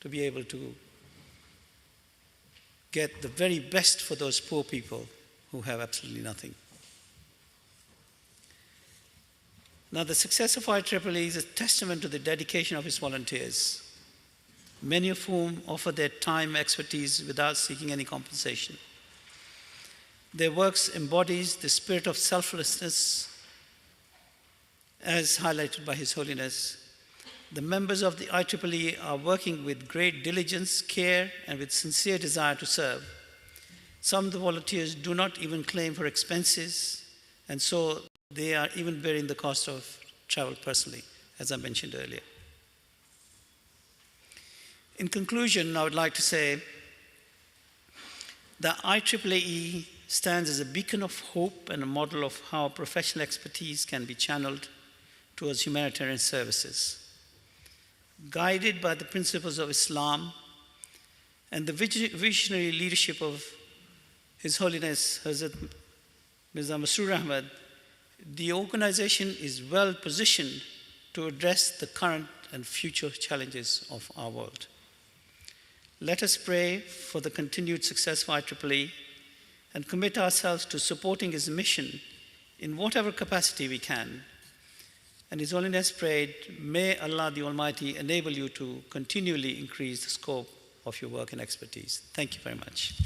to be able to get the very best for those poor people who have absolutely nothing. Now, the success of IEEE is a testament to the dedication of its volunteers, many of whom offer their time, expertise without seeking any compensation. Their works embodies the spirit of selflessness, as highlighted by His Holiness. The members of the IEEE are working with great diligence, care, and with sincere desire to serve. Some of the volunteers do not even claim for expenses, and so they are even bearing the cost of travel personally, as I mentioned earlier. In conclusion, I would like to say that IEEE stands as a beacon of hope and a model of how professional expertise can be channeled towards humanitarian services. Guided by the principles of Islam and the visionary leadership of His Holiness Hazrat Mirza Masroor Ahmad, the organization is well positioned to address the current and future challenges of our world. Let us pray for the continued success of IEEE and commit ourselves to supporting its mission in whatever capacity we can. And His Holiness prayed, may Allah the Almighty enable you to continually increase the scope of your work and expertise. Thank you very much.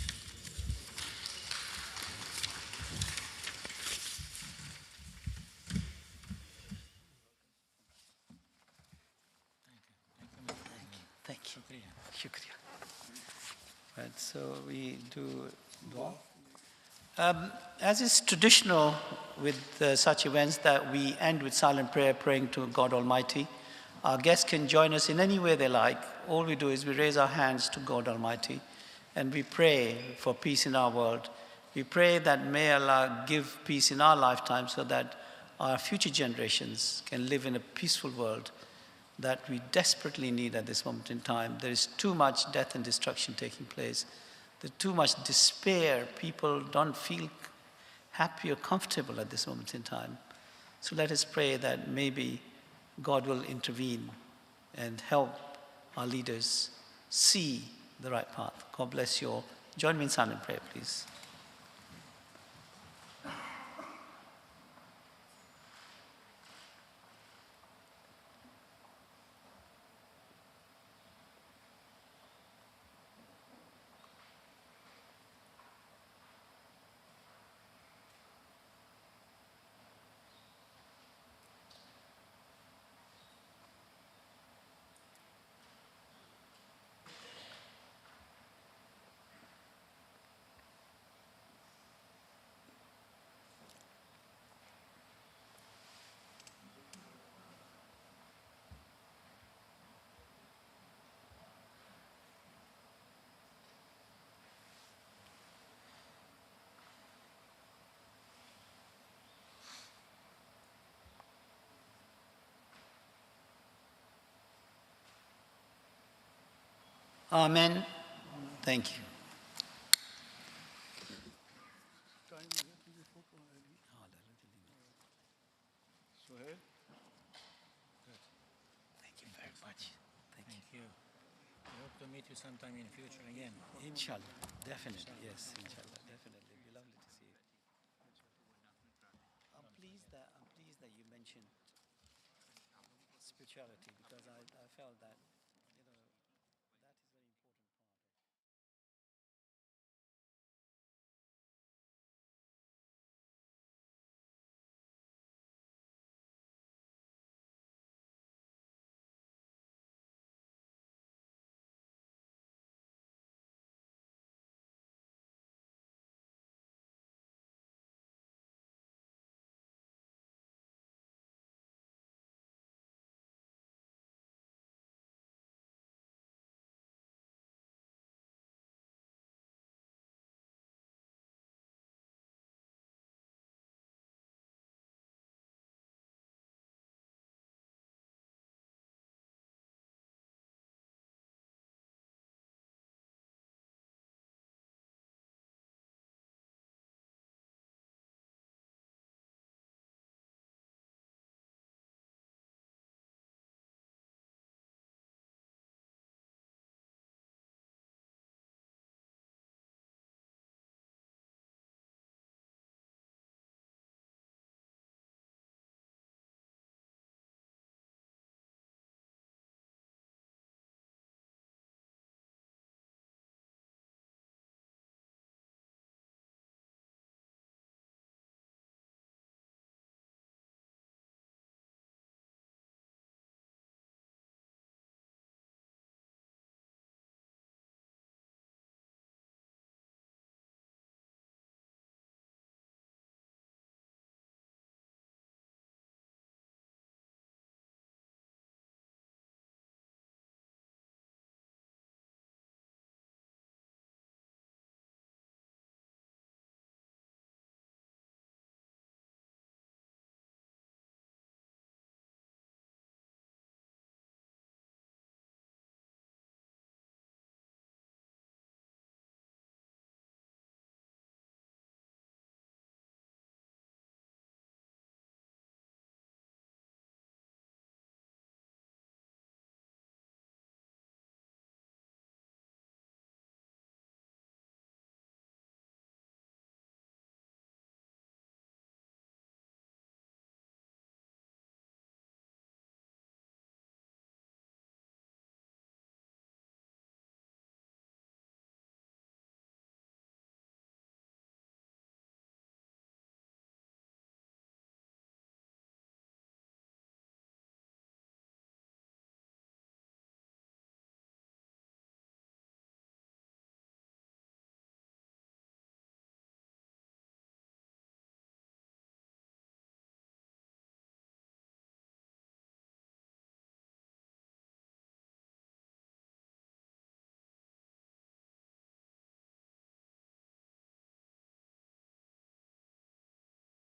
Thank you. Shukriya. Right, so we do dua. As is traditional with such events that we end with silent prayer, praying to God Almighty. Our guests can join us in any way they like. All we do is we raise our hands to God Almighty and we pray for peace in our world. We pray that may Allah give peace in our lifetime so that our future generations can live in a peaceful world that we desperately need at this moment in time. There is too much death and destruction taking place. There's too much despair. People don't feel happy or comfortable at this moment in time. So let us pray that maybe God will intervene and help our leaders see the right path. God bless you all. Join me in silent prayer, please. Amen. Thank you. Thank you very much. Thank you. I hope to meet you sometime in the future again. Inshallah. Definitely. Yes, inshallah. Definitely. It'd be lovely to see you. I'm pleased that you mentioned spirituality because I felt that